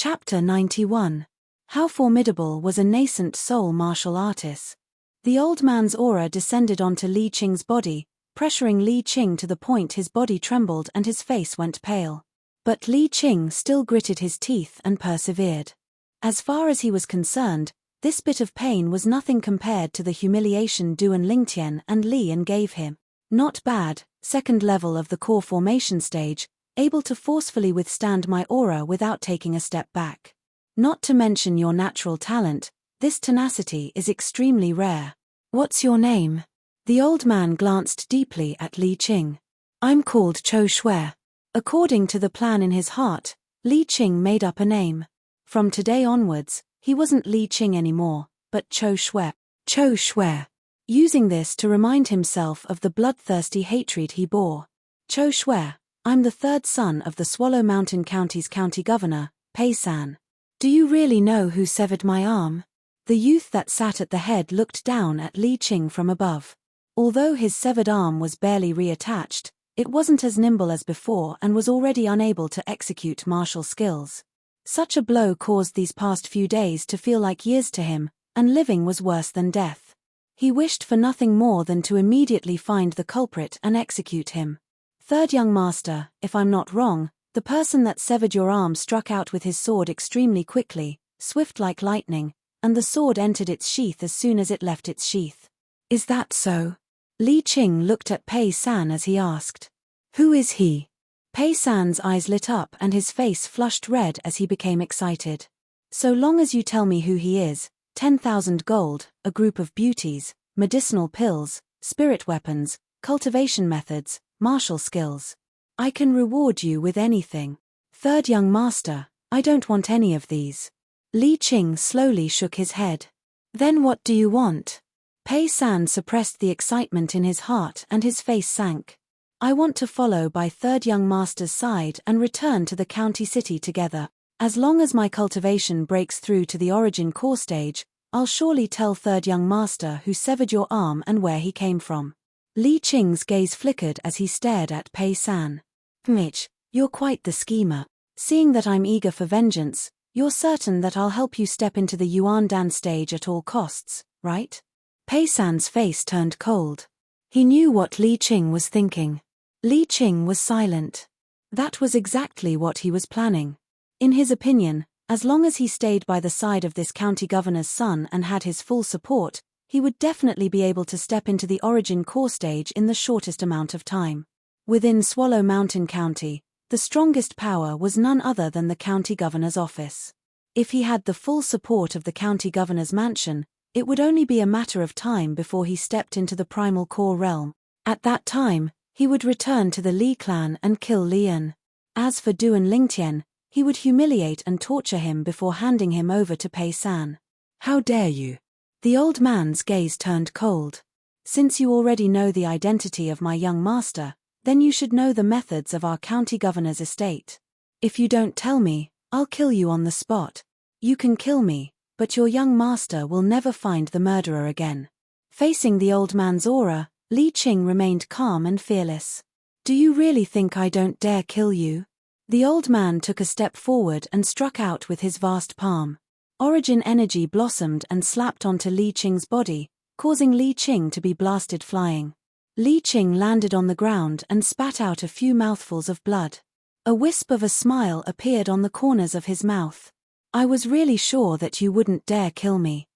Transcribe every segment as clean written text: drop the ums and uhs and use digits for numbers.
Chapter 91. How formidable was a nascent soul martial artist. The old man's aura descended onto Li Qing's body, pressuring Li Qing to the point his body trembled and his face went pale. But Li Qing still gritted his teeth and persevered. As far as he was concerned, this bit of pain was nothing compared to the humiliation Duan Lingtian and Li Yan gave him. Not bad, second level of the core formation stage, able to forcefully withstand my aura without taking a step back. Not to mention your natural talent, this tenacity is extremely rare. What's your name? The old man glanced deeply at Li Qing. I'm called Cho Shui. According to the plan in his heart, Li Qing made up a name. From today onwards, he wasn't Li Qing anymore, but Cho Shui. Cho Shui. Using this to remind himself of the bloodthirsty hatred he bore. Cho Shui, I'm the third son of the Swallow Mountain County's county governor, Pei San. Do you really know who severed my arm? The youth that sat at the head looked down at Li Qing from above. Although his severed arm was barely reattached, it wasn't as nimble as before and was already unable to execute martial skills. Such a blow caused these past few days to feel like years to him, and living was worse than death. He wished for nothing more than to immediately find the culprit and execute him. Third young master, if I'm not wrong, the person that severed your arm struck out with his sword extremely quickly, swift like lightning, and the sword entered its sheath as soon as it left its sheath. Is that so? Li Qing looked at Pei San as he asked. Who is he? Pei San's eyes lit up and his face flushed red as he became excited. So long as you tell me who he is, 10,000 gold, a group of beauties, medicinal pills, spirit weapons, cultivation methods, martial skills. I can reward you with anything. Third young master, I don't want any of these. Li Qing slowly shook his head. Then what do you want? Pei San suppressed the excitement in his heart and his face sank. I want to follow by third young master's side and return to the county city together. As long as my cultivation breaks through to the origin core stage, I'll surely tell third young master who severed your arm and where he came from. Li Qing's gaze flickered as he stared at Pei San. Mitch, you're quite the schemer. Seeing that I'm eager for vengeance, you're certain that I'll help you step into the Yuan Dan stage at all costs, right? Pei San's face turned cold. He knew what Li Qing was thinking. Li Qing was silent. That was exactly what he was planning. In his opinion, as long as he stayed by the side of this county governor's son and had his full support, he would definitely be able to step into the origin core stage in the shortest amount of time. Within Swallow Mountain County, the strongest power was none other than the county governor's office. If he had the full support of the county governor's mansion, it would only be a matter of time before he stepped into the primal core realm. At that time, he would return to the Li clan and kill Li Yan. As for Duan Lingtian, he would humiliate and torture him before handing him over to Pei San. How dare you? The old man's gaze turned cold. Since you already know the identity of my young master, then you should know the methods of our county governor's estate. If you don't tell me, I'll kill you on the spot. You can kill me, but your young master will never find the murderer again. Facing the old man's aura, Li Qing remained calm and fearless. Do you really think I don't dare kill you? The old man took a step forward and struck out with his vast palm. Origin energy blossomed and slapped onto Li Qing's body, causing Li Qing to be blasted flying. Li Qing landed on the ground and spat out a few mouthfuls of blood. A wisp of a smile appeared on the corners of his mouth. I was really sure that you wouldn't dare kill me.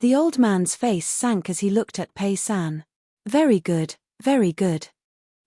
The old man's face sank as he looked at Pei San. Very good, very good.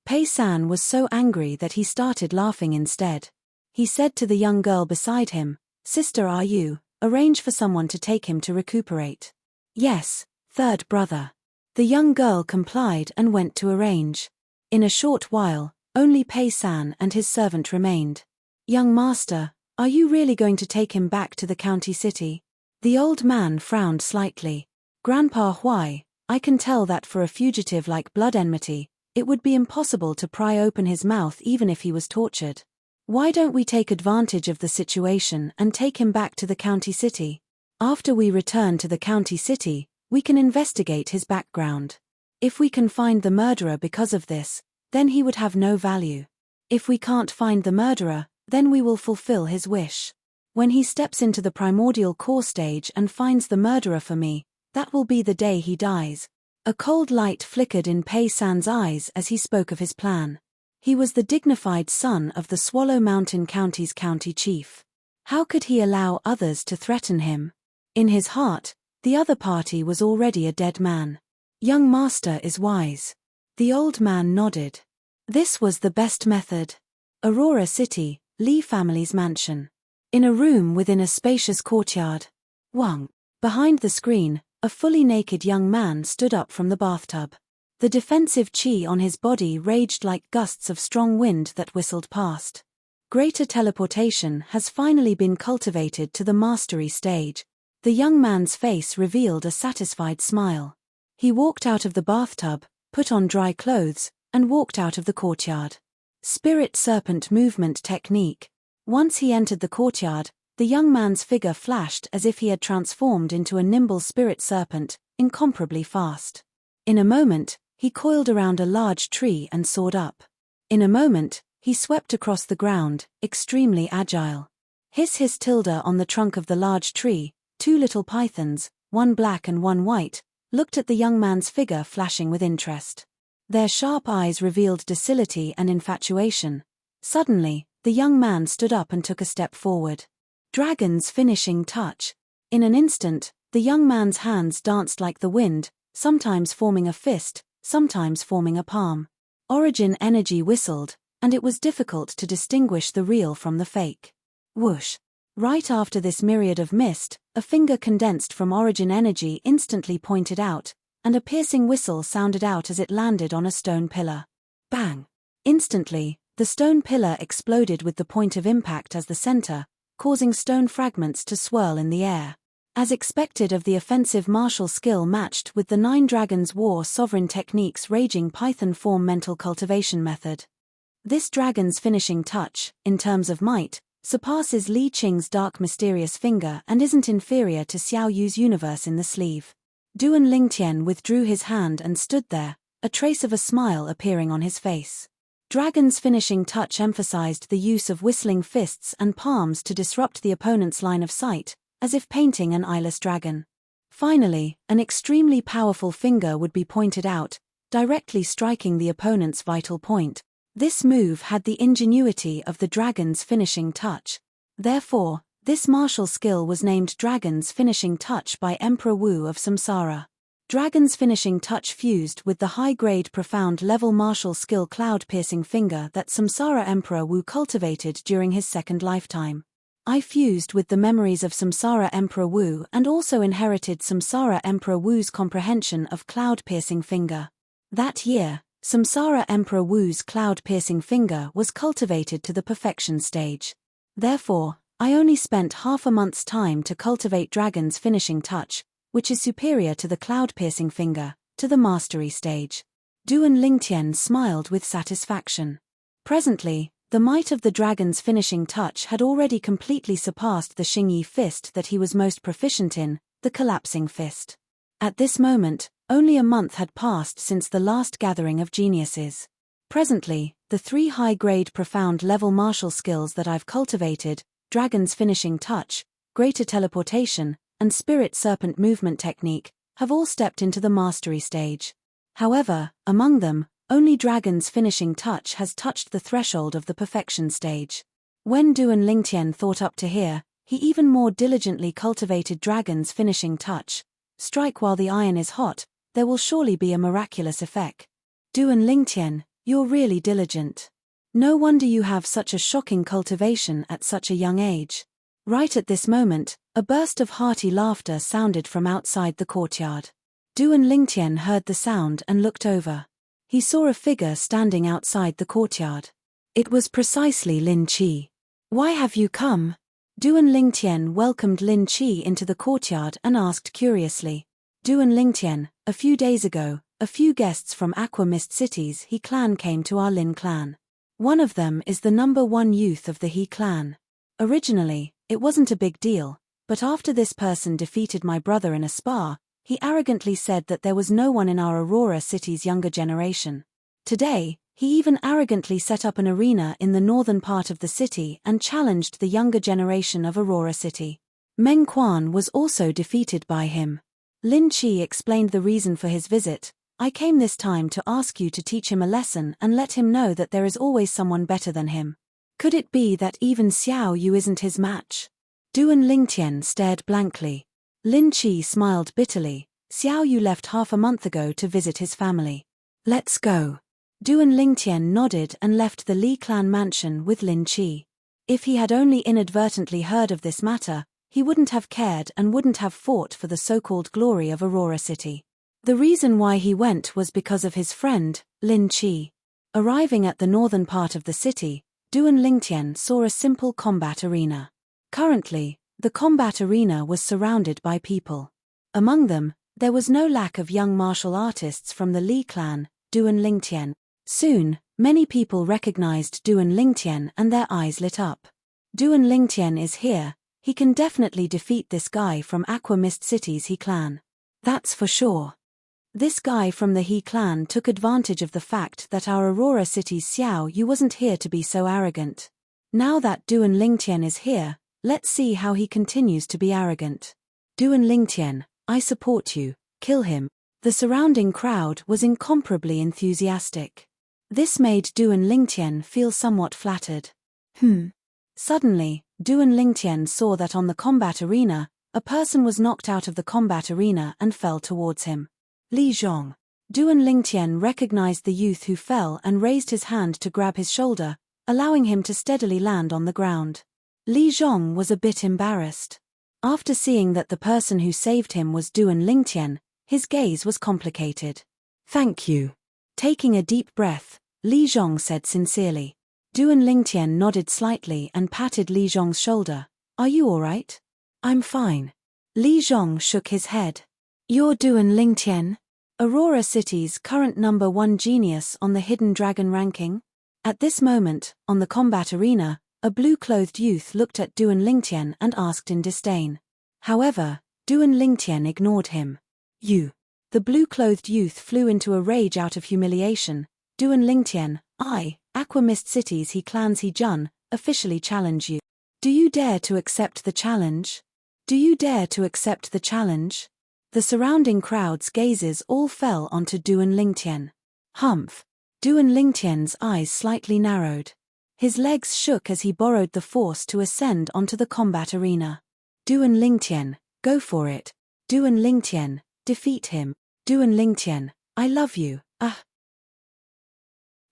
Pei San was so angry that he started laughing instead. He said to the young girl beside him, Sister, are you? Arrange for someone to take him to recuperate. Yes, third brother. The young girl complied and went to arrange. In a short while, only Pei San and his servant remained. Young master, are you really going to take him back to the county city? The old man frowned slightly. Grandpa Huai, I can tell that for a fugitive like blood enmity, it would be impossible to pry open his mouth even if he was tortured. Why don't we take advantage of the situation and take him back to the county city? After we return to the county city, we can investigate his background. If we can find the murderer because of this, then he would have no value. If we can't find the murderer, then we will fulfill his wish. When he steps into the primordial core stage and finds the murderer for me, that will be the day he dies. A cold light flickered in Pei San's eyes as he spoke of his plan. He was the dignified son of the Swallow Mountain County's county chief. How could he allow others to threaten him? In his heart, the other party was already a dead man. Young master is wise. The old man nodded. This was the best method. Aurora City, Lee family's mansion. In a room within a spacious courtyard. Wang. Behind the screen, a fully naked young man stood up from the bathtub. The defensive chi on his body raged like gusts of strong wind that whistled past. Greater teleportation has finally been cultivated to the mastery stage. The young man's face revealed a satisfied smile. He walked out of the bathtub, put on dry clothes, and walked out of the courtyard. Spirit serpent movement technique. Once he entered the courtyard, the young man's figure flashed as if he had transformed into a nimble spirit serpent, incomparably fast. In a moment, he coiled around a large tree and soared up. In a moment, he swept across the ground, extremely agile. Hiss tilde on the trunk of the large tree, two little pythons, one black and one white, looked at the young man's figure flashing with interest. Their sharp eyes revealed docility and infatuation. Suddenly, the young man stood up and took a step forward. Dragon's finishing touch. In an instant, the young man's hands danced like the wind, sometimes forming a fist, sometimes forming a palm. Origin energy whistled, and it was difficult to distinguish the real from the fake. Whoosh! Right after this myriad of mist, a finger condensed from origin energy instantly pointed out, and a piercing whistle sounded out as it landed on a stone pillar. Bang! Instantly, the stone pillar exploded with the point of impact as the center, causing stone fragments to swirl in the air. As expected of the offensive martial skill matched with the 9 Dragons War Sovereign Techniques Raging Python Form Mental Cultivation Method. This dragon's finishing touch, in terms of might, surpasses Li Qing's dark mysterious finger and isn't inferior to Xiao Yu's universe in the sleeve. Duan Lingtian withdrew his hand and stood there, a trace of a smile appearing on his face. Dragon's finishing touch emphasized the use of whistling fists and palms to disrupt the opponent's line of sight, as if painting an eyeless dragon. Finally, an extremely powerful finger would be pointed out, directly striking the opponent's vital point. This move had the ingenuity of the dragon's finishing touch. Therefore, this martial skill was named Dragon's Finishing Touch by Emperor Wu of Samsara. Dragon's Finishing Touch fused with the high-grade profound-level martial skill Cloud-Piercing Finger that Samsara Emperor Wu cultivated during his second lifetime. I fused with the memories of Samsara Emperor Wu and also inherited Samsara Emperor Wu's comprehension of Cloud-Piercing Finger. That year, Samsara Emperor Wu's Cloud-Piercing Finger was cultivated to the perfection stage. Therefore, I only spent half a month's time to cultivate Dragon's Finishing Touch, which is superior to the Cloud-Piercing Finger, to the mastery stage. Duan Lingtian smiled with satisfaction. Presently, the might of the Dragon's Finishing Touch had already completely surpassed the Xingyi fist that he was most proficient in, the Collapsing Fist. At this moment, only a month had passed since the last gathering of geniuses. Presently, the 3 high-grade profound-level martial skills that I've cultivated, Dragon's Finishing Touch, Greater Teleportation, and Spirit Serpent Movement Technique, have all stepped into the mastery stage. However, among them, only Dragon's Finishing Touch has touched the threshold of the perfection stage. When Duan Lingtian thought up to here, he even more diligently cultivated Dragon's Finishing Touch. Strike while the iron is hot, there will surely be a miraculous effect. Duan Lingtian, you're really diligent. No wonder you have such a shocking cultivation at such a young age. Right at this moment, a burst of hearty laughter sounded from outside the courtyard. Duan Lingtian heard the sound and looked over. He saw a figure standing outside the courtyard. It was precisely Lin Qi. Why have you come? Duan Lingtian welcomed Lin Qi into the courtyard and asked curiously. Duan Lingtian, a few days ago, a few guests from Aqua Mist City's He clan came to our Lin clan. One of them is the #1 youth of the He clan. Originally, it wasn't a big deal, but after this person defeated my brother in a spar, he arrogantly said that there was no one in our Aurora City's younger generation. Today, He even arrogantly set up an arena in the northern part of the city and challenged the younger generation of Aurora City. Meng Quan was also defeated by him. Lin Qi explained the reason for his visit. I came this time to ask you to teach him a lesson and let him know that there is always someone better than him. Could it be that even Xiao Yu isn't his match? Duan Lingtian stared blankly. Lin Qi smiled bitterly. Xiao Yu left half a month ago to visit his family. Let's go. Duan Lingtian nodded and left the Li clan mansion with Lin Qi. If he had only inadvertently heard of this matter, he wouldn't have cared and wouldn't have fought for the so-called glory of Aurora City. The reason why he went was because of his friend, Lin Qi. Arriving at the northern part of the city, Duan Lingtian saw a simple combat arena. Currently, the combat arena was surrounded by people. Among them, there was no lack of young martial artists from the Li clan, Duan Lingtian. Soon, many people recognized Duan Lingtian and their eyes lit up. Duan Lingtian is here, he can definitely defeat this guy from Aqua Mist City's He clan. That's for sure. This guy from the He clan took advantage of the fact that our Aurora City's Xiao Yu wasn't here to be so arrogant. Now that Duan Lingtian is here, let's see how he continues to be arrogant. Duan Lingtian, I support you, kill him. The surrounding crowd was incomparably enthusiastic. This made Duan Lingtian feel somewhat flattered. Suddenly, Duan Lingtian saw that on the combat arena, a person was knocked out of the combat arena and fell towards him. Li Zhong. Duan Lingtian recognized the youth who fell and raised his hand to grab his shoulder, allowing him to steadily land on the ground. Li Zhong was a bit embarrassed. After seeing that the person who saved him was Duan Lingtian, his gaze was complicated. Thank you. Taking a deep breath, Li Zhong said sincerely. Duan Lingtian nodded slightly and patted Li Zhong's shoulder. Are you alright? I'm fine. Li Zhong shook his head. You're Duan Lingtian? Aurora City's current #1 genius on the Hidden Dragon ranking? At this moment, on the combat arena, a blue-clothed youth looked at Duan Lingtian and asked in disdain. However, Duan Lingtian ignored him. You. The blue-clothed youth flew into a rage out of humiliation. Duan Lingtian, I, Aqua Mist City's He clan's He Jun, officially challenge you. Do you dare to accept the challenge? Do you dare to accept the challenge? The surrounding crowd's gazes all fell onto Duan Lingtian. Humph. Duan Lingtian's eyes slightly narrowed. His legs shook as he borrowed the force to ascend onto the combat arena. Duan Lingtian, go for it. Duan Lingtian, defeat him. Duan Lingtian, I love you, ah.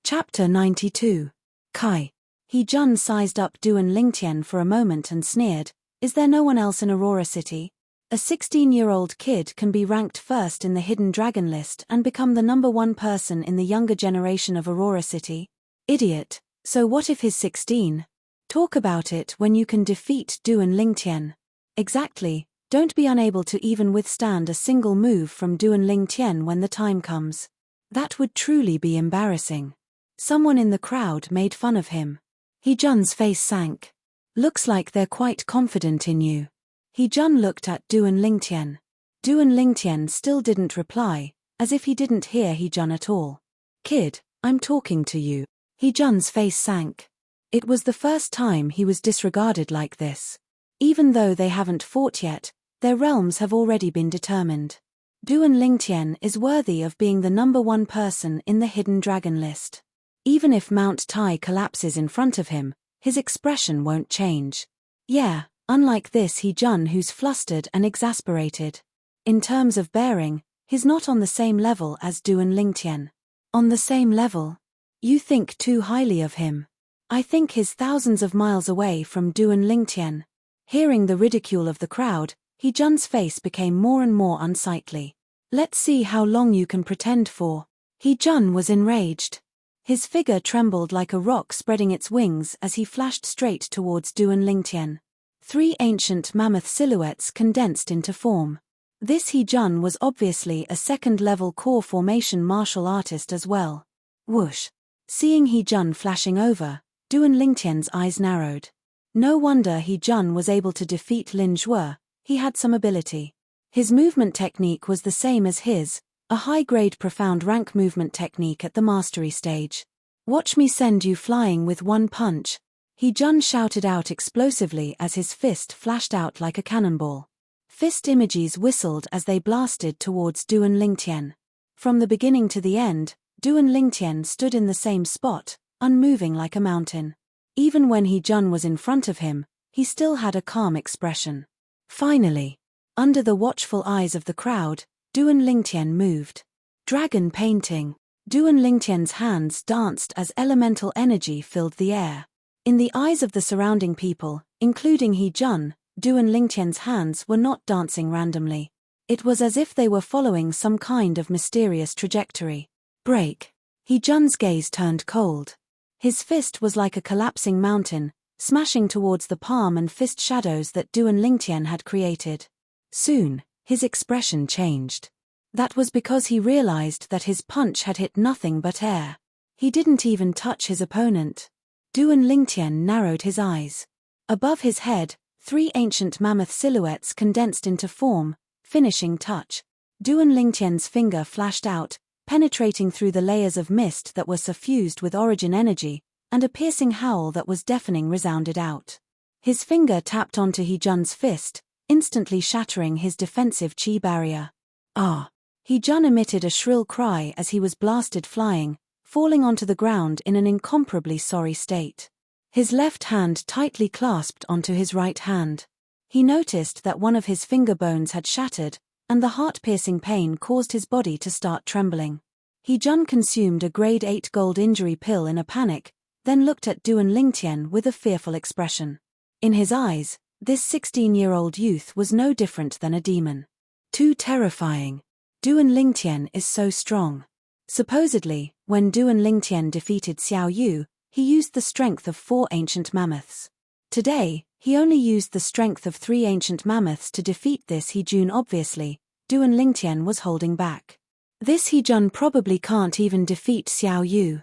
Chapter 92. Kai. He Jun sized up Duan Lingtian for a moment and sneered, is there no one else in Aurora City? A 16-year-old kid can be ranked first in the Hidden Dragon list and become the #1 person in the younger generation of Aurora City? Idiot, so what if he's 16? Talk about it when you can defeat Duan Lingtian. Exactly, don't be unable to even withstand a single move from Duan Lingtian when the time comes. That would truly be embarrassing. Someone in the crowd made fun of him. He Jun's face sank. Looks like they're quite confident in you. He Jun looked at Duan Lingtian. Duan Lingtian still didn't reply, as if he didn't hear He Jun at all. Kid, I'm talking to you. He Jun's face sank. It was the first time he was disregarded like this. Even though they haven't fought yet, their realms have already been determined. Duan Lingtian is worthy of being the #1 person in the Hidden Dragon list. Even if Mount Tai collapses in front of him, his expression won't change. Yeah. Unlike this He Jun who's flustered and exasperated. In terms of bearing, he's not on the same level as Duan Lingtian. On the same level? You think too highly of him. I think he's thousands of miles away from Duan Lingtian. Hearing the ridicule of the crowd, He Jun's face became more and more unsightly. Let's see how long you can pretend for. He Jun was enraged. His figure trembled like a rock spreading its wings as he flashed straight towards Duan Lingtian. 3 ancient mammoth silhouettes condensed into form. This He Jun was obviously a second-level core formation martial artist as well. Whoosh. Seeing He Jun flashing over, Duan Lingtian's eyes narrowed. No wonder He Jun was able to defeat Lin Zhuo, he had some ability. His movement technique was the same as his, a high-grade profound rank movement technique at the mastery stage. Watch me send you flying with one punch, He Jun shouted out explosively as his fist flashed out like a cannonball. Fist images whistled as they blasted towards Duan Lingtian. From the beginning to the end, Duan Lingtian stood in the same spot, unmoving like a mountain. Even when He Jun was in front of him, he still had a calm expression. Finally, under the watchful eyes of the crowd, Duan Lingtian moved. Dragon painting. Duan Lingtian's hands danced as elemental energy filled the air. In the eyes of the surrounding people, including He Jun, Duan Lingtian's hands were not dancing randomly. It was as if they were following some kind of mysterious trajectory. Break. He Jun's gaze turned cold. His fist was like a collapsing mountain, smashing towards the palm and fist shadows that Duan Lingtian had created. Soon, his expression changed. That was because he realized that his punch had hit nothing but air. He didn't even touch his opponent. Duan Lingtian narrowed his eyes. Above his head, 3 ancient mammoth silhouettes condensed into form, finishing touch. Duan Lingtian's finger flashed out, penetrating through the layers of mist that were suffused with origin energy, and a piercing howl that was deafening resounded out. His finger tapped onto He Jun's fist, instantly shattering his defensive chi barrier. Ah! He Jun emitted a shrill cry as he was blasted flying, falling onto the ground in an incomparably sorry state. His left hand tightly clasped onto his right hand. He noticed that one of his finger bones had shattered, and the heart-piercing pain caused his body to start trembling. He Jun consumed a grade 8 gold injury pill in a panic, then looked at Duan Lingtian with a fearful expression. In his eyes, this 16-year-old youth was no different than a demon. Too terrifying. Duan Lingtian is so strong. Supposedly, when Duan Lingtian defeated Xiao Yu, he used the strength of 4 ancient mammoths. Today, he only used the strength of 3 ancient mammoths to defeat this He Jun. Obviously, Duan Lingtian was holding back. This He Jun probably can't even defeat Xiao Yu.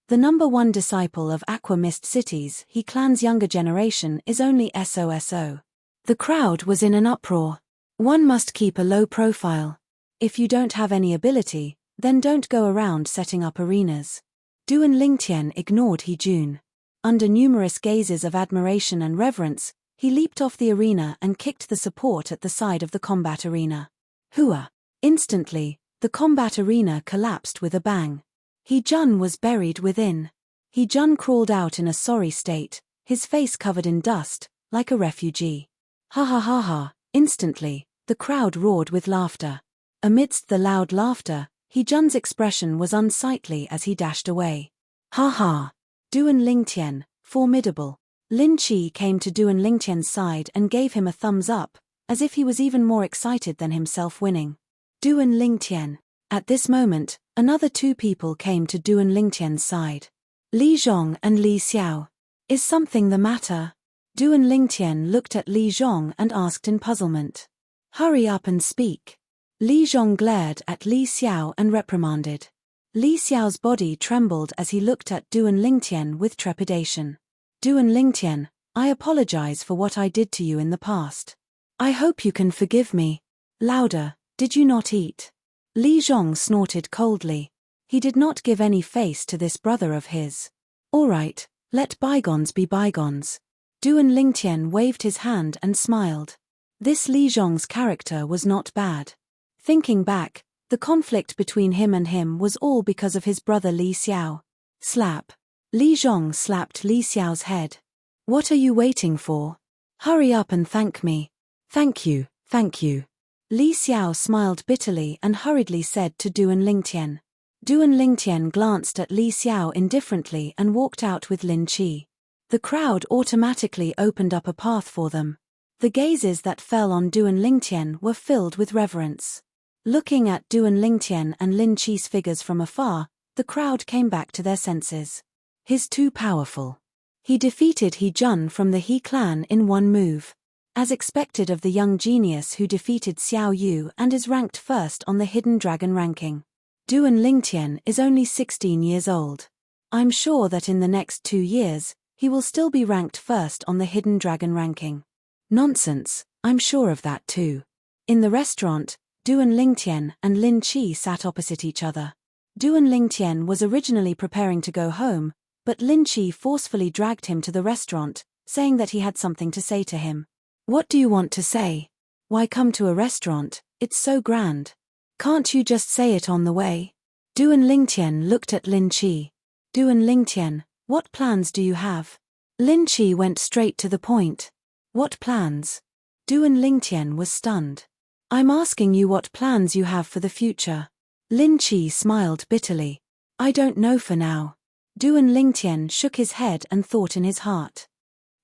The #1 disciple of Aqua Mist City's He clan's younger generation is only SOSO. The crowd was in an uproar. One must keep a low profile. If you don't have any ability, then don't go around setting up arenas. Duan Lingtian ignored He Jun. Under numerous gazes of admiration and reverence, he leaped off the arena and kicked the support at the side of the combat arena. Hua! Instantly, the combat arena collapsed with a bang. He Jun was buried within. He Jun crawled out in a sorry state, his face covered in dust, like a refugee. Ha ha ha ha! Instantly, the crowd roared with laughter. Amidst the loud laughter, He Jun's expression was unsightly as he dashed away. Ha ha! Duan Lingtian, formidable. Lin Chi came to Duan Lingtian's side and gave him a thumbs up, as if he was even more excited than himself winning. Duan Lingtian. At this moment, another 2 people came to Duan Lingtian's side. Li Zhong and Li Xiao. Is something the matter? Duan Lingtian looked at Li Zhong and asked in puzzlement. Hurry up and speak. Li Zhong glared at Li Xiao and reprimanded. Li Xiao's body trembled as he looked at Duan Lingtian with trepidation. Duan Lingtian, I apologize for what I did to you in the past. I hope you can forgive me. Louder, did you not eat? Li Zhong snorted coldly. He did not give any face to this brother of his. All right, let bygones be bygones. Duan Lingtian waved his hand and smiled. This Li Zhong's character was not bad. Thinking back, the conflict between him was all because of his brother Li Xiao. Slap. Li Zhong slapped Li Xiao's head. What are you waiting for? Hurry up and thank me. Thank you, thank you. Li Xiao smiled bitterly and hurriedly said to Duan Lingtian. Duan Lingtian glanced at Li Xiao indifferently and walked out with Lin Chi. The crowd automatically opened up a path for them. The gazes that fell on Duan Lingtian were filled with reverence. Looking at Duan Lingtian and Lin Chi's figures from afar, the crowd came back to their senses. He's too powerful. He defeated He Jun from the He clan in one move. As expected of the young genius who defeated Xiao Yu and is ranked first on the Hidden Dragon ranking. Duan Lingtian is only 16 years old. I'm sure that in the next 2 years, he will still be ranked first on the Hidden Dragon ranking. Nonsense, I'm sure of that too. In the restaurant, Duan Lingtian and Lin Chi sat opposite each other. Duan Lingtian was originally preparing to go home, but Lin Qi forcefully dragged him to the restaurant, saying that he had something to say to him. What do you want to say? Why come to a restaurant? It's so grand. Can't you just say it on the way? Duan Lingtian looked at Lin Qi. Duan Lingtian, what plans do you have? Lin Qi went straight to the point. What plans? Duan Lingtian was stunned. I'm asking you what plans you have for the future. Lin Qi smiled bitterly. I don't know for now. Duan Lingtian shook his head and thought in his heart.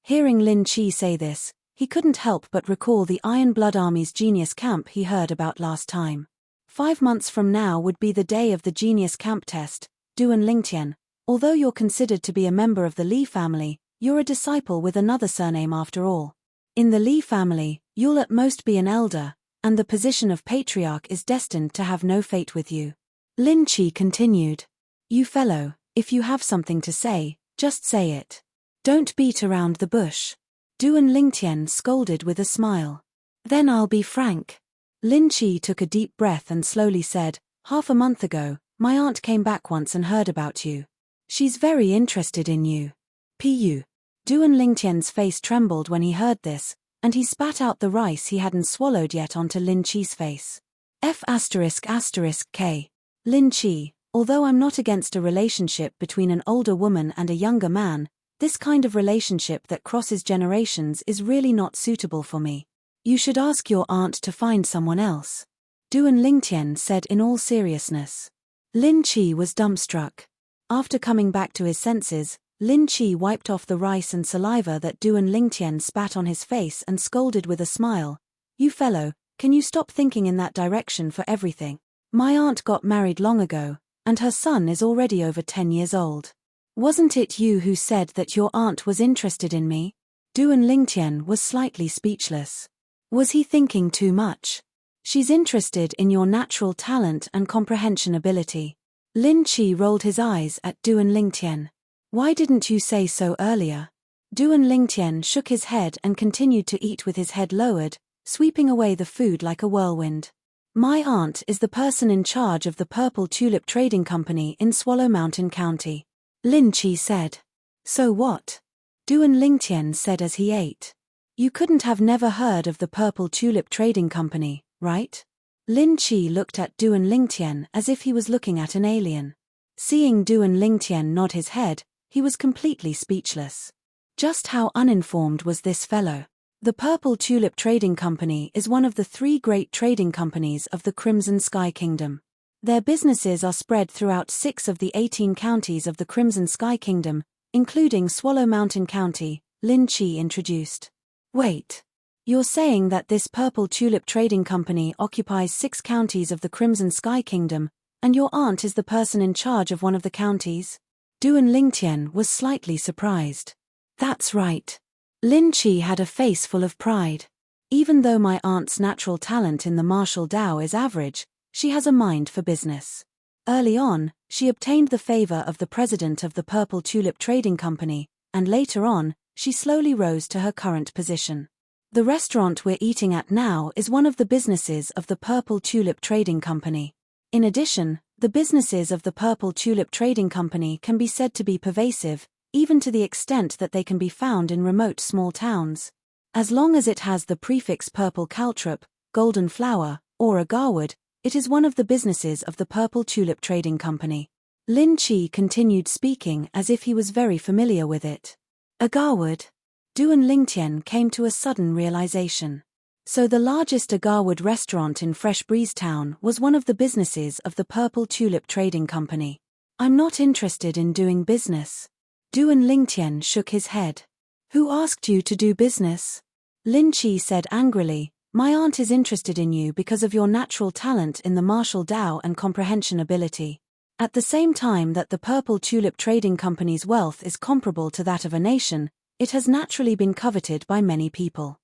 Hearing Lin Qi say this, he couldn't help but recall the Iron Blood Army's genius camp he heard about last time. 5 months from now would be the day of the genius camp test. Duan Lingtian, although you're considered to be a member of the Li family, you're a disciple with another surname after all. In the Li family, you'll at most be an elder, and the position of patriarch is destined to have no fate with you. Lin Qi continued. You fellow, if you have something to say, just say it. Don't beat around the bush. Duan Lingtian scolded with a smile. Then I'll be frank. Lin Qi took a deep breath and slowly said, half a month ago, my aunt came back once and heard about you. She's very interested in you. Pu. Duan Lingtian's face trembled when he heard this, and he spat out the rice he hadn't swallowed yet onto Lin Qi's face. F***K. Lin Qi, although I'm not against a relationship between an older woman and a younger man, this kind of relationship that crosses generations is really not suitable for me. You should ask your aunt to find someone else. Duan Lingtian said in all seriousness. Lin Qi was dumbstruck. After coming back to his senses, Lin Qi wiped off the rice and saliva that Duan Lingtian spat on his face and scolded with a smile. You fellow, can you stop thinking in that direction for everything? My aunt got married long ago, and her son is already over 10 years old. Wasn't it you who said that your aunt was interested in me? Duan Lingtian was slightly speechless. Was he thinking too much? She's interested in your natural talent and comprehension ability. Lin Qi rolled his eyes at Duan Lingtian. Why didn't you say so earlier? Duan Lingtian shook his head and continued to eat with his head lowered, sweeping away the food like a whirlwind. My aunt is the person in charge of the Purple Tulip Trading Company in Swallow Mountain County. Lin Qi said. So what? Duan Lingtian said as he ate. You couldn't have never heard of the Purple Tulip Trading Company, right? Lin Qi looked at Duan Lingtian as if he was looking at an alien. Seeing Duan Lingtian nod his head, he was completely speechless. Just how uninformed was this fellow? The Purple Tulip Trading Company is one of the 3 great trading companies of the Crimson Sky Kingdom. Their businesses are spread throughout 6 of the 18 counties of the Crimson Sky Kingdom, including Swallow Mountain County, Lin Qi introduced. Wait. You're saying that this Purple Tulip Trading Company occupies 6 counties of the Crimson Sky Kingdom, and your aunt is the person in charge of one of the counties? Duan Lingtian was slightly surprised. That's right. Lin Qi had a face full of pride. Even though my aunt's natural talent in the martial Dao is average, she has a mind for business. Early on, she obtained the favor of the president of the Purple Tulip Trading Company, and later on, she slowly rose to her current position. The restaurant we're eating at now is one of the businesses of the Purple Tulip Trading Company. In addition, the businesses of the Purple Tulip Trading Company can be said to be pervasive, even to the extent that they can be found in remote small towns. As long as it has the prefix purple caltrop, golden flower, or agarwood, it is one of the businesses of the Purple Tulip Trading Company. Lin Qi continued speaking as if he was very familiar with it. Agarwood. Duan Lingtian came to a sudden realization. So the largest agarwood restaurant in Fresh Breeze Town was one of the businesses of the Purple Tulip Trading Company. I'm not interested in doing business. Duan Lingtian shook his head. Who asked you to do business? Lin Qi said angrily, my aunt is interested in you because of your natural talent in the martial Dao and comprehension ability. At the same time that the Purple Tulip Trading Company's wealth is comparable to that of a nation, it has naturally been coveted by many people.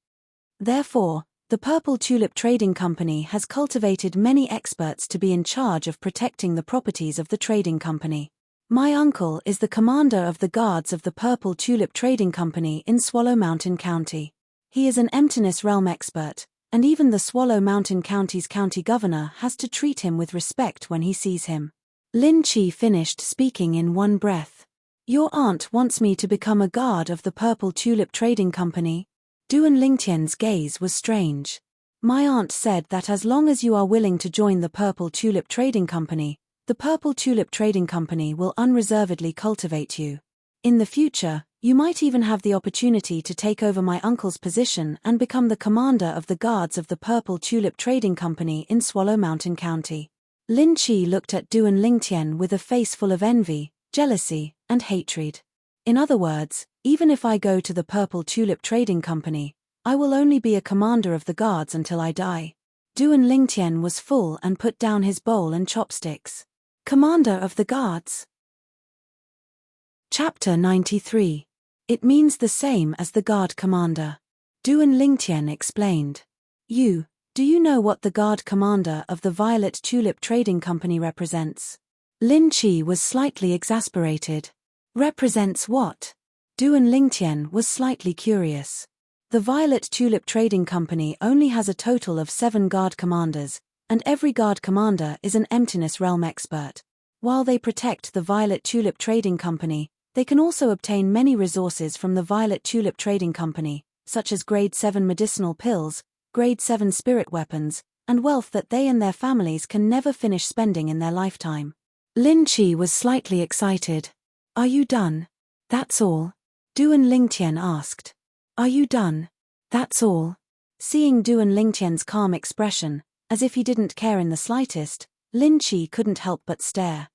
Therefore, the Purple Tulip Trading Company has cultivated many experts to be in charge of protecting the properties of the trading company. My uncle is the commander of the guards of the Purple Tulip Trading Company in Swallow Mountain County. He is an emptiness realm expert, and even the Swallow Mountain County's county governor has to treat him with respect when he sees him. Lin Chi finished speaking in one breath. Your aunt wants me to become a guard of the Purple Tulip Trading Company? Duan Lingtian's gaze was strange. My aunt said that as long as you are willing to join the Purple Tulip Trading Company, the Purple Tulip Trading Company will unreservedly cultivate you. In the future, you might even have the opportunity to take over my uncle's position and become the commander of the guards of the Purple Tulip Trading Company in Swallow Mountain County. Lin Chi looked at Duan Lingtian with a face full of envy, jealousy, and hatred. In other words, even if I go to the Purple Tulip Trading Company, I will only be a commander of the guards until I die. Duan Lingtian was full and put down his bowl and chopsticks. Commander of the guards. Chapter 93. It means the same as the guard commander. Duan Lingtian explained. Do you know what the guard commander of the Violet Tulip Trading Company represents? Lin Chi was slightly exasperated. Represents what? Duan Lingtian was slightly curious. The Violet Tulip Trading Company only has a total of 7 guard commanders, and every guard commander is an Emptiness Realm expert. While they protect the Violet Tulip Trading Company, they can also obtain many resources from the Violet Tulip Trading Company, such as Grade 7 medicinal pills, Grade 7 spirit weapons, and wealth that they and their families can never finish spending in their lifetime. Lin Chi was slightly excited. Are you done? That's all? Duan Lingtian asked. Are you done? That's all? Seeing Duan Lingtian's calm expression, as if he didn't care in the slightest, Lin Chi couldn't help but stare.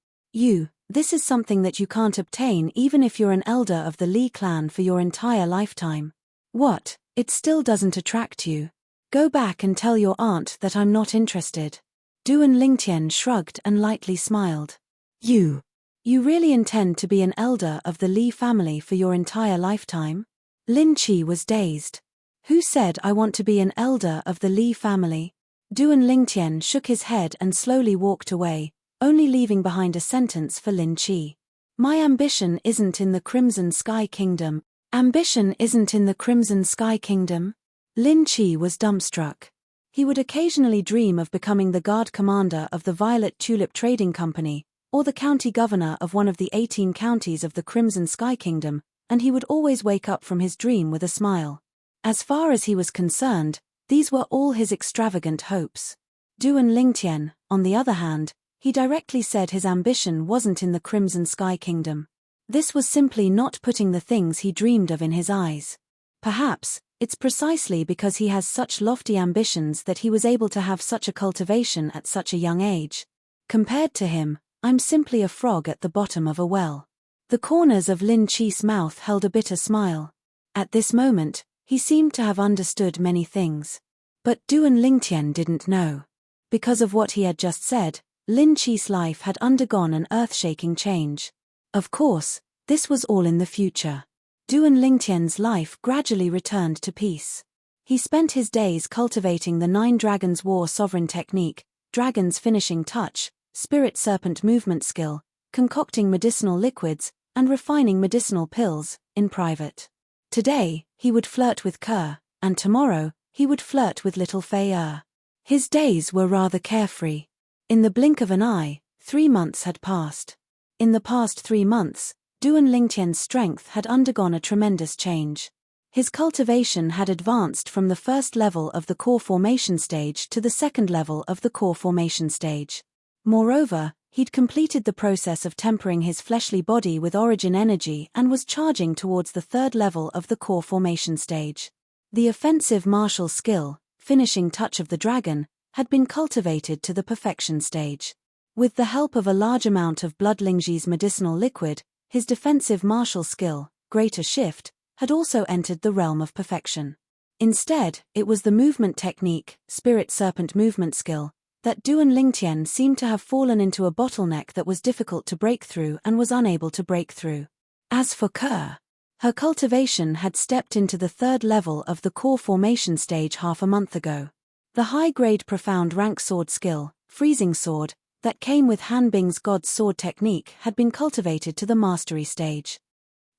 This is something that you can't obtain even if you're an elder of the Li clan for your entire lifetime. What, it still doesn't attract you? Go back and tell your aunt that I'm not interested. Duan Lingtian shrugged and lightly smiled. You really intend to be an elder of the Li family for your entire lifetime? Lin Chi was dazed. Who said I want to be an elder of the Li family? Duan Lingtian shook his head and slowly walked away, only leaving behind a sentence for Lin Chi. My ambition isn't in the Crimson Sky Kingdom. Ambition isn't in the Crimson Sky Kingdom? Lin Chi was dumbstruck. He would occasionally dream of becoming the guard commander of the Violet Tulip Trading Company, or the county governor of one of the 18 counties of the Crimson Sky Kingdom, and he would always wake up from his dream with a smile. As far as he was concerned, these were all his extravagant hopes. Duan Lingtian, on the other hand, he directly said his ambition wasn't in the Crimson Sky Kingdom. This was simply not putting the things he dreamed of in his eyes. Perhaps, it's precisely because he has such lofty ambitions that he was able to have such a cultivation at such a young age. Compared to him, I'm simply a frog at the bottom of a well. The corners of Lin Chi's mouth held a bitter smile. At this moment, he seemed to have understood many things. But Duan Lingtian didn't know. Because of what he had just said, Lin Chi's life had undergone an earth-shaking change. Of course, this was all in the future. Duan Lingtian's life gradually returned to peace. He spent his days cultivating the 9 Dragons War Sovereign Technique, Dragon's Finishing Touch, Spirit Serpent Movement Skill, concocting medicinal liquids, and refining medicinal pills, in private. Today, he would flirt with Kerr, and tomorrow, he would flirt with little Fei. His days were rather carefree. In the blink of an eye, 3 months had passed. In the past 3 months, Duan Lingtian's strength had undergone a tremendous change. His cultivation had advanced from the first level of the core formation stage to the second level of the core formation stage. Moreover, he'd completed the process of tempering his fleshly body with origin energy and was charging towards the third level of the core formation stage. The offensive martial skill, Finishing Touch of the Dragon, had been cultivated to the perfection stage. With the help of a large amount of Bloodlingji's medicinal liquid, his defensive martial skill, Greater Shift, had also entered the realm of perfection. Instead, it was the movement technique, Spirit Serpent Movement Skill, that Duan Lingtian seemed to have fallen into a bottleneck that was difficult to break through and was unable to break through. As for Kerr, her cultivation had stepped into the third level of the core formation stage half a month ago. The high-grade profound rank sword skill, Freezing Sword, that came with Han Bing's God's Sword technique had been cultivated to the mastery stage.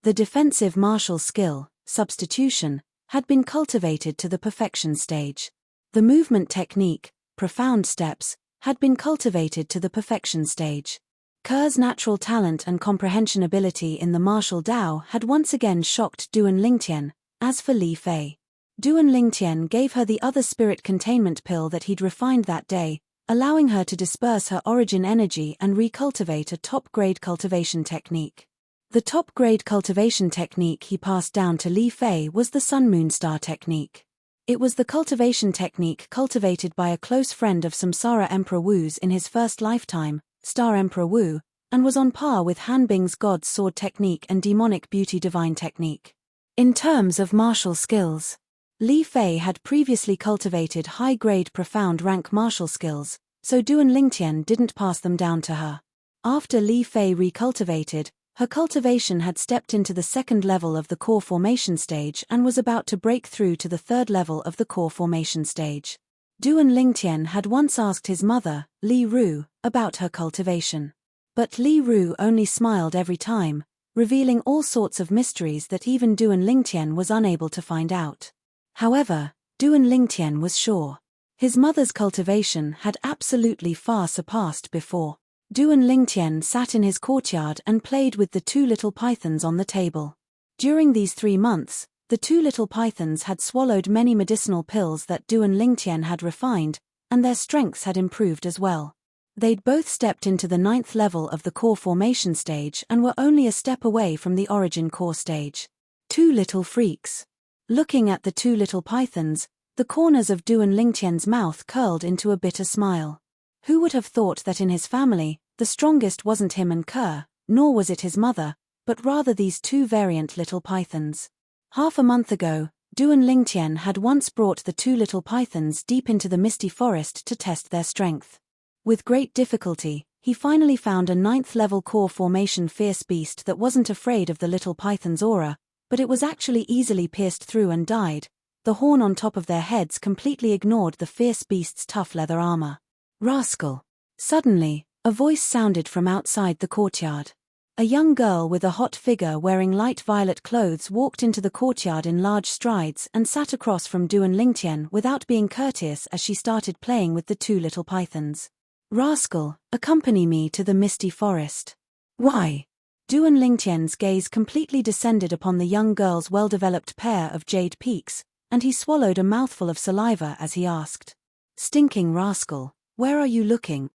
The defensive martial skill, Substitution, had been cultivated to the perfection stage. The movement technique, Profound Steps, had been cultivated to the perfection stage. Ker's natural talent and comprehension ability in the martial Dao had once again shocked Duan Lingtian. As for Li Fei, Duan Lingtian gave her the other spirit containment pill that he'd refined that day, allowing her to disperse her origin energy and recultivate a top-grade cultivation technique. The top-grade cultivation technique he passed down to Li Fei was the Sun Moon Star technique. It was the cultivation technique cultivated by a close friend of Samsara Emperor Wu's in his first lifetime, Star Emperor Wu, and was on par with Han Bing's God's Sword technique and Demonic Beauty Divine technique. In terms of martial skills, Li Fei had previously cultivated high-grade profound rank martial skills, so Duan Lingtian didn't pass them down to her. After Li Fei recultivated, her cultivation had stepped into the second level of the core formation stage and was about to break through to the third level of the core formation stage. Duan Lingtian had once asked his mother, Li Ru, about her cultivation. But Li Ru only smiled every time, revealing all sorts of mysteries that even Duan Lingtian was unable to find out. However, Duan Lingtian was sure. His mother's cultivation had absolutely far surpassed before. Duan Lingtian sat in his courtyard and played with the two little pythons on the table. During these 3 months, the two little pythons had swallowed many medicinal pills that Duan Lingtian had refined, and their strengths had improved as well. They'd both stepped into the 9th level of the core formation stage and were only a step away from the origin core stage. Two little freaks. Looking at the two little pythons, the corners of Duan Lingtian's mouth curled into a bitter smile. Who would have thought that in his family, the strongest wasn't him and Ker, nor was it his mother, but rather these two variant little pythons. Half a month ago, Duan Lingtian had once brought the two little pythons deep into the misty forest to test their strength. With great difficulty, he finally found a 9th-level core formation fierce beast that wasn't afraid of the little python's aura, but it was actually easily pierced through and died. The horn on top of their heads completely ignored the fierce beast's tough leather armor. Rascal! Suddenly, a voice sounded from outside the courtyard. A young girl with a hot figure wearing light violet clothes walked into the courtyard in large strides and sat across from Duan Lingtian without being courteous as she started playing with the two little pythons. Rascal, accompany me to the misty forest. Why? Duan Lingtian's gaze completely descended upon the young girl's well-developed pair of jade peaks, and he swallowed a mouthful of saliva as he asked. Stinking rascal, where are you looking?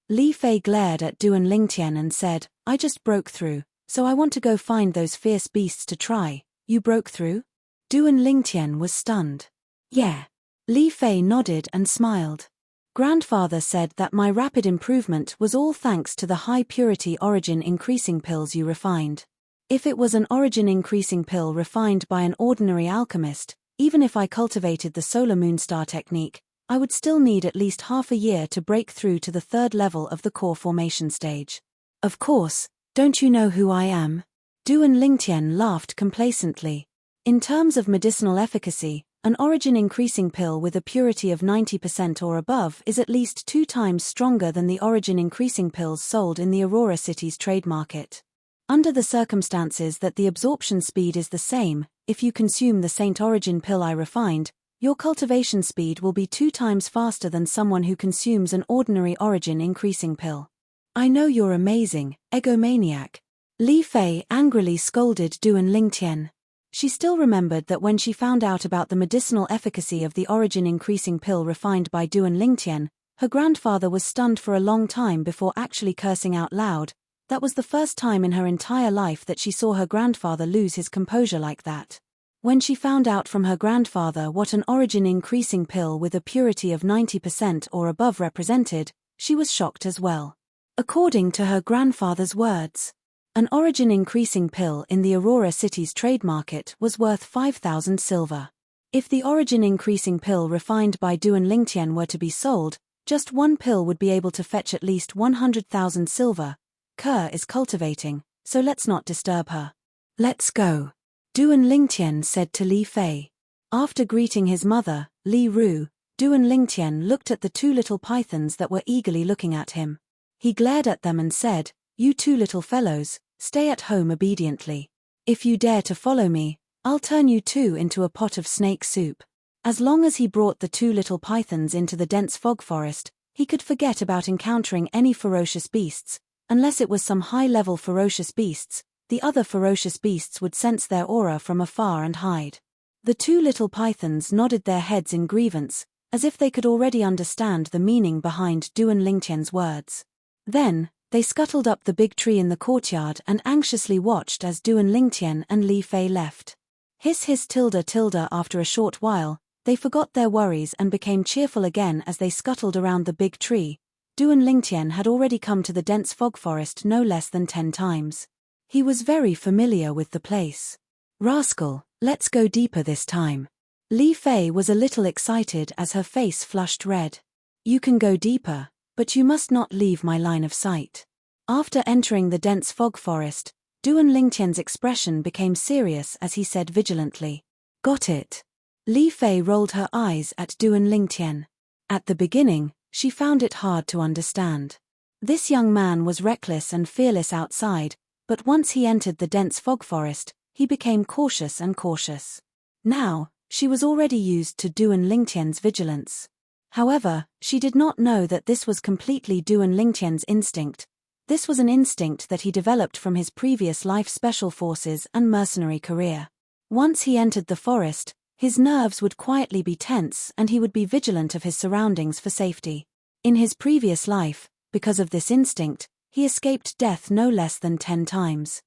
Li Fei glared at Duan Lingtian and said, I just broke through, so I want to go find those fierce beasts to try. You broke through? Duan Lingtian was stunned. Yeah. Li Fei nodded and smiled. Grandfather said that my rapid improvement was all thanks to the high-purity origin-increasing pills you refined. If it was an origin-increasing pill refined by an ordinary alchemist, even if I cultivated the Solar Moon Star technique, I would still need at least half a year to break through to the third level of the core formation stage. Of course, don't you know who I am? Duan Lingtian laughed complacently. In terms of medicinal efficacy, an origin-increasing pill with a purity of 90% or above is at least 2 times stronger than the origin-increasing pills sold in the Aurora City's trade market. Under the circumstances that the absorption speed is the same, if you consume the Saint Origin pill I refined, your cultivation speed will be 2 times faster than someone who consumes an ordinary origin-increasing pill. I know you're amazing, egomaniac. Li Fei angrily scolded Duan Lingtian. She still remembered that when she found out about the medicinal efficacy of the origin-increasing pill refined by Duan Lingtian, her grandfather was stunned for a long time before actually cursing out loud. That was the first time in her entire life that she saw her grandfather lose his composure like that. When she found out from her grandfather what an origin-increasing pill with a purity of 90% or above represented, she was shocked as well. According to her grandfather's words, an origin-increasing pill in the Aurora City's trade market was worth 5,000 silver. If the origin-increasing pill refined by Duan Lingtian were to be sold, just one pill would be able to fetch at least 100,000 silver. Ker is cultivating, so let's not disturb her. Let's go. Duan Lingtian said to Li Fei. After greeting his mother, Li Ru, Duan Lingtian looked at the 2 little pythons that were eagerly looking at him. He glared at them and said, You 2 little fellows, stay at home obediently. If you dare to follow me, I'll turn you 2 into a pot of snake soup. As long as he brought the 2 little pythons into the dense fog forest, he could forget about encountering any ferocious beasts, Unless it was some high-level ferocious beasts, the other ferocious beasts would sense their aura from afar and hide. The two little pythons nodded their heads in grievance, as if they could already understand the meaning behind Duan Lingtian's words. Then, they scuttled up the big tree in the courtyard and anxiously watched as Duan Lingtian and Li Fei left. Hiss hiss tilde tilde. After a short while, they forgot their worries and became cheerful again as they scuttled around the big tree. Duan Lingtian had already come to the dense fog forest no less than 10 times. He was very familiar with the place. Rascal, let's go deeper this time. Li Fei was a little excited as her face flushed red. You can go deeper, but you must not leave my line of sight. After entering the dense fog forest, Duan Lingtian's expression became serious as he said vigilantly. Got it. Li Fei rolled her eyes at Duan Lingtian. At the beginning, she found it hard to understand. This young man was reckless and fearless outside, but once he entered the dense fog forest, he became cautious and cautious. Now, she was already used to Duan Lingtian's vigilance. However, she did not know that this was completely Duan Lingtian's instinct. This was an instinct that he developed from his previous life special forces and mercenary career. Once he entered the forest, his nerves would quietly be tense and he would be vigilant of his surroundings for safety. In his previous life, because of this instinct, he escaped death no less than 10 times.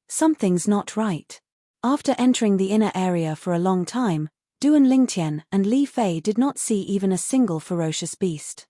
Something's not right. After entering the inner area for a long time, Duan Lingtian and Li Fei did not see even a single ferocious beast.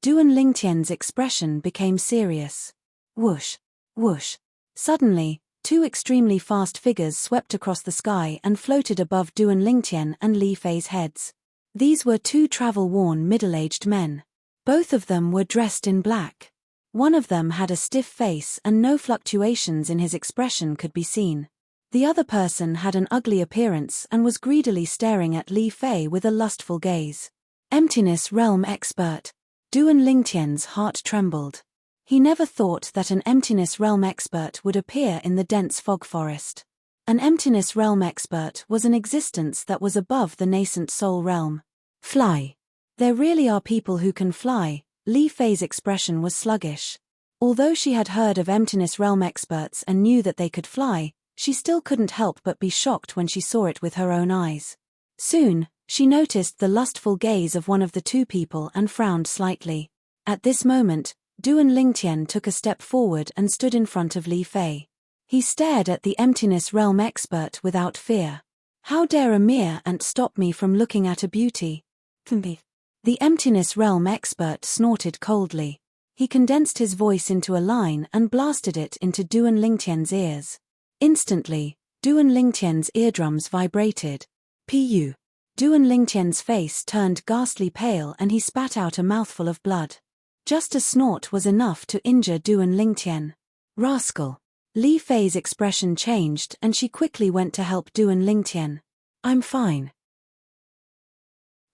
Duan Lingtian's expression became serious. Whoosh, whoosh. Suddenly, 2 extremely fast figures swept across the sky and floated above Duan Lingtian and Li Fei's heads. These were 2 travel-worn middle-aged men. Both of them were dressed in black. One of them had a stiff face and no fluctuations in his expression could be seen. The other person had an ugly appearance and was greedily staring at Li Fei with a lustful gaze. Emptiness Realm Expert. Duan Lingtian's heart trembled. He never thought that an Emptiness Realm Expert would appear in the dense fog forest. An Emptiness Realm Expert was an existence that was above the nascent soul realm. Fly. There really are people who can fly. Li Fei's expression was sluggish. Although she had heard of Emptiness Realm Experts and knew that they could fly, she still couldn't help but be shocked when she saw it with her own eyes. Soon, she noticed the lustful gaze of one of the 2 people and frowned slightly. At this moment, Duan Lingtian took a step forward and stood in front of Li Fei. He stared at the Emptiness Realm Expert without fear. How dare a mere ant stop me from looking at a beauty? The Emptiness Realm Expert snorted coldly. He condensed his voice into a line and blasted it into Duan Lingtian's ears. Instantly, Duan Lingtian's eardrums vibrated. Pu. Duan Lingtian's face turned ghastly pale and he spat out a mouthful of blood. Just a snort was enough to injure Duan Lingtian. Rascal. Li Fei's expression changed and she quickly went to help Duan Lingtian. I'm fine.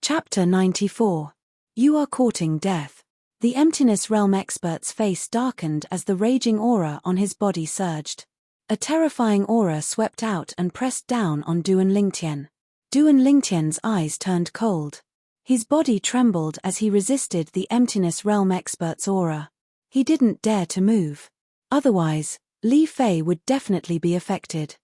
Chapter 94. You are courting death. The Emptiness Realm Expert's face darkened as the raging aura on his body surged. A terrifying aura swept out and pressed down on Duan Lingtian. Duan Lingtian's eyes turned cold. His body trembled as he resisted the Emptiness Realm Expert's aura. He didn't dare to move. Otherwise, Li Fei would definitely be affected.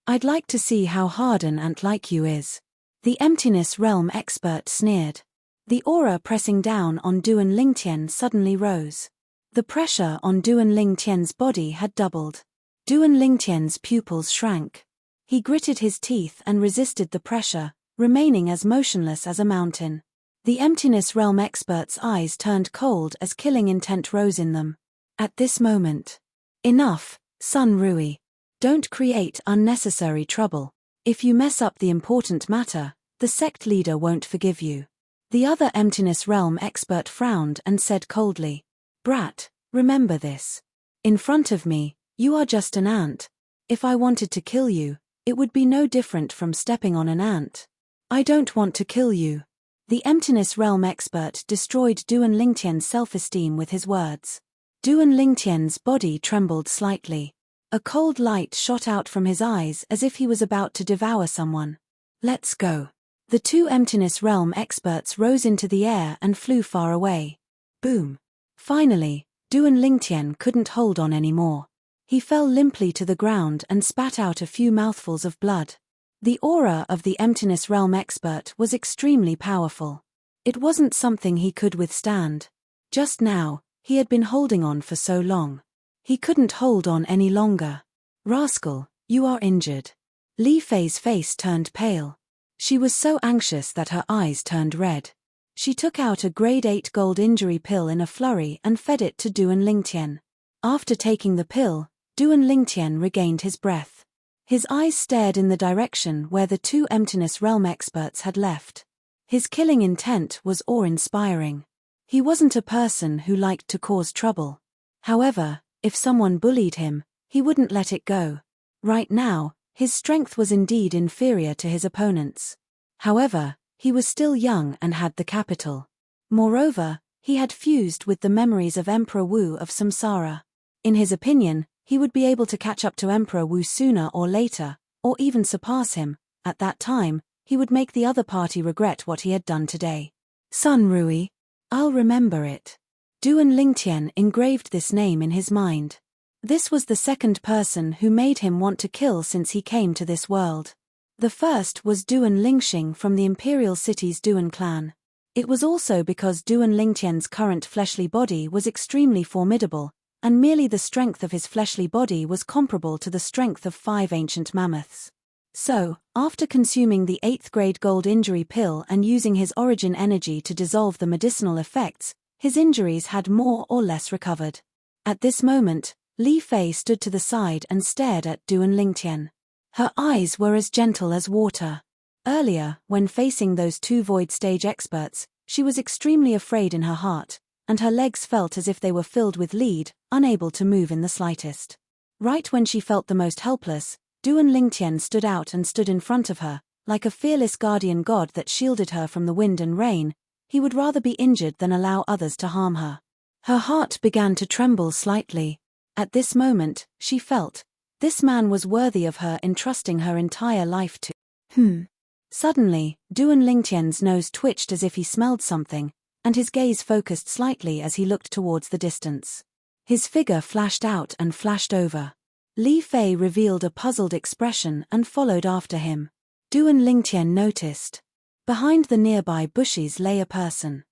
I'd like to see how hard an ant like you is. The Emptiness Realm Expert sneered. The aura pressing down on Duan Lingtian suddenly rose. The pressure on Duan Lingtian's body had doubled. Duan Lingtian's pupils shrank. He gritted his teeth and resisted the pressure, remaining as motionless as a mountain. The Emptiness Realm Expert's eyes turned cold as killing intent rose in them. At this moment. Enough, Sun Rui. Don't create unnecessary trouble. If you mess up the important matter, the sect leader won't forgive you. The other Emptiness Realm Expert frowned and said coldly. Brat, remember this. In front of me, you are just an ant. If I wanted to kill you, it would be no different from stepping on an ant. I don't want to kill you. The Emptiness Realm Expert destroyed Duan Lingtian's self-esteem with his words. Duan Lingtian's body trembled slightly. A cold light shot out from his eyes as if he was about to devour someone. Let's go. The 2 Emptiness Realm Experts rose into the air and flew far away. Boom. Finally, Duan Lingtian couldn't hold on anymore. He fell limply to the ground and spat out a few mouthfuls of blood. The aura of the Emptiness Realm expert was extremely powerful. It wasn't something he could withstand. Just now, he had been holding on for so long. He couldn't hold on any longer. Rascal, you are injured. Li Fei's face turned pale. She was so anxious that her eyes turned red. She took out a grade 8 gold injury pill in a flurry and fed it to Duan Lingtian. After taking the pill, Duan Lingtian regained his breath. His eyes stared in the direction where the two Emptiness Realm experts had left. His killing intent was awe-inspiring. He wasn't a person who liked to cause trouble. However, if someone bullied him, he wouldn't let it go. Right now, his strength was indeed inferior to his opponents. However, he was still young and had the capital. Moreover, he had fused with the memories of Emperor Wu of Samsara. In his opinion, he would be able to catch up to Emperor Wu sooner or later, or even surpass him. At that time, he would make the other party regret what he had done today. Sun Rui. I'll remember it. Duan Lingtian engraved this name in his mind. This was the second person who made him want to kill since he came to this world. The first was Duan Lingxing from the Imperial City's Duan clan. It was also because Duan Lingtian's current fleshly body was extremely formidable, and merely the strength of his fleshly body was comparable to the strength of 5 ancient mammoths. So, after consuming the 8th grade gold injury pill and using his origin energy to dissolve the medicinal effects, his injuries had more or less recovered. At this moment, Li Fei stood to the side and stared at Duan Lingtian. Her eyes were as gentle as water. Earlier, when facing those two void stage experts, she was extremely afraid in her heart, and her legs felt as if they were filled with lead, unable to move in the slightest. Right when she felt the most helpless, Duan Lingtian stood out and stood in front of her, like a fearless guardian god that shielded her from the wind and rain. He would rather be injured than allow others to harm her. Her heart began to tremble slightly. At this moment, she felt, this man was worthy of her entrusting her entire life to. Suddenly, Duan Lingtian's nose twitched as if he smelled something, and his gaze focused slightly as he looked towards the distance. His figure flashed out and flashed over. Li Fei revealed a puzzled expression and followed after him. Duan Lingtian noticed. Behind the nearby bushes lay a person.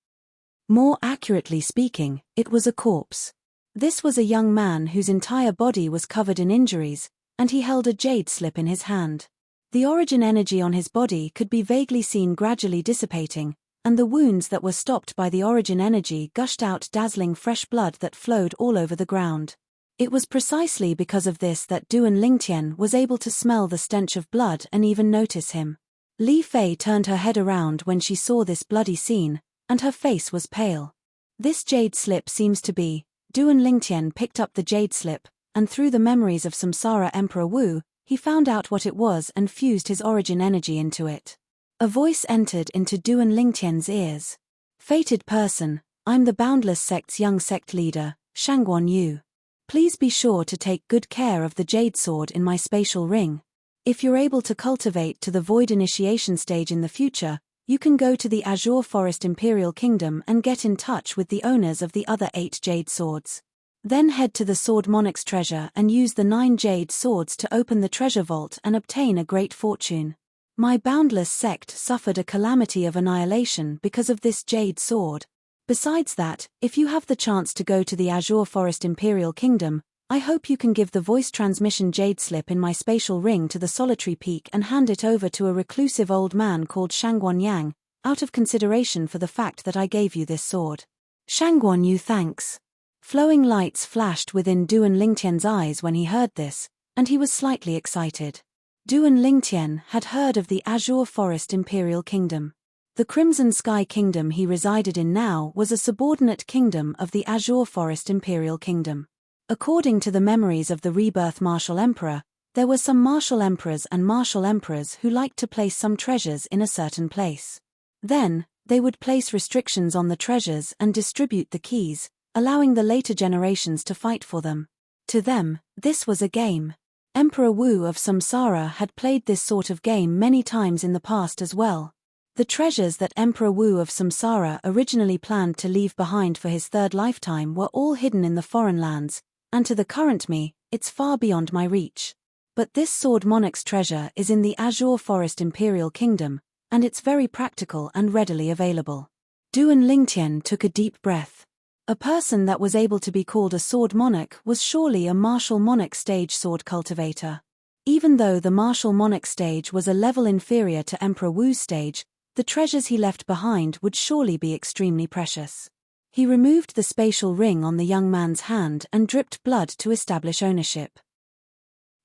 More accurately speaking, it was a corpse. This was a young man whose entire body was covered in injuries, and he held a jade slip in his hand. The origin energy on his body could be vaguely seen gradually dissipating, and the wounds that were stopped by the origin energy gushed out dazzling fresh blood that flowed all over the ground. It was precisely because of this that Duan Lingtian was able to smell the stench of blood and even notice him. Li Fei turned her head around when she saw this bloody scene, and her face was pale. This jade slip seems to be. Duan Lingtian picked up the jade slip, and through the memories of Samsara Emperor Wu, he found out what it was and fused his origin energy into it. A voice entered into Duan Lingtian's ears. Fated person, I'm the Boundless Sect's young sect leader, Shangguan Yu. Please be sure to take good care of the jade sword in my spatial ring. If you're able to cultivate to the void initiation stage in the future, you can go to the Azure Forest Imperial Kingdom and get in touch with the owners of the other 8 jade swords. Then head to the Sword Monarch's treasure and use the 9 jade swords to open the treasure vault and obtain a great fortune. My Boundless Sect suffered a calamity of annihilation because of this jade sword. Besides that, if you have the chance to go to the Azure Forest Imperial Kingdom, I hope you can give the voice transmission jade slip in my spatial ring to the solitary peak and hand it over to a reclusive old man called Shangguan Yang, out of consideration for the fact that I gave you this sword. Shangguan Yu thanks. Flowing lights flashed within Duan Lingtian's eyes when he heard this, and he was slightly excited. Duan Lingtian had heard of the Azure Forest Imperial Kingdom. The Crimson Sky Kingdom he resided in now was a subordinate kingdom of the Azure Forest Imperial Kingdom. According to the memories of the rebirth Martial Emperor, there were some Martial Emperors and Martial Emperors who liked to place some treasures in a certain place. Then, they would place restrictions on the treasures and distribute the keys, allowing the later generations to fight for them. To them, this was a game. Emperor Wu of Samsara had played this sort of game many times in the past as well. The treasures that Emperor Wu of Samsara originally planned to leave behind for his third lifetime were all hidden in the foreign lands, and to the current me, it's far beyond my reach. But this sword monarch's treasure is in the Azure Forest Imperial Kingdom, and it's very practical and readily available. Duan Lingtian took a deep breath. A person that was able to be called a sword monarch was surely a martial monarch stage sword cultivator. Even though the martial monarch stage was a level inferior to Emperor Wu's stage, the treasures he left behind would surely be extremely precious. He removed the spatial ring on the young man's hand and dripped blood to establish ownership.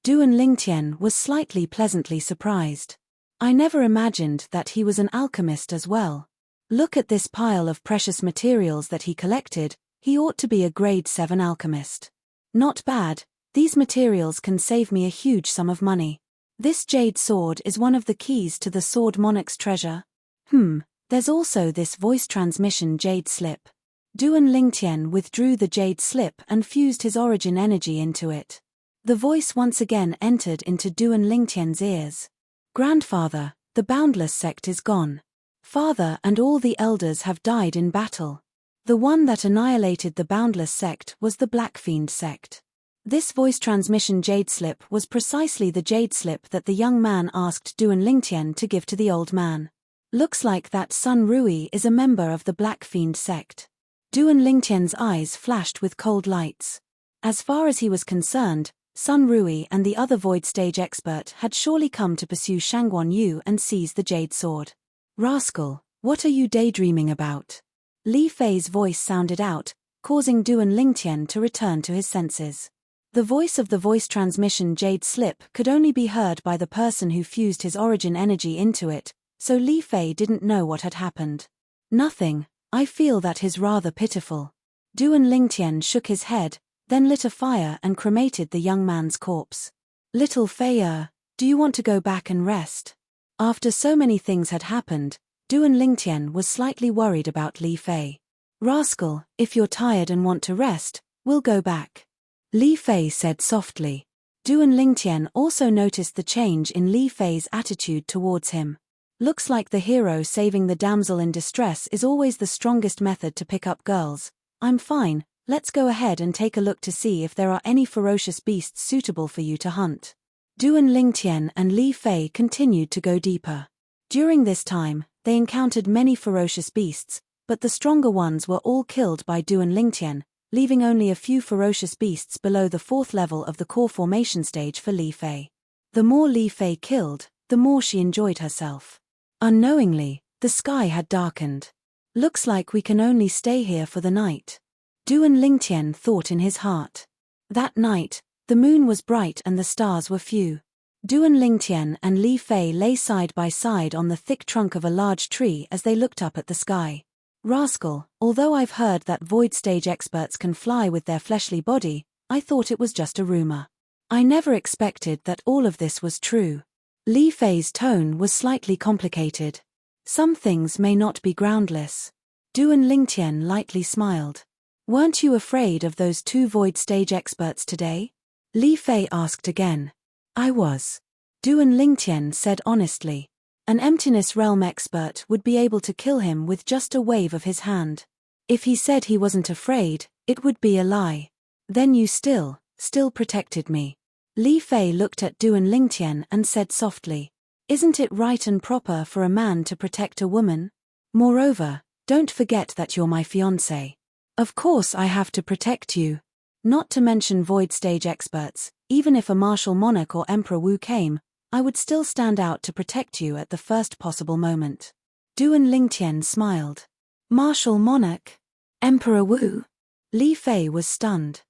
Duan Lingtian was slightly pleasantly surprised. I never imagined that he was an alchemist as well. Look at this pile of precious materials that he collected, he ought to be a grade 7 alchemist. Not bad, these materials can save me a huge sum of money. This jade sword is one of the keys to the sword monarch's treasure. There's also this voice transmission jade slip. Duan Lingtian withdrew the jade slip and fused his origin energy into it. The voice once again entered into Duan Lingtian's ears. Grandfather, the Boundless sect is gone. Father and all the elders have died in battle. The one that annihilated the Boundless sect was the Black Fiend sect. This voice transmission jade slip was precisely the jade slip that the young man asked Duan Lingtian to give to the old man. Looks like that Sun Rui is a member of the Black Fiend sect. Duan Lingtian's eyes flashed with cold lights. As far as he was concerned, Sun Rui and the other void stage expert had surely come to pursue Shangguan Yu and seize the jade sword. Rascal, what are you daydreaming about? Li Fei's voice sounded out, causing Duan Lingtian to return to his senses. The voice of the voice transmission jade slip could only be heard by the person who fused his origin energy into it, so Li Fei didn't know what had happened. Nothing, I feel that is rather pitiful. Duan Lingtian shook his head, then lit a fire and cremated the young man's corpse. Little Fei, do you want to go back and rest? After so many things had happened, Duan Lingtian was slightly worried about Li Fei. Rascal, if you're tired and want to rest, we'll go back. Li Fei said softly. Duan Lingtian also noticed the change in Li Fei's attitude towards him. Looks like the hero saving the damsel in distress is always the strongest method to pick up girls. I'm fine, let's go ahead and take a look to see if there are any ferocious beasts suitable for you to hunt. Duan Lingtian and Li Fei continued to go deeper. During this time, they encountered many ferocious beasts, but the stronger ones were all killed by Duan Lingtian, leaving only a few ferocious beasts below the 4th level of the core formation stage for Li Fei. The more Li Fei killed, the more she enjoyed herself. Unknowingly, the sky had darkened. Looks like we can only stay here for the night. Duan Lingtian thought in his heart. That night, the moon was bright and the stars were few. Duan Lingtian and Li Fei lay side by side on the thick trunk of a large tree as they looked up at the sky. Rascal, although I've heard that void stage experts can fly with their fleshly body, I thought it was just a rumor. I never expected that all of this was true. Li Fei's tone was slightly complicated. Some things may not be groundless. Duan Lingtian lightly smiled. Weren't you afraid of those 2 void stage experts today? Li Fei asked again. I was. Duan Lingtian said honestly. An emptiness realm expert would be able to kill him with just a wave of his hand. If he said he wasn't afraid, it would be a lie. Then you still protected me. Li Fei looked at Duan Lingtian and said softly. Isn't it right and proper for a man to protect a woman? Moreover, don't forget that you're my fiancé. Of course I have to protect you. Not to mention void stage experts, even if a martial monarch or Emperor Wu came, I would still stand out to protect you at the first possible moment. Duan Lingtian smiled. Martial monarch? Emperor Wu? Li Fei was stunned.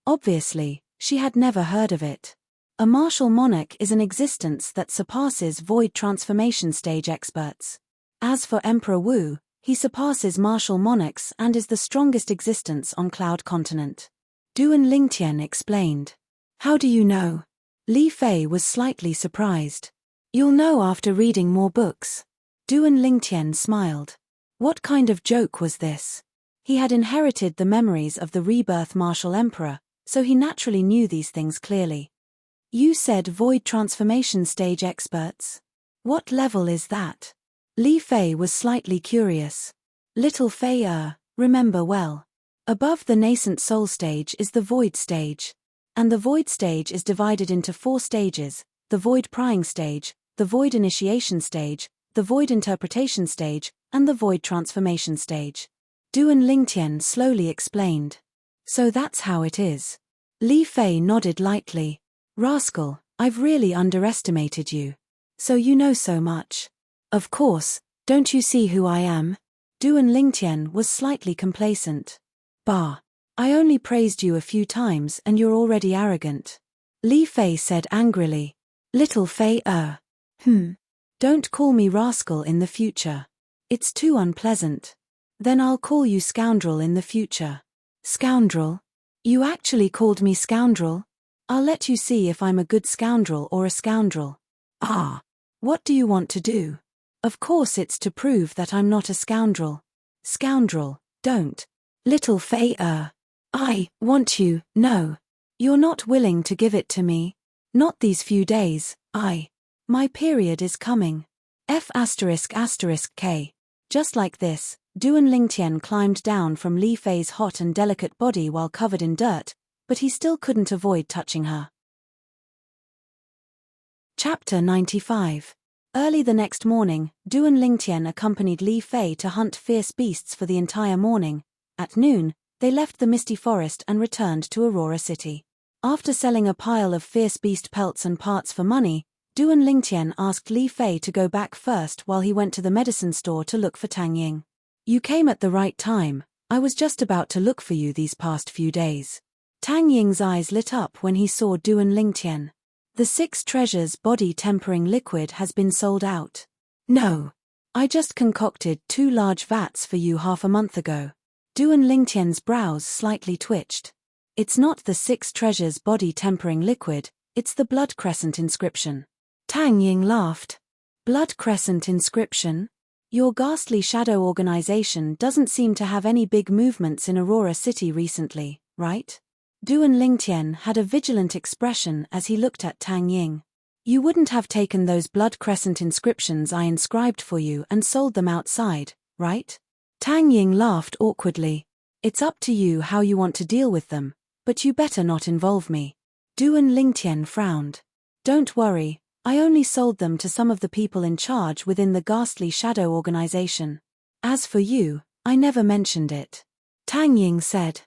Obviously, she had never heard of it. A martial monarch is an existence that surpasses void transformation stage experts. As for Emperor Wu, he surpasses martial monarchs and is the strongest existence on Cloud Continent. Duan Lingtian explained. How do you know? Li Fei was slightly surprised. You'll know after reading more books. Duan Lingtian smiled. What kind of joke was this? He had inherited the memories of the rebirth martial emperor, so he naturally knew these things clearly. You said void transformation stage experts? What level is that? Li Fei was slightly curious. Little Fei, remember well. Above the nascent soul stage is the void stage. And the void stage is divided into 4 stages: the void prying stage, the void initiation stage, the void interpretation stage, and the void transformation stage. Duan Lingtian slowly explained. So that's how it is. Li Fei nodded lightly. Rascal, I've really underestimated you. So you know so much. Of course, don't you see who I am? Duan Lingtian was slightly complacent. Bah. I only praised you a few times and you're already arrogant. Li Fei said angrily. Little Fei, Don't call me rascal in the future. It's too unpleasant. Then I'll call you scoundrel in the future. Scoundrel? You actually called me scoundrel? I'll let you see if I'm a good scoundrel or a scoundrel. Ah. What do you want to do? Of course it's to prove that I'm not a scoundrel. Scoundrel, don't. Little Fei, I want you, no. You're not willing to give it to me. Not these few days, My period is coming. F***K. Just like this, Duan Lingtian climbed down from Li Fei's hot and delicate body while covered in dirt, but he still couldn't avoid touching her. Chapter 95. Early the next morning, Duan Lingtian accompanied Li Fei to hunt fierce beasts for the entire morning. At noon, they left the misty forest and returned to Aurora City. After selling a pile of fierce beast pelts and parts for money, Duan Lingtian asked Li Fei to go back first while he went to the medicine store to look for Tang Ying. You came at the right time. I was just about to look for you these past few days. Tang Ying's eyes lit up when he saw Duan Lingtian. The 6 treasures body tempering liquid has been sold out. No. I just concocted 2 large vats for you half a month ago. Duan Lingtian's brows slightly twitched. It's not the 6 treasures body tempering liquid, it's the blood crescent inscription. Tang Ying laughed. Blood crescent inscription? Your ghastly shadow organization doesn't seem to have any big movements in Aurora City recently, right? Duan Lingtian had a vigilant expression as he looked at Tang Ying. You wouldn't have taken those blood crescent inscriptions I inscribed for you and sold them outside, right? Tang Ying laughed awkwardly. It's up to you how you want to deal with them, but you better not involve me. Duan Lingtian frowned. Don't worry, I only sold them to some of the people in charge within the ghastly shadow organization. As for you, I never mentioned it. Tang Ying said.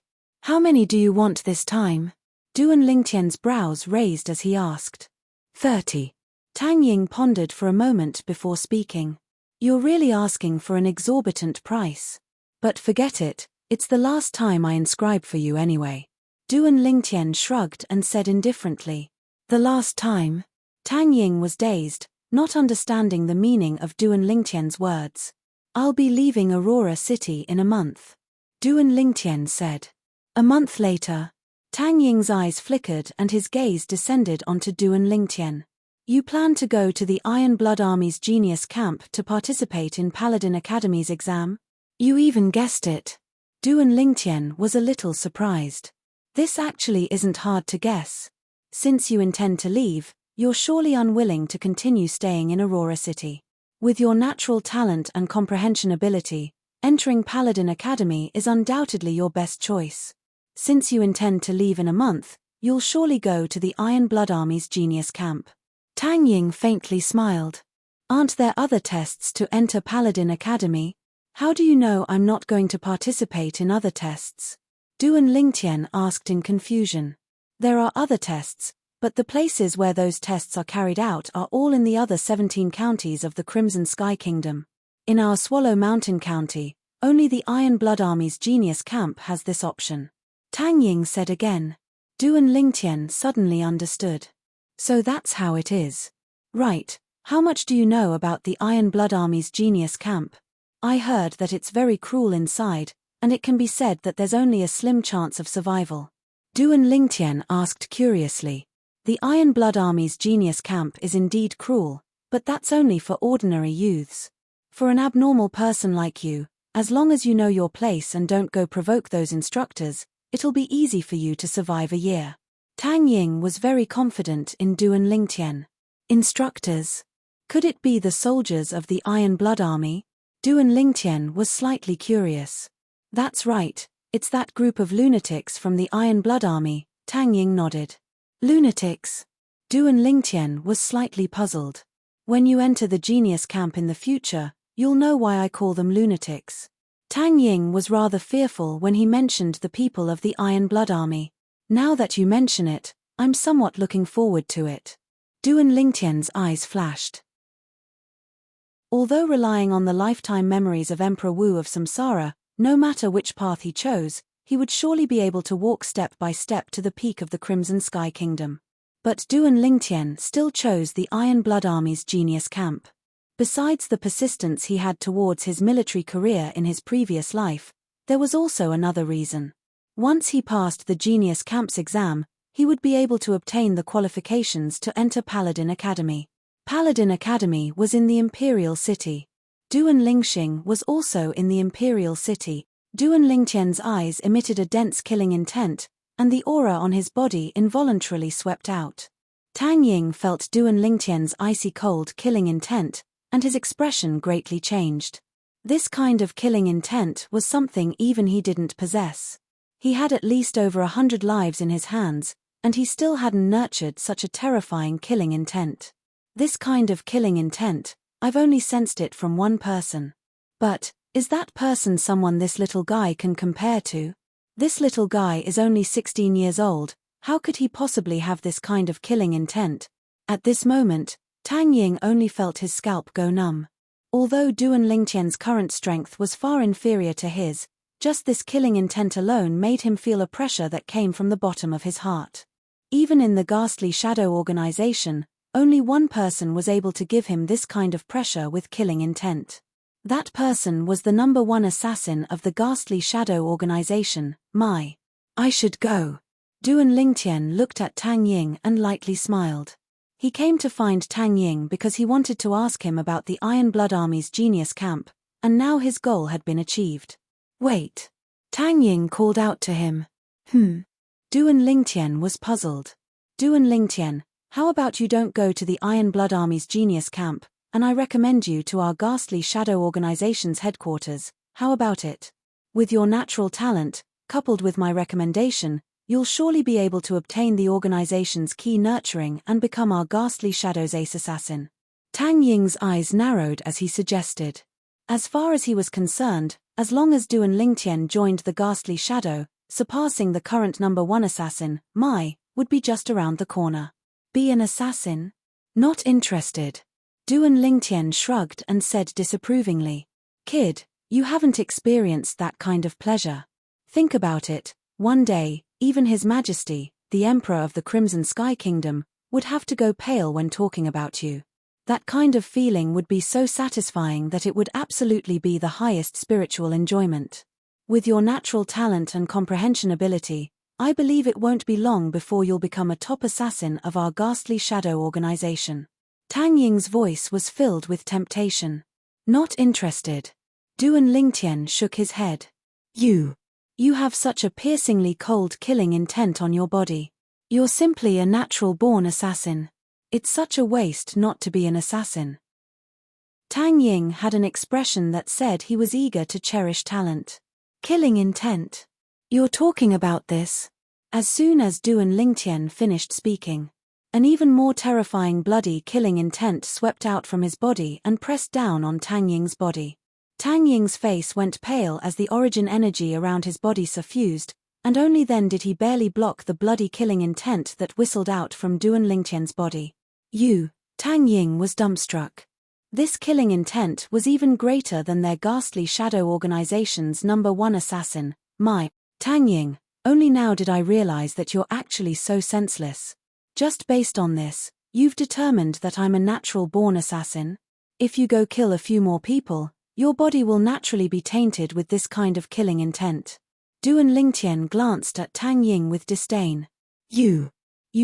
How many do you want this time? Duan Lingtian's brows raised as he asked. 30. Tang Ying pondered for a moment before speaking. You're really asking for an exorbitant price. But forget it, it's the last time I inscribe for you anyway. Duan Lingtian shrugged and said indifferently. The last time? Tang Ying was dazed, not understanding the meaning of Duan Lingtian's words. I'll be leaving Aurora City in a month. Duan Lingtian said. A month later, Tang Ying's eyes flickered and his gaze descended onto Duan Lingtian. You plan to go to the Iron Blood Army's Genius Camp to participate in Paladin Academy's exam? You even guessed it. Duan Lingtian was a little surprised. This actually isn't hard to guess. Since you intend to leave, you're surely unwilling to continue staying in Aurora City. With your natural talent and comprehension ability, entering Paladin Academy is undoubtedly your best choice. Since you intend to leave in a month, you'll surely go to the Iron Blood Army's Genius Camp. Tang Ying faintly smiled. Aren't there other tests to enter Paladin Academy? How do you know I'm not going to participate in other tests? Duan Lingtian asked in confusion. There are other tests, but the places where those tests are carried out are all in the other 17 counties of the Crimson Sky Kingdom. In our Swallow Mountain County, only the Iron Blood Army's Genius Camp has this option. Tang Ying said again. Duan Lingtian suddenly understood. So that's how it is. Right, how much do you know about the Iron Blood Army's Genius Camp? I heard that it's very cruel inside, and it can be said that there's only a slim chance of survival. Duan Lingtian asked curiously. The Iron Blood Army's Genius Camp is indeed cruel, but that's only for ordinary youths. For an abnormal person like you, as long as you know your place and don't go provoke those instructors, it'll be easy for you to survive a year. Tang Ying was very confident in Duan Lingtian. Instructors. Could it be the soldiers of the Iron Blood Army? Duan Lingtian was slightly curious. That's right, it's that group of lunatics from the Iron Blood Army, Tang Ying nodded. Lunatics? Duan Lingtian was slightly puzzled. When you enter the genius camp in the future, you'll know why I call them lunatics. Tang Ying was rather fearful when he mentioned the people of the Iron Blood Army. Now that you mention it, I'm somewhat looking forward to it. Duan Lingtian's eyes flashed. Although relying on the lifetime memories of Emperor Wu of Samsara, no matter which path he chose, he would surely be able to walk step by step to the peak of the Crimson Sky Kingdom. But Duan Lingtian still chose the Iron Blood Army's genius camp. Besides the persistence he had towards his military career in his previous life, there was also another reason. Once he passed the genius camp's exam, he would be able to obtain the qualifications to enter Paladin Academy. Paladin Academy was in the Imperial City. Duan Lingxing was also in the Imperial City. Duan Lingtian's eyes emitted a dense killing intent, and the aura on his body involuntarily swept out. Tang Ying felt Duan Lingtian's icy cold killing intent, and his expression greatly changed. This kind of killing intent was something even he didn't possess. He had at least over 100 lives in his hands, and he still hadn't nurtured such a terrifying killing intent. This kind of killing intent, I've only sensed it from one person. But, is that person someone this little guy can compare to? This little guy is only 16 years old, how could he possibly have this kind of killing intent? At this moment, Tang Ying only felt his scalp go numb. Although Duan Lingtian's current strength was far inferior to his, just this killing intent alone made him feel a pressure that came from the bottom of his heart. Even in the ghastly shadow organization, only one person was able to give him this kind of pressure with killing intent. That person was the number one assassin of the ghastly shadow organization, Mai. I should go. Duan Lingtian looked at Tang Ying and lightly smiled. He came to find Tang Ying because he wanted to ask him about the Iron Blood Army's genius camp, and now his goal had been achieved. Wait. Tang Ying called out to him. Duan Lingtian was puzzled. Duan Lingtian, how about you don't go to the Iron Blood Army's genius camp, and I recommend you to our ghastly shadow organization's headquarters, how about it? With your natural talent, coupled with my recommendation, you'll surely be able to obtain the organization's key nurturing and become our ghastly shadow's ace assassin. Tang Ying's eyes narrowed as he suggested. As far as he was concerned, as long as Duan Lingtian joined the ghastly shadow, surpassing the current number one assassin, Mai, would be just around the corner. Be an assassin? Not interested. Duan Lingtian shrugged and said disapprovingly. Kid, you haven't experienced that kind of pleasure. Think about it, one day, even His Majesty, the Emperor of the Crimson Sky Kingdom, would have to go pale when talking about you. That kind of feeling would be so satisfying that it would absolutely be the highest spiritual enjoyment. With your natural talent and comprehension ability, I believe it won't be long before you'll become a top assassin of our ghastly shadow organization. Tang Ying's voice was filled with temptation. Not interested. Duan Lingtian shook his head. You have such a piercingly cold killing intent on your body. You're simply a natural-born assassin. It's such a waste not to be an assassin. Tang Ying had an expression that said he was eager to cherish talent. Killing intent. You're talking about this. As soon as Duan Lingtian finished speaking, an even more terrifying bloody killing intent swept out from his body and pressed down on Tang Ying's body. Tang Ying's face went pale as the origin energy around his body suffused, and only then did he barely block the bloody killing intent that whistled out from Duan Lingtian's body. Tang Ying was dumbstruck. This killing intent was even greater than their ghastly shadow organization's number one assassin, Mai. Tang Ying, only now did I realize that you're actually so senseless. Just based on this, you've determined that I'm a natural-born assassin? If you go kill a few more people, your body will naturally be tainted with this kind of killing intent. Duan Lingtian glanced at Tang Ying with disdain. You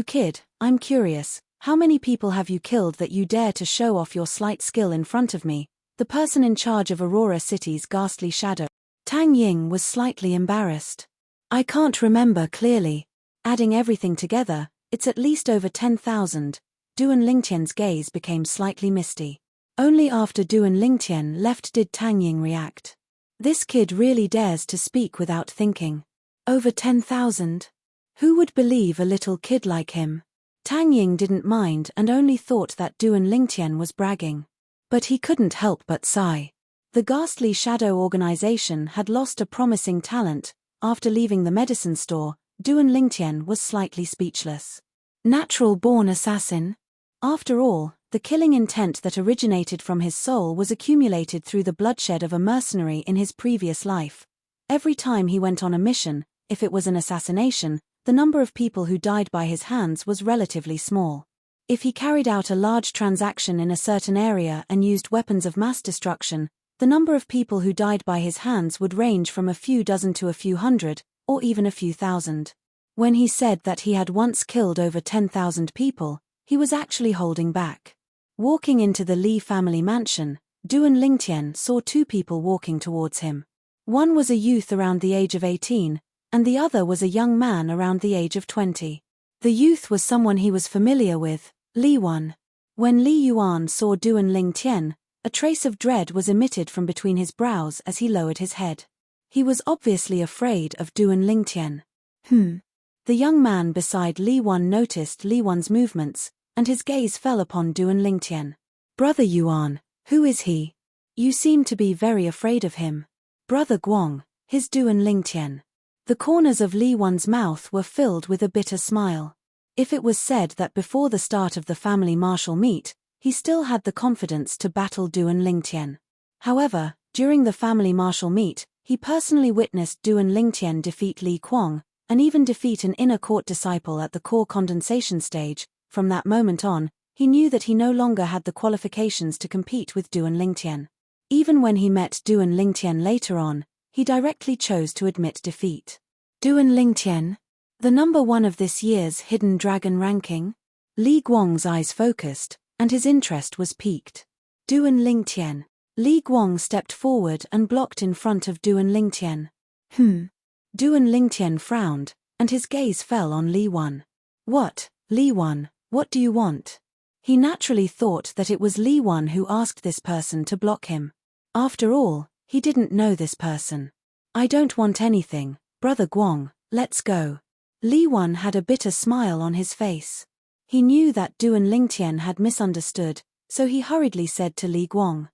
kid, I'm curious, how many people have you killed that you dare to show off your slight skill in front of me, the person in charge of Aurora City's ghastly shadow? Tang Ying was slightly embarrassed. I can't remember clearly. Adding everything together, it's at least over 10,000. Duan Lingtian's gaze became slightly misty. Only after Duan Lingtian left did Tang Ying react. This kid really dares to speak without thinking. Over 10,000? Who would believe a little kid like him? Tang Ying didn't mind and only thought that Duan Lingtian was bragging. But he couldn't help but sigh. The ghastly shadow organization had lost a promising talent. After leaving the medicine store, Duan Lingtian was slightly speechless. Natural-born assassin? After all, the killing intent that originated from his soul was accumulated through the bloodshed of a mercenary in his previous life. Every time he went on a mission, if it was an assassination, the number of people who died by his hands was relatively small. If he carried out a large transaction in a certain area and used weapons of mass destruction, the number of people who died by his hands would range from a few dozen to a few hundred, or even a few thousand. When he said that he had once killed over 10,000 people, he was actually holding back. Walking into the Li family mansion, Duan Lingtian saw two people walking towards him. One was a youth around the age of 18, and the other was a young man around the age of 20. The youth was someone he was familiar with, Li Yuan. When Li Yuan saw Duan Lingtian, a trace of dread was emitted from between his brows as he lowered his head. He was obviously afraid of Duan Lingtian. The young man beside Li Yuan noticed Li Yuan's movements, and his gaze fell upon Duan Lingtian. Brother Yuan, who is he? You seem to be very afraid of him. Brother Guang, his Duan Lingtian. The corners of Li Yuan's mouth were filled with a bitter smile. If it was said that before the start of the family martial meet, he still had the confidence to battle Duan Lingtian. However, during the family martial meet, he personally witnessed Duan Lingtian defeat Li Kuang, and even defeat an inner court disciple at the core condensation stage. From that moment on, he knew that he no longer had the qualifications to compete with Duan Lingtian. Even when he met Duan Lingtian later on, he directly chose to admit defeat. Duan Lingtian, the number one of this year's Hidden Dragon ranking? Li Guang's eyes focused, and his interest was piqued. Duan Lingtian. Li Guang stepped forward and blocked in front of Duan Lingtian. Duan Lingtian frowned, and his gaze fell on Li Yuan. What, Li Yuan, what do you want? He naturally thought that it was Li Yuan who asked this person to block him. After all, he didn't know this person. I don't want anything, Brother Guang, let's go. Li Yuan had a bitter smile on his face. He knew that Duan Lingtian had misunderstood, so he hurriedly said to Li Guang.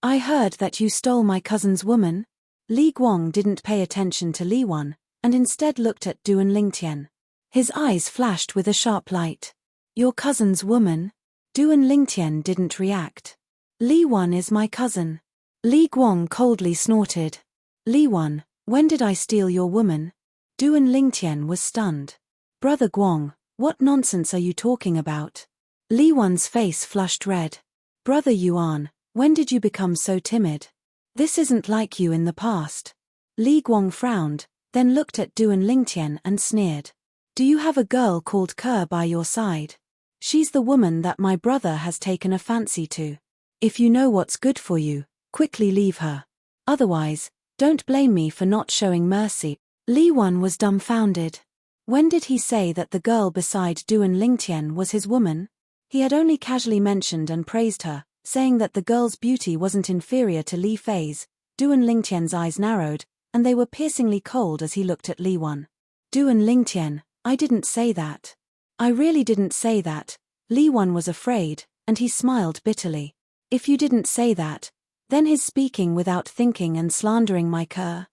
I heard that you stole my cousin's woman. Li Guang didn't pay attention to Li Yuan, and instead looked at Duan Lingtian. His eyes flashed with a sharp light. Your cousin's woman? Duan Lingtian didn't react. Li Yuan is my cousin. Li Guang coldly snorted. Li Yuan, when did I steal your woman? Duan Lingtian was stunned. Brother Guang, what nonsense are you talking about? Li Yuan's face flushed red. Brother Yuan, when did you become so timid? This isn't like you in the past. Li Guang frowned, then looked at Duan Lingtian and sneered. Do you have a girl called Ke by your side? She's the woman that my brother has taken a fancy to. If you know what's good for you, quickly leave her. Otherwise, don't blame me for not showing mercy. Li Yuan was dumbfounded. When did he say that the girl beside Duan Lingtian was his woman? He had only casually mentioned and praised her, saying that the girl's beauty wasn't inferior to Li Fei's. Duan Lingtian's eyes narrowed, and they were piercingly cold as he looked at Li Yuan. Duan Lingtian, I didn't say that. I really didn't say that. Li Yuan was afraid, and he smiled bitterly. If you didn't say that, then his speaking without thinking and slandering my Ke.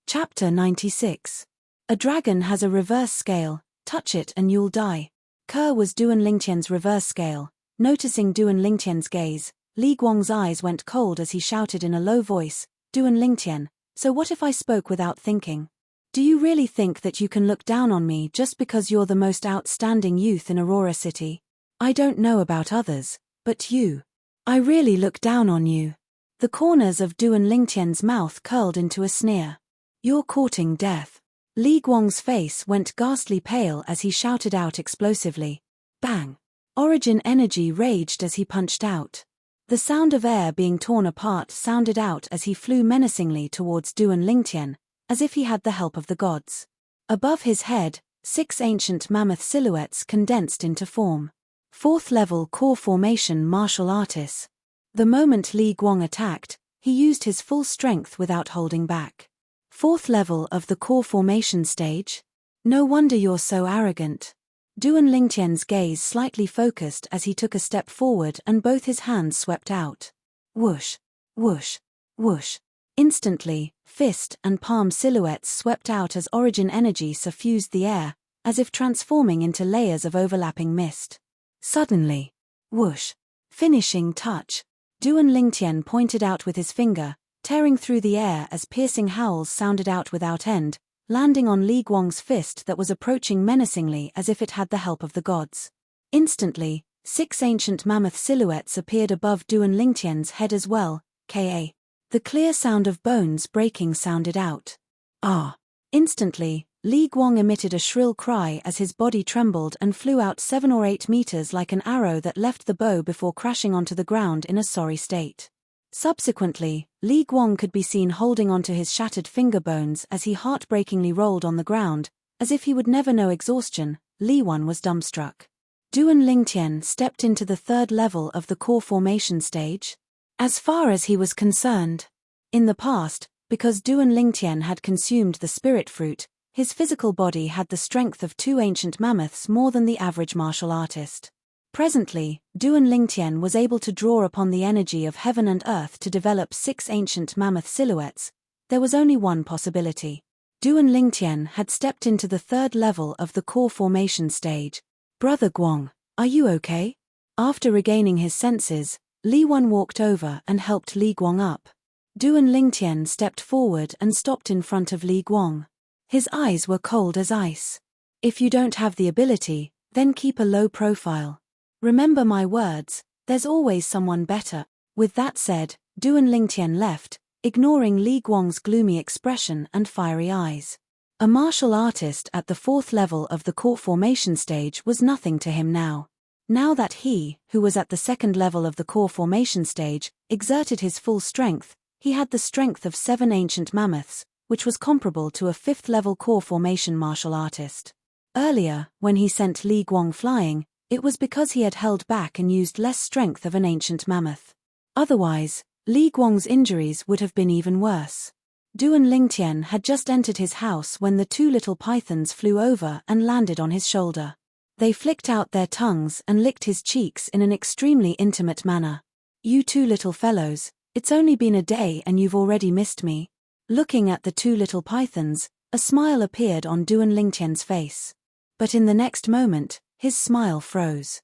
Chapter 96. A dragon has a reverse scale, touch it and you'll die. Ke was Duan Lingtian's reverse scale. Noticing Duan Lingtian's gaze, Li Guang's eyes went cold as he shouted in a low voice, Duan Lingtian, so what if I spoke without thinking? Do you really think that you can look down on me just because you're the most outstanding youth in Aurora City? I don't know about others, but you. I really look down on you. The corners of Duan Lingtian's mouth curled into a sneer. You're courting death. Li Guang's face went ghastly pale as he shouted out explosively. Bang! Origin energy raged as he punched out. The sound of air being torn apart sounded out as he flew menacingly towards Duan Lingtian, as if he had the help of the gods. Above his head, 6 ancient mammoth silhouettes condensed into form. 4th level core formation martial artist. The moment Li Guang attacked, he used his full strength without holding back. 4th level of the core formation stage? No wonder you're so arrogant. Duan Lingtian's gaze slightly focused as he took a step forward and both his hands swept out. Whoosh, whoosh, whoosh. Instantly, fist and palm silhouettes swept out as origin energy suffused the air, as if transforming into layers of overlapping mist. Suddenly, whoosh, finishing touch. Duan Lingtian pointed out with his finger, tearing through the air as piercing howls sounded out without end, landing on Li Guang's fist that was approaching menacingly as if it had the help of the gods. Instantly, 6 ancient mammoth silhouettes appeared above Duan Lingtian's head as well, ka. The clear sound of bones breaking sounded out. Ah! Instantly, Li Guang emitted a shrill cry as his body trembled and flew out 7 or 8 meters like an arrow that left the bow before crashing onto the ground in a sorry state. Subsequently, Li Guang could be seen holding onto his shattered finger bones as he heartbreakingly rolled on the ground, as if he would never know exhaustion. Li Wan was dumbstruck. Duan Lingtian stepped into the 3rd level of the core formation stage. As far as he was concerned, in the past, because Duan Lingtian had consumed the spirit fruit, his physical body had the strength of 2 ancient mammoths more than the average martial artist. Presently, Duan Lingtian was able to draw upon the energy of heaven and earth to develop 6 ancient mammoth silhouettes. There was only one possibility. Duan Lingtian had stepped into the 3rd level of the core formation stage. Brother Guang, are you okay? After regaining his senses, Li Wan walked over and helped Li Guang up. Duan Lingtian stepped forward and stopped in front of Li Guang. His eyes were cold as ice. If you don't have the ability, then keep a low profile. Remember my words, there's always someone better. With that said, Duan Lingtian left, ignoring Li Guang's gloomy expression and fiery eyes. A martial artist at the 4th level of the core formation stage was nothing to him now. Now that he, who was at the 2nd level of the core formation stage, exerted his full strength, he had the strength of 7 ancient mammoths, which was comparable to a 5th level core formation martial artist. Earlier, when he sent Li Guang flying, it was because he had held back and used less strength of an ancient mammoth. Otherwise, Li Guang's injuries would have been even worse. Duan Lingtian had just entered his house when the 2 little pythons flew over and landed on his shoulder. They flicked out their tongues and licked his cheeks in an extremely intimate manner. You 2 little fellows, it's only been a day and you've already missed me. Looking at the 2 little pythons, a smile appeared on Duan Lingtian's face. But in the next moment, his smile froze.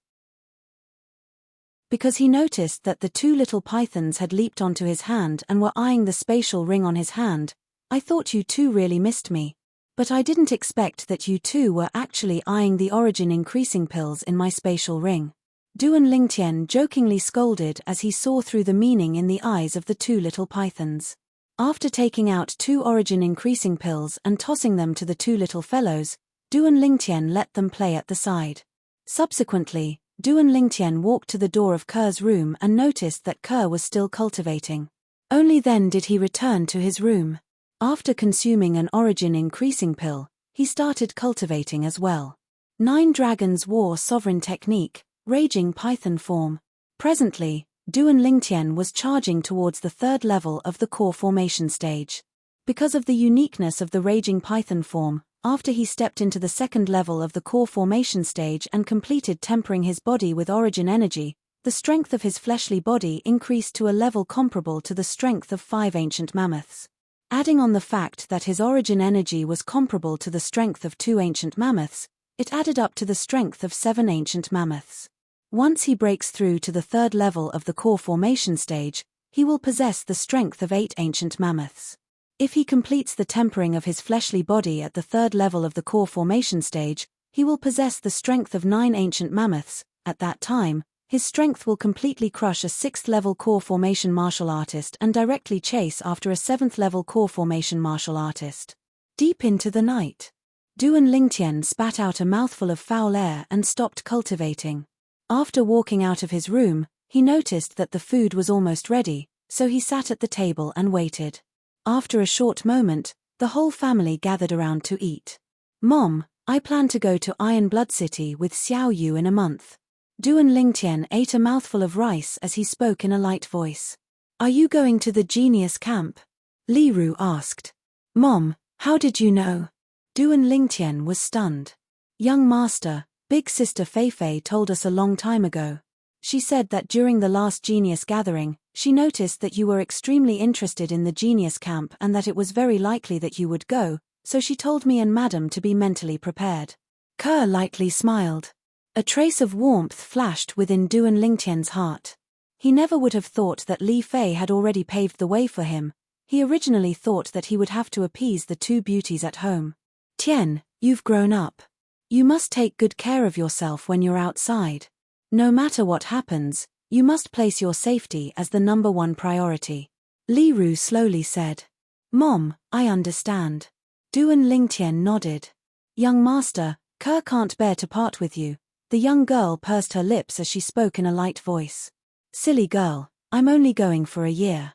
Because he noticed that the 2 little pythons had leaped onto his hand and were eyeing the spatial ring on his hand. I thought you 2 really missed me. But I didn't expect that you 2 were actually eyeing the origin increasing pills in my spatial ring. Duan Lingtian jokingly scolded as he saw through the meaning in the eyes of the 2 little pythons. After taking out 2 origin increasing pills and tossing them to the 2 little fellows, Duan Lingtian let them play at the side. Subsequently, Duan Lingtian walked to the door of Ker's room and noticed that Ker was still cultivating. Only then did he return to his room. After consuming an origin increasing pill, he started cultivating as well. 9 Dragons War Sovereign Technique, Raging Python Form. Presently, Duan Lingtian was charging towards the 3rd level of the core formation stage. Because of the uniqueness of the Raging Python form, after he stepped into the 2nd level of the core formation stage and completed tempering his body with origin energy, the strength of his fleshly body increased to a level comparable to the strength of 5 ancient mammoths. Adding on the fact that his origin energy was comparable to the strength of 2 ancient mammoths, it added up to the strength of 7 ancient mammoths. Once he breaks through to the 3rd level of the core formation stage, he will possess the strength of 8 ancient mammoths. If he completes the tempering of his fleshly body at the 3rd level of the core formation stage, he will possess the strength of 9 ancient mammoths. At that time, his strength will completely crush a 6th level core formation martial artist and directly chase after a 7th level core formation martial artist. Deep into the night, Duan Lingtian spat out a mouthful of foul air and stopped cultivating. After walking out of his room, he noticed that the food was almost ready, so he sat at the table and waited. After a short moment, the whole family gathered around to eat. Mom, I plan to go to Iron Blood City with Xiao Yu in a month. Duan Lingtian ate a mouthful of rice as he spoke in a light voice. Are you going to the genius camp? Li Ru asked. Mom, how did you know? Duan Lingtian was stunned. Young master, big sister Feifei told us a long time ago. She said that during the last genius gathering, she noticed that you were extremely interested in the genius camp and that it was very likely that you would go, so she told me and Madam to be mentally prepared. Ke lightly smiled. A trace of warmth flashed within Duan Lingtian's heart. He never would have thought that Li Fei had already paved the way for him. He originally thought that he would have to appease the two beauties at home. Tian, you've grown up. You must take good care of yourself when you're outside. No matter what happens, you must place your safety as the number one priority. Li Ru slowly said. Mom, I understand. Duan Lingtian nodded. Young master, Ke can't bear to part with you. The young girl pursed her lips as she spoke in a light voice. Silly girl, I'm only going for a year.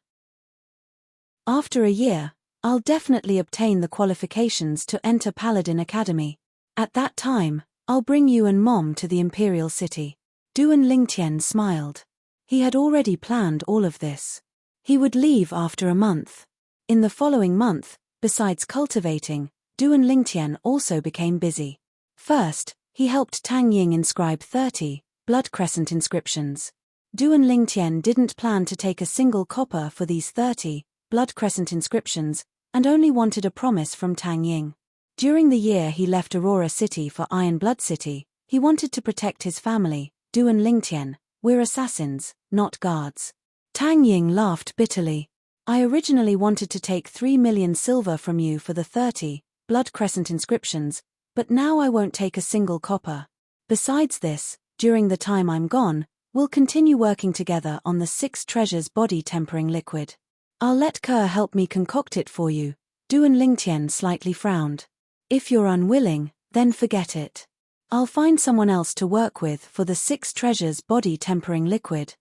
After a year, I'll definitely obtain the qualifications to enter Paladin Academy. At that time, I'll bring you and Mom to the Imperial City. Duan Lingtian smiled. He had already planned all of this. He would leave after a month. In the following month, besides cultivating, Duan Lingtian also became busy. First, he helped Tang Ying inscribe 30 blood crescent inscriptions. Duan Lingtian didn't plan to take a single copper for these 30 blood crescent inscriptions, and only wanted a promise from Tang Ying. During the year he left Aurora City for Iron Blood City, he wanted to protect his family. Duan Lingtian, we're assassins, not guards. Tang Ying laughed bitterly. I originally wanted to take 3 million silver from you for the 30 blood crescent inscriptions, but now I won't take a single copper. Besides this, during the time I'm gone, we'll continue working together on the 6 treasures body tempering liquid. I'll let Ke help me concoct it for you. Duan Lingtian slightly frowned. If you're unwilling, then forget it. I'll find someone else to work with for the 6 treasures body tempering liquid.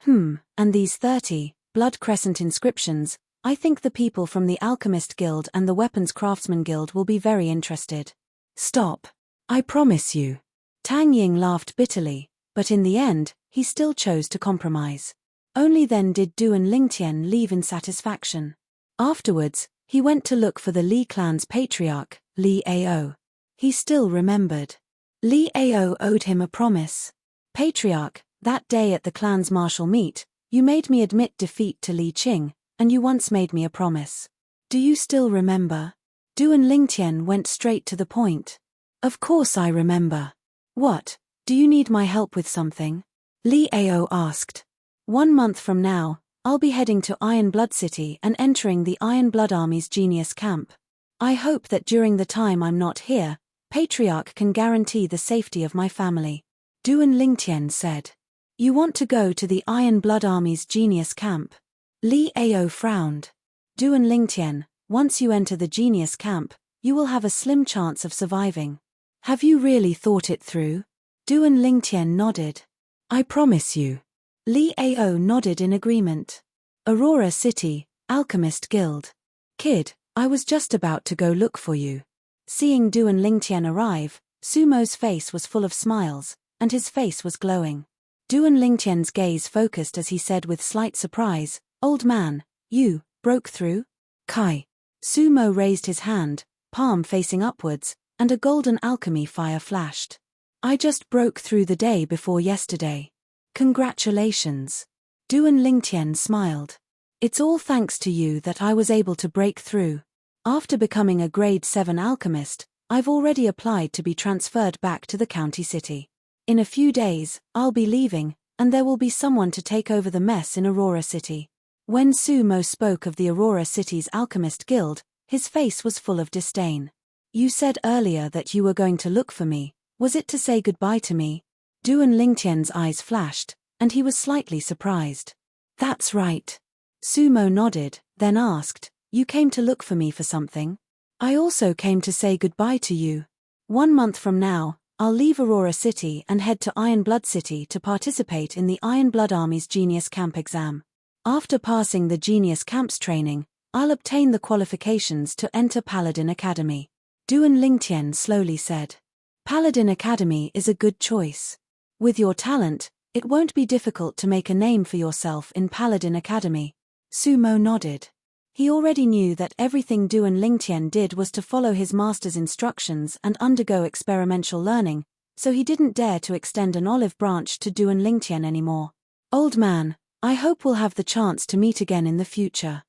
And these 30 blood crescent inscriptions, I think the people from the Alchemist Guild and the Weapons Craftsman Guild will be very interested. Stop. I promise you. Tang Ying laughed bitterly, but in the end, he still chose to compromise. Only then did Duan Lingtian leave in satisfaction. Afterwards, he went to look for the Li clan's patriarch, Li Ao. He still remembered. Li Ao owed him a promise. Patriarch, that day at the clan's martial meet, you made me admit defeat to Li Qing, and you once made me a promise. Do you still remember? Duan Lingtian went straight to the point. Of course I remember. What, do you need my help with something? Li Ao asked. 1 month from now, I'll be heading to Iron Blood City and entering the Iron Blood Army's genius camp. I hope that during the time I'm not here, Patriarch can guarantee the safety of my family. Duan Lingtian said. You want to go to the Iron Blood Army's genius camp? Li Ao frowned. Duan Lingtian, once you enter the genius camp, you will have a slim chance of surviving. Have you really thought it through? Duan Lingtian nodded. I promise you. Li Ao nodded in agreement. Aurora City, Alchemist Guild. Kid, I was just about to go look for you. Seeing Duan Lingtian arrive, Sumo's face was full of smiles, and his face was glowing. Duan Lingtian's gaze focused as he said with slight surprise, Old man, you broke through? Kai. Sumo raised his hand, palm facing upwards, and a golden alchemy fire flashed. I just broke through the day before yesterday. Congratulations. Duan Lingtian smiled. It's all thanks to you that I was able to break through. After becoming a grade 7 alchemist, I've already applied to be transferred back to the county city. In a few days, I'll be leaving, and there will be someone to take over the mess in Aurora City. When Sumo spoke of the Aurora City's Alchemist Guild, his face was full of disdain. You said earlier that you were going to look for me. Was it to say goodbye to me? Duan Lingtian's eyes flashed, and he was slightly surprised. That's right. Sumo nodded, then asked, You came to look for me for something? I also came to say goodbye to you. 1 month from now, I'll leave Aurora City and head to Iron Blood City to participate in the Iron Blood Army's Genius Camp exam. After passing the Genius Camp's training, I'll obtain the qualifications to enter Paladin Academy. Duan Lingtian slowly said. Paladin Academy is a good choice. With your talent, it won't be difficult to make a name for yourself in Paladin Academy. Su Mo nodded. He already knew that everything Duan Lingtian did was to follow his master's instructions and undergo experimental learning, so he didn't dare to extend an olive branch to Duan Lingtian anymore. Old man, I hope we'll have the chance to meet again in the future.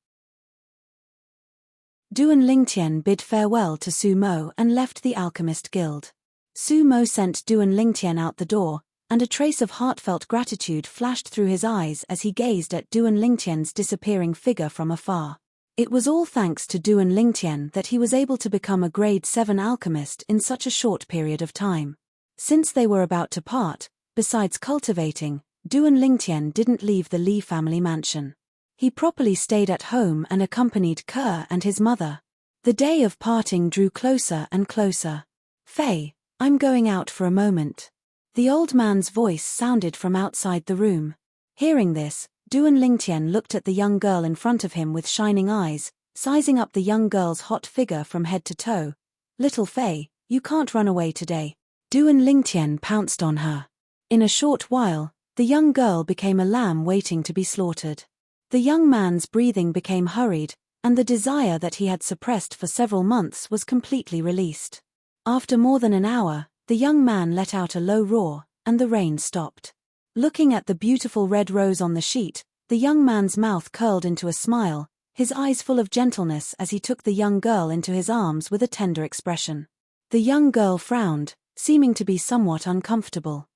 Duan Lingtian bid farewell to Su Mo and left the Alchemist Guild. Su Mo sent Duan Lingtian out the door, and a trace of heartfelt gratitude flashed through his eyes as he gazed at Duan Lingtian's disappearing figure from afar. It was all thanks to Duan Lingtian that he was able to become a grade 7 alchemist in such a short period of time. Since they were about to part, besides cultivating, Duan Lingtian didn't leave the Li family mansion. He properly stayed at home and accompanied Ke and his mother. The day of parting drew closer and closer. Fei, I'm going out for a moment. The old man's voice sounded from outside the room. Hearing this, Duan Lingtian looked at the young girl in front of him with shining eyes, sizing up the young girl's hot figure from head to toe. Little Fei, you can't run away today. Duan Lingtian pounced on her. In a short while, the young girl became a lamb waiting to be slaughtered. The young man's breathing became hurried, and the desire that he had suppressed for several months was completely released. After more than an hour, the young man let out a low roar, and the rain stopped. Looking at the beautiful red rose on the sheet, the young man's mouth curled into a smile, his eyes full of gentleness as he took the young girl into his arms with a tender expression. The young girl frowned, seeming to be somewhat uncomfortable.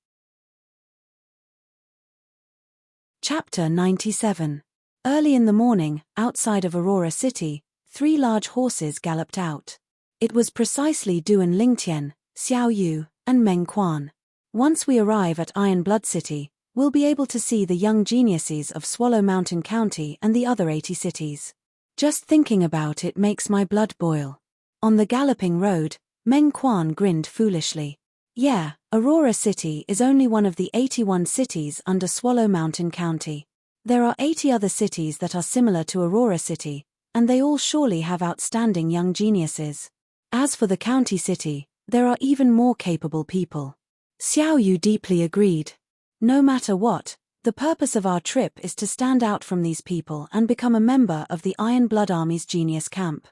Chapter 97. Early in the morning, outside of Aurora City, 3 large horses galloped out. It was precisely Duan Lingtian, Xiao Yu, and Meng Quan. Once we arrive at Iron Blood City, we'll be able to see the young geniuses of Swallow Mountain County and the other 80 cities. Just thinking about it makes my blood boil. On the galloping road, Meng Quan grinned foolishly. Yeah, Aurora City is only one of the 81 cities under Swallow Mountain County. There are 80 other cities that are similar to Aurora City, and they all surely have outstanding young geniuses. As for the county city, there are even more capable people. Xiao Yu deeply agreed. No matter what, the purpose of our trip is to stand out from these people and become a member of the Iron Blood Army's genius camp.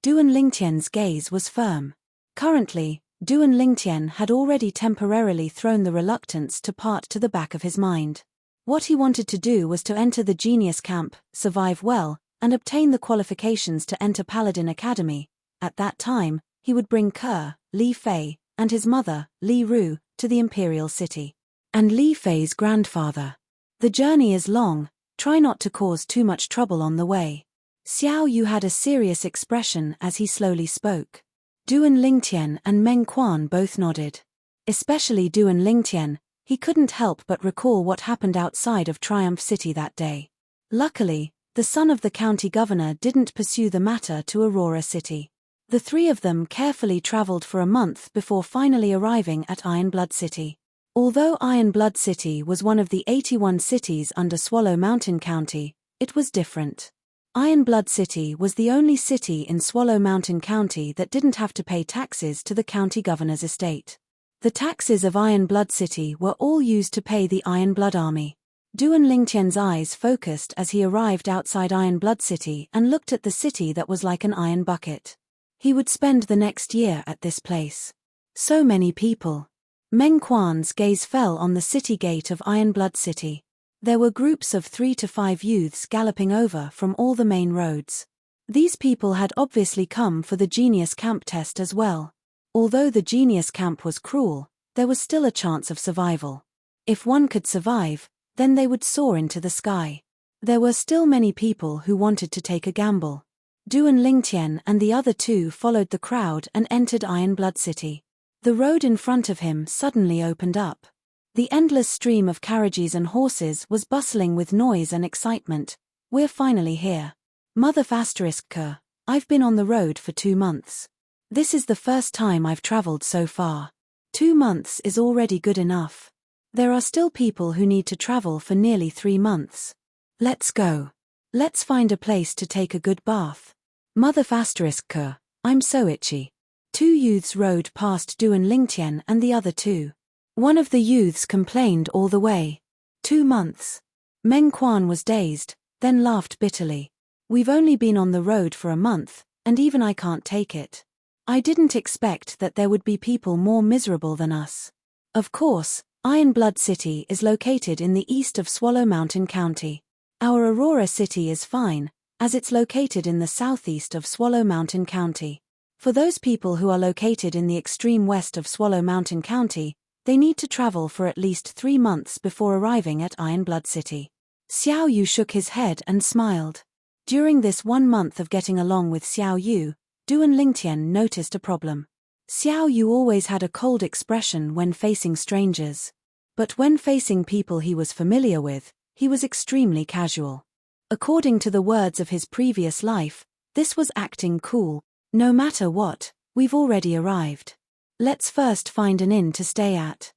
Duan Lingtian's gaze was firm. Currently, Duan Lingtian had already temporarily thrown the reluctance to part to the back of his mind. What he wanted to do was to enter the genius camp, survive well, and obtain the qualifications to enter Paladin Academy. At that time, he would bring Ke, Li Fei, and his mother, Li Ru, to the Imperial City. And Li Fei's grandfather. The journey is long, try not to cause too much trouble on the way. Xiao Yu had a serious expression as he slowly spoke. Duan Lingtian and Meng Quan both nodded. Especially Duan Lingtian, he couldn't help but recall what happened outside of Triumph City that day. Luckily, the son of the county governor didn't pursue the matter to Aurora City. The 3 of them carefully traveled for a month before finally arriving at Iron Blood City. Although Iron Blood City was one of the 81 cities under Swallow Mountain County, it was different. Iron Blood City was the only city in Swallow Mountain County that didn't have to pay taxes to the county governor's estate. The taxes of Iron Blood City were all used to pay the Iron Blood Army. Duan Lingtian's eyes focused as he arrived outside Iron Blood City and looked at the city that was like an iron bucket. He would spend the next year at this place. So many people. Meng Quan's gaze fell on the city gate of Iron Blood City. There were groups of 3 to 5 youths galloping over from all the main roads. These people had obviously come for the Genius Camp test as well. Although the Genius Camp was cruel, there was still a chance of survival. If one could survive, then they would soar into the sky. There were still many people who wanted to take a gamble. Duan Lingtian and the other 2 followed the crowd and entered Iron Blood City. The road in front of him suddenly opened up. The endless stream of carriages and horses was bustling with noise and excitement. We're finally here. Mother Ke, I've been on the road for 2 months. This is the first time I've traveled so far. 2 months is already good enough. There are still people who need to travel for nearly 3 months. Let's go. Let's find a place to take a good bath. Mother Ke, I'm so itchy. Two youths rode past Duan Lingtian and the other two. One of the youths complained all the way. 2 months. Meng Quan was dazed, then laughed bitterly. We've only been on the road for a month, and even I can't take it. I didn't expect that there would be people more miserable than us. Of course, Ironblood City is located in the east of Swallow Mountain County. Our Aurora City is fine, as it's located in the southeast of Swallow Mountain County. For those people who are located in the extreme west of Swallow Mountain County, they need to travel for at least 3 months before arriving at Ironblood City. Xiao Yu shook his head and smiled. During this 1 month of getting along with Xiao Yu, Duan Lingtian noticed a problem. Xiao Yu always had a cold expression when facing strangers. But when facing people he was familiar with, he was extremely casual. According to the words of his previous life, this was acting cool. No matter what, we've already arrived. Let's first find an inn to stay at.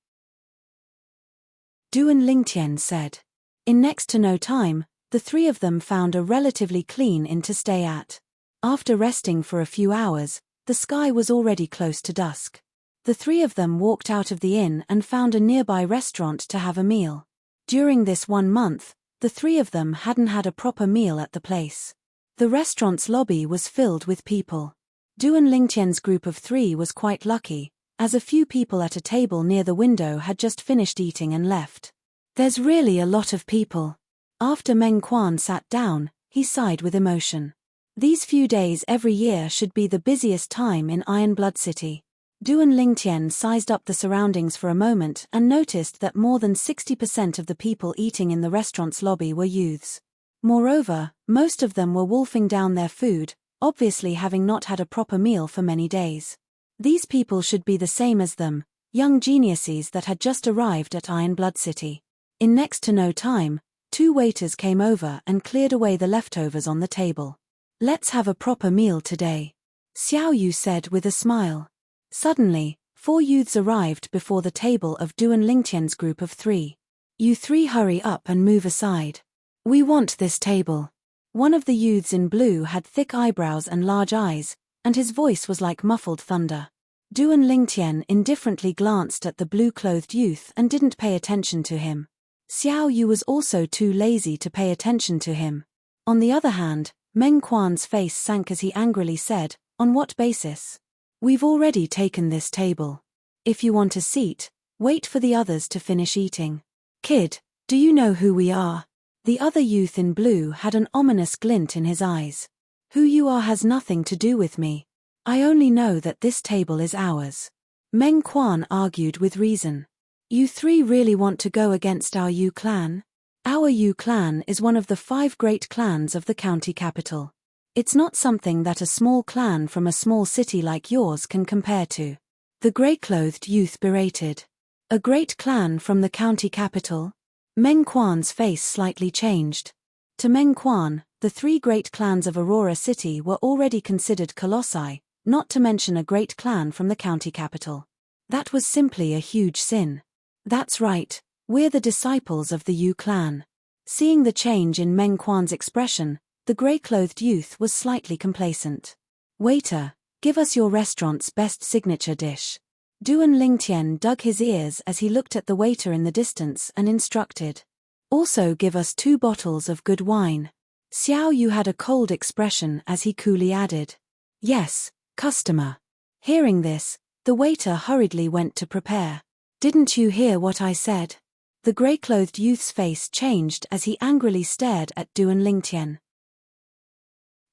Duan Lingtian said. In next to no time, the three of them found a relatively clean inn to stay at. After resting for a few hours, the sky was already close to dusk. The three of them walked out of the inn and found a nearby restaurant to have a meal. During this 1 month, the three of them hadn't had a proper meal at the place. The restaurant's lobby was filled with people. Duan Lingtian's group of 3 was quite lucky, as a few people at a table near the window had just finished eating and left. There's really a lot of people. After Meng Quan sat down, he sighed with emotion. These few days every year should be the busiest time in Ironblood City. Duan Lingtian sized up the surroundings for a moment and noticed that more than 60% of the people eating in the restaurant's lobby were youths. Moreover, most of them were wolfing down their food, obviously having not had a proper meal for many days. These people should be the same as them, young geniuses that had just arrived at Ironblood City. In next to no time, 2 waiters came over and cleared away the leftovers on the table. Let's have a proper meal today, Xiao Yu said with a smile. Suddenly, 4 youths arrived before the table of Duan Lingtian's group of 3. You 3 hurry up and move aside. We want this table. One of the youths in blue had thick eyebrows and large eyes, and his voice was like muffled thunder. Duan Lingtian indifferently glanced at the blue-clothed youth and didn't pay attention to him. Xiao Yu was also too lazy to pay attention to him. On the other hand, Meng Quan's face sank as he angrily said, "On what basis? We've already taken this table. If you want a seat, wait for the others to finish eating." Kid, do you know who we are? The other youth in blue had an ominous glint in his eyes. Who you are has nothing to do with me. I only know that this table is ours. Meng Quan argued with reason. You 3 really want to go against our Yu clan? Our Yu clan is one of the 5 great clans of the county capital. It's not something that a small clan from a small city like yours can compare to. The grey-clothed youth berated. A great clan from the county capital? Meng Quan's face slightly changed. To Meng Quan, the 3 great clans of Aurora City were already considered colossi, not to mention a great clan from the county capital. That was simply a huge sin. That's right, we're the disciples of the Yu clan. Seeing the change in Meng Quan's expression, the grey-clothed youth was slightly complacent. Waiter, give us your restaurant's best signature dish. Duan Lingtian dug his ears as he looked at the waiter in the distance and instructed. Also give us 2 bottles of good wine. Xiao Yu had a cold expression as he coolly added. Yes, customer. Hearing this, the waiter hurriedly went to prepare. Didn't you hear what I said? The grey-clothed youth's face changed as he angrily stared at Duan Lingtian.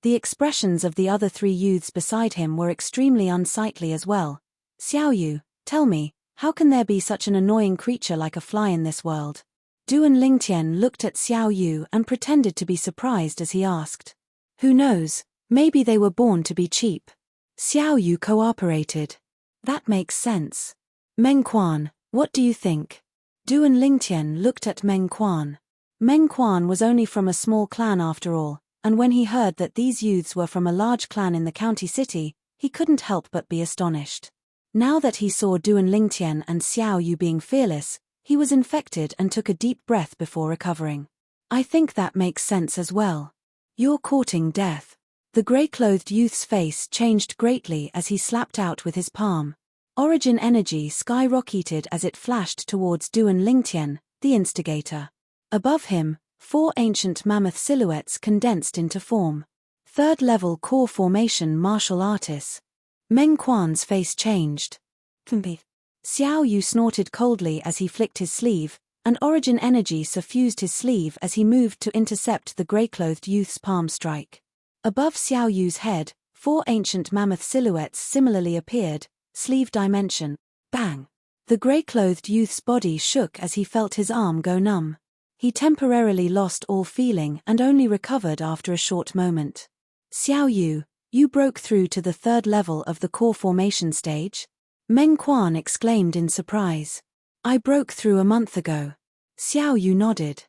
The expressions of the other 3 youths beside him were extremely unsightly as well. Xiao Yu, tell me, how can there be such an annoying creature like a fly in this world? Duan Lingtian looked at Xiao Yu and pretended to be surprised as he asked. Who knows, maybe they were born to be cheap. Xiao Yu cooperated. That makes sense. Meng Quan, what do you think? Duan Lingtian looked at Meng Quan. Meng Quan was only from a small clan after all, and when he heard that these youths were from a large clan in the county city, he couldn't help but be astonished. Now that he saw Duan Lingtian and Xiao Yu being fearless, he was infected and took a deep breath before recovering. I think that makes sense as well. You're courting death. The grey-clothed youth's face changed greatly as he slapped out with his palm. Origin energy skyrocketed as it flashed towards Duan Lingtian, the instigator. Above him, 4 ancient mammoth silhouettes condensed into form. Third-level core formation martial artists. Meng Quan's face changed. Xiao Yu snorted coldly as he flicked his sleeve, and origin energy suffused his sleeve as he moved to intercept the grey-clothed youth's palm strike. Above Xiao Yu's head, 4 ancient mammoth silhouettes similarly appeared, sleeve dimension. Bang! The grey-clothed youth's body shook as he felt his arm go numb. He temporarily lost all feeling and only recovered after a short moment. Xiao Yu, you broke through to the 3rd level of the core formation stage? Meng Quan exclaimed in surprise. I broke through a month ago. Xiao Yu nodded.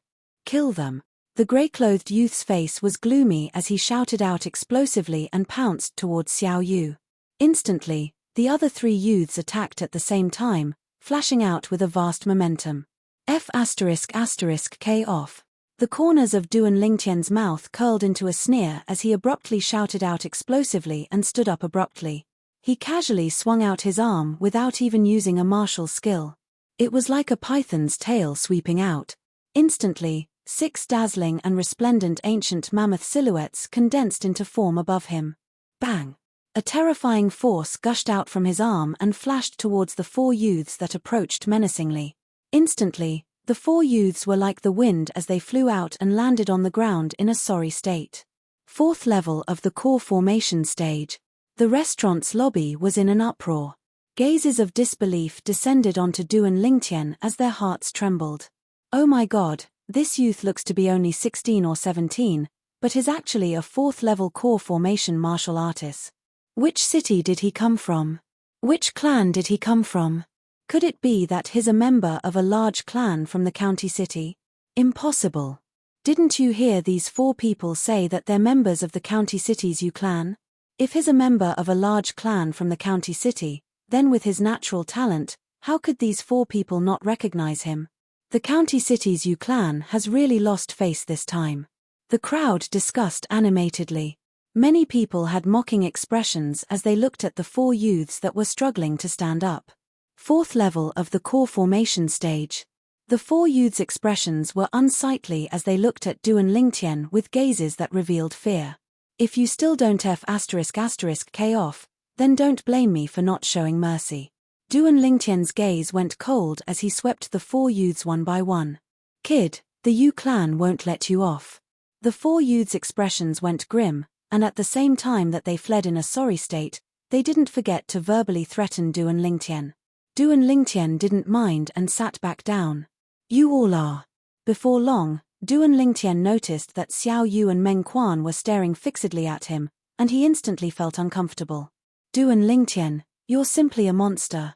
Kill them. The grey-clothed youth's face was gloomy as he shouted out explosively and pounced towards Xiao Yu. Instantly, the other 3 youths attacked at the same time, flashing out with a vast momentum. F***K off. The corners of Duan Lingtian's mouth curled into a sneer as he abruptly shouted out explosively and stood up abruptly. He casually swung out his arm without even using a martial skill. It was like a python's tail sweeping out. Instantly, 6 dazzling and resplendent ancient mammoth silhouettes condensed into form above him. Bang! A terrifying force gushed out from his arm and flashed towards the 4 youths that approached menacingly. Instantly, the 4 youths were like the wind as they flew out and landed on the ground in a sorry state. 4th level of the core formation stage. The restaurant's lobby was in an uproar. Gazes of disbelief descended onto Duan Lingtian as their hearts trembled. Oh my god, this youth looks to be only 16 or 17, but is actually a 4th level core formation martial artist. Which city did he come from? Which clan did he come from? Could it be that he's a member of a large clan from the county city? Impossible. Didn't you hear these 4 people say that they're members of the county city's Yu clan? If he's a member of a large clan from the county city, then with his natural talent, how could these 4 people not recognize him? The county city's Yu clan has really lost face this time. The crowd discussed animatedly. Many people had mocking expressions as they looked at the 4 youths that were struggling to stand up. 4th level of the core formation stage. The 4 youths' expressions were unsightly as they looked at Duan Lingtian with gazes that revealed fear. If you still don't F***K off, then don't blame me for not showing mercy. Duan Lingtian's gaze went cold as he swept the 4 youths one by one. Kid, the Yu clan won't let you off. The 4 youths' expressions went grim, and at the same time that they fled in a sorry state, they didn't forget to verbally threaten Duan Lingtian. Duan Lingtian didn't mind and sat back down. You all are. Before long, Duan Lingtian noticed that Xiao Yu and Meng Quan were staring fixedly at him, and he instantly felt uncomfortable. Duan Lingtian, you're simply a monster.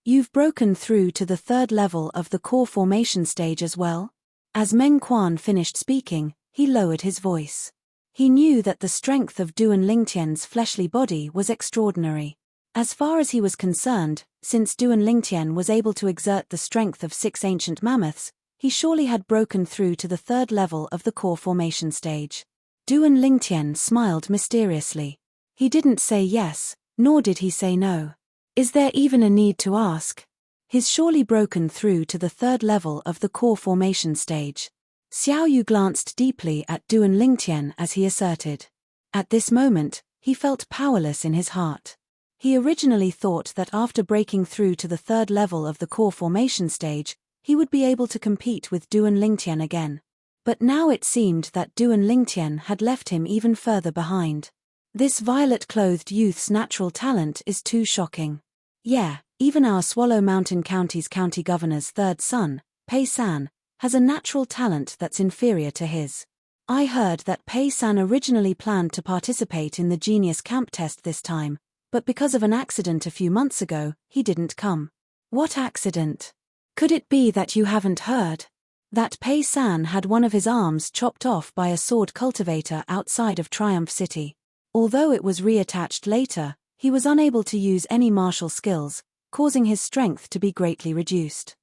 You've broken through to the 3rd level of the core formation stage as well? As Meng Quan finished speaking, he lowered his voice. He knew that the strength of Duan Lingtian's fleshly body was extraordinary. As far as he was concerned, since Duan Lingtian was able to exert the strength of 6 ancient mammoths, he surely had broken through to the 3rd level of the core formation stage. Duan Lingtian smiled mysteriously. He didn't say yes, nor did he say no. Is there even a need to ask? He's surely broken through to the 3rd level of the core formation stage. Xiao Yu glanced deeply at Duan Lingtian as he asserted. At this moment, he felt powerless in his heart. He originally thought that after breaking through to the 3rd level of the core formation stage, he would be able to compete with Duan Lingtian again. But now it seemed that Duan Lingtian had left him even further behind. This violet-clothed youth's natural talent is too shocking. Yeah, even our Swallow Mountain County's county governor's 3rd son, Pei San, has a natural talent that's inferior to his. I heard that Pei San originally planned to participate in the Genius Camp test this time, but because of an accident a few months ago, he didn't come. What accident? Could it be that you haven't heard? That Pei San had one of his arms chopped off by a sword cultivator outside of Triumph City. Although it was reattached later, he was unable to use any martial skills, causing his strength to be greatly reduced.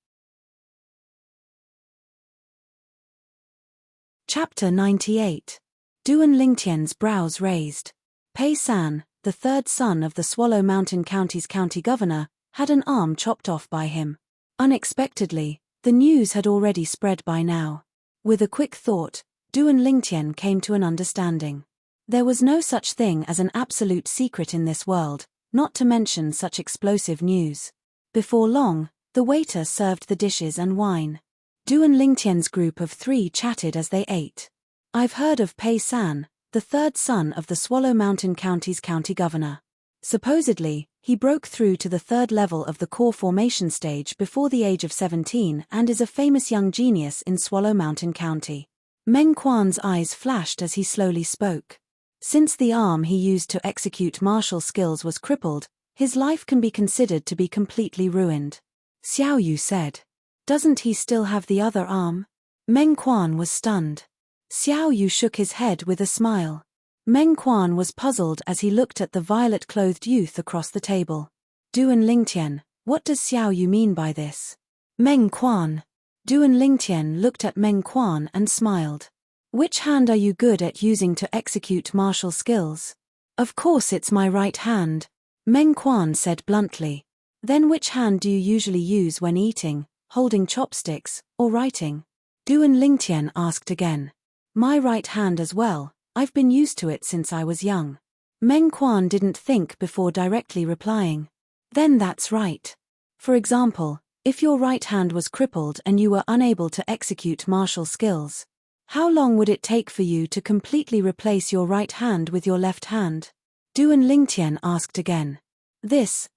Chapter 98. Duan Lingtian's brows raised. Pei San, the third son of the Swallow Mountain County's county governor, had an arm chopped off by him. Unexpectedly, the news had already spread by now. With a quick thought, Duan Lingtian came to an understanding. There was no such thing as an absolute secret in this world, not to mention such explosive news. Before long, the waiter served the dishes and wine. Duan Lingtian's group of 3 chatted as they ate. I've heard of Pei San, the third son of the Swallow Mountain County's county governor. Supposedly, he broke through to the 3rd level of the core formation stage before the age of 17 and is a famous young genius in Swallow Mountain County. Meng Quan's eyes flashed as he slowly spoke. Since the arm he used to execute martial skills was crippled, his life can be considered to be completely ruined. Xiao Yu said. Doesn't he still have the other arm? Meng Quan was stunned. Xiao Yu shook his head with a smile. Meng Quan was puzzled as he looked at the violet-clothed youth across the table. Duan Lingtian, what does Xiao Yu mean by this? Meng Quan. Duan Lingtian looked at Meng Quan and smiled. Which hand are you good at using to execute martial skills? Of course it's my right hand, Meng Quan said bluntly. Then which hand do you usually use when eating, holding chopsticks, or writing? Duan Lingtian asked again. My right hand as well, I've been used to it since I was young. Meng Quan didn't think before directly replying. Then that's right. For example, if your right hand was crippled and you were unable to execute martial skills, how long would it take for you to completely replace your right hand with your left hand? Duan Lingtian asked again.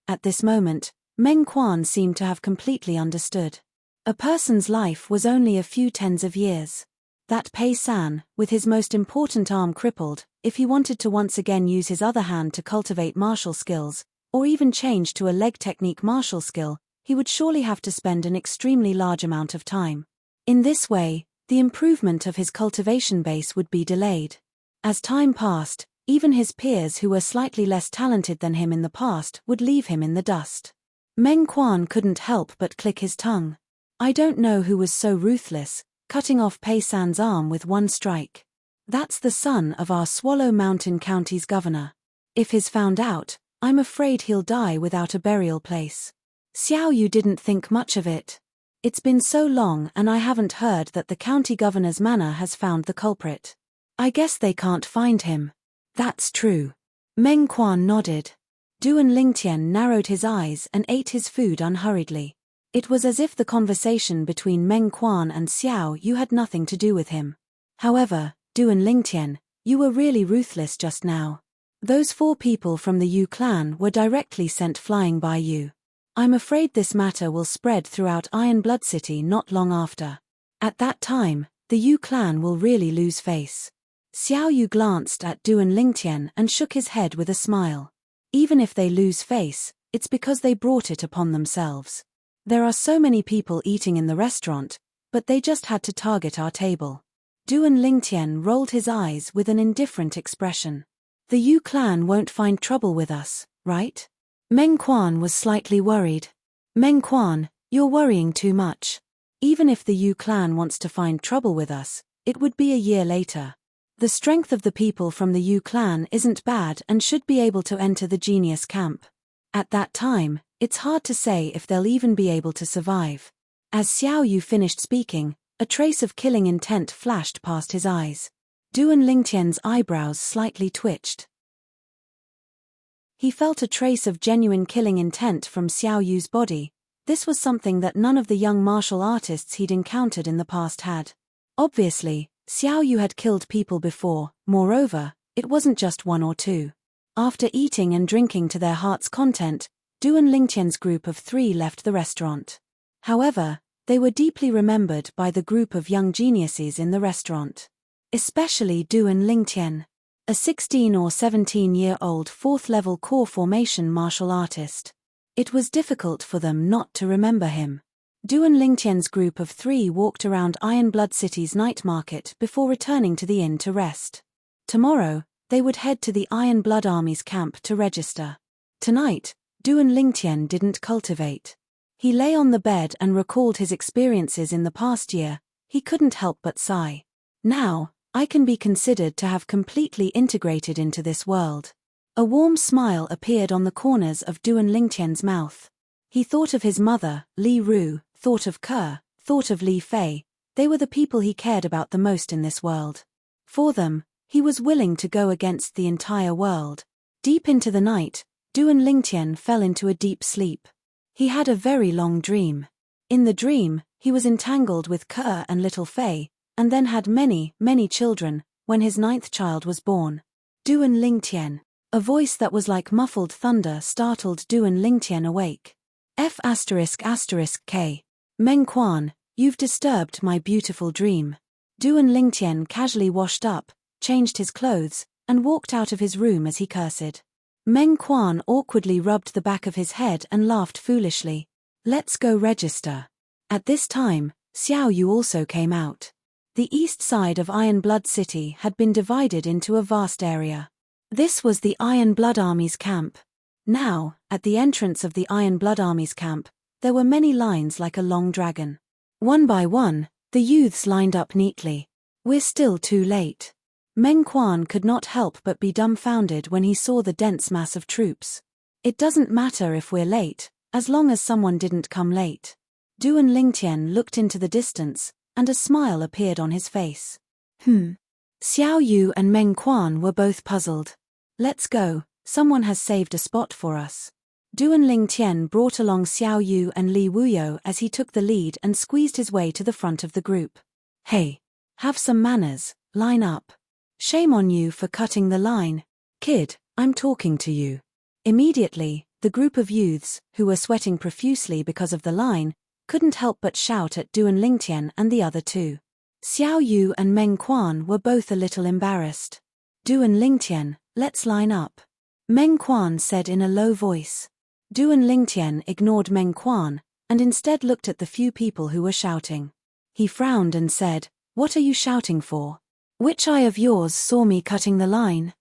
At this moment, Meng Quan seemed to have completely understood. A person's life was only a few tens of years. That Pei San, with his most important arm crippled, if he wanted to once again use his other hand to cultivate martial skills, or even change to a leg technique martial skill, he would surely have to spend an extremely large amount of time. In this way, the improvement of his cultivation base would be delayed. As time passed, even his peers who were slightly less talented than him in the past would leave him in the dust. Meng Quan couldn't help but click his tongue. I don't know who was so ruthless, cutting off Pei San's arm with one strike. That's the son of our Swallow Mountain County's governor. If he's found out, I'm afraid he'll die without a burial place. Xiao Yu didn't think much of it. It's been so long and I haven't heard that the county governor's manor has found the culprit. I guess they can't find him. That's true. Meng Quan nodded. Duan Lingtian narrowed his eyes and ate his food unhurriedly. It was as if the conversation between Meng Quan and Xiao Yu had nothing to do with him. However, Duan Lingtian, you were really ruthless just now. Those 4 people from the Yu clan were directly sent flying by you. I'm afraid this matter will spread throughout Iron Blood City not long after. At that time, the Yu clan will really lose face. Xiao Yu glanced at Duan Lingtian and shook his head with a smile. Even if they lose face, it's because they brought it upon themselves. There are so many people eating in the restaurant, but they just had to target our table. Duan Lingtian rolled his eyes with an indifferent expression. The Yu clan won't find trouble with us, right? Meng Quan was slightly worried. Meng Quan, you're worrying too much. Even if the Yu clan wants to find trouble with us, it would be a year later. The strength of the people from the Yu clan isn't bad and should be able to enter the genius camp. At that time, it's hard to say if they'll even be able to survive. As Xiao Yu finished speaking, a trace of killing intent flashed past his eyes. Duan Lingtian's eyebrows slightly twitched. He felt a trace of genuine killing intent from Xiao Yu's body. This was something that none of the young martial artists he'd encountered in the past had. Obviously, Xiao Yu had killed people before, moreover, it wasn't just 1 or 2. After eating and drinking to their heart's content, Duan Lingtian's group of 3 left the restaurant. However, they were deeply remembered by the group of young geniuses in the restaurant. Especially Duan Lingtian, a 16 or 17-year-old 4th-level core formation martial artist. It was difficult for them not to remember him. Duan Lingtian's group of 3 walked around Iron Blood City's night market before returning to the inn to rest. Tomorrow, they would head to the Iron Blood Army's camp to register. Tonight, Duan Lingtian didn't cultivate. He lay on the bed and recalled his experiences in the past year. He couldn't help but sigh. Now, I can be considered to have completely integrated into this world. A warm smile appeared on the corners of Duan Lingtian's mouth. He thought of his mother, Li Ru, thought of Ke, thought of Li Fei. They were the people he cared about the most in this world. For them, he was willing to go against the entire world. Deep into the night, Duan Lingtian fell into a deep sleep. He had a very long dream. In the dream, he was entangled with Ke and little Fei, and then had many, many children, when his 9th child was born. Duan Lingtian. A voice that was like muffled thunder startled Duan Lingtian awake. F***K. Meng Quan, you've disturbed my beautiful dream. Duan Lingtian casually washed up, changed his clothes, and walked out of his room as he cursed. Meng Quan awkwardly rubbed the back of his head and laughed foolishly. Let's go register. At this time, Xiao Yu also came out. The east side of Iron Blood City had been divided into a vast area. This was the Iron Blood Army's camp. Now, at the entrance of the Iron Blood Army's camp, there were many lines like a long dragon. One by one, the youths lined up neatly. We're still too late. Meng Quan could not help but be dumbfounded when he saw the dense mass of troops. It doesn't matter if we're late, as long as someone didn't come late. Duan Lingtian looked into the distance, and a smile appeared on his face. Xiao Yu and Meng Quan were both puzzled. Let's go, someone has saved a spot for us. Duan Lingtian brought along Xiao Yu and Li Wuyo as he took the lead and squeezed his way to the front of the group. Hey, have some manners, line up. Shame on you for cutting the line. Kid, I'm talking to you. Immediately, the group of youths, who were sweating profusely because of the line, couldn't help but shout at Duan Lingtian and the other two. Xiao Yu and Meng Quan were both a little embarrassed. Duan Lingtian, let's line up. Meng Quan said in a low voice. Duan Lingtian ignored Meng Quan, and instead looked at the few people who were shouting. He frowned and said, What are you shouting for? Which eye of yours saw me cutting the line?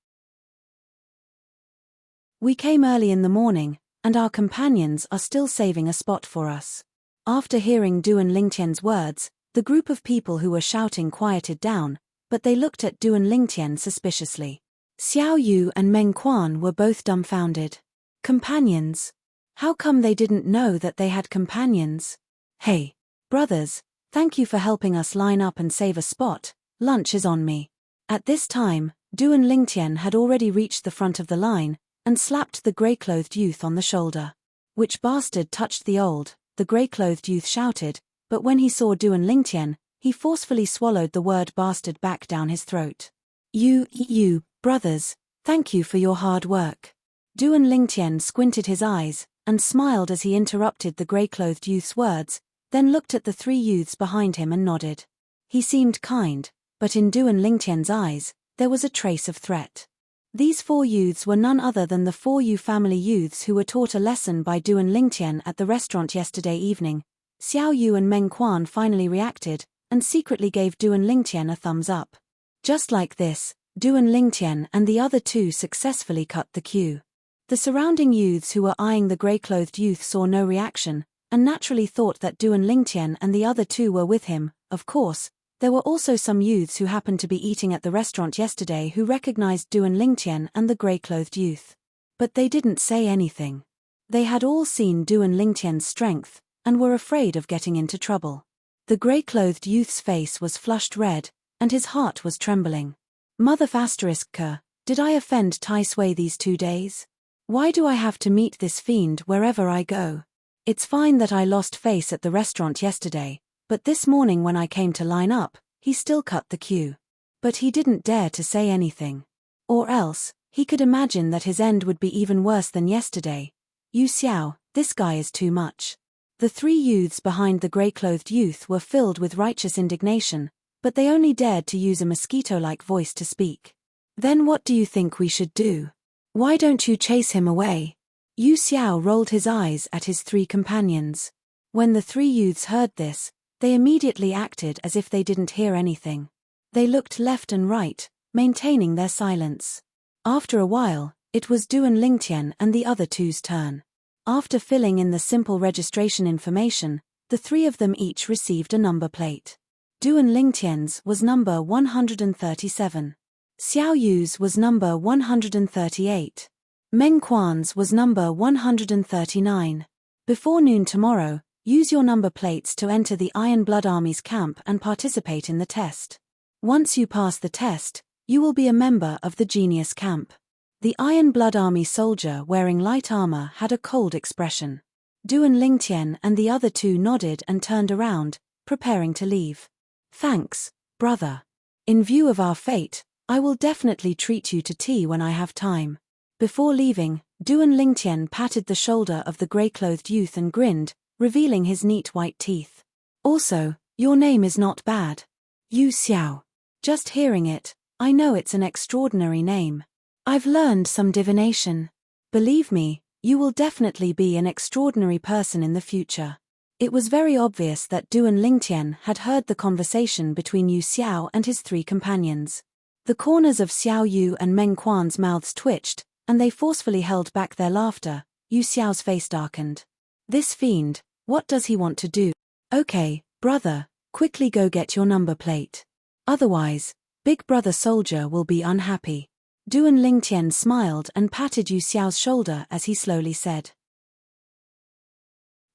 We came early in the morning, and our companions are still saving a spot for us. After hearing Duan Lingtian's words, the group of people who were shouting quieted down, but they looked at Duan Lingtian suspiciously. Xiao Yu and Meng Quan were both dumbfounded. Companions? How come they didn't know that they had companions? Hey, brothers, thank you for helping us line up and save a spot, lunch is on me. At this time, Duan Lingtian had already reached the front of the line, and slapped the grey-clothed youth on the shoulder. Which bastard touched the old? The grey-clothed youth shouted, but when he saw Duan Lingtian, he forcefully swallowed the word bastard back down his throat. You, brothers, thank you for your hard work. Duan Lingtian squinted his eyes, and smiled as he interrupted the grey-clothed youth's words, then looked at the 3 youths behind him and nodded. He seemed kind, but in Duan Lingtian's eyes, there was a trace of threat. These 4 youths were none other than the 4 Yu family youths who were taught a lesson by Duan Lingtian at the restaurant yesterday evening. Xiao Yu and Meng Quan finally reacted, and secretly gave Duan Lingtian a thumbs up. Just like this, Duan Lingtian and the other 2 successfully cut the queue. The surrounding youths who were eyeing the grey-clothed youth saw no reaction, and naturally thought that Duan Lingtian and the other 2 were with him. Of course, there were also some youths who happened to be eating at the restaurant yesterday who recognized Duan Lingtian and the grey-clothed youth. But they didn't say anything. They had all seen Duan Lingtian's strength, and were afraid of getting into trouble. The grey-clothed youth's face was flushed red, and his heart was trembling. Mother **K, did I offend Tai Sui these 2 days? Why do I have to meet this fiend wherever I go? It's fine that I lost face at the restaurant yesterday, but this morning when I came to line up, he still cut the queue. But he didn't dare to say anything. Or else, he could imagine that his end would be even worse than yesterday. Yu Xiao, this guy is too much. The 3 youths behind the grey-clothed youth were filled with righteous indignation, but they only dared to use a mosquito-like voice to speak. Then what do you think we should do? Why don't you chase him away? Yu Xiao rolled his eyes at his 3 companions. When the 3 youths heard this, they immediately acted as if they didn't hear anything. They looked left and right, maintaining their silence. After a while, it was Duan Lingtian and the other 2's turn. After filling in the simple registration information, the 3 of them each received a number plate. Duan Lingtian's was number 137. Xiao Yu's was number 138. Meng Quan's was number 139. Before noon tomorrow, use your number plates to enter the Iron Blood Army's camp and participate in the test. Once you pass the test, you will be a member of the Genius Camp. The Iron Blood Army soldier wearing light armor had a cold expression. Duan Lingtian and the other two nodded and turned around, preparing to leave. Thanks, brother. In view of our fate, I will definitely treat you to tea when I have time. Before leaving, Duan Lingtian patted the shoulder of the grey-clothed youth and grinned, revealing his neat white teeth. Also, your name is not bad. Yu Xiao. Just hearing it, I know it's an extraordinary name. I've learned some divination. Believe me, you will definitely be an extraordinary person in the future. It was very obvious that Duan Lingtian had heard the conversation between Yu Xiao and his three companions. The corners of Xiao Yu and Meng Quan's mouths twitched, and they forcefully held back their laughter. Yu Xiao's face darkened. This fiend, what does he want to do? Okay, brother, quickly go get your number plate. Otherwise, Big Brother Soldier will be unhappy. Duan Lingtian smiled and patted Yu Xiao's shoulder as he slowly said.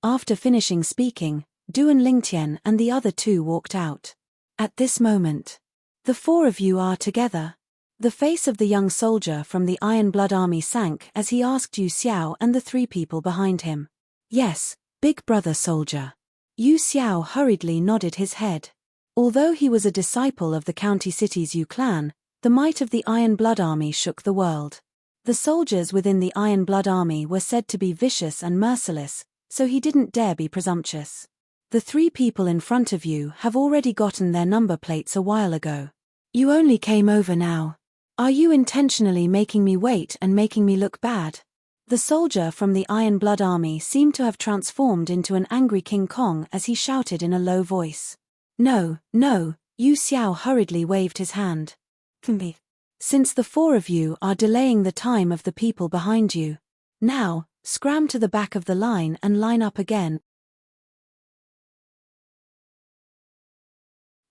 After finishing speaking, Duan Lingtian and the other two walked out. At this moment, the four of you are together. The face of the young soldier from the Iron Blood Army sank as he asked Yu Xiao and the three people behind him. Yes, Big Brother Soldier. Yu Xiao hurriedly nodded his head. Although he was a disciple of the County City's Yu clan, the might of the Iron Blood Army shook the world. The soldiers within the Iron Blood Army were said to be vicious and merciless, so he didn't dare be presumptuous. The three people in front of you have already gotten their number plates a while ago. You only came over now. Are you intentionally making me wait and making me look bad? The soldier from the Iron Blood Army seemed to have transformed into an angry King Kong as he shouted in a low voice. No, no, Yu Xiao hurriedly waved his hand. Since the four of you are delaying the time of the people behind you, now, scram to the back of the line and line up again.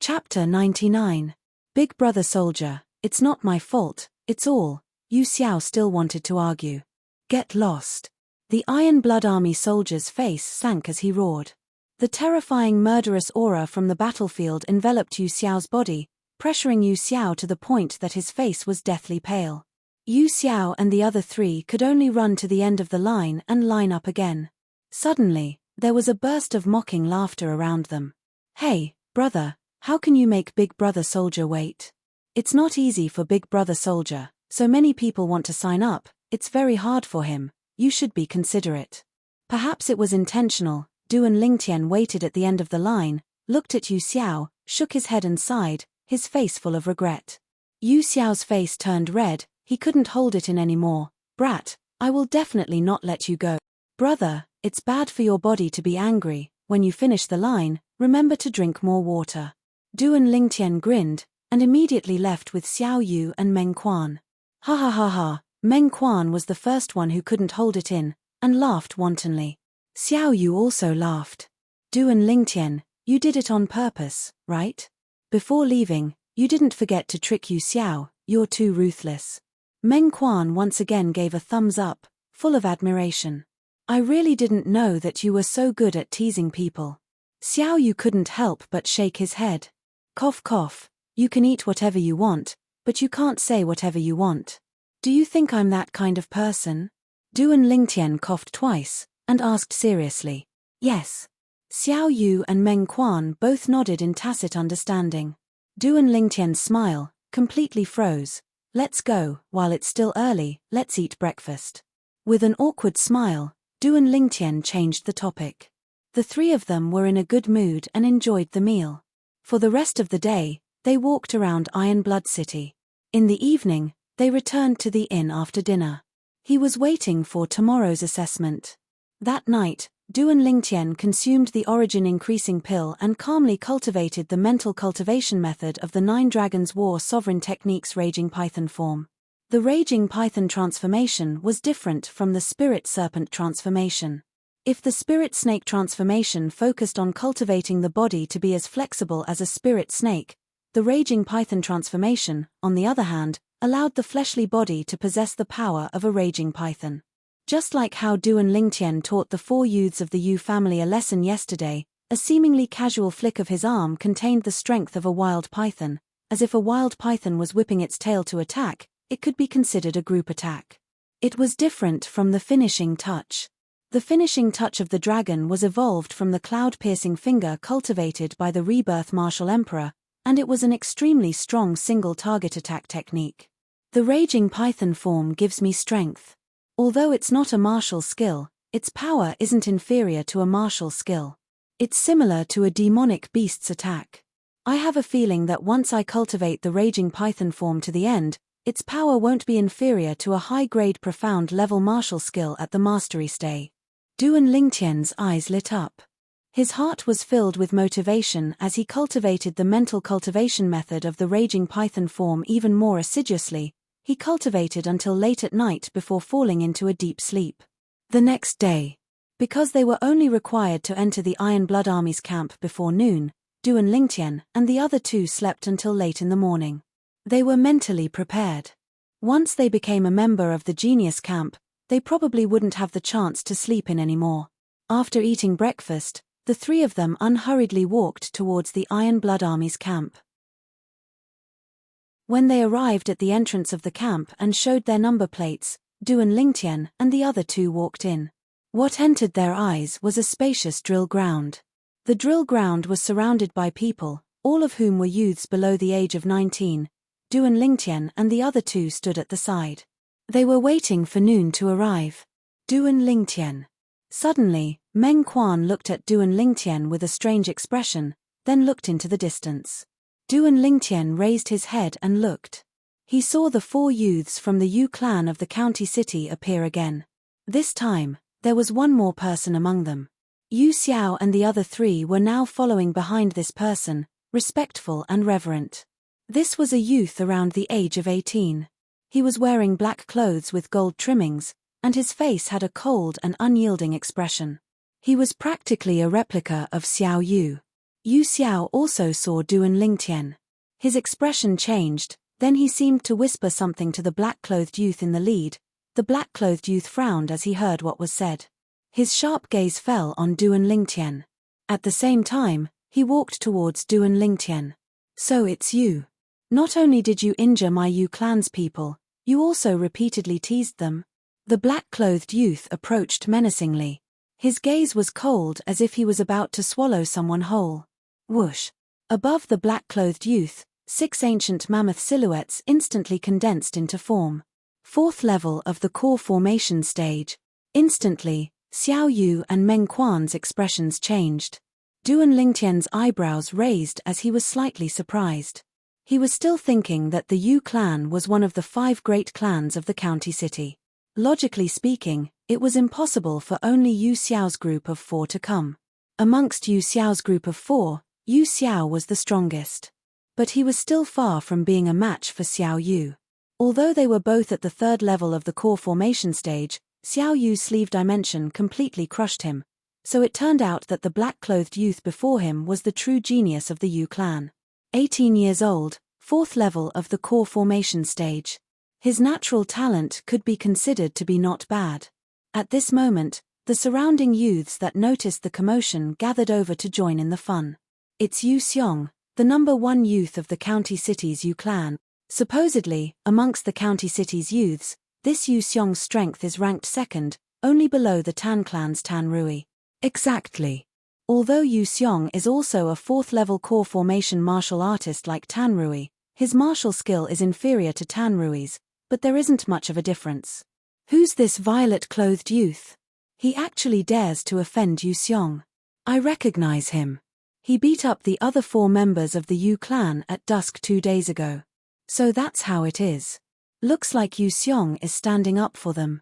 Chapter 99. Big Brother Soldier, it's not my fault, it's all. Yu Xiao still wanted to argue. Get lost. The Iron Blood Army soldier's face sank as he roared. The terrifying murderous aura from the battlefield enveloped Yu Xiao's body, pressuring Yu Xiao to the point that his face was deathly pale. Yu Xiao and the other three could only run to the end of the line and line up again. Suddenly, there was a burst of mocking laughter around them. Hey, brother, how can you make Big Brother Soldier wait? It's not easy for Big Brother Soldier, so many people want to sign up, it's very hard for him, you should be considerate. Perhaps it was intentional. Duan Lingtian waited at the end of the line, looked at Yu Xiao, shook his head and sighed, his face full of regret. Yu Xiao's face turned red, he couldn't hold it in anymore. Brat, I will definitely not let you go. Brother, it's bad for your body to be angry. When you finish the line, remember to drink more water. Duan Lingtian grinned, and immediately left with Xiao Yu and Meng Quan. Ha ha ha ha, Meng Quan was the first one who couldn't hold it in, and laughed wantonly. Xiao Yu also laughed. Duan Lingtian, you did it on purpose, right? Before leaving, you didn't forget to trick Yu Xiao, you're too ruthless. Meng Quan once again gave a thumbs up, full of admiration. I really didn't know that you were so good at teasing people. Xiao Yu couldn't help but shake his head. Cough cough, you can eat whatever you want, but you can't say whatever you want. Do you think I'm that kind of person? Duan Lingtian coughed twice, and asked seriously. Yes. Xiao Yu and Meng Quan both nodded in tacit understanding. Duan Lingtian's smile completely froze. Let's go, while it's still early, let's eat breakfast. With an awkward smile, Duan Lingtian changed the topic. The three of them were in a good mood and enjoyed the meal. For the rest of the day, they walked around Iron Blood City. In the evening, they returned to the inn after dinner. He was waiting for tomorrow's assessment. That night, Duan Lingtian consumed the origin increasing pill and calmly cultivated the mental cultivation method of the Nine Dragons War Sovereign Technique's Raging Python form. The Raging Python transformation was different from the Spirit Serpent transformation. If the spirit snake transformation focused on cultivating the body to be as flexible as a spirit snake, the raging python transformation, on the other hand, allowed the fleshly body to possess the power of a raging python. Just like how Duan Lingtian taught the 4 youths of the Yu family a lesson yesterday, a seemingly casual flick of his arm contained the strength of a wild python. As if a wild python was whipping its tail to attack, it could be considered a group attack. It was different from the finishing touch. The finishing touch of the dragon was evolved from the cloud-piercing finger cultivated by the rebirth martial emperor, and it was an extremely strong single-target attack technique. The raging python form gives me strength. Although it's not a martial skill, its power isn't inferior to a martial skill. It's similar to a demonic beast's attack. I have a feeling that once I cultivate the raging python form to the end, its power won't be inferior to a high-grade profound level martial skill at the mastery stage. Duan Lingtian's eyes lit up. His heart was filled with motivation as he cultivated the mental cultivation method of the raging python form even more assiduously. He cultivated until late at night before falling into a deep sleep. The next day, because they were only required to enter the Iron Blood Army's camp before noon, Duan Lingtian and the other 2 slept until late in the morning. They were mentally prepared. Once they became a member of the Genius camp, they probably wouldn't have the chance to sleep in anymore. After eating breakfast, the 3 of them unhurriedly walked towards the Iron Blood Army's camp. When they arrived at the entrance of the camp and showed their number plates, Duan Lingtian and the other 2 walked in. What entered their eyes was a spacious drill ground. The drill ground was surrounded by people, all of whom were youths below the age of 19. Duan Lingtian and the other 2 stood at the side. They were waiting for noon to arrive. Duan Lingtian. Suddenly, Meng Quan looked at Duan Lingtian with a strange expression, then looked into the distance. Duan Lingtian raised his head and looked. He saw the 4 youths from the Yu clan of the county city appear again. This time, there was one more person among them. Yu Xiao and the other 3 were now following behind this person, respectful and reverent. This was a youth around the age of 18. He was wearing black clothes with gold trimmings, and his face had a cold and unyielding expression. He was practically a replica of Xiao Yu. Yu Xiao also saw Duan Lingtian. His expression changed, then he seemed to whisper something to the black-clothed youth in the lead. The black-clothed youth frowned as he heard what was said. His sharp gaze fell on Duan Lingtian. At the same time, he walked towards Duan Lingtian. So it's you. Not only did you injure my Yu clan's people, you also repeatedly teased them. The black-clothed youth approached menacingly. His gaze was cold as if he was about to swallow someone whole. Whoosh! Above the black-clothed youth, 6 ancient mammoth silhouettes instantly condensed into form. 4th level of the core formation stage. Instantly, Xiao Yu and Meng Quan's expressions changed. Duan Lingtian's eyebrows raised as he was slightly surprised. He was still thinking that the Yu clan was one of the 5 great clans of the county city. Logically speaking, it was impossible for only Yu Xiao's group of 4 to come. Amongst Yu Xiao's group of 4, Yu Xiao was the strongest. But he was still far from being a match for Xiao Yu. Although they were both at the 3rd level of the core formation stage, Xiao Yu's sleeve dimension completely crushed him, so it turned out that the black-clothed youth before him was the true genius of the Yu clan. 18 years old, 4th level of the core formation stage. His natural talent could be considered to be not bad. At this moment, the surrounding youths that noticed the commotion gathered over to join in the fun. It's Yu Xiong, the number 1 youth of the county city's Yu clan. Supposedly, amongst the county city's youths, this Yu Xiong's strength is ranked 2nd, only below the Tan clan's Tan Rui. Exactly. Although Yu Xiong is also a 4th level core formation martial artist like Tan Rui, his martial skill is inferior to Tan Rui's, but there isn't much of a difference. Who's this violet-clothed youth? He actually dares to offend Yu Xiong. I recognize him. He beat up the other 4 members of the Yu clan at dusk 2 days ago. So that's how it is. Looks like Yu Xiong is standing up for them.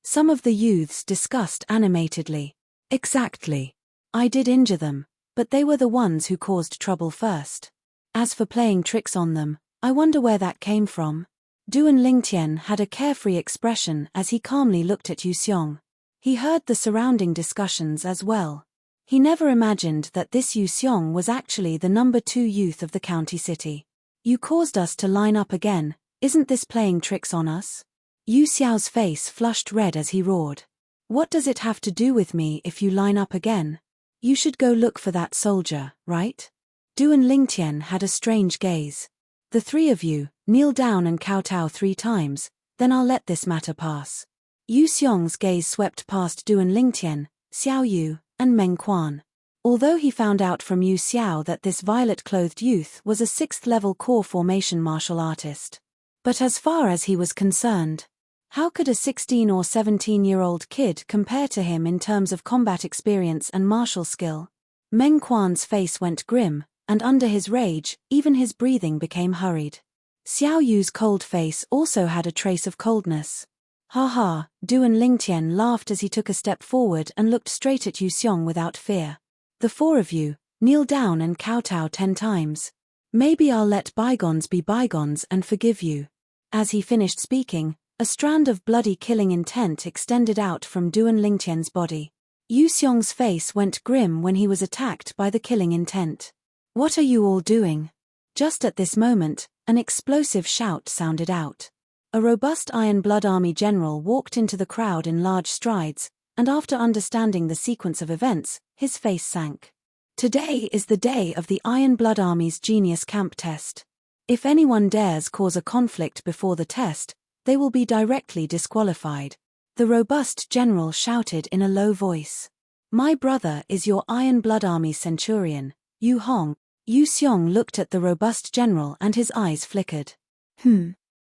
Some of the youths discussed animatedly. Exactly. I did injure them, but they were the ones who caused trouble first. As for playing tricks on them, I wonder where that came from. Duan Lingtian had a carefree expression as he calmly looked at Yu Xiong. He heard the surrounding discussions as well. He never imagined that this Yu Xiong was actually the number 2 youth of the county city. You caused us to line up again, isn't this playing tricks on us? Yu Xiao's face flushed red as he roared. What does it have to do with me if you line up again? You should go look for that soldier, right? Du and Lingtian had a strange gaze. The 3 of you, kneel down and kowtow 3 times, then I'll let this matter pass. Yu Xiong's gaze swept past Du and Lingtian, Xiao Yu, and Meng Quan. Although he found out from Yu Xiao that this violet-clothed youth was a 6th-level core formation martial artist. But as far as he was concerned, how could a 16 or 17-year-old kid compare to him in terms of combat experience and martial skill? Meng Quan's face went grim, and under his rage, even his breathing became hurried. Xiao Yu's cold face also had a trace of coldness. Ha ha, Du and Lingtian laughed as he took a step forward and looked straight at Yu Xiong without fear. The 4 of you, kneel down and kowtow 10 times. Maybe I'll let bygones be bygones and forgive you. As he finished speaking, a strand of bloody killing intent extended out from Du and Lingtian's body. Yu Xiong's face went grim when he was attacked by the killing intent. What are you all doing? Just at this moment, an explosive shout sounded out. A robust Iron Blood Army general walked into the crowd in large strides, and after understanding the sequence of events, his face sank. Today is the day of the Iron Blood Army's Genius Camp test. If anyone dares cause a conflict before the test, they will be directly disqualified. The robust general shouted in a low voice. My brother is your Iron Blood Army centurion, Yu Hong. Yu Xiong looked at the robust general and his eyes flickered.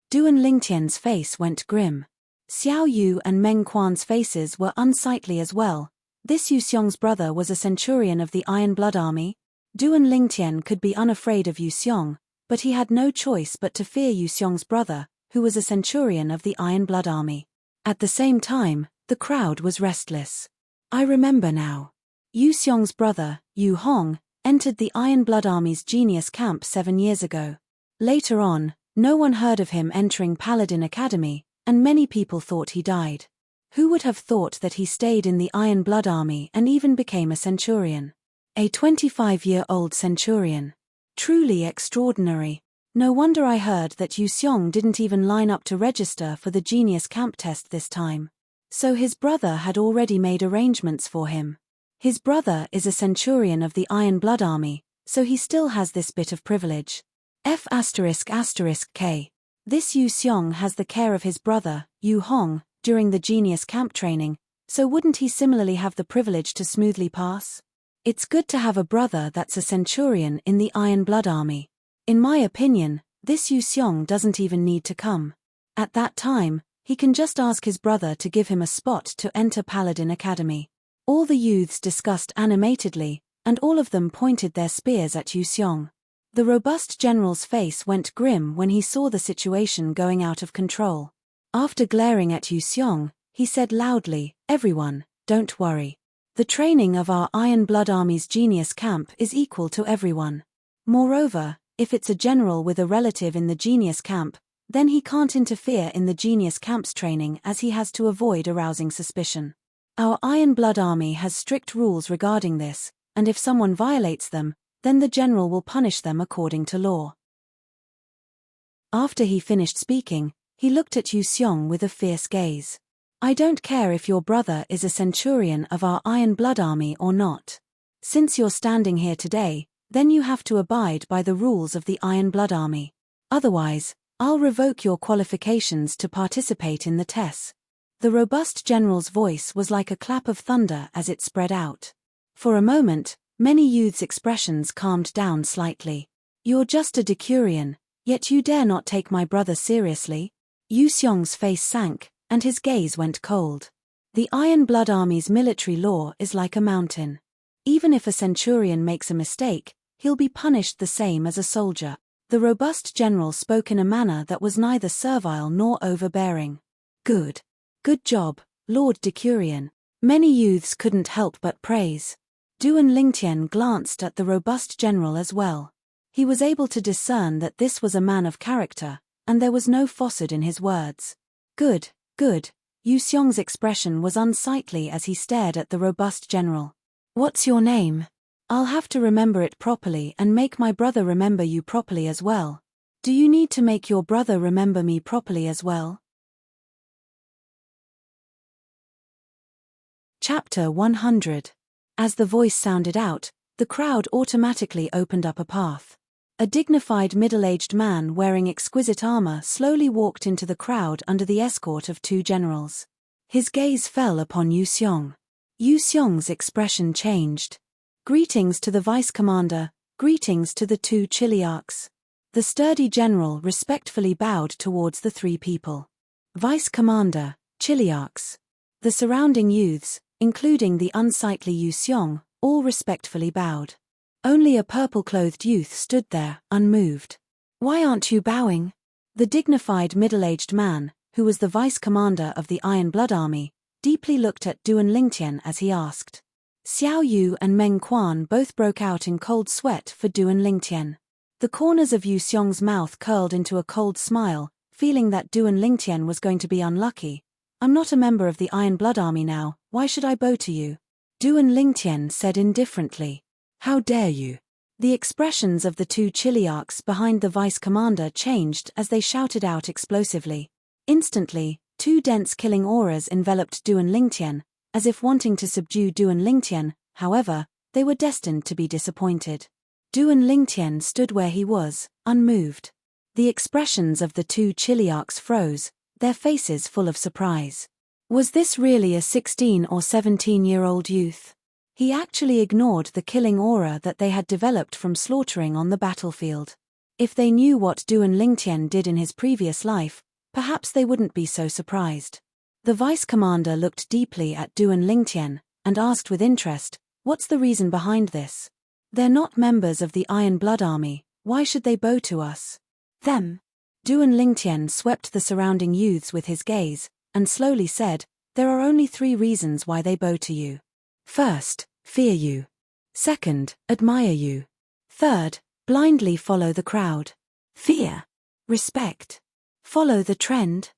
Du and Lingtian's face went grim. Xiao Yu and Meng Quan's faces were unsightly as well. This Yu Xiong's brother was a centurion of the Iron Blood Army. Du and Lingtian could be unafraid of Yu Xiong, but he had no choice but to fear Yu Xiong's brother, who was a centurion of the Iron Blood Army. At the same time, the crowd was restless. I remember now. Yu Xiong's brother, Yu Hong, entered the Iron Blood Army's Genius Camp 7 years ago. Later on, no one heard of him entering Paladin Academy, and many people thought he died. Who would have thought that he stayed in the Iron Blood Army and even became a centurion? A 25-year-old centurion. Truly extraordinary. No wonder I heard that Yu Xiong didn't even line up to register for the Genius Camp test this time. So his brother had already made arrangements for him. His brother is a centurion of the Iron Blood Army, so he still has this bit of privilege. F***K. This Yu Xiong has the care of his brother, Yu Hong, during the Genius Camp training, so wouldn't he similarly have the privilege to smoothly pass? It's good to have a brother that's a centurion in the Iron Blood Army. In my opinion, this Yu Xiong doesn't even need to come. At that time, he can just ask his brother to give him a spot to enter Paladin Academy. All the youths discussed animatedly, and all of them pointed their spears at Yu Xiong. The robust general's face went grim when he saw the situation going out of control. After glaring at Yu Xiong, he said loudly, "Everyone, don't worry. The training of our Iron Blood Army's Genius Camp is equal to everyone. Moreover, if it's a general with a relative in the Genius Camp, then he can't interfere in the Genius Camp's training as he has to avoid arousing suspicion. Our Iron Blood Army has strict rules regarding this, and if someone violates them, then the general will punish them according to law." After he finished speaking, he looked at Yu Xiong with a fierce gaze. I don't care if your brother is a centurion of our Iron Blood Army or not. Since you're standing here today, then you have to abide by the rules of the Iron Blood Army. Otherwise, I'll revoke your qualifications to participate in the tests. The robust general's voice was like a clap of thunder as it spread out. For a moment, many youths' expressions calmed down slightly. You're just a decurion, yet you dare not take my brother seriously? Yu Xiong's face sank, and his gaze went cold. The Iron Blood Army's military law is like a mountain. Even if a centurion makes a mistake, he'll be punished the same as a soldier. The robust general spoke in a manner that was neither servile nor overbearing. Good job, Lord Decurion. Many youths couldn't help but praise. Du and Lingtian glanced at the robust general as well. He was able to discern that this was a man of character, and there was no falsehood in his words. Good, Yu Xiong's expression was unsightly as he stared at the robust general. What's your name? I'll have to remember it properly and make my brother remember you properly as well. Do you need to make your brother remember me properly as well? Chapter 100. As the voice sounded out, the crowd automatically opened up a path. A dignified middle-aged man wearing exquisite armor slowly walked into the crowd under the escort of two generals. His gaze fell upon Yu Xiong. Yu Xiong's expression changed. Greetings to the vice commander, greetings to the two chiliarchs. The sturdy general respectfully bowed towards the three people. Vice commander, chiliarchs. The surrounding youths, including the unsightly Yu Xiong, all respectfully bowed. Only a purple-clothed youth stood there, unmoved. Why aren't you bowing? The dignified middle-aged man, who was the vice commander of the Iron Blood Army, deeply looked at Duan Lingtian as he asked. Xiao Yu and Meng Quan both broke out in cold sweat for Duan Lingtian. The corners of Yu Xiong's mouth curled into a cold smile, feeling that Duan Lingtian was going to be unlucky. I'm not a member of the Iron Blood Army now, why should I bow to you? Duan Lingtian said indifferently. How dare you? The expressions of the two chiliarchs behind the vice commander changed as they shouted out explosively. Instantly, two dense killing auras enveloped Duan Lingtian, as if wanting to subdue Duan Lingtian. However, they were destined to be disappointed. Duan Lingtian stood where he was, unmoved. The expressions of the two chiliarchs froze, their faces full of surprise. Was this really a 16 or 17-year-old youth? He actually ignored the killing aura that they had developed from slaughtering on the battlefield. If they knew what Duan Lingtian did in his previous life, perhaps they wouldn't be so surprised. The vice commander looked deeply at Duan Lingtian and asked with interest, what's the reason behind this? They're not members of the Iron Blood Army, why should they bow to us? Them. Duan Lingtian swept the surrounding youths with his gaze, and slowly said, there are only 3 reasons why they bow to you. First, fear you. Second, admire you. Third, blindly follow the crowd. Fear. Respect. Follow the trend.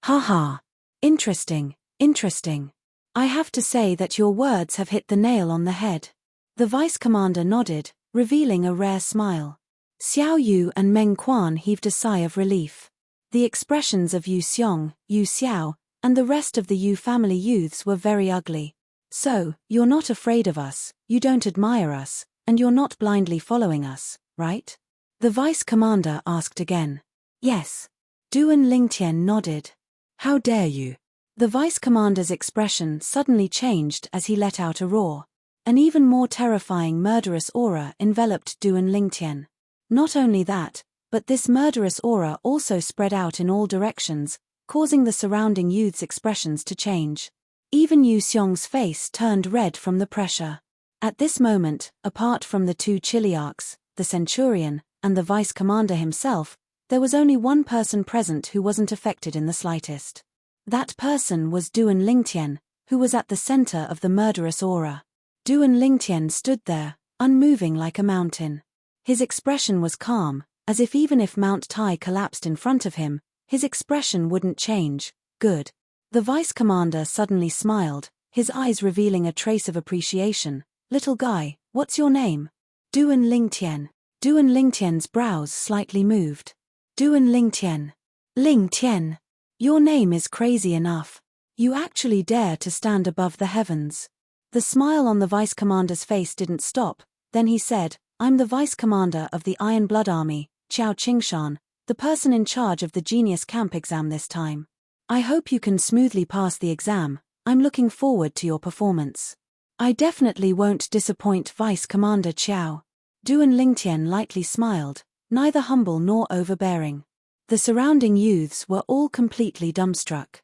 Haha. Interesting, interesting. I have to say that your words have hit the nail on the head. The vice commander nodded, revealing a rare smile. Xiao Yu and Meng Quan heaved a sigh of relief. The expressions of Yu Xiong, Yu Xiao, and the rest of the Yu family youths were very ugly. So, you're not afraid of us, you don't admire us, and you're not blindly following us, right? The vice commander asked again. Yes. Duan Lingtian nodded. How dare you? The vice commander's expression suddenly changed as he let out a roar. An even more terrifying murderous aura enveloped Duan Lingtian. Not only that, but this murderous aura also spread out in all directions, causing the surrounding youth's expressions to change. Even Yu Xiong's face turned red from the pressure. At this moment, apart from the two chiliarchs, the centurion, and the vice commander himself, there was only one person present who wasn't affected in the slightest. That person was Duan Lingtian, who was at the center of the murderous aura. Duan Lingtian stood there, unmoving like a mountain. His expression was calm, as if even if Mount Tai collapsed in front of him, his expression wouldn't change. Good. The vice commander suddenly smiled, his eyes revealing a trace of appreciation. Little guy, what's your name? Duan Lingtian. Duan Lingtian's brows slightly moved. Duan Lingtian. Lingtian. Your name is crazy enough. You actually dare to stand above the heavens. The smile on the vice commander's face didn't stop, then he said, I'm the vice commander of the Iron Blood Army, Qiao Qingshan, the person in charge of the Genius Camp exam this time. I hope you can smoothly pass the exam, I'm looking forward to your performance. I definitely won't disappoint Vice Commander Qiao. Duan Lingtian lightly smiled, neither humble nor overbearing. The surrounding youths were all completely dumbstruck.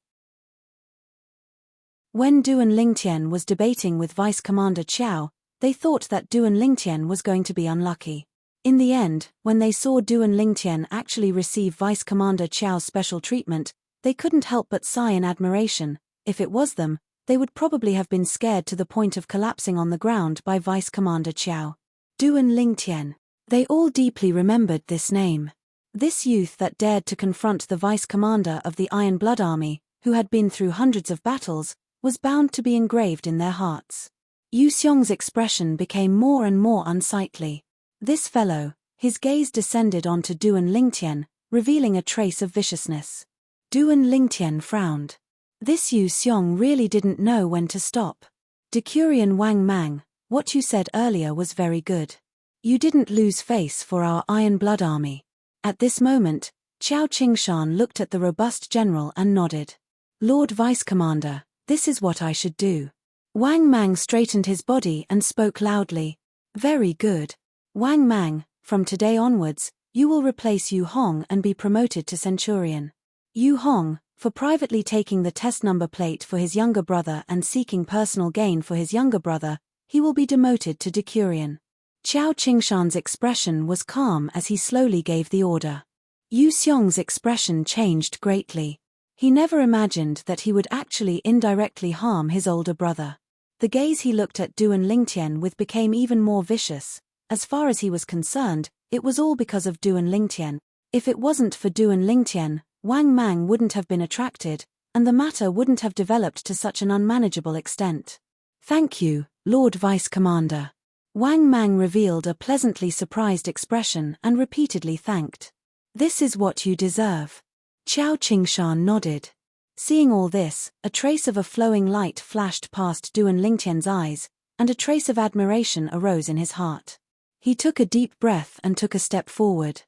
When Duan Lingtian was debating with Vice Commander Qiao, they thought that Duan Lingtian was going to be unlucky. In the end, when they saw Duan Lingtian actually receive Vice Commander Qiao's special treatment, they couldn't help but sigh in admiration. If it was them, they would probably have been scared to the point of collapsing on the ground by Vice Commander Qiao. Duan Lingtian. They all deeply remembered this name. This youth that dared to confront the Vice Commander of the Iron Blood Army, who had been through hundreds of battles, was bound to be engraved in their hearts. Yu Xiong's expression became more and more unsightly. This fellow, his gaze descended onto Duan Lingtian, revealing a trace of viciousness. Duan Lingtian frowned. This Yu Xiong really didn't know when to stop. Decurion Wang Mang, what you said earlier was very good. You didn't lose face for our Iron Blood Army. At this moment, Qiao Qingshan looked at the robust general and nodded. Lord Vice Commander, this is what I should do. Wang Mang straightened his body and spoke loudly. Very good. Wang Mang, from today onwards, you will replace Yu Hong and be promoted to Centurion. Yu Hong, for privately taking the test number plate for his younger brother and seeking personal gain for his younger brother, he will be demoted to Decurion. Qiao Qingshan's expression was calm as he slowly gave the order. Yu Xiong's expression changed greatly. He never imagined that he would actually indirectly harm his older brother. The gaze he looked at Duan Lingtian with became even more vicious. As far as he was concerned, it was all because of Duan Lingtian. If it wasn't for Duan Lingtian, Wang Mang wouldn't have been attracted, and the matter wouldn't have developed to such an unmanageable extent. Thank you, Lord Vice Commander. Wang Mang revealed a pleasantly surprised expression and repeatedly thanked. This is what you deserve. Qiao Qingshan nodded. Seeing all this, a trace of a flowing light flashed past Duan Lingtian's eyes, and a trace of admiration arose in his heart. He took a deep breath and took a step forward.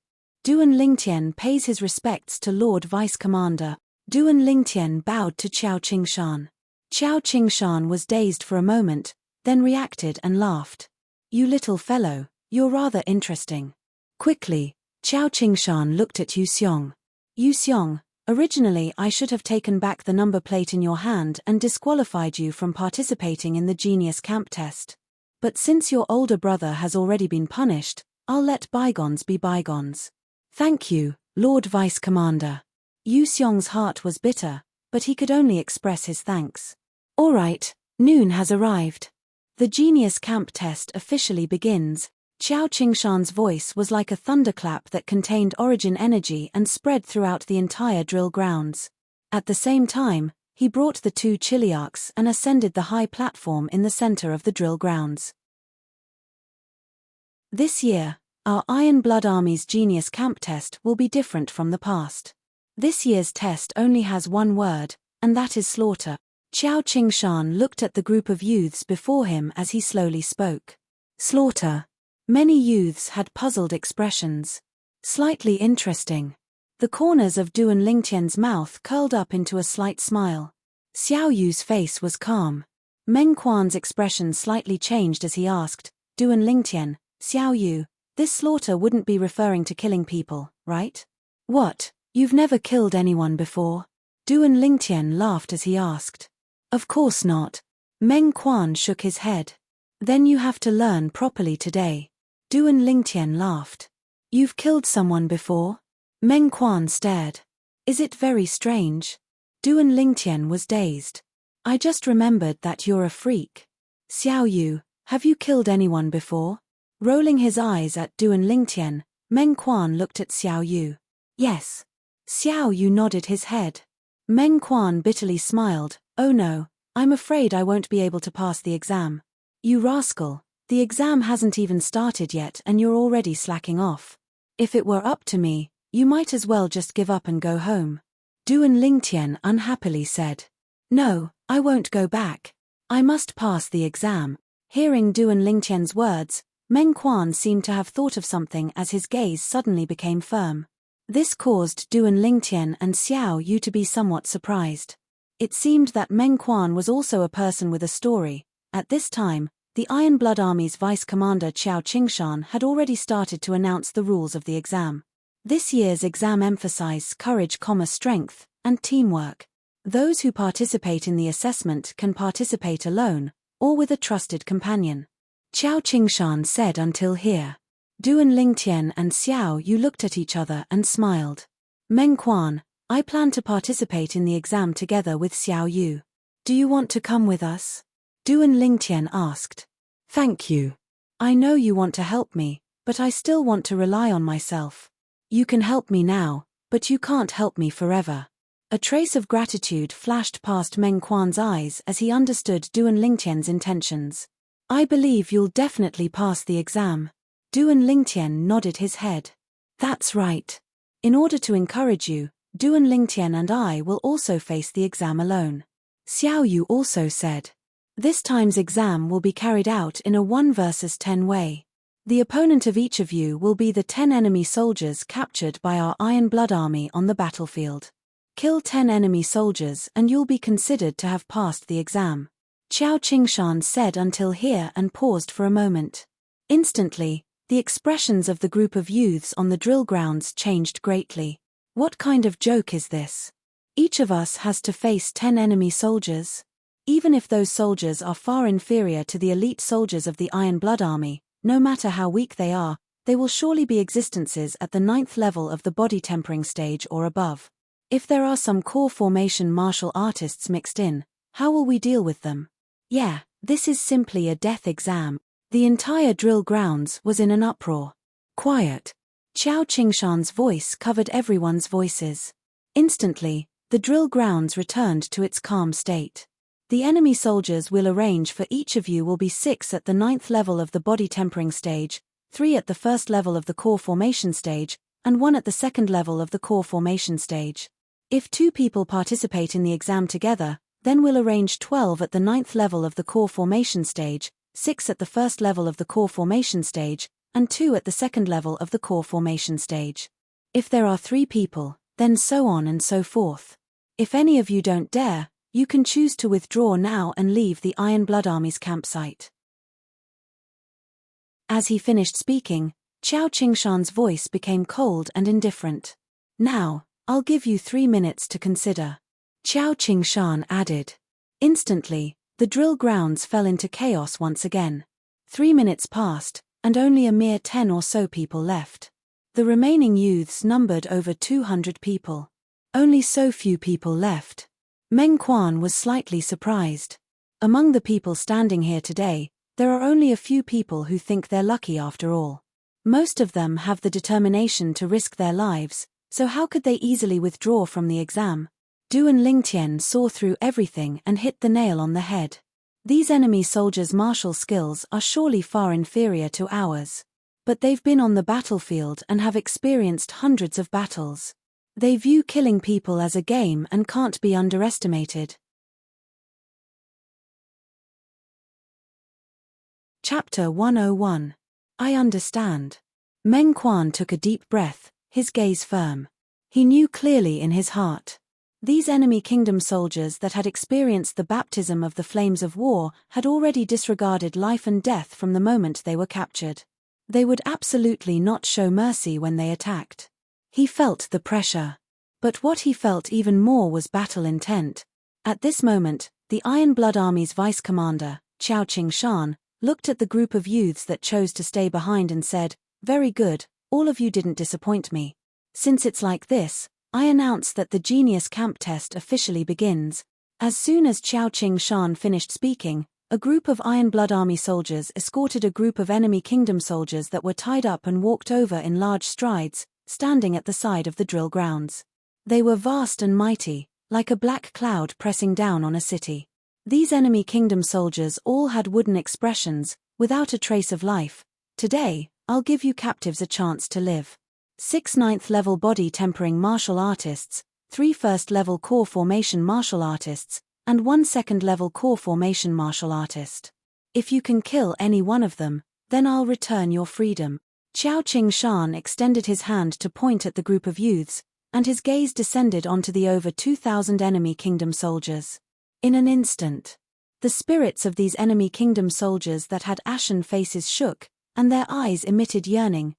Duan Lingtian pays his respects to Lord Vice Commander. Duan Lingtian bowed to Qiao Qingshan. Qiao Qingshan was dazed for a moment, then reacted and laughed. You little fellow, you're rather interesting. Quickly, Qiao Qingshan looked at Yu Xiong. Yu Xiong, originally I should have taken back the number plate in your hand and disqualified you from participating in the Genius Camp test. But since your older brother has already been punished, I'll let bygones be bygones. Thank you, Lord Vice Commander. Yu Xiong's heart was bitter, but he could only express his thanks. All right, noon has arrived. The Genius Camp test officially begins. Qiao Qingshan's voice was like a thunderclap that contained origin energy and spread throughout the entire drill grounds. At the same time, he brought the two chiliarchs and ascended the high platform in the center of the drill grounds. This year, our Iron Blood Army's Genius Camp test will be different from the past. This year's test only has one word, and that is slaughter. Qiao Qingshan looked at the group of youths before him as he slowly spoke. Slaughter. Many youths had puzzled expressions. Slightly interesting. The corners of Duan Lingtian's mouth curled up into a slight smile. Xiao Yu's face was calm. Meng Quan's expression slightly changed as he asked, Duan Lingtian, Xiao Yu, this slaughter wouldn't be referring to killing people, right? What, you've never killed anyone before? Duan Lingtian laughed as he asked. Of course not. Meng Quan shook his head. Then you have to learn properly today. Duan Lingtian laughed. You've killed someone before? Meng Quan stared. Is it very strange? Duan Lingtian was dazed. I just remembered that you're a freak. Xiao Yu, have you killed anyone before? Rolling his eyes at Duan Lingtian, Meng Quan looked at Xiao Yu. Yes. Xiao Yu nodded his head. Meng Quan bitterly smiled. Oh no, I'm afraid I won't be able to pass the exam. You rascal. The exam hasn't even started yet and you're already slacking off. If it were up to me, you might as well just give up and go home. Duan Lingtian unhappily said. No, I won't go back. I must pass the exam. Hearing Duan Lingtian's words, Meng Quan seemed to have thought of something as his gaze suddenly became firm. This caused Duan Lingtian and Xiao Yu to be somewhat surprised. It seemed that Meng Quan was also a person with a story. At this time, the Iron Blood Army's Vice Commander Qiao Qingshan had already started to announce the rules of the exam. This year's exam emphasizes courage, strength, and teamwork. Those who participate in the assessment can participate alone, or with a trusted companion. Qiao Qingshan said until here. Duan Lingtian and Xiao Yu looked at each other and smiled. Meng Quan, I plan to participate in the exam together with Xiao Yu. Do you want to come with us? Duan Lingtian asked. Thank you. I know you want to help me, but I still want to rely on myself. You can help me now, but you can't help me forever. A trace of gratitude flashed past Meng Quan's eyes as he understood Duan Lingtian's intentions. I believe you'll definitely pass the exam. Duan Lingtian nodded his head. That's right. In order to encourage you, Duan Lingtian and I will also face the exam alone. Xiao Yu also said. This time's exam will be carried out in a 1 versus 10 way. The opponent of each of you will be the 10 enemy soldiers captured by our Iron Blood army on the battlefield. Kill 10 enemy soldiers and you'll be considered to have passed the exam. Qiao Qingshan said until here and paused for a moment. Instantly, the expressions of the group of youths on the drill grounds changed greatly. What kind of joke is this? Each of us has to face 10 enemy soldiers? Even if those soldiers are far inferior to the elite soldiers of the Iron Blood army, no matter how weak they will surely be existences at the 9th level of the body tempering stage or above. If there are some core formation martial artists mixed in, how will we deal with them? Yeah, this is simply a death exam. The entire drill grounds was in an uproar. Quiet. Qiao Qingshan's voice covered everyone's voices. Instantly, the drill grounds returned to its calm state. The enemy soldiers will arrange for each of you will be 6 at the 9th level of the body tempering stage, 3 at the 1st level of the core formation stage, and 1 at the 2nd level of the core formation stage. If 2 people participate in the exam together, then we'll arrange 12 at the 9th level of the core formation stage, 6 at the 1st level of the core formation stage, and 2 at the 2nd level of the core formation stage. If there are 3 people, then so on and so forth. If any of you don't dare, you can choose to withdraw now and leave the Iron Blood Army's campsite. As he finished speaking, Qiao Qingshan's voice became cold and indifferent. Now, I'll give you 3 minutes to consider. Qiao Qingshan added. Instantly, the drill grounds fell into chaos once again. 3 minutes passed, and only a mere 10 or so people left. The remaining youths numbered over 200 people. Only so few people left. Meng Quan was slightly surprised. Among the people standing here today, there are only a few people who think they're lucky after all. Most of them have the determination to risk their lives, so how could they easily withdraw from the exam? Duan Lingtian saw through everything and hit the nail on the head. These enemy soldiers' martial skills are surely far inferior to ours. But they've been on the battlefield and have experienced hundreds of battles. They view killing people as a game and can't be underestimated. Chapter 101. I understand. Meng Quan took a deep breath, his gaze firm. He knew clearly in his heart. These enemy kingdom soldiers that had experienced the baptism of the flames of war had already disregarded life and death from the moment they were captured. They would absolutely not show mercy when they attacked. He felt the pressure. But what he felt even more was battle intent. At this moment, the Iron Blood Army's vice commander, Qiao Qingshan, looked at the group of youths that chose to stay behind and said, "Very good, all of you didn't disappoint me. Since it's like this, I announce that the Genius Camp test officially begins." As soon as Qiao Qingshan finished speaking, a group of Iron Blood Army soldiers escorted a group of enemy kingdom soldiers that were tied up and walked over in large strides, standing at the side of the drill grounds. They were vast and mighty, like a black cloud pressing down on a city. These enemy kingdom soldiers all had wooden expressions, without a trace of life. "Today, I'll give you captives a chance to live. 6 9th-level body tempering martial artists, 3 1st-level core formation martial artists, and 1 2nd-level core formation martial artist. If you can kill any one of them, then I'll return your freedom." Qiao Qingshan extended his hand to point at the group of youths, and his gaze descended onto the over 2,000 enemy kingdom soldiers. In an instant, the spirits of these enemy kingdom soldiers that had ashen faces shook, and their eyes emitted yearning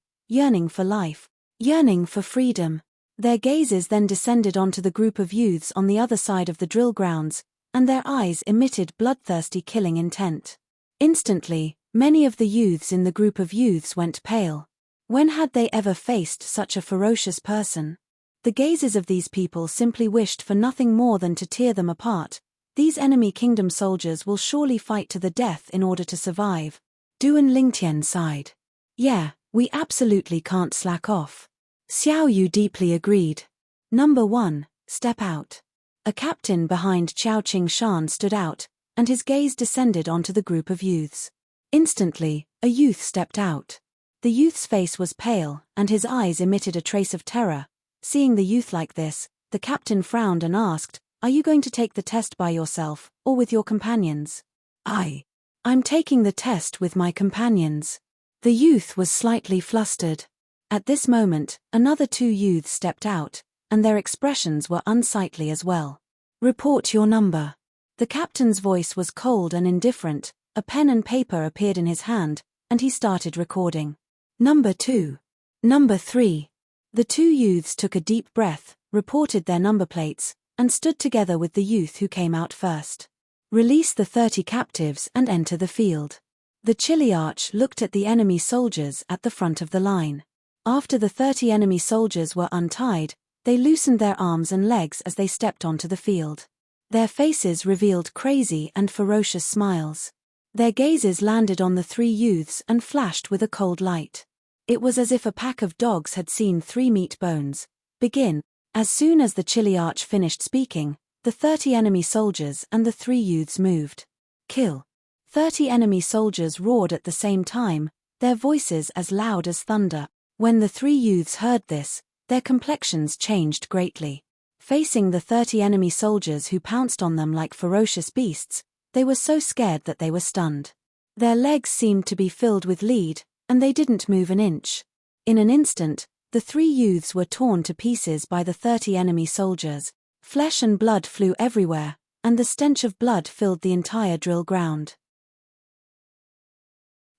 for life, yearning for freedom. Their gazes then descended onto the group of youths on the other side of the drill grounds, and their eyes emitted bloodthirsty killing intent. Instantly, many of the youths in the group of youths went pale. When had they ever faced such a ferocious person? The gazes of these people simply wished for nothing more than to tear them apart. These enemy kingdom soldiers will surely fight to the death in order to survive. Duan Lingtian sighed. Yeah, we absolutely can't slack off. Xiao Yu deeply agreed. Number 1, Step out. A captain behind Qiao Qing Shan stood out, and his gaze descended onto the group of youths. Instantly, a youth stepped out. The youth's face was pale, and his eyes emitted a trace of terror. Seeing the youth like this, the captain frowned and asked, "Are you going to take the test by yourself, or with your companions?" I'm taking the test with my companions." The youth was slightly flustered. At this moment, another 2 youths stepped out, and their expressions were unsightly as well. "Report your number." The captain's voice was cold and indifferent. A pen and paper appeared in his hand, and he started recording. "Number 2. Number 3. The 2 youths took a deep breath, reported their number plates, and stood together with the youth who came out first. "Release the 30 captives and enter the field." The Chiliarch looked at the enemy soldiers at the front of the line. After the 30 enemy soldiers were untied, they loosened their arms and legs as they stepped onto the field. Their faces revealed crazy and ferocious smiles. Their gazes landed on the 3 youths and flashed with a cold light. It was as if a pack of dogs had seen 3 meat bones. "Begin." As soon as the Chiliarch finished speaking, the 30 enemy soldiers and the 3 youths moved. "Kill." 30 enemy soldiers roared at the same time, their voices as loud as thunder. When the 3 youths heard this, their complexions changed greatly. Facing the 30 enemy soldiers who pounced on them like ferocious beasts, they were so scared that they were stunned. Their legs seemed to be filled with lead, and they didn't move an inch. In an instant, the 3 youths were torn to pieces by the 30 enemy soldiers. Flesh and blood flew everywhere, and the stench of blood filled the entire drill ground.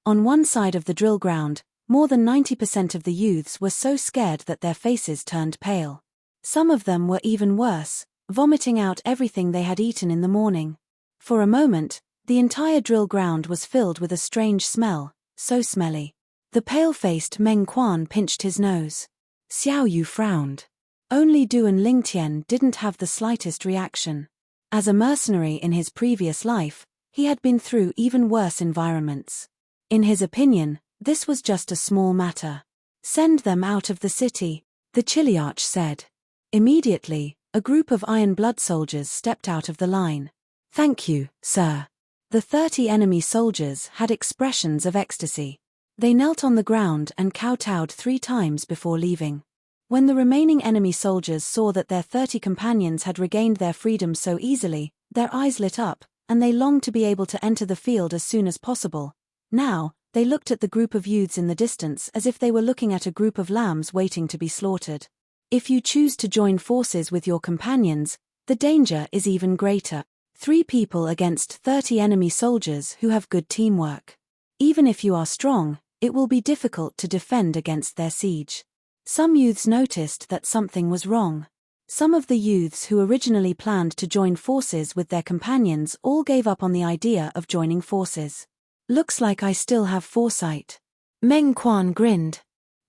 On one side of the drill ground, more than 90% of the youths were so scared that their faces turned pale. Some of them were even worse, vomiting out everything they had eaten in the morning. For a moment, the entire drill ground was filled with a strange smell, so smelly. The pale-faced Meng Quan pinched his nose. Xiao Yu frowned. Only Du and Ling Tian didn't have the slightest reaction. As a mercenary in his previous life, he had been through even worse environments. In his opinion, this was just a small matter. "Send them out of the city," the Chiliarch said. Immediately, a group of Iron Blood soldiers stepped out of the line. "Thank you, sir." The 30 enemy soldiers had expressions of ecstasy. They knelt on the ground and kowtowed 3 times before leaving. When the remaining enemy soldiers saw that their 30 companions had regained their freedom so easily, their eyes lit up, and they longed to be able to enter the field as soon as possible. Now, they looked at the group of youths in the distance as if they were looking at a group of lambs waiting to be slaughtered. If you choose to join forces with your companions, the danger is even greater. 3 people against 30 enemy soldiers who have good teamwork. Even if you are strong, it will be difficult to defend against their siege. Some youths noticed that something was wrong. Some of the youths who originally planned to join forces with their companions all gave up on the idea of joining forces. "Looks like I still have foresight." Meng Quan grinned.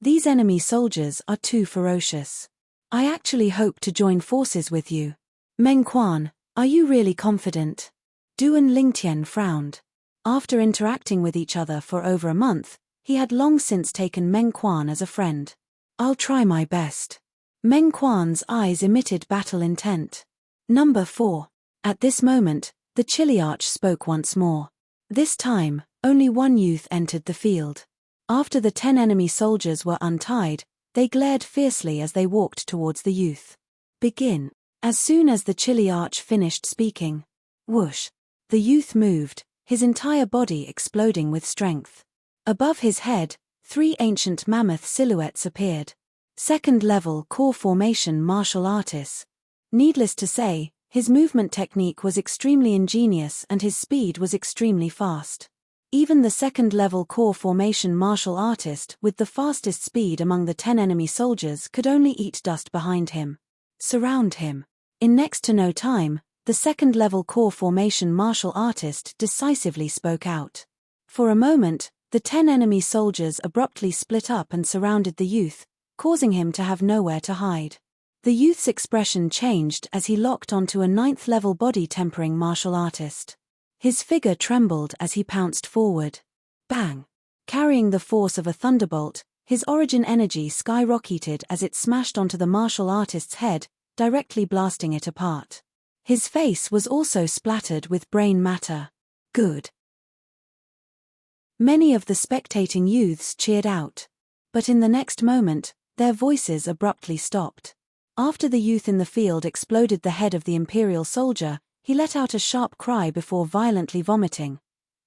"These enemy soldiers are too ferocious. I actually hope to join forces with you." "Meng Quan, are you really confident?" Du and Ling Tian frowned. After interacting with each other for over a month, he had long since taken Meng Quan as a friend. "I'll try my best." Meng Quan's eyes emitted battle intent. "Number 4. At this moment, the Chiliarch spoke once more. This time, only 1 youth entered the field. After the 10 enemy soldiers were untied, they glared fiercely as they walked towards the youth. "Begin." As soon as the Chiliarch finished speaking, whoosh, the youth moved, his entire body exploding with strength. Above his head, 3 ancient mammoth silhouettes appeared. Second-level core formation martial artists. Needless to say, his movement technique was extremely ingenious and his speed was extremely fast. Even the second-level core formation martial artist with the fastest speed among the 10 enemy soldiers could only eat dust behind him. Surround him. In next to no time, the second-level core formation martial artist decisively spoke out. For a moment, the 10 enemy soldiers abruptly split up and surrounded the youth, causing him to have nowhere to hide. The youth's expression changed as he locked onto a 9th-level body-tempering martial artist. His figure trembled as he pounced forward. Bang! Carrying the force of a thunderbolt, his origin energy skyrocketed as it smashed onto the martial artist's head, directly blasting it apart. His face was also splattered with brain matter. Good. Many of the spectating youths cheered out. But in the next moment, their voices abruptly stopped. After the youth in the field exploded the head of the Imperial soldier, he let out a sharp cry before violently vomiting.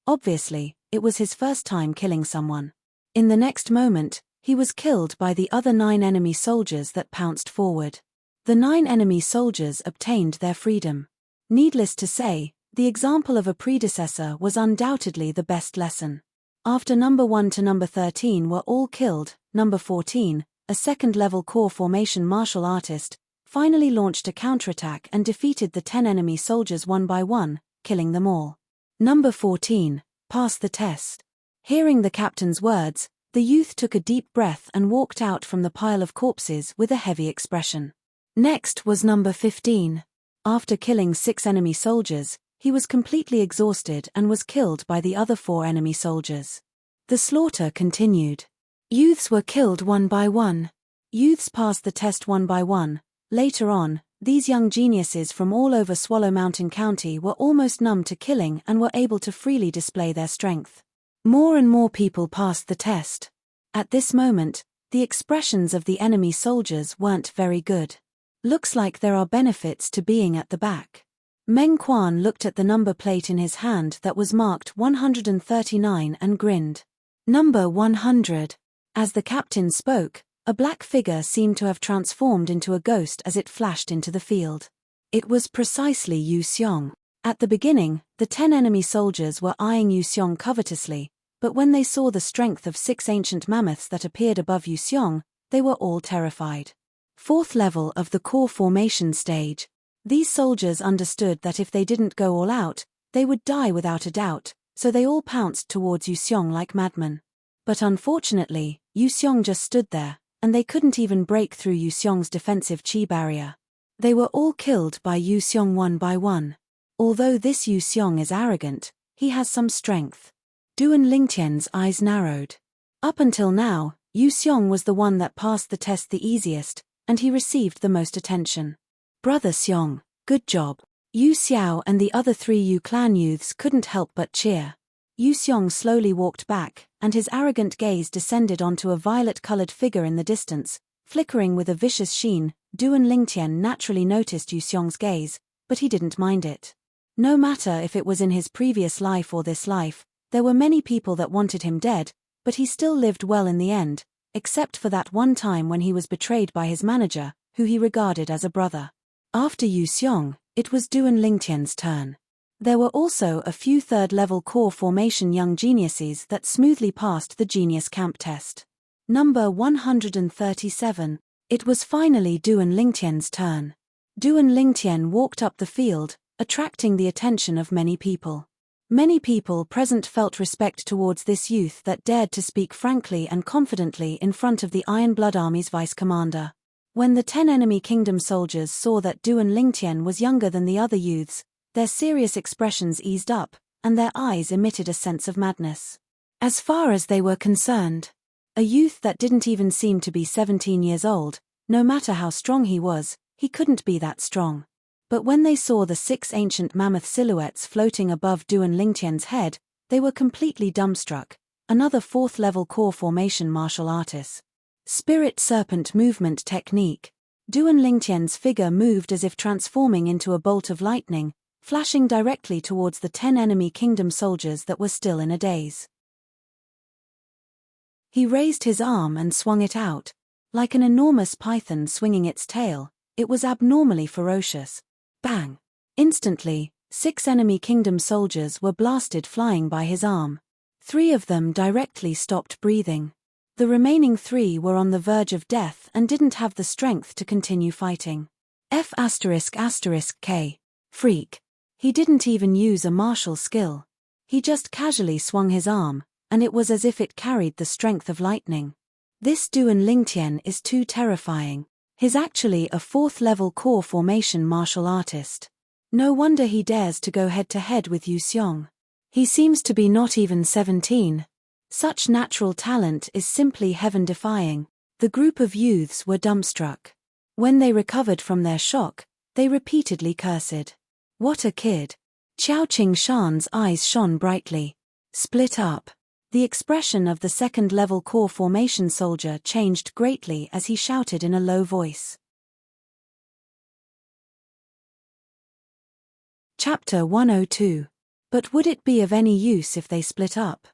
Obviously, it was his first time killing someone. In the next moment, he was killed by the other 9 enemy soldiers that pounced forward. The 9 enemy soldiers obtained their freedom. Needless to say, the example of a predecessor was undoubtedly the best lesson. After number 1 to number 13 were all killed, number 14, a second-level core formation martial artist, finally launched a counterattack and defeated the 10 enemy soldiers one by one, killing them all. Number 14, passed the test. Hearing the captain's words, the youth took a deep breath and walked out from the pile of corpses with a heavy expression. Next was number 15. After killing 6 enemy soldiers, he was completely exhausted and was killed by the other 4 enemy soldiers. The slaughter continued. Youths were killed one by one. Youths passed the test one by one. Later on, these young geniuses from all over Swallow Mountain County were almost numb to killing and were able to freely display their strength. More and more people passed the test. At this moment, the expressions of the enemy soldiers weren't very good. Looks like there are benefits to being at the back. Meng Quan looked at the number plate in his hand that was marked 139 and grinned. Number 100. As the captain spoke, a black figure seemed to have transformed into a ghost as it flashed into the field. It was precisely Yu Xiong. At the beginning, the 10 enemy soldiers were eyeing Yu Xiong covetously, but when they saw the strength of 6 ancient mammoths that appeared above Yu Xiong, they were all terrified. 4th level of the core formation stage. These soldiers understood that if they didn't go all out, they would die without a doubt, so they all pounced towards Yu Xiong like madmen. But unfortunately, Yu Xiong just stood there, and they couldn't even break through Yu Xiong's defensive chi barrier. They were all killed by Yu Xiong one by one. Although this Yu Xiong is arrogant, he has some strength. Duan Lingtian's eyes narrowed. Up until now, Yu Xiong was the one that passed the test the easiest, and he received the most attention. Brother Xiong, good job. Yu Xiao and the other 3 Yu clan youths couldn't help but cheer. Yu Xiong slowly walked back, and his arrogant gaze descended onto a violet-colored figure in the distance, flickering with a vicious sheen. Duan Lingtian naturally noticed Yu Xiong's gaze, but he didn't mind it. No matter if it was in his previous life or this life, there were many people that wanted him dead, but he still lived well in the end, except for that one time when he was betrayed by his manager, who he regarded as a brother. After Yu Xiong, it was Duan Lingtian's turn. There were also a few 3rd-level core formation young geniuses that smoothly passed the genius camp test. Number 137. It was finally Duan Lingtian's turn. Duan Lingtian walked up the field, attracting the attention of many people. Many people present felt respect towards this youth that dared to speak frankly and confidently in front of the Iron Blood Army's vice-commander. When the 10 enemy kingdom soldiers saw that Duan Lingtian was younger than the other youths, their serious expressions eased up, and their eyes emitted a sense of madness. As far as they were concerned, a youth that didn't even seem to be 17 years old, no matter how strong he couldn't be that strong. But when they saw the 6 ancient mammoth silhouettes floating above Duan Lingtian's head, they were completely dumbstruck. Another 4th-level core formation martial artist. Spirit Serpent Movement Technique. Duan Lingtian's figure moved as if transforming into a bolt of lightning, flashing directly towards the 10 enemy kingdom soldiers that were still in a daze. He raised his arm and swung it out. Like an enormous python swinging its tail, it was abnormally ferocious. Bang! Instantly, 6 enemy kingdom soldiers were blasted flying by his arm. 3 of them directly stopped breathing. The remaining 3 were on the verge of death and didn't have the strength to continue fighting. F***K. Freak. He didn't even use a martial skill. He just casually swung his arm, and it was as if it carried the strength of lightning. This Duan Lingtian is too terrifying. He's actually a 4th-level core formation martial artist. No wonder he dares to go head-to-head with Yu Xiong. He seems to be not even 17. Such natural talent is simply heaven-defying. The group of youths were dumbstruck. When they recovered from their shock, they repeatedly cursed. What a kid! Xiao Qingshan's eyes shone brightly. Split up. The expression of the second-level core formation soldier changed greatly as he shouted in a low voice. Chapter 102. But would it be of any use if they split up?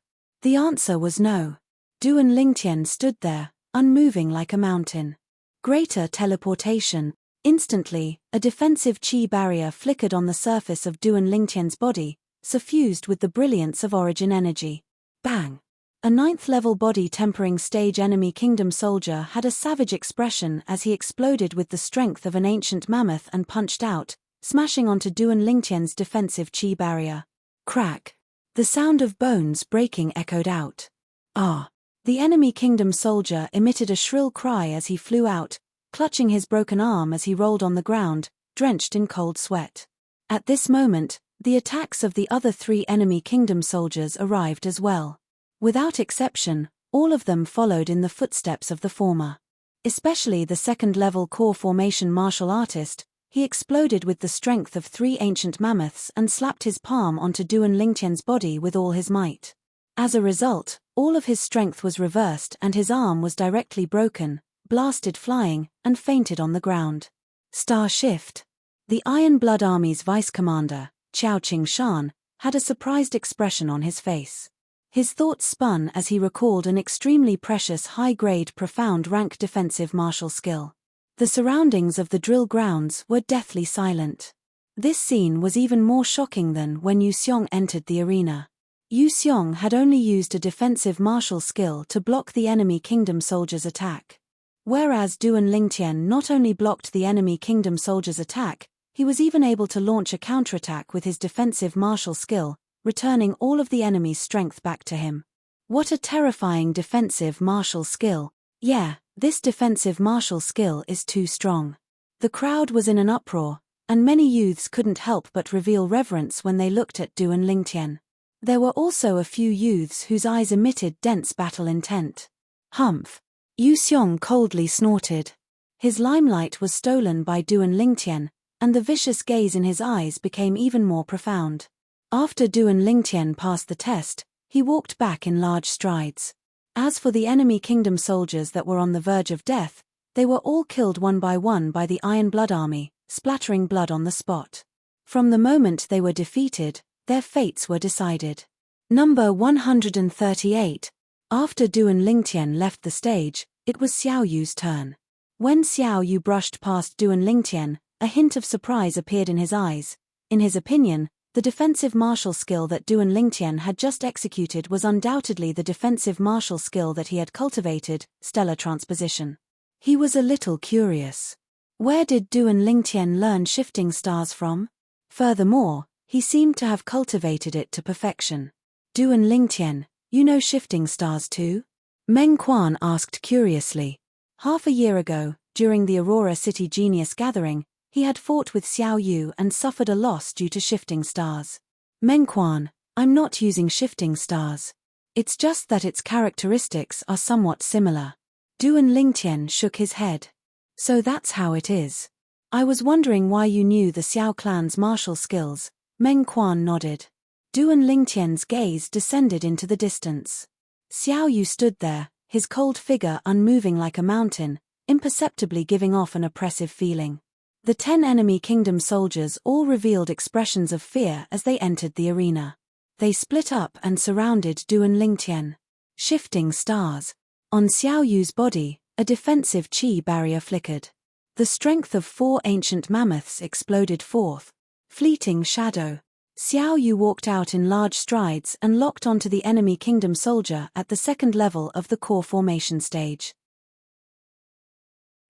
The answer was no. Duan Lingtian stood there, unmoving like a mountain. Greater teleportation. Instantly, a defensive chi barrier flickered on the surface of Duan Lingtian's body, suffused with the brilliance of origin energy. Bang! A 9th-level body-tempering stage enemy kingdom soldier had a savage expression as he exploded with the strength of an ancient mammoth and punched out, smashing onto Duan Lingtian's defensive chi barrier. Crack! The sound of bones breaking echoed out. Ah! The enemy kingdom soldier emitted a shrill cry as he flew out, clutching his broken arm as he rolled on the ground, drenched in cold sweat. At this moment, the attacks of the other 3 enemy kingdom soldiers arrived as well. Without exception, all of them followed in the footsteps of the former. Especially the second-level core formation martial artist, he exploded with the strength of 3 ancient mammoths and slapped his palm onto Duan Lingtian's body with all his might. As a result, all of his strength was reversed and his arm was directly broken, blasted flying, and fainted on the ground. Star shift. The Iron Blood Army's vice-commander, Xiao Qingshan, had a surprised expression on his face. His thoughts spun as he recalled an extremely precious high-grade profound rank defensive martial skill. The surroundings of the drill grounds were deathly silent. This scene was even more shocking than when Yu Xiong entered the arena. Yu Xiong had only used a defensive martial skill to block the enemy kingdom soldier's attack. Whereas Duan Lingtian not only blocked the enemy kingdom soldier's attack, he was even able to launch a counterattack with his defensive martial skill, returning all of the enemy's strength back to him. What a terrifying defensive martial skill. Yeah, this defensive martial skill is too strong. The crowd was in an uproar, and many youths couldn't help but reveal reverence when they looked at Duan Lingtian. There were also a few youths whose eyes emitted dense battle intent. Humph! Yu Xiong coldly snorted. His limelight was stolen by Duan Lingtian, and the vicious gaze in his eyes became even more profound. After Duan Lingtian passed the test, he walked back in large strides. As for the enemy kingdom soldiers that were on the verge of death, they were all killed one by the Iron Blood Army, splattering blood on the spot. From the moment they were defeated, their fates were decided. Number 138. After Duan Lingtian left the stage, it was Xiao Yu's turn. When Xiao Yu brushed past Duan Lingtian, a hint of surprise appeared in his eyes. In his opinion, the defensive martial skill that Duan Lingtian had just executed was undoubtedly the defensive martial skill that he had cultivated, stellar transposition. He was a little curious. Where did Duan Lingtian learn shifting stars from? Furthermore, he seemed to have cultivated it to perfection. Duan Lingtian, you know shifting stars too? Meng Quan asked curiously. Half a year ago, during the Aurora City Genius Gathering, he had fought with Xiao Yu and suffered a loss due to shifting stars. Meng Quan, I'm not using shifting stars. It's just that its characteristics are somewhat similar. Duan Lingtian shook his head. So that's how it is. I was wondering why you knew the Xiao clan's martial skills. Meng Quan nodded. Duan Lingtian's gaze descended into the distance. Xiao Yu stood there, his cold figure unmoving like a mountain, imperceptibly giving off an oppressive feeling. The 10 enemy kingdom soldiers all revealed expressions of fear as they entered the arena. They split up and surrounded Duan Lingtian. Shifting stars. On Xiao Yu's body, a defensive chi barrier flickered. The strength of 4 ancient mammoths exploded forth. Fleeting shadow. Xiao Yu walked out in large strides and locked onto the enemy kingdom soldier at the second level of the core formation stage.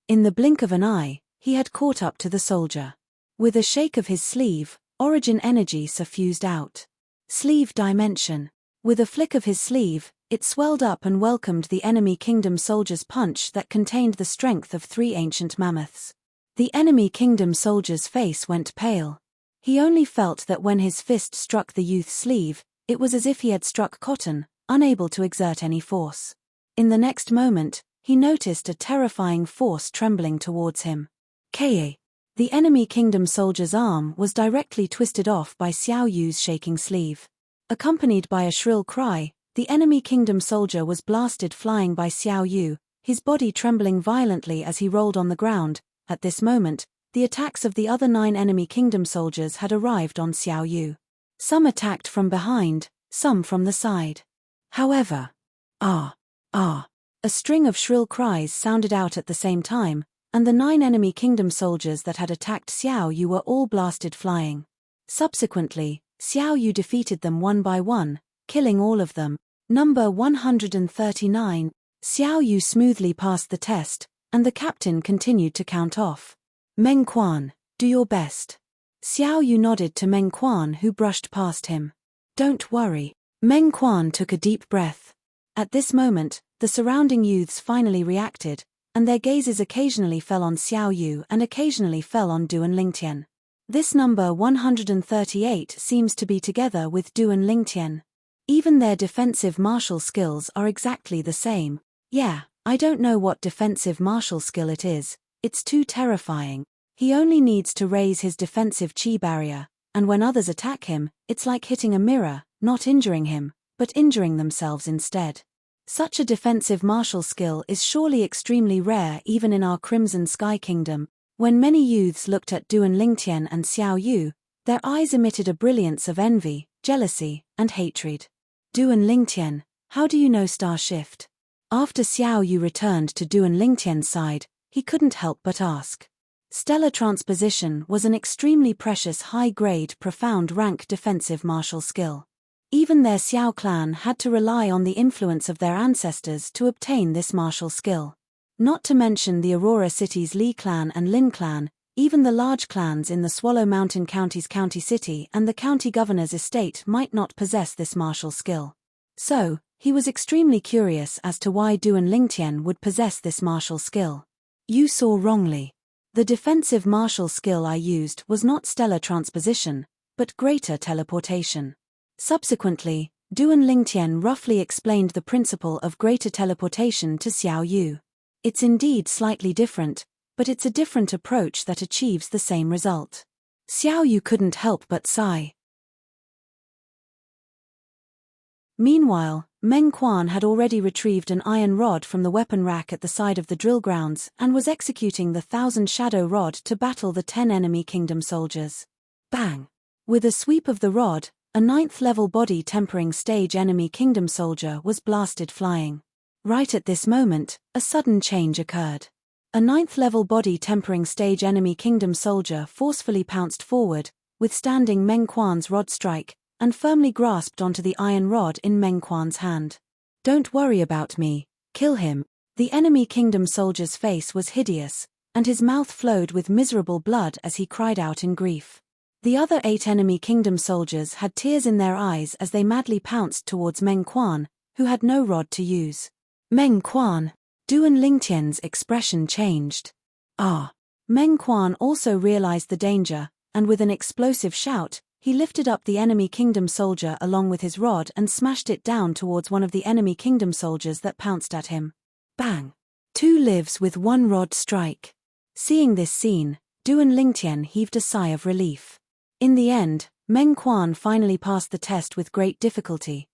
In the blink of an eye, he had caught up to the soldier. With a shake of his sleeve, origin energy suffused out. Sleeve dimension. With a flick of his sleeve, it swelled up and welcomed the enemy kingdom soldier's punch that contained the strength of 3 ancient mammoths. The enemy kingdom soldier's face went pale. He only felt that when his fist struck the youth's sleeve, it was as if he had struck cotton, unable to exert any force. In the next moment, he noticed a terrifying force trembling towards him. Ka. The enemy kingdom soldier's arm was directly twisted off by Xiao Yu's shaking sleeve. Accompanied by a shrill cry, the enemy kingdom soldier was blasted flying by Xiao Yu, his body trembling violently as he rolled on the ground. At this moment, the attacks of the other 9 enemy kingdom soldiers had arrived on Xiao Yu. Some attacked from behind, some from the side. However, a string of shrill cries sounded out at the same time, and the 9 enemy kingdom soldiers that had attacked Xiao Yu were all blasted flying. Subsequently, Xiao Yu defeated them one by one, killing all of them. Number 139. Xiao Yu smoothly passed the test, and the captain continued to count off. Meng Quan, do your best. Xiao Yu nodded to Meng Quan, who brushed past him. Don't worry. Meng Quan took a deep breath. At this moment, the surrounding youths finally reacted, and their gazes occasionally fell on Xiao Yu and occasionally fell on Du and Lingtian. This number 138 seems to be together with Du and Lingtian. Even their defensive martial skills are exactly the same. Yeah, I don't know what defensive martial skill it is, it's too terrifying. He only needs to raise his defensive chi barrier, and when others attack him, it's like hitting a mirror, not injuring him, but injuring themselves instead. Such a defensive martial skill is surely extremely rare even in our Crimson Sky Kingdom. When many youths looked at Du and Lingtian and Xiao Yu, their eyes emitted a brilliance of envy, jealousy, and hatred. Du and Lingtian, how do you know Star Shift? After Xiao Yu returned to Du and Lingtian's side, he couldn't help but ask. Stellar Transposition was an extremely precious high-grade profound rank defensive martial skill. Even their Xiao clan had to rely on the influence of their ancestors to obtain this martial skill. Not to mention the Aurora City's Li clan and Lin clan, even the large clans in the Swallow Mountain County's county city and the county governor's estate might not possess this martial skill. So, he was extremely curious as to why Du and Lingtian would possess this martial skill. You saw wrongly. The defensive martial skill I used was not stellar transposition, but greater teleportation. Subsequently, Du and Lingtian roughly explained the principle of greater teleportation to Xiao Yu. It's indeed slightly different, but it's a different approach that achieves the same result. Xiao Yu couldn't help but sigh. Meanwhile, Meng Quan had already retrieved an iron rod from the weapon rack at the side of the drill grounds and was executing the 1,000 shadow rod to battle the 10 enemy kingdom soldiers. Bang! With a sweep of the rod, a 9th level body tempering stage enemy kingdom soldier was blasted flying. Right at this moment, a sudden change occurred. A 9th level body tempering stage enemy kingdom soldier forcefully pounced forward, withstanding Meng Quan's rod strike, and firmly grasped onto the iron rod in Meng Quan's hand. Don't worry about me, kill him. The enemy kingdom soldier's face was hideous, and his mouth flowed with miserable blood as he cried out in grief. The other 8 enemy kingdom soldiers had tears in their eyes as they madly pounced towards Meng Quan, who had no rod to use. Meng Quan. Du and Lingtian's expression changed. Meng Quan also realized the danger, and with an explosive shout, he lifted up the enemy kingdom soldier along with his rod and smashed it down towards one of the enemy kingdom soldiers that pounced at him. Bang! 2 lives with 1 rod strike. Seeing this scene, Du and Lingtian heaved a sigh of relief. In the end, Meng Quan finally passed the test with great difficulty.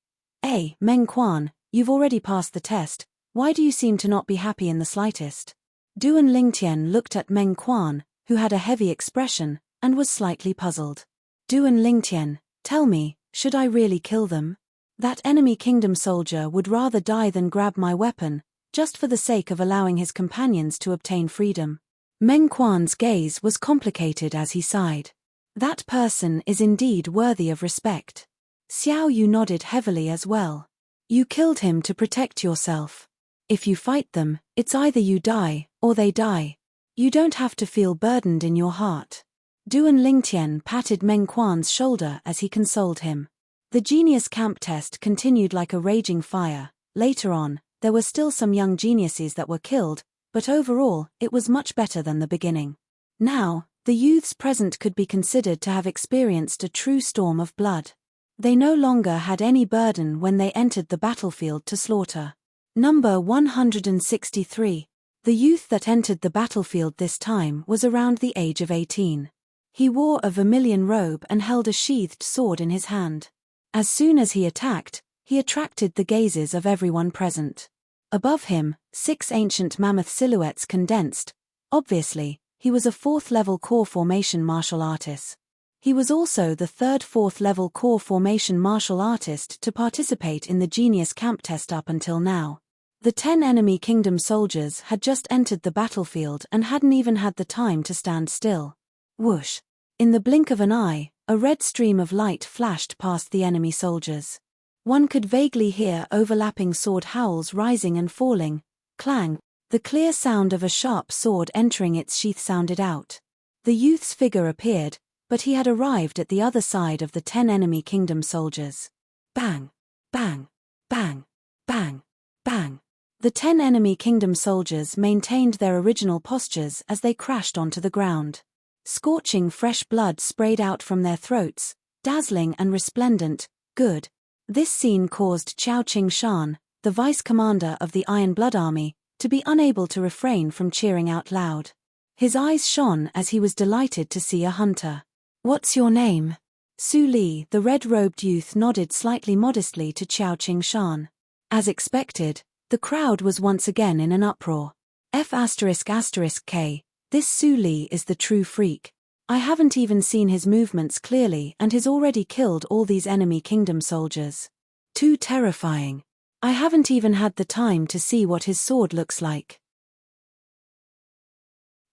Meng Quan, you've already passed the test, why do you seem to not be happy in the slightest? Du and Lingtian looked at Meng Quan, who had a heavy expression, and was slightly puzzled. Du and Lingtian, tell me, should I really kill them? That enemy kingdom soldier would rather die than grab my weapon, just for the sake of allowing his companions to obtain freedom. Meng Quan's gaze was complicated as he sighed. That person is indeed worthy of respect. Xiao Yu nodded heavily as well. You killed him to protect yourself. If you fight them, it's either you die, or they die. You don't have to feel burdened in your heart. Du and Lingtian patted Meng Quan's shoulder as he consoled him. The genius camp test continued like a raging fire. Later on, there were still some young geniuses that were killed, but overall, it was much better than the beginning. Now, the youths present could be considered to have experienced a true storm of blood. They no longer had any burden when they entered the battlefield to slaughter. Number 163. The youth that entered the battlefield this time was around the age of 18. He wore a vermilion robe and held a sheathed sword in his hand. As soon as he attacked, he attracted the gazes of everyone present. Above him, 6 ancient mammoth silhouettes condensed. Obviously, he was a 4th-level core formation martial artist. He was also the 3rd 4th-level core formation martial artist to participate in the Genius Camp test up until now. The 10 enemy kingdom soldiers had just entered the battlefield and hadn't even had the time to stand still. Whoosh! In the blink of an eye, a red stream of light flashed past the enemy soldiers. One could vaguely hear overlapping sword howls rising and falling. Clang! The clear sound of a sharp sword entering its sheath sounded out. The youth's figure appeared, but he had arrived at the other side of the 10 enemy kingdom soldiers. Bang! Bang! Bang! Bang! Bang! The 10 enemy kingdom soldiers maintained their original postures as they crashed onto the ground. Scorching fresh blood sprayed out from their throats, dazzling and resplendent. Good. This scene caused Qiao Qing-shan, the vice commander of the Iron Blood Army, to be unable to refrain from cheering out loud. His eyes shone as he was delighted to see a hunter. "What's your name?" Su Li, the red-robed youth, nodded slightly modestly to Qiao Qing-shan. As expected, the crowd was once again in an uproar. F***K, this Su Li is the true freak. I haven't even seen his movements clearly and he's already killed all these enemy kingdom soldiers. Too terrifying. I haven't even had the time to see what his sword looks like.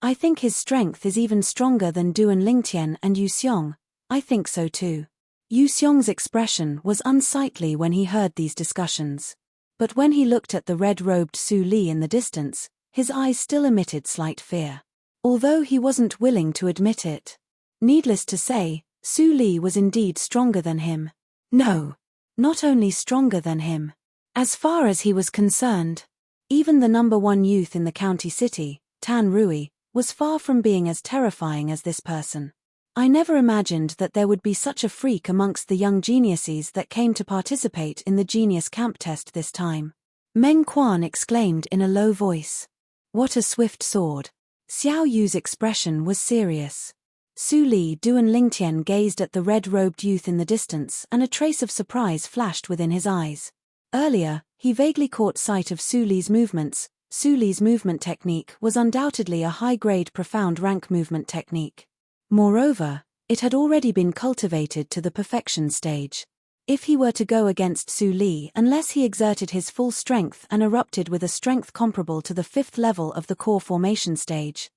I think his strength is even stronger than Duan Lingtian and Yu Xiong. I think so too. Yu Xiong's expression was unsightly when he heard these discussions. But when he looked at the red-robed Su Li in the distance, his eyes still emitted slight fear. Although he wasn't willing to admit it. Needless to say, Su Li was indeed stronger than him. No. Not only stronger than him. As far as he was concerned, even the number 1 youth in the county city, Tan Rui, was far from being as terrifying as this person. I never imagined that there would be such a freak amongst the young geniuses that came to participate in the Genius Camp test this time. Meng Quan exclaimed in a low voice. What a swift sword. Xiao Yu's expression was serious. Su Li Duan Lingtian gazed at the red-robed youth in the distance and a trace of surprise flashed within his eyes. Earlier, he vaguely caught sight of Su Li's movements. Su Li's movement technique was undoubtedly a high-grade profound rank movement technique. Moreover, it had already been cultivated to the perfection stage. If he were to go against Su Li unless he exerted his full strength and erupted with a strength comparable to the 5th level of the core formation stage.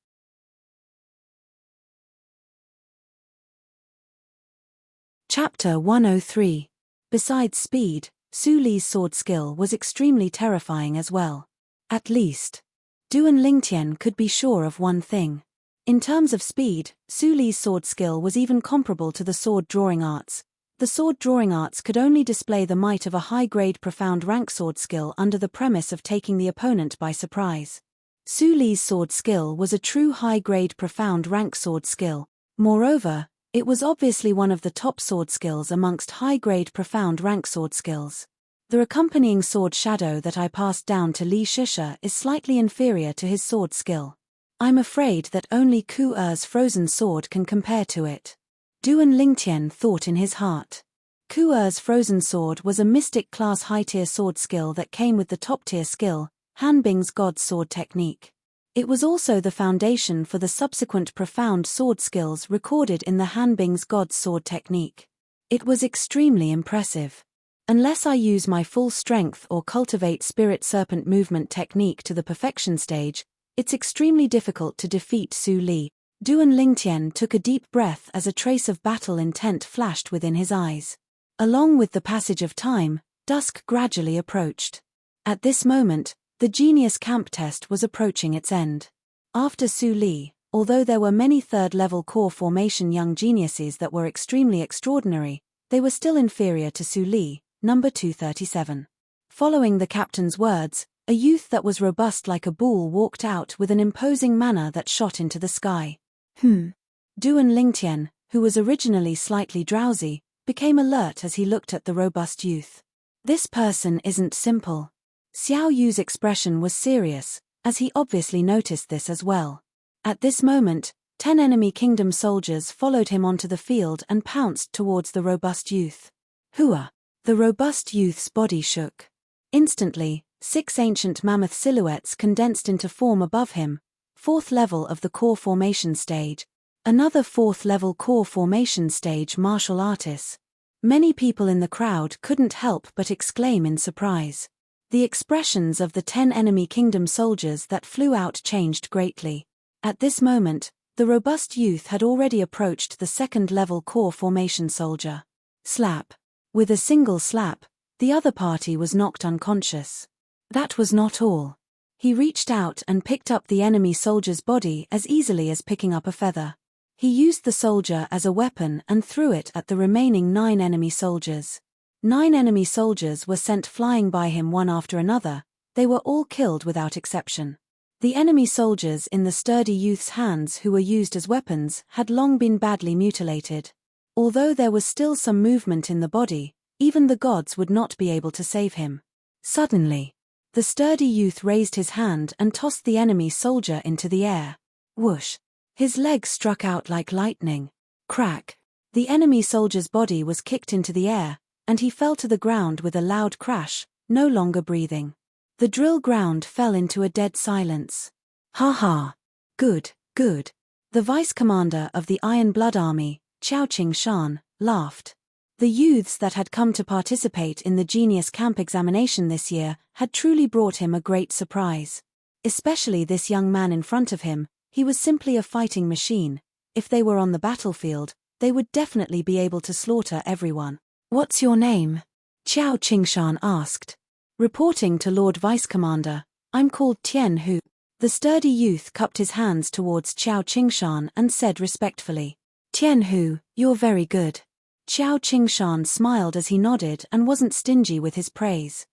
Chapter 103. Besides speed, Su Li's sword skill was extremely terrifying as well. At least, Duan Lingtian could be sure of one thing. In terms of speed, Su Li's sword skill was even comparable to the sword drawing arts. The sword drawing arts could only display the might of a high-grade profound rank sword skill under the premise of taking the opponent by surprise. Su Li's sword skill was a true high-grade profound rank sword skill. Moreover, it was obviously one of the top sword skills amongst high-grade profound rank sword skills. The accompanying sword shadow that I passed down to Li Shisha is slightly inferior to his sword skill. I'm afraid that only Ku Er's frozen sword can compare to it. Duan Lingtian thought in his heart. Ku Er's frozen sword was a mystic class high-tier sword skill that came with the top-tier skill, Han Bing's God Sword technique. It was also the foundation for the subsequent profound sword skills recorded in the Han Bing's God Sword technique. It was extremely impressive. Unless I use my full strength or cultivate Spirit Serpent movement technique to the perfection stage, it's extremely difficult to defeat Su Li. Duan Lingtian took a deep breath as a trace of battle intent flashed within his eyes. Along with the passage of time, dusk gradually approached. At this moment, the Genius Camp test was approaching its end. After Su Li, although there were many third-level core formation young geniuses that were extremely extraordinary, they were still inferior to Su Li, number 237. Following the captain's words, a youth that was robust like a bull walked out with an imposing manner that shot into the sky. Duan Lingtian, who was originally slightly drowsy, became alert as he looked at the robust youth. This person isn't simple. Xiao Yu's expression was serious, as he obviously noticed this as well. At this moment, 10 enemy kingdom soldiers followed him onto the field and pounced towards the robust youth. Hua! The robust youth's body shook. Instantly, 6 ancient mammoth silhouettes condensed into form above him, 4th level of the core formation stage. Another 4th level core formation stage martial artists. Many people in the crowd couldn't help but exclaim in surprise. The expressions of the 10 enemy kingdom soldiers that flew out changed greatly. At this moment, the robust youth had already approached the 2nd level core formation soldier. Slap. With a single slap, the other party was knocked unconscious. That was not all. He reached out and picked up the enemy soldier's body as easily as picking up a feather. He used the soldier as a weapon and threw it at the remaining 9 enemy soldiers. 9 enemy soldiers were sent flying by him one after another. They were all killed without exception. The enemy soldiers in the sturdy youth's hands who were used as weapons had long been badly mutilated. Although there was still some movement in the body, even the gods would not be able to save him. Suddenly, the sturdy youth raised his hand and tossed the enemy soldier into the air. Whoosh! His legs struck out like lightning. Crack! The enemy soldier's body was kicked into the air, and he fell to the ground with a loud crash, no longer breathing. The drill ground fell into a dead silence. Ha ha! Good, good. The vice commander of the Iron Blood Army, Qiao Qingshan, laughed. The youths that had come to participate in the Genius Camp examination this year had truly brought him a great surprise. Especially this young man in front of him. He was simply a fighting machine. If they were on the battlefield, they would definitely be able to slaughter everyone. What's your name? Qiao Qingshan asked. Reporting to Lord Vice Commander, I'm called Tian Hu. The sturdy youth cupped his hands towards Qiao Qingshan and said respectfully, Tian Hu, you're very good. Qiao Qingshan smiled as he nodded and wasn't stingy with his praise.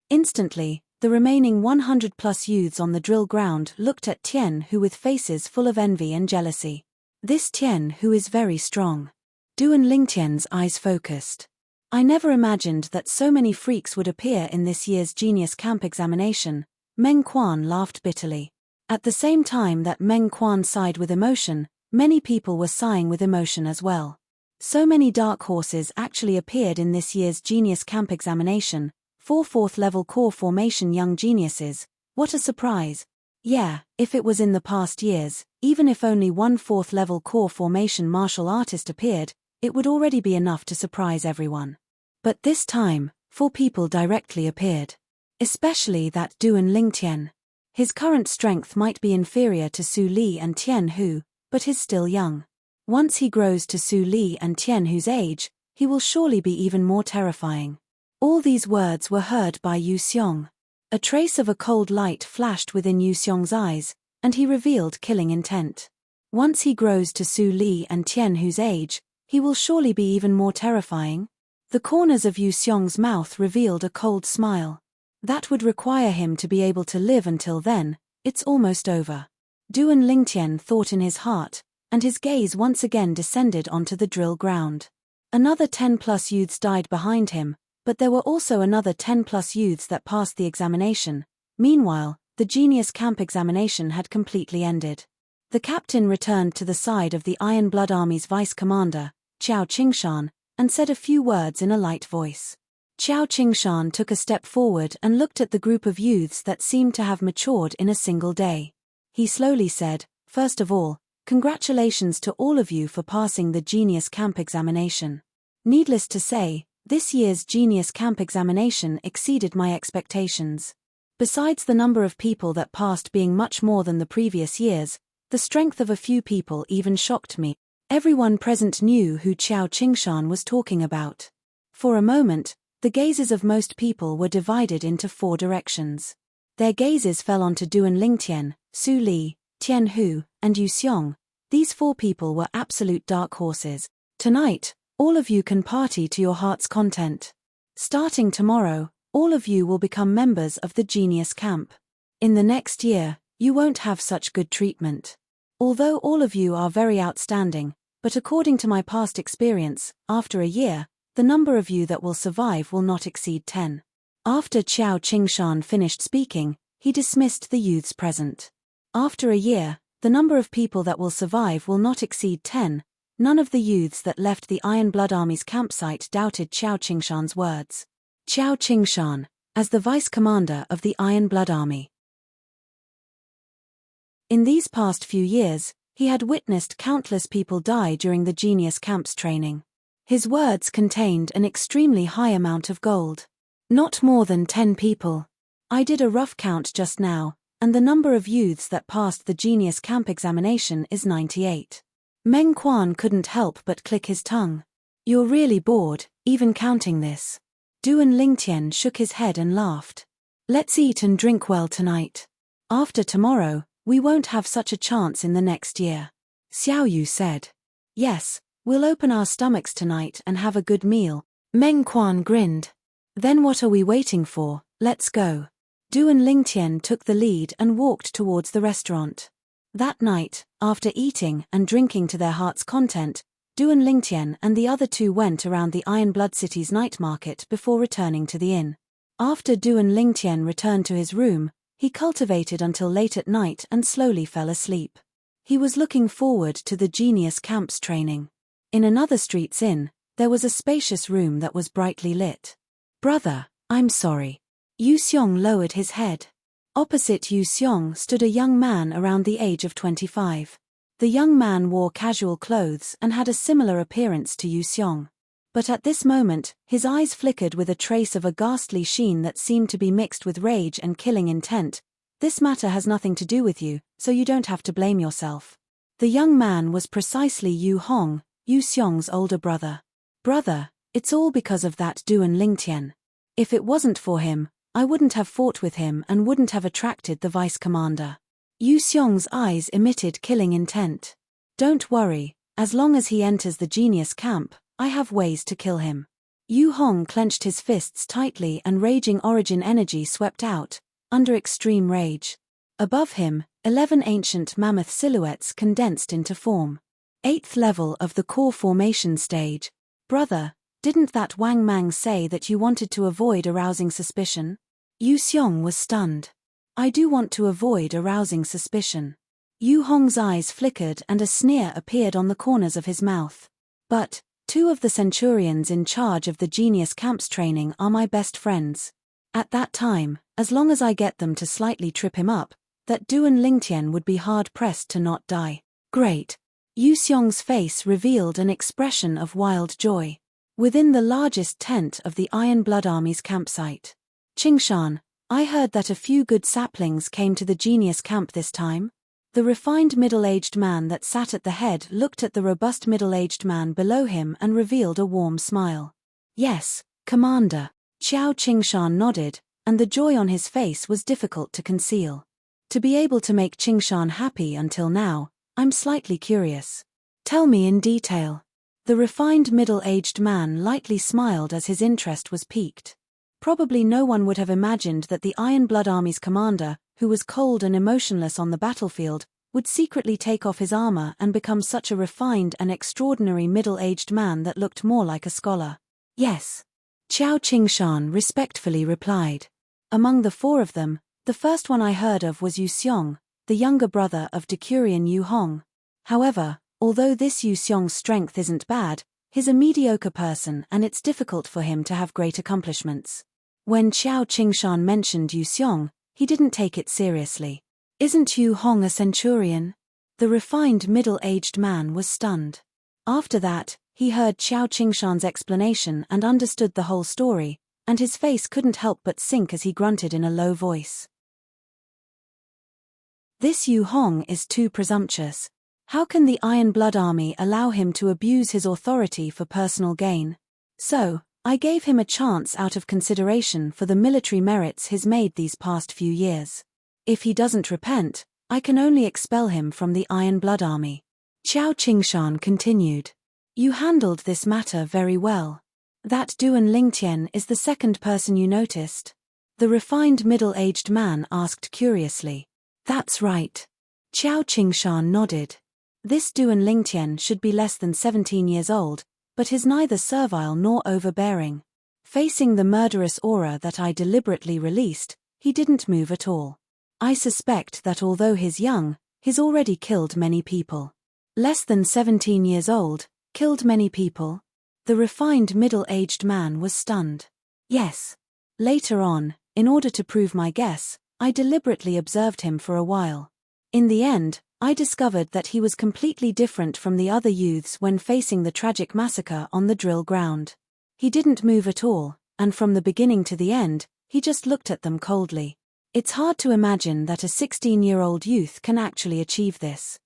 Instantly, the remaining 100+ youths on the drill ground looked at Tian Hu with faces full of envy and jealousy. This Tian Hu is very strong. Duan Lingtian's eyes focused. I never imagined that so many freaks would appear in this year's Genius Camp examination. Meng Quan laughed bitterly. At the same time that Meng Quan sighed with emotion, many people were sighing with emotion as well. So many dark horses actually appeared in this year's Genius Camp examination. 4 4th level core formation young geniuses, what a surprise. Yeah, if it was in the past years, even if only 1 4th level core formation martial artist appeared, it would already be enough to surprise everyone. But this time, 4 people directly appeared. Especially that Duan Lingtian. His current strength might be inferior to Su Li and Tian Hu, but he's still young. Once he grows to Su Li and Tian Hu's age, he will surely be even more terrifying. All these words were heard by Yu Xiong. A trace of a cold light flashed within Yu Xiong's eyes, and he revealed killing intent. Once he grows to Su Li and Tian Hu's age, he will surely be even more terrifying. The corners of Yu Xiong's mouth revealed a cold smile. That would require him to be able to live until then. It's almost over. Duan Lingtian thought in his heart, and his gaze once again descended onto the drill ground. Another 10+ youths died behind him, but there were also another 10+ youths that passed the examination. Meanwhile, the Genius Camp examination had completely ended. The captain returned to the side of the Iron Blood Army's vice commander, Qiao Qingshan, and said a few words in a light voice. Qiao Qingshan took a step forward and looked at the group of youths that seemed to have matured in a single day. He slowly said, first of all, congratulations to all of you for passing the Genius Camp examination. Needless to say, this year's Genius Camp examination exceeded my expectations. Besides the number of people that passed being much more than the previous years, the strength of a few people even shocked me. Everyone present knew who Qiao Qingshan was talking about. For a moment, the gazes of most people were divided into 4 directions. Their gazes fell onto Duan Lingtian, Su Li, Tian Hu, and Yu Xiong. These 4 people were absolute dark horses. Tonight, all of you can party to your heart's content. Starting tomorrow, all of you will become members of the Genius Camp. In the next year, you won't have such good treatment. Although all of you are very outstanding, but according to my past experience, after a year, the number of you that will survive will not exceed 10. After Qiao Qingshan finished speaking, he dismissed the youths present. After a year, the number of people that will survive will not exceed 10. None of the youths that left the Iron Blood Army's campsite doubted Qiao Qingshan's words. Qiao Qingshan, as the vice-commander of the Iron Blood Army. In these past few years, he had witnessed countless people die during the Genius Camp's training. His words contained an extremely high amount of gold. Not more than 10 people. I did a rough count just now, and the number of youths that passed the Genius Camp examination is 98. Meng Quan couldn't help but click his tongue. You're really bored, even counting this. Duan Lingtian shook his head and laughed. Let's eat and drink well tonight. After tomorrow, we won't have such a chance in the next year. Xiao Yu said. Yes, we'll open our stomachs tonight and have a good meal. Meng Quan grinned. Then what are we waiting for? Let's go. Duan Lingtian took the lead and walked towards the restaurant. That night, after eating and drinking to their heart's content, Duan Lingtian and the other two went around the Iron Blood City's night market before returning to the inn. After Duan Lingtian returned to his room, he cultivated until late at night and slowly fell asleep. He was looking forward to the Genius Camp's training. In another street's inn, there was a spacious room that was brightly lit. Brother, I'm sorry. Yu Xiong lowered his head. Opposite Yu Xiong stood a young man around the age of 25. The young man wore casual clothes and had a similar appearance to Yu Xiong. But at this moment, his eyes flickered with a trace of a ghastly sheen that seemed to be mixed with rage and killing intent. This matter has nothing to do with you, so you don't have to blame yourself. The young man was precisely Yu Hong, Yu Xiong's older brother. Brother, it's all because of that Duan Lingtian. If it wasn't for him, I wouldn't have fought with him and wouldn't have attracted the vice-commander. Yu Xiong's eyes emitted killing intent. Don't worry, as long as he enters the Genius Camp, I have ways to kill him. Yu Hong clenched his fists tightly and raging origin energy swept out, under extreme rage. Above him, 11 ancient mammoth silhouettes condensed into form. 8th level of the core formation stage. Brother, didn't that Wang Mang say that you wanted to avoid arousing suspicion? Yu Xiong was stunned. I do want to avoid arousing suspicion. Yu Hong's eyes flickered and a sneer appeared on the corners of his mouth. But, 2 of the centurions in charge of the Genius Camp's training are my best friends. At that time, as long as I get them to slightly trip him up, that Duan Lingtian would be hard-pressed to not die. Great. Yu Xiong's face revealed an expression of wild joy. Within the largest tent of the Iron Blood Army's campsite. Qingshan, I heard that a few good saplings came to the Genius Camp this time. The refined middle-aged man that sat at the head looked at the robust middle-aged man below him and revealed a warm smile. Yes, Commander. Qiao Qingshan nodded, and the joy on his face was difficult to conceal. To be able to make Qingshan happy until now, I'm slightly curious. Tell me in detail. The refined middle-aged man lightly smiled as his interest was piqued. Probably no one would have imagined that the Iron Blood Army's commander, who was cold and emotionless on the battlefield, would secretly take off his armor and become such a refined and extraordinary middle-aged man that looked more like a scholar. Yes. Qiao Qingshan respectfully replied. Among the 4 of them, the first one I heard of was Yu Xiong, the younger brother of Decurion Yu Hong. However, although this Yu Xiong's strength isn't bad, he's a mediocre person and it's difficult for him to have great accomplishments. When Qiao Qingshan mentioned Yu Xiong, he didn't take it seriously. Isn't Yu Hong a centurion? The refined middle-aged man was stunned. After that, he heard Qiao Qingshan's explanation and understood the whole story, and his face couldn't help but sink as he grunted in a low voice. This Yu Hong is too presumptuous. How can the Iron Blood Army allow him to abuse his authority for personal gain? So, I gave him a chance out of consideration for the military merits he's made these past few years. If he doesn't repent, I can only expel him from the Iron Blood Army. Qiao Qingshan continued. You handled this matter very well. That Duan Lingtian is the second person you noticed? The refined middle-aged man asked curiously. That's right. Qiao Qingshan nodded. This Duan Lingtian should be less than 17 years old, but is neither servile nor overbearing. Facing the murderous aura that I deliberately released, he didn't move at all. I suspect that although he's young, he's already killed many people. Less than 17 years old, killed many people? The refined middle-aged man was stunned. Yes. Later on, in order to prove my guess, I deliberately observed him for a while. In the end, I discovered that he was completely different from the other youths when facing the tragic massacre on the drill ground. He didn't move at all, and from the beginning to the end, he just looked at them coldly. It's hard to imagine that a 16-year-old youth can actually achieve this.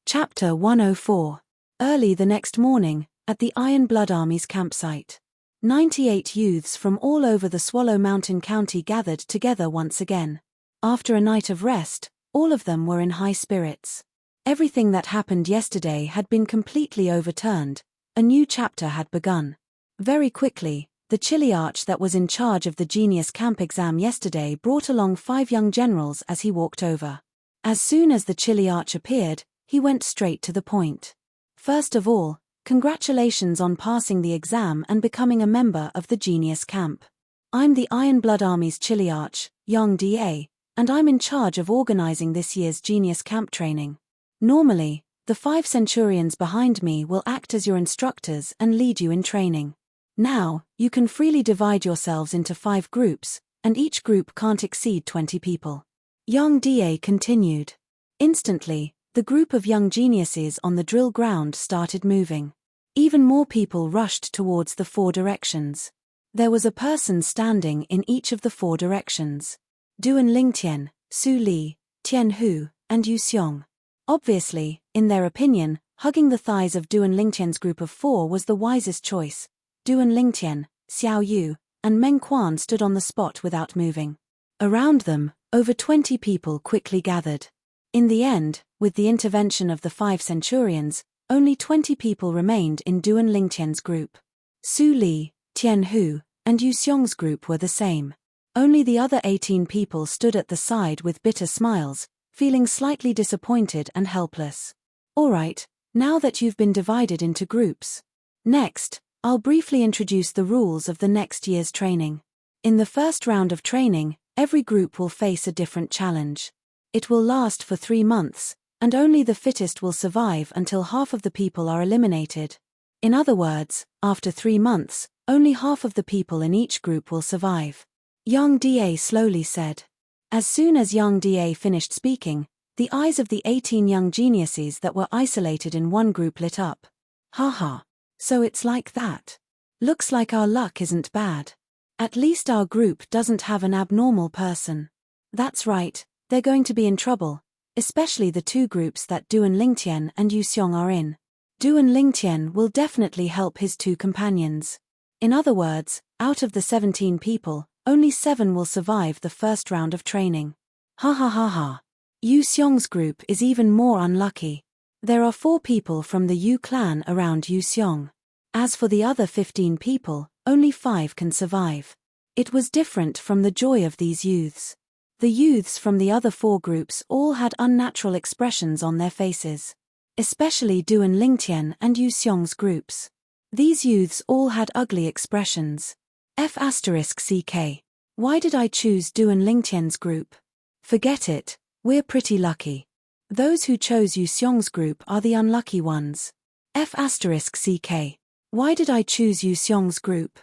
Chapter 104. Early the next morning, at the Iron Blood Army's campsite. 98 youths from all over the Swallow Mountain County gathered together once again. After a night of rest, all of them were in high spirits. Everything that happened yesterday had been completely overturned. A new chapter had begun. Very quickly, the Chiliarch that was in charge of the Genius Camp exam yesterday brought along 5 young generals as he walked over. As soon as the Chiliarch appeared, he went straight to the point. First of all, congratulations on passing the exam and becoming a member of the Genius Camp. I'm the Iron Blood Army's Chiliarch, Young Da, and I'm in charge of organizing this year's Genius Camp training. Normally, the 5 centurions behind me will act as your instructors and lead you in training. Now, you can freely divide yourselves into 5 groups, and each group can't exceed 20 people. Young Da continued. Instantly, the group of young geniuses on the drill ground started moving. Even more people rushed towards the 4 directions. There was a person standing in each of the 4 directions. Duan Lingtian, Su Li, Tian Hu, and Yu Xiong. Obviously, in their opinion, hugging the thighs of Duan Lingtian's group of 4 was the wisest choice. Duan Lingtian, Xiao Yu, and Meng Quan stood on the spot without moving. Around them, over 20 people quickly gathered. In the end, with the intervention of the 5 centurions, only 20 people remained in Duan Lingtian's group. Su Li, Tian Hu, and Yu Xiong's group were the same. Only the other 18 people stood at the side with bitter smiles, feeling slightly disappointed and helpless. Alright, now that you've been divided into groups. Next, I'll briefly introduce the rules of the next year's training. In the first round of training, every group will face a different challenge. It will last for 3 months, and only the fittest will survive until half of the people are eliminated. In other words, after 3 months, only half of the people in each group will survive. Young Da slowly said. As soon as Young Da finished speaking, the eyes of the 18 young geniuses that were isolated in one group lit up. Haha. So it's like that. Looks like our luck isn't bad. At least our group doesn't have an abnormal person. That's right, they're going to be in trouble, especially the 2 groups that Duan Lingtian and Yu Xiong are in. Duan Lingtian will definitely help his 2 companions. In other words, out of the 17 people, only 7 will survive the first round of training. Ha ha ha ha. Yu Xiong's group is even more unlucky. There are 4 people from the Yu clan around Yu Xiong. As for the other 15 people, only 5 can survive. It was different from the joy of these youths. The youths from the other 4 groups all had unnatural expressions on their faces. Especially Duan Lingtian and Yu Xiong's groups. These youths all had ugly expressions. F***CK. Why did I choose Duan Lingtian's group? Forget it, we're pretty lucky. Those who chose Yu Xiong's group are the unlucky ones. F***CK. Why did I choose Yu Xiong's group?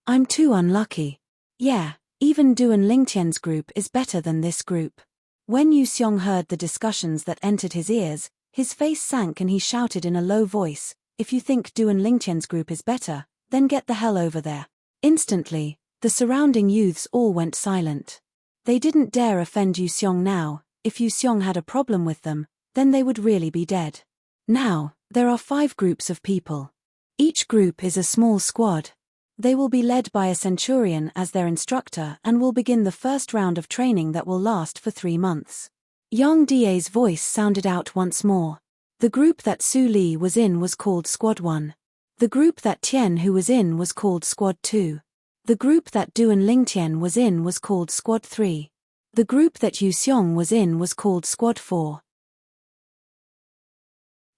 I'm too unlucky. Yeah, even Duan Lingtian's group is better than this group. When Yu Xiong heard the discussions that entered his ears, his face sank and he shouted in a low voice, if you think Duan Lingtian's group is better, then get the hell over there. Instantly, the surrounding youths all went silent. They didn't dare offend Yu Xiong now. If Yu Xiong had a problem with them, then they would really be dead. Now, there are 5 groups of people. Each group is a small squad. They will be led by a centurion as their instructor and will begin the first round of training that will last for 3 months. Young Da's voice sounded out once more. The group that Su Li was in was called Squad 1. The group that Tian Hu was in was called Squad 2. The group that Duan Lingtian was in was called Squad 3. The group that Yu Xiong was in was called Squad 4.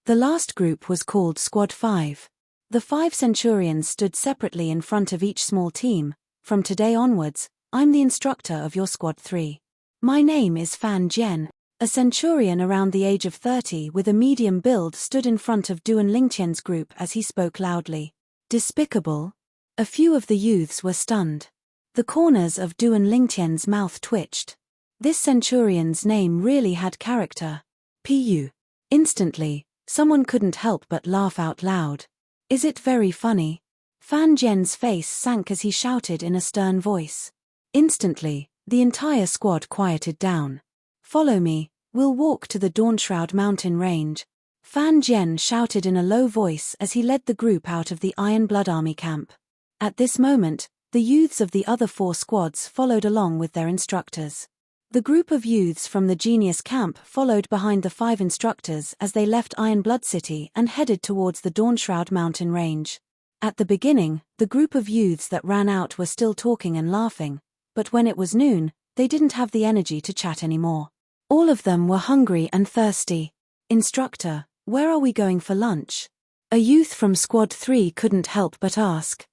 The last group was called Squad 5. The 5 centurions stood separately in front of each small team, From today onwards, I'm the instructor of your Squad 3. My name is Fan Jian." A centurion around the age of 30 with a medium build stood in front of Duan Lingtian's group as he spoke loudly. "Despicable?" A few of the youths were stunned. The corners of Duan Lingtian's mouth twitched. This centurion's name really had character. Pu. Instantly, someone couldn't help but laugh out loud. "Is it very funny?" Fan Jian's face sank as he shouted in a stern voice. Instantly, the entire squad quieted down. "Follow me, we'll walk to the Dawnshroud mountain range," Fan Jian shouted in a low voice as he led the group out of the Iron Blood Army camp. At this moment, the youths of the other 4 squads followed along with their instructors. The group of youths from the Genius camp followed behind the 5 instructors as they left Iron Blood City and headed towards the Dawnshroud mountain range. At the beginning, the group of youths that ran out were still talking and laughing, but when it was noon, they didn't have the energy to chat anymore. All of them were hungry and thirsty. "Instructor, where are we going for lunch?" A youth from Squad 3 couldn't help but ask.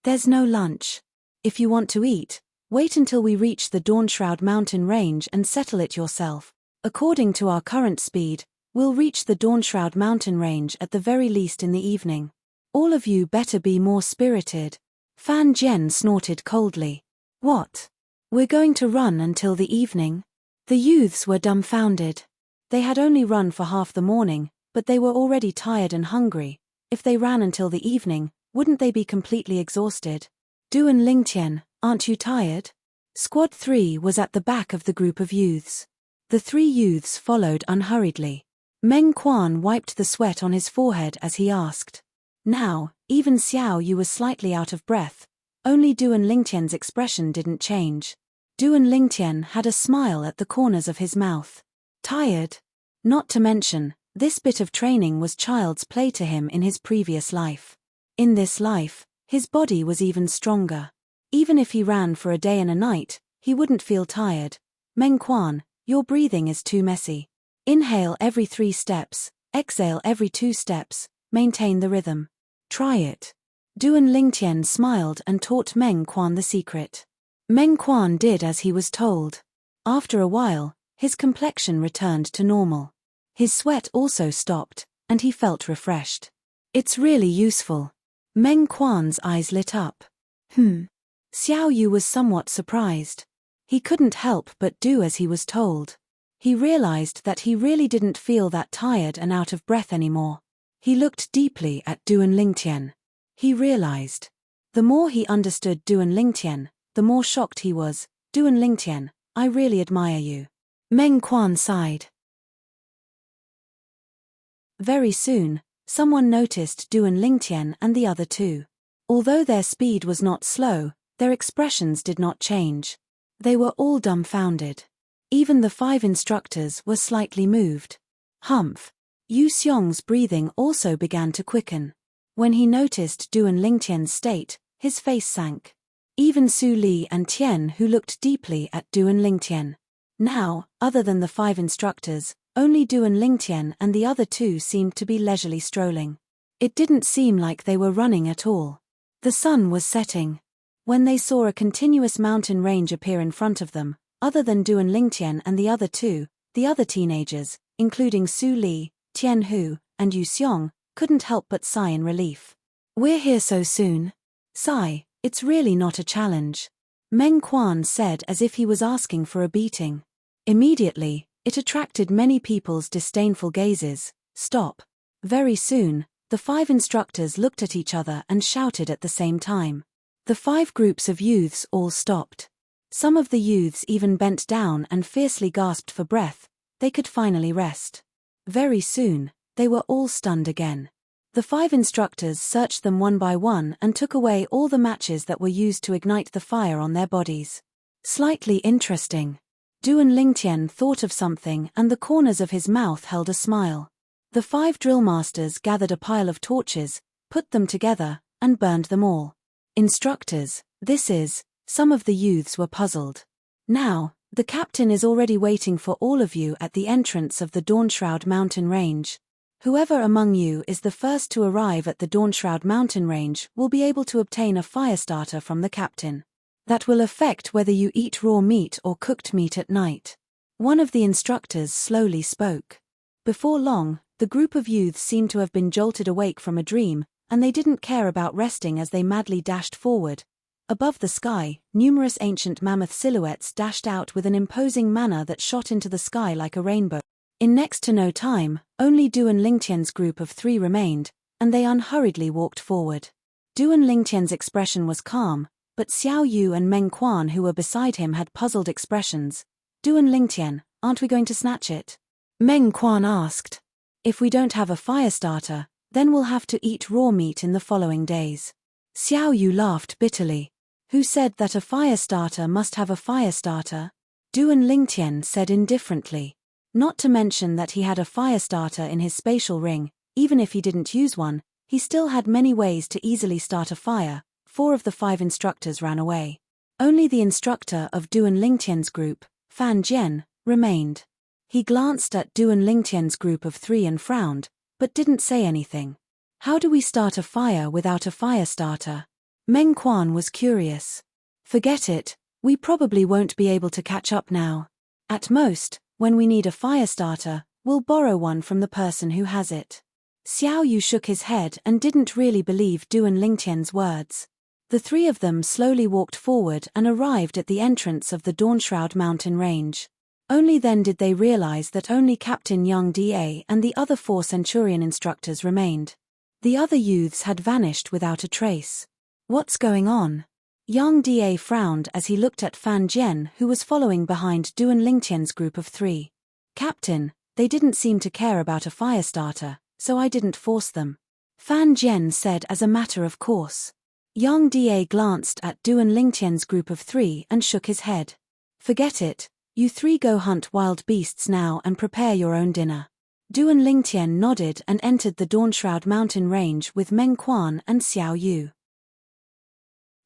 "There's no lunch. If you want to eat, wait until we reach the Dawnshroud mountain range and settle it yourself. According to our current speed, we'll reach the Dawnshroud mountain range at the very least in the evening. All of you better be more spirited." Fan Jian snorted coldly. "What? We're going to run until the evening?" The youths were dumbfounded. They had only run for half the morning, but they were already tired and hungry. If they ran until the evening, wouldn't they be completely exhausted? "Duan Lingtian, aren't you tired?" Squad 3 was at the back of the group of youths. The 3 youths followed unhurriedly. Meng Quan wiped the sweat on his forehead as he asked. Now, even Xiao Yu was slightly out of breath. Only Duan Lingtian's expression didn't change. Duan Lingtian had a smile at the corners of his mouth. Tired? Not to mention, this bit of training was child's play to him in his previous life. In this life, his body was even stronger. Even if he ran for a day and a night, he wouldn't feel tired. "Meng Quan, your breathing is too messy. Inhale every 3 steps, exhale every 2 steps, maintain the rhythm. Try it." Duan Lingtian smiled and taught Meng Quan the secret. Meng Quan did as he was told. After a while, his complexion returned to normal. His sweat also stopped, and he felt refreshed. "It's really useful." Meng Quan's eyes lit up. Xiao Yu was somewhat surprised. He couldn't help but do as he was told. He realized that he really didn't feel that tired and out of breath anymore. He looked deeply at Duan Lingtian. He realized. The more he understood Duan Lingtian, the more shocked he was. "Duan Lingtian, I really admire you." Meng Quan sighed. Very soon, someone noticed Duan Lingtian and the other 2. Although their speed was not slow, their expressions did not change. They were all dumbfounded. Even the 5 instructors were slightly moved. Humph. Yu Xiong's breathing also began to quicken. When he noticed Duan Lingtian's state, his face sank. Even Su Li and Tian, who looked deeply at Duan Lingtian. Now, other than the 5 instructors, only Duan Lingtian and the other 2 seemed to be leisurely strolling. It didn't seem like they were running at all. The sun was setting. When they saw a continuous mountain range appear in front of them, other than Duan Lingtian and the other 2, the other teenagers, including Su Li, Tian Hu, and Yu Xiong, couldn't help but sigh in relief. "We're here so soon." "Sigh, it's really not a challenge," Meng Quan said as if he was asking for a beating. Immediately, it attracted many people's disdainful gazes. "Stop." Very soon, the 5 instructors looked at each other and shouted at the same time. The 5 groups of youths all stopped. Some of the youths even bent down and fiercely gasped for breath. They could finally rest. Very soon, they were all stunned again. The 5 instructors searched them one by one and took away all the matches that were used to ignite the fire on their bodies. Slightly interesting. Duan Lingtian thought of something and the corners of his mouth held a smile. The 5 drill masters gathered a pile of torches, put them together, and burned them all. "Instructors, this is..." Some of the youths were puzzled. "Now, the captain is already waiting for all of you at the entrance of the Dawnshroud mountain range." Whoever among you is the first to arrive at the Dawnshroud mountain range will be able to obtain a fire starter from the captain. That will affect whether you eat raw meat or cooked meat at night. One of the instructors slowly spoke. Before long, the group of youths seemed to have been jolted awake from a dream, and they didn't care about resting as they madly dashed forward. Above the sky, numerous ancient mammoth silhouettes dashed out with an imposing manner that shot into the sky like a rainbow. In next to no time, only Duan Lingtian's group of 3 remained, and they unhurriedly walked forward. Duan Lingtian's expression was calm, but Xiao Yu and Meng Quan who were beside him had puzzled expressions. Duan Lingtian, aren't we going to snatch it? Meng Quan asked. If we don't have a fire starter, then we'll have to eat raw meat in the following days. Xiao Yu laughed bitterly. Who said that a fire starter must have a fire starter? Duan Lingtian said indifferently. Not to mention that he had a fire starter in his spatial ring, even if he didn't use one, he still had many ways to easily start a fire. 4 of the 5 instructors ran away. Only the instructor of Duan Lingtian's group, Fan Jian, remained. He glanced at Duan Lingtian's group of 3 and frowned, but didn't say anything. How do we start a fire without a fire starter? Meng Quan was curious. Forget it, we probably won't be able to catch up now. At most, when we need a fire starter, we'll borrow one from the person who has it. Xiao Yu shook his head and didn't really believe Duan Lingtian's words. The 3 of them slowly walked forward and arrived at the entrance of the Dawnshroud mountain range. Only then did they realize that only Captain Yang Da and the other 4 Centurion instructors remained. The other youths had vanished without a trace. What's going on? Yang Da frowned as he looked at Fan Jian who was following behind Duan Lingtian's group of 3. Captain, they didn't seem to care about a fire starter, so I didn't force them. Fan Jian said as a matter of course. Yang Da glanced at Duan Lingtian's group of 3 and shook his head. Forget it, you 3 go hunt wild beasts now and prepare your own dinner. Duan Lingtian nodded and entered the Dawnshroud mountain range with Meng Quan and Xiao Yu.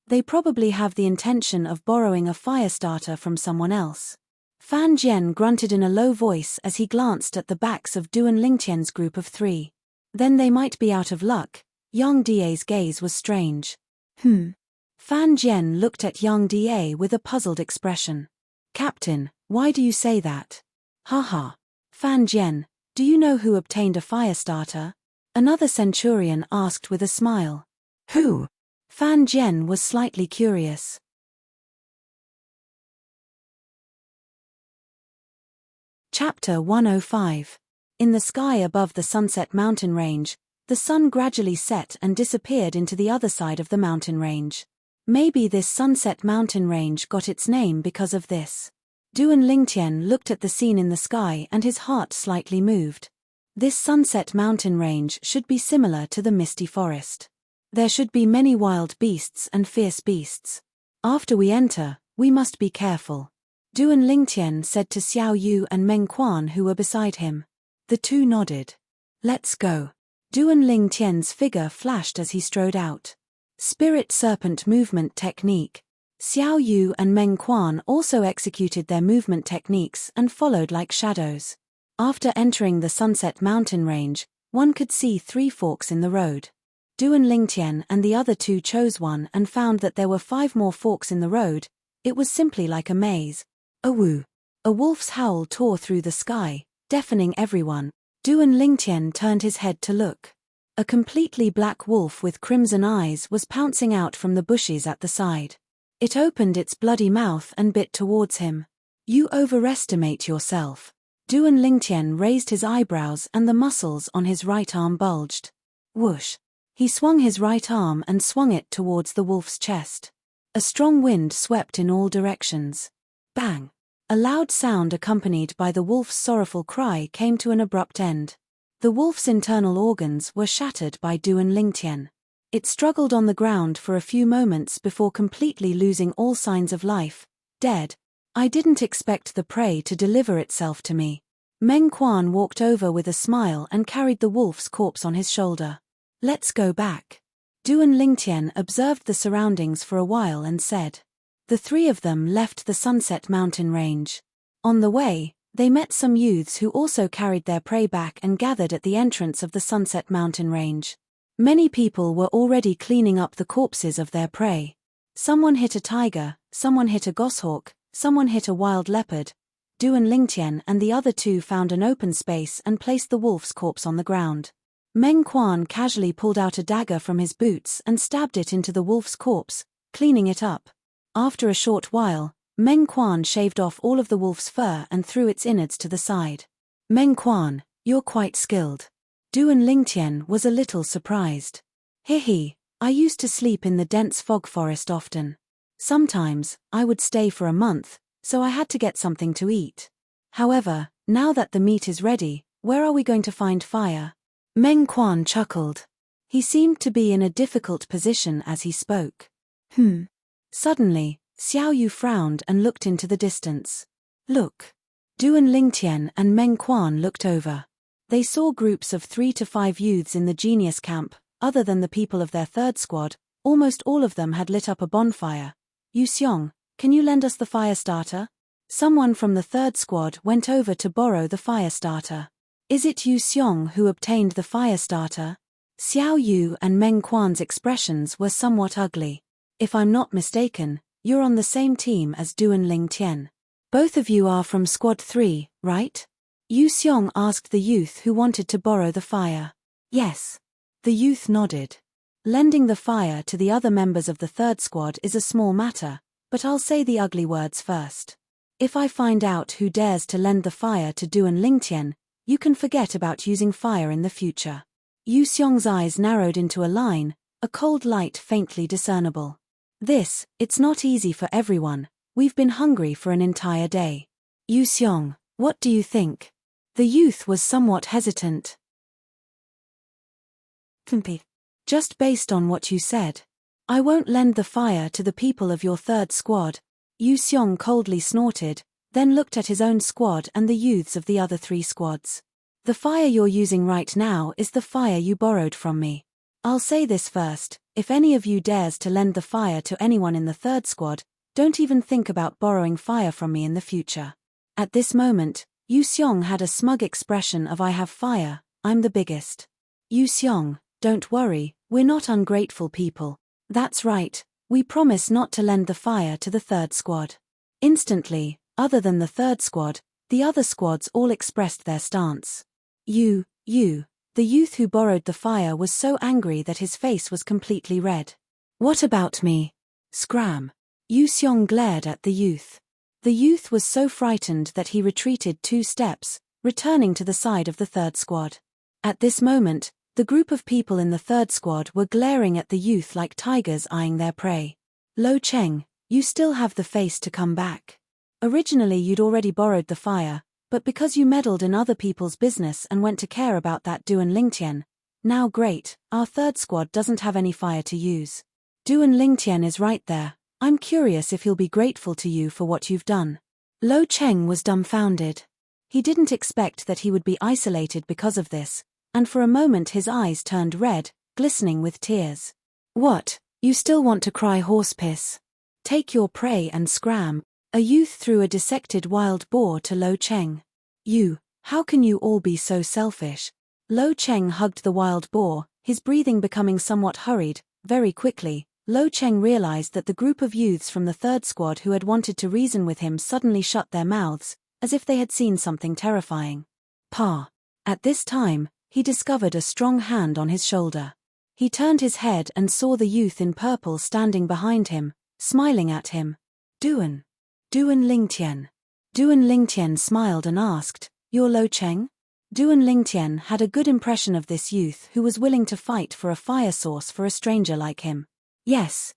They probably have the intention of borrowing a fire starter from someone else. Fan Jian grunted in a low voice as he glanced at the backs of Duan Lingtian's group of 3. Then they might be out of luck. Yang Da's gaze was strange. Fan Jian looked at Yang Da with a puzzled expression. Captain, why do you say that? Haha. Fan Jian, do you know who obtained a fire starter? Another Centurion asked with a smile. Who? Fan Jian was slightly curious. Chapter 105. In the sky above the Sunset Mountain Range, the sun gradually set and disappeared into the other side of the mountain range. Maybe this Sunset Mountain Range got its name because of this. Duan Lingtian looked at the scene in the sky and his heart slightly moved. This Sunset Mountain Range should be similar to the Misty Forest. There should be many wild beasts and fierce beasts. After we enter, we must be careful. Duan Lingtian said to Xiao Yu and Meng Quan who were beside him. The 2 nodded. Let's go. Duan Lingtian's figure flashed as he strode out. Spirit Serpent Movement Technique. Xiao Yu and Meng Quan also executed their movement techniques and followed like shadows. After entering the Sunset Mountain Range, one could see 3 forks in the road. Duan Lingtian and the other 2 chose one and found that there were 5 more forks in the road. It was simply like a maze. Awoo! A wolf's howl tore through the sky, deafening everyone. Duan Lingtian turned his head to look. A completely black wolf with crimson eyes was pouncing out from the bushes at the side. It opened its bloody mouth and bit towards him. You overestimate yourself. Duan Lingtian raised his eyebrows and the muscles on his right arm bulged. Whoosh! He swung his right arm and swung it towards the wolf's chest. A strong wind swept in all directions. Bang! A loud sound accompanied by the wolf's sorrowful cry came to an abrupt end. The wolf's internal organs were shattered by Duan Lingtian. It struggled on the ground for a few moments before completely losing all signs of life. Dead. I didn't expect the prey to deliver itself to me. Meng Quan walked over with a smile and carried the wolf's corpse on his shoulder. Let's go back. Duan Lingtian observed the surroundings for a while and said. The 3 of them left the Sunset Mountain Range. On the way, They met some youths who also carried their prey back and gathered at the entrance of the Sunset Mountain range. Many people were already cleaning up the corpses of their prey. Someone hit a tiger, someone hit a goshawk, someone hit a wild leopard. Du and Lingtian and the other two found an open space and placed the wolf's corpse on the ground. Meng Quan casually pulled out a dagger from his boots and stabbed it into the wolf's corpse, cleaning it up. After a short while, Meng Quan shaved off all of the wolf's fur and threw its innards to the side. Meng Quan, you're quite skilled. Du and Lingtian was a little surprised. He, I used to sleep in the dense fog forest often. Sometimes, I would stay for a month, so I had to get something to eat. However, now that the meat is ready, where are we going to find fire? Meng Quan chuckled. He seemed to be in a difficult position as he spoke. Suddenly, Xiao Yu frowned and looked into the distance. Look. Du and Lingtian and Meng Quan looked over. They saw groups of 3 to 5 youths in the genius camp. Other than the people of their third squad, almost all of them had lit up a bonfire. Yu Xiong, can you lend us the fire starter? Someone from the third squad went over to borrow the fire starter. Is it Yu Xiong who obtained the fire starter? Xiao Yu and Meng Quan's expressions were somewhat ugly. If I'm not mistaken, you're on the same team as Du and Lingtian. Both of you are from Squad 3, right? Yu Xiong asked the youth who wanted to borrow the fire. Yes. The youth nodded. Lending the fire to the other members of the third squad is a small matter, but I'll say the ugly words first. If I find out who dares to lend the fire to Du and Lingtian, you can forget about using fire in the future. Yu Xiong's eyes narrowed into a line, a cold light faintly discernible. It's not easy for everyone. We've been hungry for an entire day. Yu Xiong, what do you think? The youth was somewhat hesitant. Just based on what you said. I won't lend the fire to the people of your third squad. Yu Xiong coldly snorted, then looked at his own squad and the youths of the other 3 squads. The fire you're using right now is the fire you borrowed from me. I'll say this first, if any of you dares to lend the fire to anyone in the third squad, don't even think about borrowing fire from me in the future. At this moment, Yu Xiong had a smug expression of I have fire, I'm the biggest. Yu Xiong, don't worry, we're not ungrateful people. That's right, we promise not to lend the fire to the third squad. Instantly, other than the third squad, the other squads all expressed their stance. You, the youth who borrowed the fire was so angry that his face was completely red. What about me? Scram. Yu Xiong glared at the youth. The youth was so frightened that he retreated 2 steps, returning to the side of the third squad. At this moment, the group of people in the third squad were glaring at the youth like tigers eyeing their prey. Lo Cheng, you still have the face to come back. Originally you'd already borrowed the fire, but because you meddled in other people's business and went to care about that Du and Lingtian, now great, our third squad doesn't have any fire to use. Du and Lingtian is right there. I'm curious if he'll be grateful to you for what you've done. Lo Cheng was dumbfounded. He didn't expect that he would be isolated because of this, and for a moment his eyes turned red, glistening with tears. What, you still want to cry horse piss? Take your prey and scram. A youth threw a dissected wild boar to Lo Cheng. How can you all be so selfish? Lo Cheng hugged the wild boar, his breathing becoming somewhat hurried. Very quickly, Lo Cheng realized that the group of youths from the third squad who had wanted to reason with him suddenly shut their mouths, as if they had seen something terrifying. At this time, he discovered a strong hand on his shoulder. He turned his head and saw the youth in purple standing behind him, smiling at him. Du and Lingtian. Du and Lingtian smiled and asked, You're Lo Cheng? Du and Lingtian had a good impression of this youth who was willing to fight for a fire source for a stranger like him. Yes.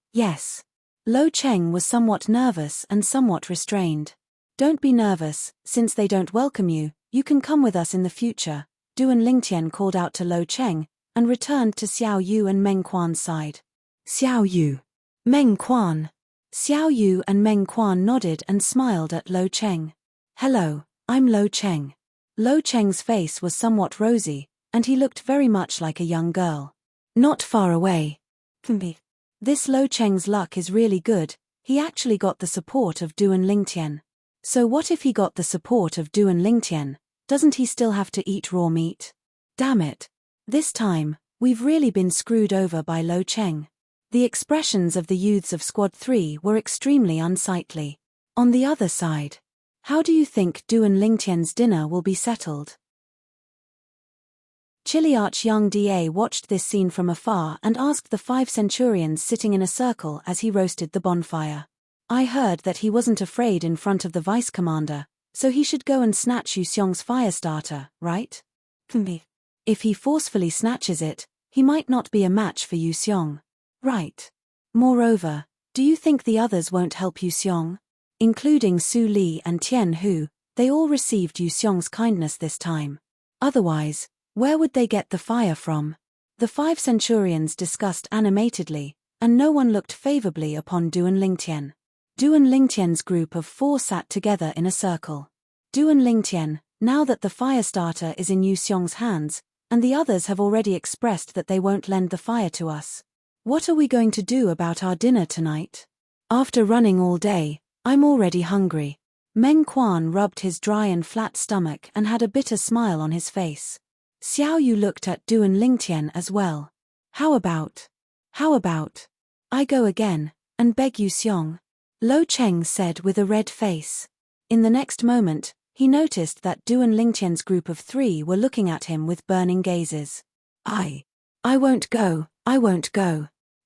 Lo Cheng was somewhat nervous and somewhat restrained. Don't be nervous, since they don't welcome you, you can come with us in the future. Du and Lingtian called out to Lo Cheng, and returned to Xiao Yu and Meng Quan's side. Xiao Yu. Meng Quan. Xiao Yu and Meng Quan nodded and smiled at Lo Cheng. Hello, I'm Lo Cheng. Lo Cheng's face was somewhat rosy, and he looked very much like a young girl. Not far away. This Lo Cheng's luck is really good, he actually got the support of Du and Lingtian. So what if he got the support of Duan Lingtian? Doesn't he still have to eat raw meat? Damn it. This time, we've really been screwed over by Lo Cheng. The expressions of the youths of Squad 3 were extremely unsightly. On the other side, how do you think Duan Lingtian's dinner will be settled? Chiliarch Young Da watched this scene from afar and asked the 5 centurions sitting in a circle as he roasted the bonfire. I heard that he wasn't afraid in front of the vice commander, so he should go and snatch Yu Xiong's fire starter, right? If he forcefully snatches it, he might not be a match for Yu Xiong. Right. Moreover, do you think the others won't help Yu Xiong? Including Su Li and Tian Hu, they all received Yu Xiong's kindness this time. Otherwise, where would they get the fire from? The 5 centurions discussed animatedly, and no one looked favorably upon Duan Lingtian. Duan Lingtian's group of 4 sat together in a circle. Duan Lingtian, now that the fire starter is in Yu Xiong's hands, and the others have already expressed that they won't lend the fire to us. What are we going to do about our dinner tonight? After running all day, I'm already hungry. Meng Quan rubbed his dry and flat stomach and had a bitter smile on his face. Xiao Yu looked at Duan Lingtian as well. How about I go again, and beg Yu Xiong? Lo Cheng said with a red face. In the next moment, he noticed that Duan Lingtian's group of 3 were looking at him with burning gazes. I won't go.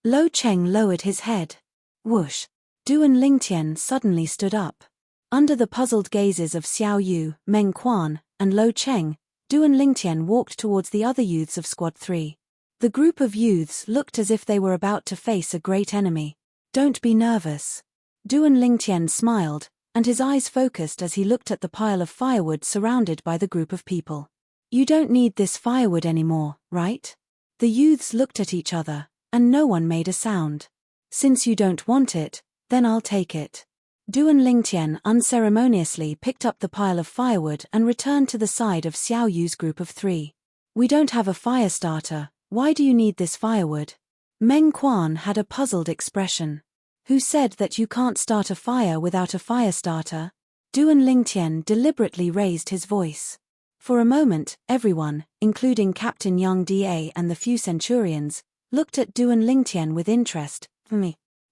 Lo Cheng lowered his head. Whoosh. Duan Lingtian suddenly stood up. Under the puzzled gazes of Xiao Yu, Meng Quan, and Lo Cheng, Duan Lingtian walked towards the other youths of Squad 3. The group of youths looked as if they were about to face a great enemy. Don't be nervous. Duan Lingtian smiled, and his eyes focused as he looked at the pile of firewood surrounded by the group of people. You don't need this firewood anymore, right? The youths looked at each other, and no one made a sound. Since you don't want it, then I'll take it. Duan Lingtian unceremoniously picked up the pile of firewood and returned to the side of Xiao Yu's group of 3. We don't have a fire starter, why do you need this firewood? Meng Quan had a puzzled expression. Who said that you can't start a fire without a fire starter? Duan Lingtian deliberately raised his voice. For a moment, everyone, including Captain Yang Da and the few centurions, looked at Duan Lingtian with interest.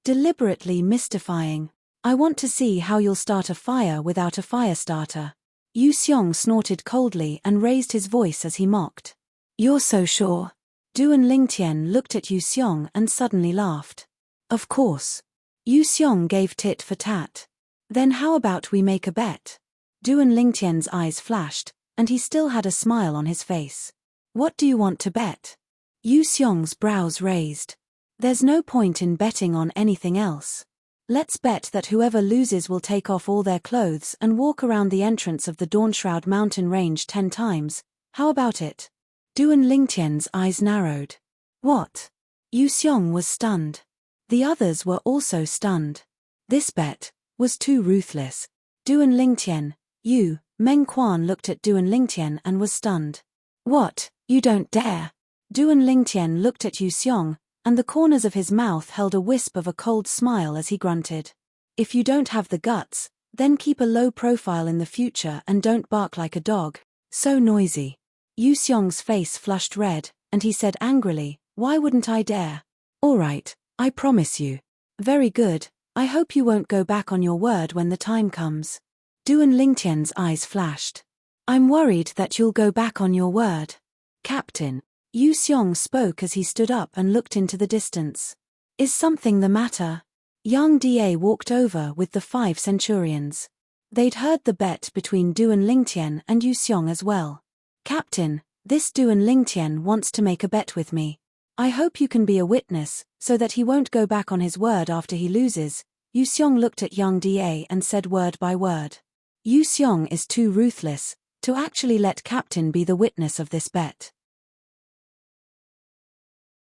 Deliberately mystifying. I want to see how you'll start a fire without a fire starter. Yu Xiong snorted coldly and raised his voice as he mocked. You're so sure? Duan Lingtian looked at Yu Xiong and suddenly laughed. Of course. Yu Xiong gave tit for tat. Then how about we make a bet? Duan Lingtian's eyes flashed, and he still had a smile on his face. What do you want to bet? Yu Xiong's brows raised. There's no point in betting on anything else. Let's bet that whoever loses will take off all their clothes and walk around the entrance of the Dawnshroud mountain range 10 times. How about it? Duan Lingtian's eyes narrowed. What? Yu Xiong was stunned. The others were also stunned. This bet was too ruthless. Duan Lingtian, you, Meng Quan looked at Duan Lingtian and was stunned. What, you don't dare? Duan Lingtian looked at Yu Xiong, and the corners of his mouth held a wisp of a cold smile as he grunted. If you don't have the guts, then keep a low profile in the future and don't bark like a dog. So noisy. Yu Xiong's face flushed red, and he said angrily, why wouldn't I dare? All right. I promise you. Very good, I hope you won't go back on your word when the time comes. Duan Lingtian's eyes flashed. I'm worried that you'll go back on your word. Captain. Yu Xiong spoke as he stood up and looked into the distance. Is something the matter? Yang Da walked over with the 5 centurions. They'd heard the bet between Duan Lingtian and Yu Xiong as well. Captain, this Duan Lingtian wants to make a bet with me. I hope you can be a witness, so that he won't go back on his word after he loses. Yu Xiong looked at Yang Da and said word by word. Yu Xiong is too ruthless to actually let Captain be the witness of this bet.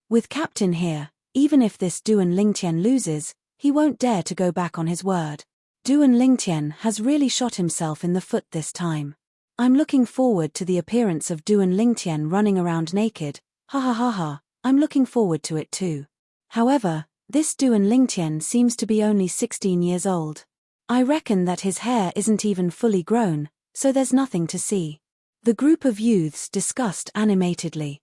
With Captain here, even if this Duan Lingtian loses, he won't dare to go back on his word. Duan Lingtian has really shot himself in the foot this time. I'm looking forward to the appearance of Duan Lingtian running around naked. Ha ha ha ha. I'm looking forward to it too. However, this Duan Lingtian seems to be only 16 years old. I reckon that his hair isn't even fully grown, so there's nothing to see. The group of youths discussed animatedly.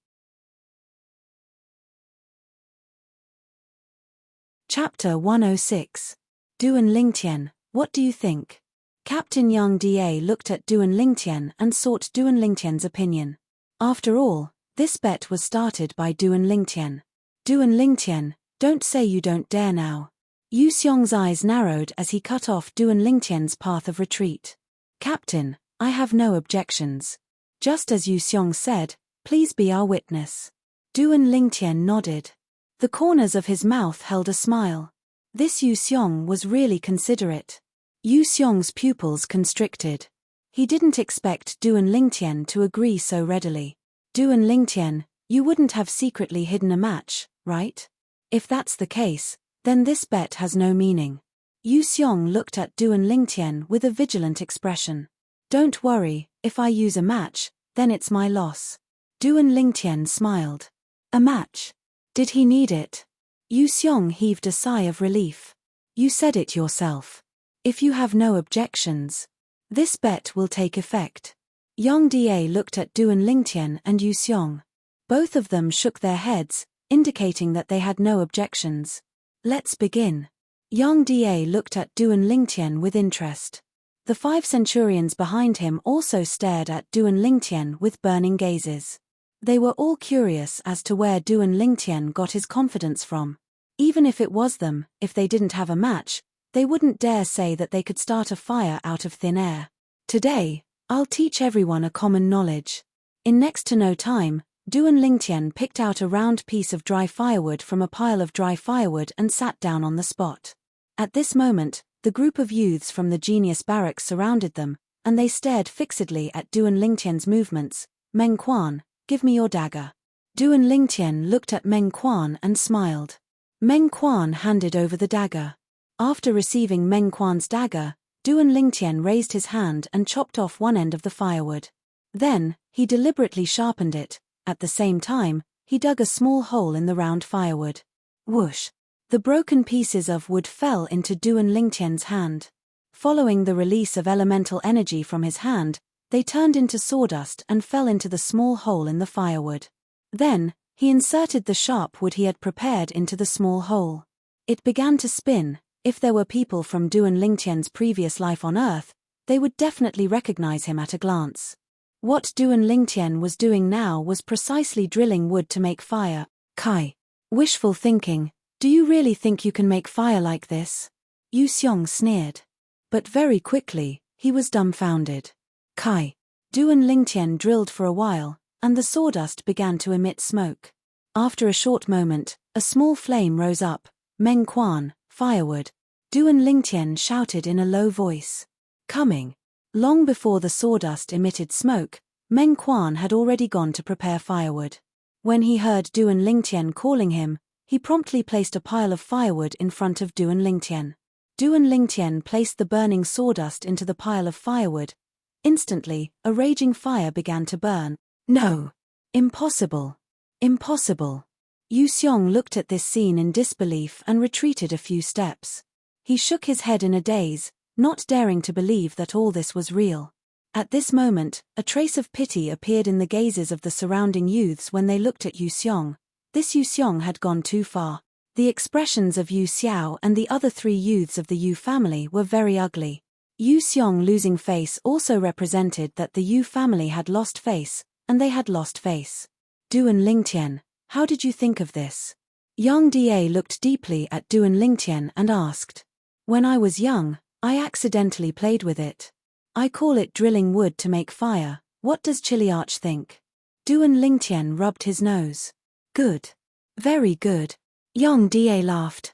Chapter 106. Duan Lingtian, what do you think? Captain Yang Da looked at Duan Lingtian and sought Duan Lingtian's opinion. After all, this bet was started by Duan Lingtian. Duan Lingtian, don't say you don't dare now. Yu Xiong's eyes narrowed as he cut off Duan Lingtian's path of retreat. Captain, I have no objections. Just as Yu Xiong said, please be our witness. Duan Lingtian nodded. The corners of his mouth held a smile. This Yu Xiong was really considerate. Yu Xiong's pupils constricted. He didn't expect Duan Lingtian to agree so readily. Duan Lingtian, you wouldn't have secretly hidden a match, right? If that's the case, then this bet has no meaning. Yu Xiong looked at Duan Lingtian with a vigilant expression. Don't worry, if I use a match, then it's my loss. Duan Lingtian smiled. A match? Did he need it? Yu Xiong heaved a sigh of relief. You said it yourself. If you have no objections, this bet will take effect. Yang Da looked at Duan Lingtian and Yu Xiong. Both of them shook their heads, indicating that they had no objections. Let's begin. Yang Da looked at Duan Lingtian with interest. The 5 centurions behind him also stared at Duan Lingtian with burning gazes. They were all curious as to where Duan Lingtian got his confidence from. Even if it was them, if they didn't have a match, they wouldn't dare say that they could start a fire out of thin air. Today, I'll teach everyone a common knowledge. In next to no time, Duan Lingtian picked out a round piece of dry firewood from a pile of dry firewood and sat down on the spot. At this moment, the group of youths from the genius barracks surrounded them, and they stared fixedly at Duan Lingtian's movements. Meng Quan, give me your dagger. Duan Lingtian looked at Meng Quan and smiled. Meng Quan handed over the dagger. After receiving Meng Quan's dagger, Duan Lingtian raised his hand and chopped off one end of the firewood. Then, he deliberately sharpened it. At the same time, he dug a small hole in the round firewood. Whoosh! The broken pieces of wood fell into Duan Lingtian's hand. Following the release of elemental energy from his hand, they turned into sawdust and fell into the small hole in the firewood. Then, he inserted the sharp wood he had prepared into the small hole. It began to spin. If there were people from Duan Lingtian's previous life on Earth, they would definitely recognize him at a glance. What Duan Lingtian was doing now was precisely drilling wood to make fire. Kai. Wishful thinking. Do you really think you can make fire like this? Yu Xiong sneered. But very quickly, he was dumbfounded. Kai. Duan Lingtian drilled for a while, and the sawdust began to emit smoke. After a short moment, a small flame rose up. Meng Quan, firewood. Duan Lingtian shouted in a low voice. Coming. Long before the sawdust emitted smoke, Meng Quan had already gone to prepare firewood. When he heard Duan Lingtian calling him, he promptly placed a pile of firewood in front of Duan Lingtian. Duan Lingtian placed the burning sawdust into the pile of firewood. Instantly, a raging fire began to burn. No! Impossible! Impossible! Yu Xiong looked at this scene in disbelief and retreated a few steps. He shook his head in a daze, not daring to believe that all this was real. At this moment, a trace of pity appeared in the gazes of the surrounding youths when they looked at Yu Xiong. This Yu Xiong had gone too far. The expressions of Yu Xiao and the other 3 youths of the Yu family were very ugly. Yu Xiong losing face also represented that the Yu family had lost face, and they had lost face. Duan Lingtian, how did you think of this? Yang Da looked deeply at Duan Lingtian and asked. When I was young, I accidentally played with it. I call it drilling wood to make fire. What does Chiliarch think? Duan Lingtian rubbed his nose. Good. Very good. Yang Da laughed.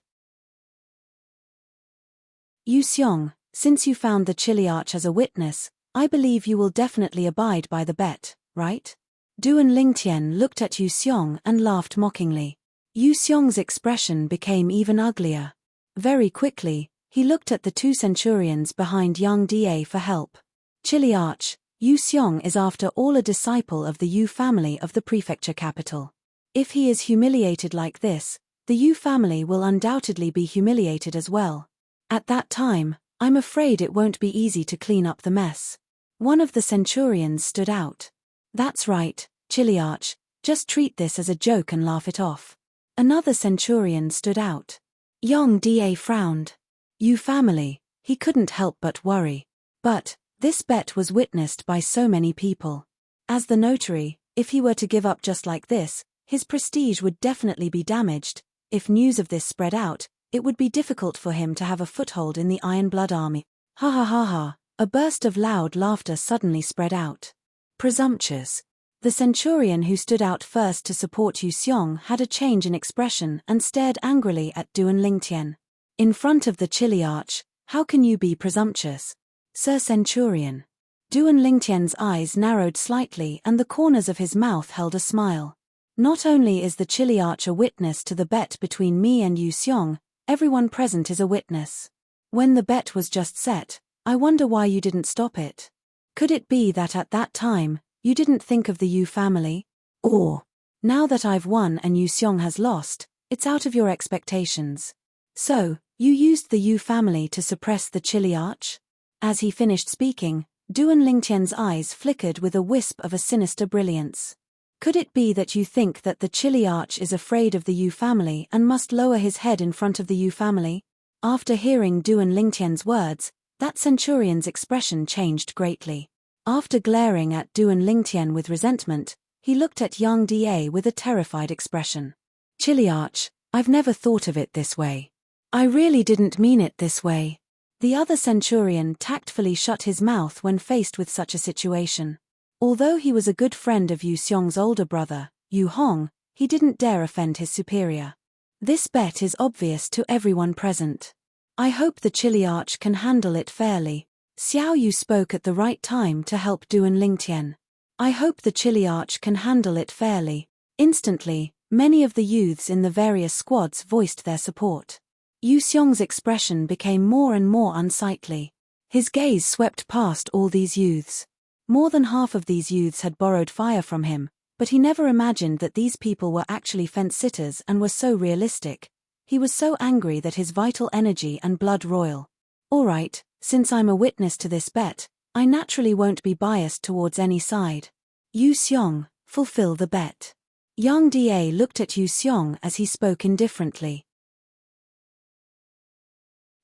Yu Xiong, since you found the Chiliarch as a witness, I believe you will definitely abide by the bet, right? Duan Lingtian looked at Yu Xiong and laughed mockingly. Yu Xiong's expression became even uglier. Very quickly, he looked at the 2 centurions behind Yang Da for help. Chiliarch, Yu Xiong is after all a disciple of the Yu family of the prefecture capital. If he is humiliated like this, the Yu family will undoubtedly be humiliated as well. At that time, I'm afraid it won't be easy to clean up the mess. One of the centurions stood out. That's right, Chiliarch, just treat this as a joke and laugh it off. Another centurion stood out. Young Da frowned. You family, he couldn't help but worry. But, this bet was witnessed by so many people. As the notary, if he were to give up just like this, his prestige would definitely be damaged. If news of this spread out, it would be difficult for him to have a foothold in the Iron Blood army. Ha ha ha ha, a burst of loud laughter suddenly spread out. Presumptuous. The centurion who stood out first to support Yu Xiong had a change in expression and stared angrily at Duan Lingtian. In front of the Chiliarch, how can you be presumptuous? Sir Centurion. Duan Lingtian's eyes narrowed slightly and the corners of his mouth held a smile. Not only is the Chiliarch a witness to the bet between me and Yu Xiong, everyone present is a witness. When the bet was just set, I wonder why you didn't stop it. Could it be that at that time, you didn't think of the Yu family? Or, now that I've won and Yu Xiong has lost, it's out of your expectations. So, you used the Yu family to suppress the Chiliarch? As he finished speaking, Duan Lingtian's eyes flickered with a wisp of a sinister brilliance. Could it be that you think that the Chiliarch is afraid of the Yu family and must lower his head in front of the Yu family? After hearing Duan Lingtian's words, that centurion's expression changed greatly. After glaring at Duan Lingtian with resentment, he looked at young Da with a terrified expression. Chiliarch, I've never thought of it this way. I really didn't mean it this way. The other centurion tactfully shut his mouth when faced with such a situation. Although he was a good friend of Yu Xiong's older brother, Yu Hong, he didn't dare offend his superior. This bet is obvious to everyone present. I hope the Chiliarch can handle it fairly. Xiao Yu spoke at the right time to help Duan Lingtian. I hope the Chiliarch can handle it fairly. Instantly, many of the youths in the various squads voiced their support. Yu Xiong's expression became more and more unsightly. His gaze swept past all these youths. More than half of these youths had borrowed fire from him, but he never imagined that these people were actually fence-sitters and were so realistic. He was so angry that his vital energy and blood roiled. All right, since I'm a witness to this bet, I naturally won't be biased towards any side. Yu Xiong, fulfill the bet. Young Da looked at Yu Xiong as he spoke indifferently.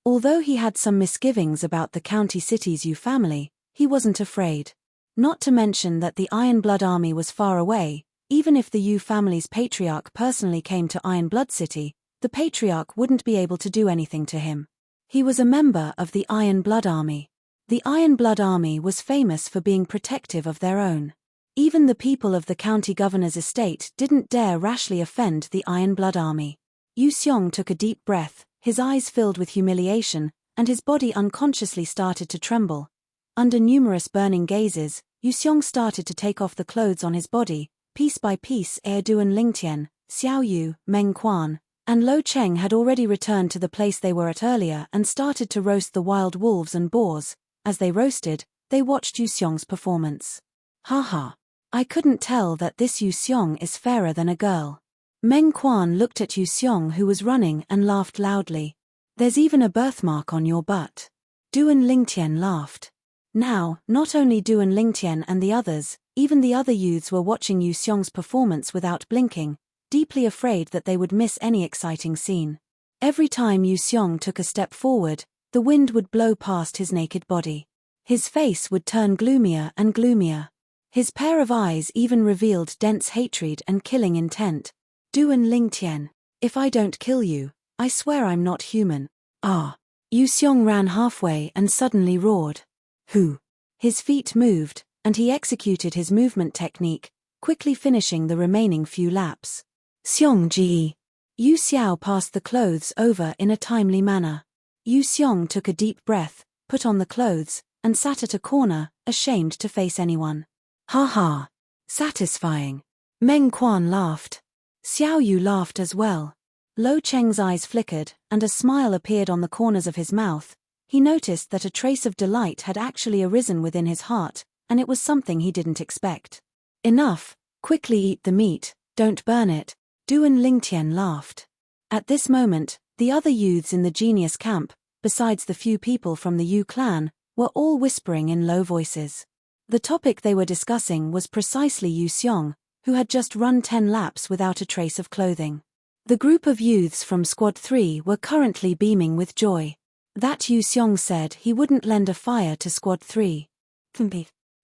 Although he had some misgivings about the county city's Yu family, he wasn't afraid. Not to mention that the Iron Blood army was far away. Even if the Yu family's patriarch personally came to Iron Blood City, the patriarch wouldn't be able to do anything to him. He was a member of the Iron Blood army. The Iron Blood army was famous for being protective of their own. Even the people of the county governor's estate didn't dare rashly offend the Iron Blood army. Yu Xiong took a deep breath, his eyes filled with humiliation, and his body unconsciously started to tremble. Under numerous burning gazes, Yu Xiong started to take off the clothes on his body, piece by piece. Duan Lingtian, Xiao Yu, Meng Quan, and Lo Cheng had already returned to the place they were at earlier and started to roast the wild wolves and boars. As they roasted, they watched Yu Xiong's performance. Ha ha! I couldn't tell that this Yu Xiong is fairer than a girl. Meng Quan looked at Yu Xiong who was running and laughed loudly. There's even a birthmark on your butt. Duan Lingtian laughed. Now, not only Duan Lingtian and the others, even the other youths were watching Yu Xiong's performance without blinking, deeply afraid that they would miss any exciting scene. Every time Yu Xiong took a step forward, the wind would blow past his naked body. His face would turn gloomier and gloomier. His pair of eyes even revealed dense hatred and killing intent. Duan Lingtian, if I don't kill you, I swear I'm not human. Ah! Yu Xiong ran halfway and suddenly roared. Who? His feet moved, and he executed his movement technique, quickly finishing the remaining few laps. Xiong Ji. Yu Xiao passed the clothes over in a timely manner. Yu Xiong took a deep breath, put on the clothes, and sat at a corner, ashamed to face anyone. Ha ha! Satisfying. Meng Quan laughed. Xiao Yu laughed as well. Lo Cheng's eyes flickered, and a smile appeared on the corners of his mouth. He noticed that a trace of delight had actually arisen within his heart, and it was something he didn't expect. Enough, quickly eat the meat, don't burn it. Duan Lingtian laughed. At this moment, the other youths in the genius camp, besides the few people from the Yu clan, were all whispering in low voices. The topic they were discussing was precisely Yu Xiong, who had just run 10 laps without a trace of clothing. The group of youths from Squad 3 were currently beaming with joy. That Yu Xiong said he wouldn't lend a fire to Squad 3.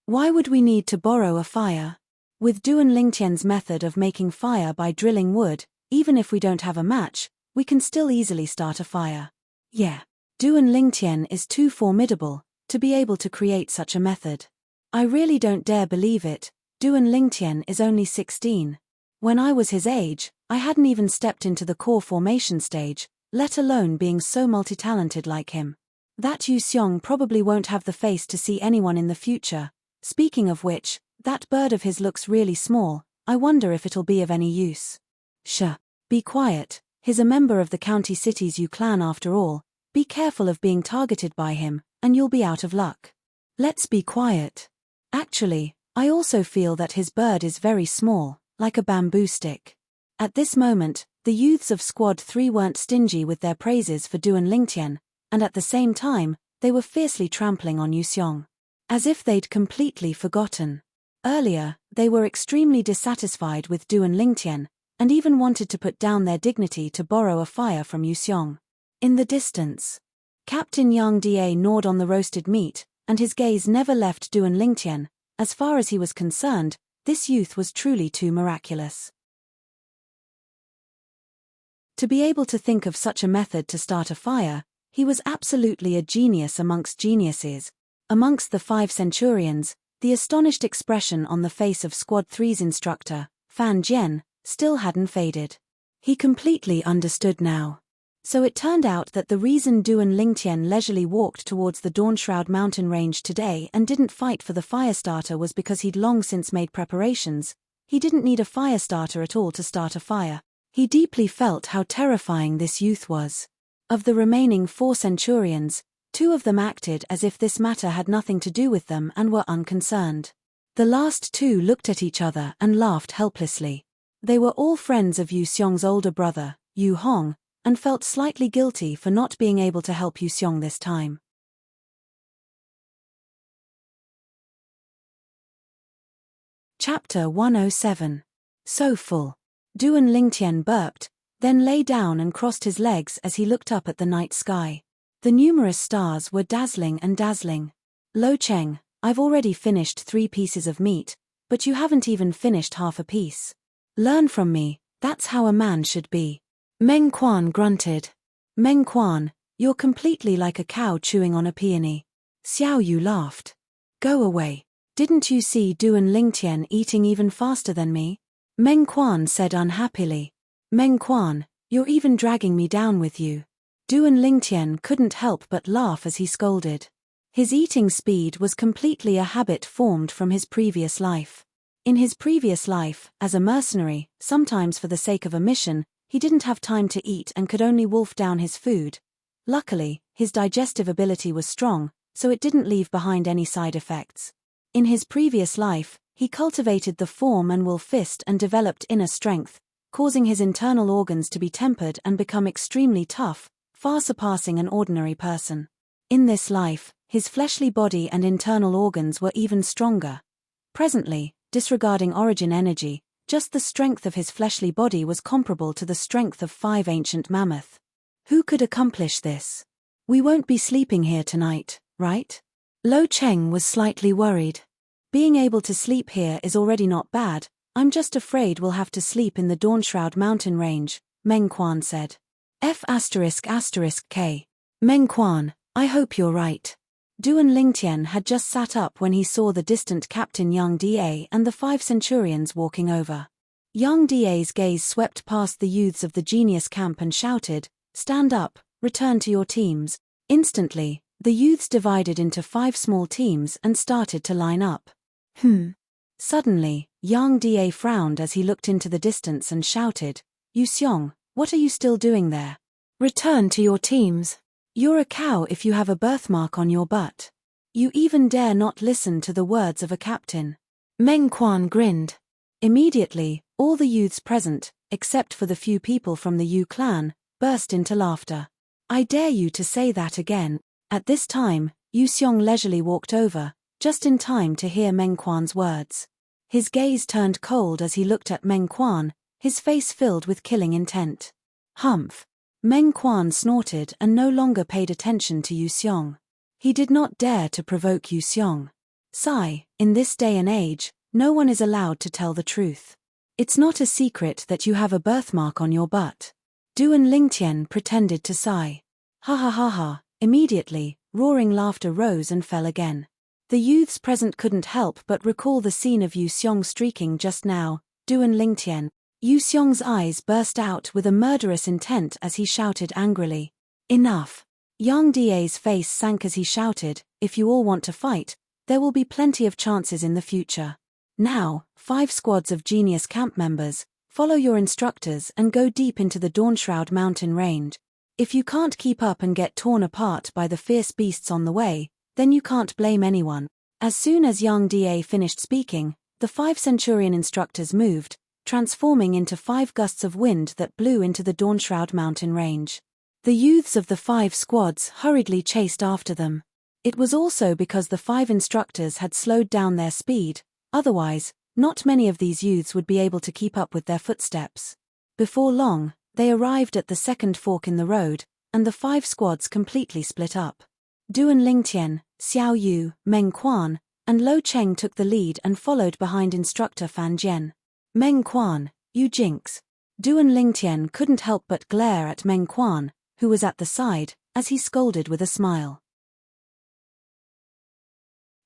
Why would we need to borrow a fire? With Duan Lingtian's method of making fire by drilling wood, even if we don't have a match, we can still easily start a fire. Yeah. Duan Lingtian is too formidable to be able to create such a method. I really don't dare believe it. Duan Lingtian is only 16. When I was his age, I hadn't even stepped into the core formation stage, let alone being so multi-talented like him. That Yu Xiong probably won't have the face to see anyone in the future. Speaking of which, that bird of his looks really small. I wonder if it'll be of any use. Be quiet. He's a member of the county city's Yu clan after all. Be careful of being targeted by him, and you'll be out of luck. Let's be quiet. Actually, I also feel that his bird is very small, like a bamboo stick. At this moment, the youths of Squad 3 weren't stingy with their praises for Duan Lingtian, and at the same time, they were fiercely trampling on Yu Xiong. As if they'd completely forgotten. Earlier, they were extremely dissatisfied with Duan Lingtian, and even wanted to put down their dignity to borrow a fire from Yu Xiong. In the distance, Captain Yang Da gnawed on the roasted meat, and his gaze never left Duan Lingtian. As far as he was concerned, this youth was truly too miraculous. To be able to think of such a method to start a fire, he was absolutely a genius amongst geniuses. Amongst the 5 centurions, the astonished expression on the face of Squad 3's instructor, Fan Jian, still hadn't faded. He completely understood now. So it turned out that the reason Duan Lingtian leisurely walked towards the Dawnshroud mountain range today and didn't fight for the firestarter was because he'd long since made preparations. He didn't need a firestarter at all to start a fire. He deeply felt how terrifying this youth was. Of the remaining 4 centurions, 2 of them acted as if this matter had nothing to do with them and were unconcerned. The last 2 looked at each other and laughed helplessly. They were all friends of Yu Xiong's older brother, Yu Hong, and felt slightly guilty for not being able to help Yu Xiong this time. Chapter 107. So full. Duan Lingtian burped, then lay down and crossed his legs as he looked up at the night sky. The numerous stars were dazzling and dazzling. Lo Cheng, I've already finished 3 pieces of meat, but you haven't even finished half a piece. Learn from me, that's how a man should be. Meng Quan grunted. Meng Quan, you're completely like a cow chewing on a peony. Xiao Yu laughed. Go away. Didn't you see Duan Lingtian eating even faster than me? Meng Quan said unhappily. Meng Quan, you're even dragging me down with you. Duan Lingtian couldn't help but laugh as he scolded. His eating speed was completely a habit formed from his previous life. In his previous life, as a mercenary, sometimes for the sake of a mission, he didn't have time to eat and could only wolf down his food. Luckily, his digestive ability was strong, so it didn't leave behind any side effects. In his previous life, he cultivated the form and will fist and developed inner strength, causing his internal organs to be tempered and become extremely tough, far surpassing an ordinary person. In this life, his fleshly body and internal organs were even stronger. Presently, disregarding origin energy, just the strength of his fleshly body was comparable to the strength of 5 ancient mammoth. Who could accomplish this? We won't be sleeping here tonight, right? Lo Cheng was slightly worried. Being able to sleep here is already not bad, I'm just afraid we'll have to sleep in the Dawnshroud mountain range, Meng Quan said. F***K. Meng Quan, I hope you're right. Duan Lingtian had just sat up when he saw the distant Captain Yang Da and the 5 centurions walking over. Yang Da's gaze swept past the youths of the genius camp and shouted, "Stand up, return to your teams." Instantly, the youths divided into 5 small teams and started to line up. Suddenly, Yang Da frowned as he looked into the distance and shouted, "Yu Xiong, what are you still doing there? Return to your teams. You're a cow if you have a birthmark on your butt. You even dare not listen to the words of a captain." Meng Quan grinned. Immediately, all the youths present, except for the few people from the Yu clan, burst into laughter. I dare you to say that again. At this time, Yu Xiong leisurely walked over, just in time to hear Meng Quan's words. His gaze turned cold as he looked at Meng Quan, his face filled with killing intent. Humph. Meng Quan snorted and no longer paid attention to Yu Xiong. He did not dare to provoke Yu Xiong. Sigh, in this day and age, no one is allowed to tell the truth. It's not a secret that you have a birthmark on your butt. Duan Lingtian pretended to sigh. Ha ha ha ha. Immediately, roaring laughter rose and fell again. The youths present couldn't help but recall the scene of Yu Xiong streaking just now. Duan Lingtian. Yu Xiong's eyes burst out with a murderous intent as he shouted angrily. Enough. Yang Da's face sank as he shouted, if you all want to fight, there will be plenty of chances in the future. Now, 5 squads of genius camp members, follow your instructors and go deep into the Dawnshroud mountain range. If you can't keep up and get torn apart by the fierce beasts on the way, then you can't blame anyone. As soon as Yang Da finished speaking, the 5 Centurion instructors moved, transforming into 5 gusts of wind that blew into the Dawnshroud mountain range. The youths of the 5 squads hurriedly chased after them. It was also because the 5 instructors had slowed down their speed, otherwise, not many of these youths would be able to keep up with their footsteps. Before long, they arrived at the second fork in the road, and the 5 squads completely split up. Duan Lingtian, Xiao Yu, Meng Quan, and Lo Cheng took the lead and followed behind instructor Fan Jian. Meng Quan, you jinx. Duan Lingtian couldn't help but glare at Meng Quan, who was at the side, as he scolded with a smile.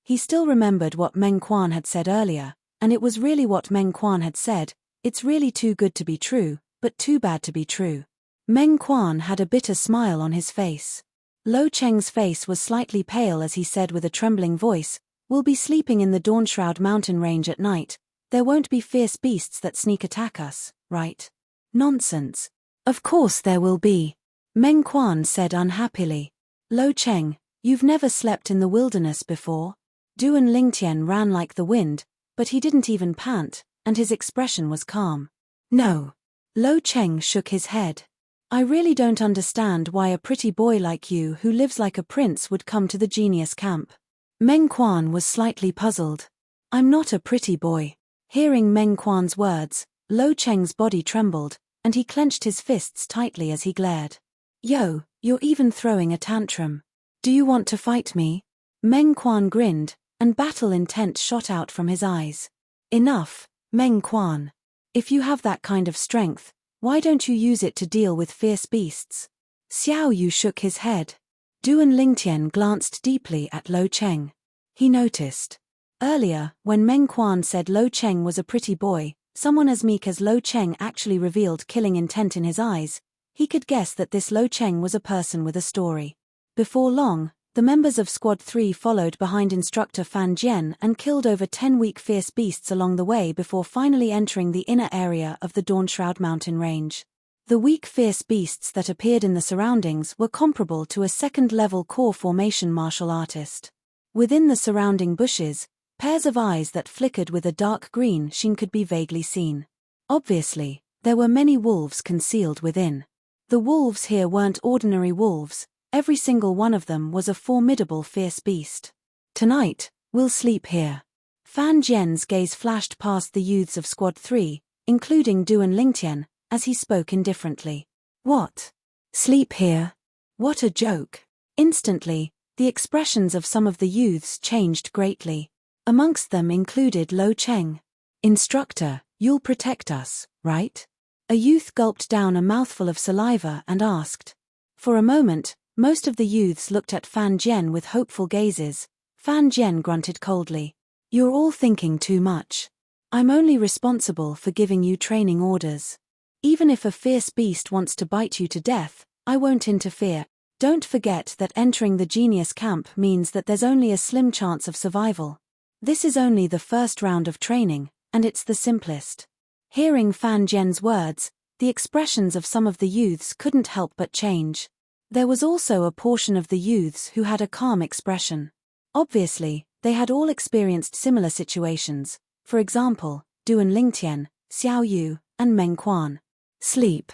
He still remembered what Meng Quan had said earlier, and it was really what Meng Quan had said, it's really too good to be true, but too bad to be true. Meng Quan had a bitter smile on his face. Lo Cheng's face was slightly pale as he said with a trembling voice, we'll be sleeping in the Dawnshroud mountain range at night, there won't be fierce beasts that sneak attack us, right? Nonsense. Of course there will be. Meng Quan said unhappily. Lo Cheng, you've never slept in the wilderness before? Duan Lingtian ran like the wind, but he didn't even pant, and his expression was calm. No. Lo Cheng shook his head. I really don't understand why a pretty boy like you who lives like a prince would come to the genius camp. Meng Quan was slightly puzzled. I'm not a pretty boy. Hearing Meng Quan's words, Lo Cheng's body trembled, and he clenched his fists tightly as he glared. Yo, you're even throwing a tantrum. Do you want to fight me? Meng Quan grinned, and battle intent shot out from his eyes. Enough, Meng Quan. If you have that kind of strength, why don't you use it to deal with fierce beasts? Xiao Yu shook his head. Duan Lingtian glanced deeply at Lo Cheng. He noticed. Earlier, when Meng Quan said Lo Cheng was a pretty boy, someone as meek as Lo Cheng actually revealed killing intent in his eyes. He could guess that this Lo Cheng was a person with a story. Before long, the members of Squad 3 followed behind instructor Fan Jian and killed over 10 weak fierce beasts along the way before finally entering the inner area of the Dawnshroud mountain range. The weak fierce beasts that appeared in the surroundings were comparable to a second-level core formation martial artist. Within the surrounding bushes, pairs of eyes that flickered with a dark green sheen could be vaguely seen. Obviously, there were many wolves concealed within. The wolves here weren't ordinary wolves, every single one of them was a formidable fierce beast. Tonight, we'll sleep here. Fan Jian's gaze flashed past the youths of Squad 3, including Duan Lingtian, as he spoke indifferently. What? Sleep here? What a joke. Instantly, the expressions of some of the youths changed greatly. Amongst them included Lo Cheng. Instructor, you'll protect us, right? A youth gulped down a mouthful of saliva and asked. For a moment, most of the youths looked at Fan Jian with hopeful gazes. Fan Jian grunted coldly. You're all thinking too much. I'm only responsible for giving you training orders. Even if a fierce beast wants to bite you to death, I won't interfere. Don't forget that entering the genius camp means that there's only a slim chance of survival. This is only the first round of training, and it's the simplest. Hearing Fan Jian's words, the expressions of some of the youths couldn't help but change. There was also a portion of the youths who had a calm expression. Obviously, they had all experienced similar situations, for example, Duan Lingtian, Xiao Yu, and Meng Quan. Sleep.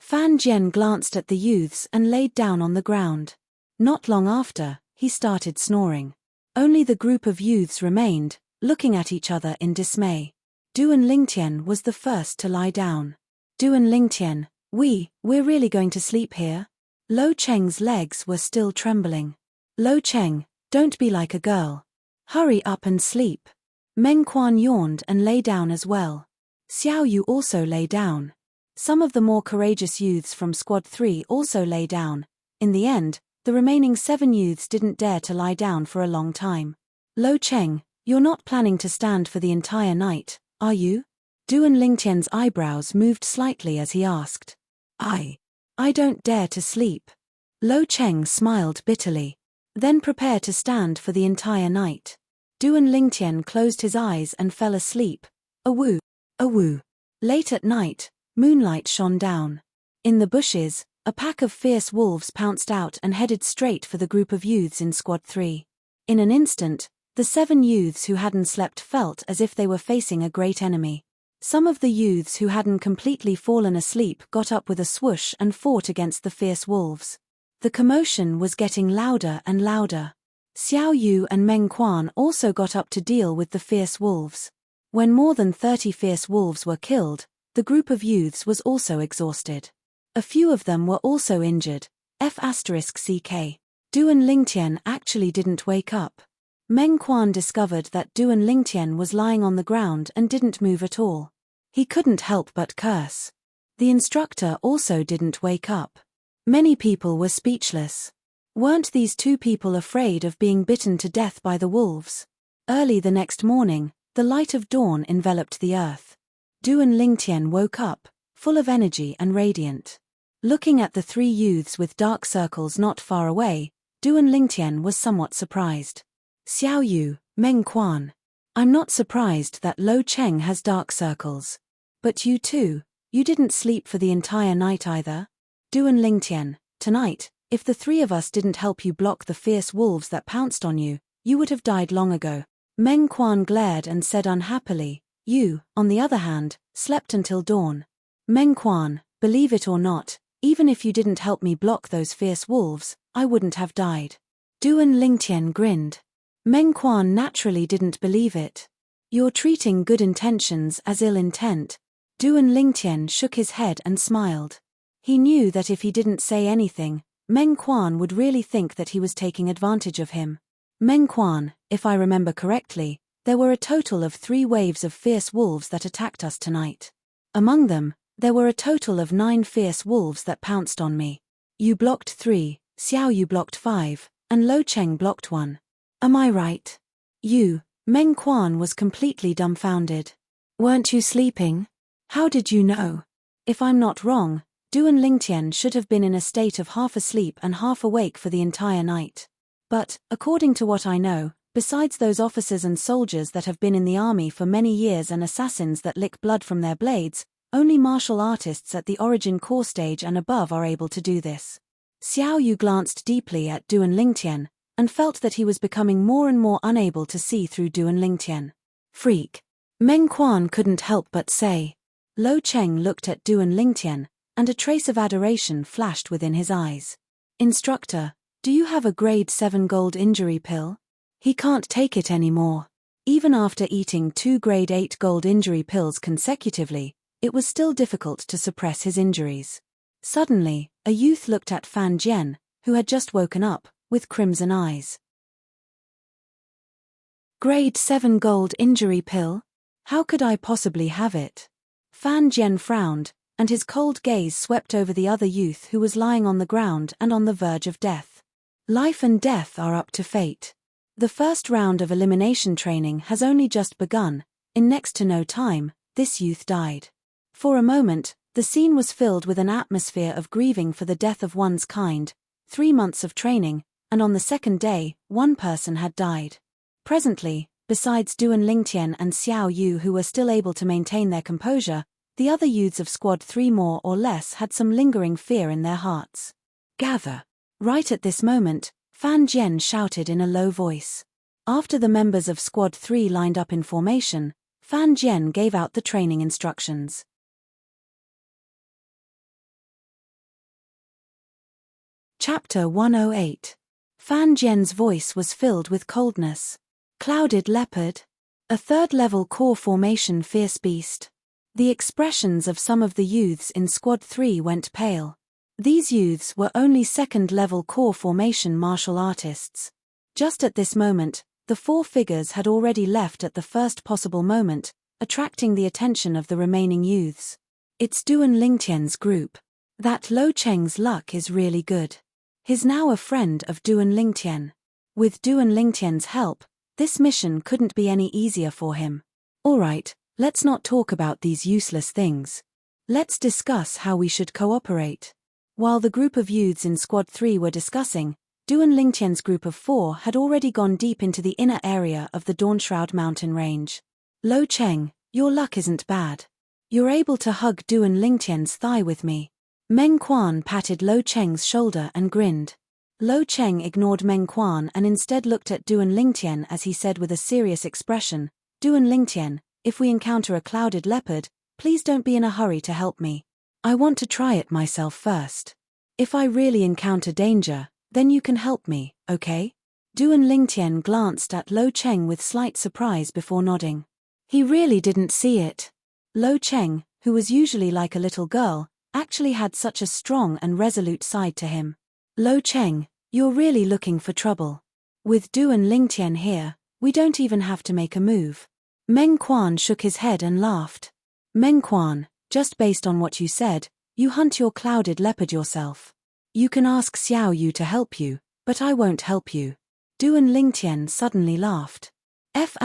Fan Jian glanced at the youths and laid down on the ground. Not long after, he started snoring. Only the group of youths remained, looking at each other in dismay. Duan Lingtian was the first to lie down. Duan Lingtian, we're really going to sleep here? Lo Cheng's legs were still trembling. Lo Cheng, don't be like a girl. Hurry up and sleep. Meng Quan yawned and lay down as well. Xiao Yu also lay down. Some of the more courageous youths from Squad 3 also lay down. In the end, the remaining 7 youths didn't dare to lie down for a long time. Lo Cheng, you're not planning to stand for the entire night, are you? Duan Lingtian's eyebrows moved slightly as he asked. I don't dare to sleep. Lo Cheng smiled bitterly. Then prepare to stand for the entire night. Duan Lingtian closed his eyes and fell asleep. Awoo. Late at night, moonlight shone down. In the bushes, a pack of fierce wolves pounced out and headed straight for the group of youths in Squad 3. In an instant, the 7 youths who hadn't slept felt as if they were facing a great enemy. Some of the youths who hadn't completely fallen asleep got up with a swoosh and fought against the fierce wolves. The commotion was getting louder and louder. Xiao Yu and Meng Quan also got up to deal with the fierce wolves. When more than 30 fierce wolves were killed, the group of youths was also exhausted. A few of them were also injured. F***ck. Duan Lingtian actually didn't wake up. Meng Quan discovered that Duan Lingtian was lying on the ground and didn't move at all. He couldn't help but curse. The instructor also didn't wake up. Many people were speechless. Weren't these 2 people afraid of being bitten to death by the wolves? Early the next morning, the light of dawn enveloped the earth. Duan Lingtian woke up, full of energy and radiant. Looking at the 3 youths with dark circles not far away, Duan Lingtian was somewhat surprised. Xiao Yu, Meng Quan. I'm not surprised that Lo Cheng has dark circles. But you too, you didn't sleep for the entire night either? Duan Lingtian, tonight, if the 3 of us didn't help you block the fierce wolves that pounced on you, you would have died long ago. Meng Quan glared and said unhappily, you, on the other hand, slept until dawn. Meng Quan, believe it or not, even if you didn't help me block those fierce wolves, I wouldn't have died. Duan Lingtian grinned. Meng Quan naturally didn't believe it. You're treating good intentions as ill intent. Duan Lingtian shook his head and smiled. He knew that if he didn't say anything, Meng Quan would really think that he was taking advantage of him. Meng Quan, if I remember correctly, there were a total of 3 waves of fierce wolves that attacked us tonight. Among them, there were a total of 9 fierce wolves that pounced on me. You blocked 3, Xiao Yu blocked 5, and Lo Cheng blocked 1. Am I right? Meng Quan was completely dumbfounded. Weren't you sleeping? How did you know? If I'm not wrong, Duan Lingtian should have been in a state of half asleep and half awake for the entire night. But, according to what I know, besides those officers and soldiers that have been in the army for many years and assassins that lick blood from their blades, only martial artists at the origin core stage and above are able to do this. Xiao Yu glanced deeply at Duan Lingtian, and felt that he was becoming more and more unable to see through Duan Lingtian. Freak. Meng Quan couldn't help but say. Lo Cheng looked at Duan Lingtian, and a trace of adoration flashed within his eyes. Instructor, do you have a grade 7 gold injury pill? He can't take it anymore. Even after eating 2 grade 8 gold injury pills consecutively, it was still difficult to suppress his injuries. Suddenly, a youth looked at Fan Jian, who had just woken up, with crimson eyes. Grade 7 gold injury pill? How could I possibly have it? Fan Jian frowned, and his cold gaze swept over the other youth who was lying on the ground and on the verge of death. Life and death are up to fate. The first round of elimination training has only just begun. In next to no time, this youth died. For a moment, the scene was filled with an atmosphere of grieving for the death of one's kind. 3 months of training, and on the second day, 1 person had died. Presently, besides Duan Lingtian and Xiao Yu who were still able to maintain their composure, the other youths of Squad 3 more or less had some lingering fear in their hearts. Gather. Right at this moment, Fan Jian shouted in a low voice. After the members of Squad 3 lined up in formation, Fan Jian gave out the training instructions. Chapter 108. Fan Jian's voice was filled with coldness. Clouded leopard? A third-level core formation fierce beast? The expressions of some of the youths in Squad 3 went pale. These youths were only second-level core formation martial artists. Just at this moment, the four figures had already left at the first possible moment, attracting the attention of the remaining youths. It's Duan Lingtian's group. That Lo Cheng's luck is really good. He's now a friend of Duan Lingtian. With Duan Lingtian's help, this mission couldn't be any easier for him. Alright, let's not talk about these useless things. Let's discuss how we should cooperate. While the group of youths in Squad 3 were discussing, Duan Lingtian's group of 4 had already gone deep into the inner area of the Dawnshroud mountain range. Lo Cheng, your luck isn't bad. You're able to hug Duan Lingtian's thigh with me. Meng Quan patted Lo Cheng's shoulder and grinned. Lo Cheng ignored Meng Quan and instead looked at Duan Lingtian as he said with a serious expression, Duan Lingtian, if we encounter a clouded leopard, please don't be in a hurry to help me. I want to try it myself first. If I really encounter danger, then you can help me, okay? Duan Lingtian glanced at Lo Cheng with slight surprise before nodding. He really didn't see it. Lo Cheng, who was usually like a little girl, actually had such a strong and resolute side to him. Lo Cheng, you're really looking for trouble. With Duan Lingtian here, we don't even have to make a move. Meng Quan shook his head and laughed. Meng Quan, just based on what you said, you hunt your clouded leopard yourself. You can ask Xiao Yu to help you, but I won't help you. Duan Lingtian suddenly laughed. F***K.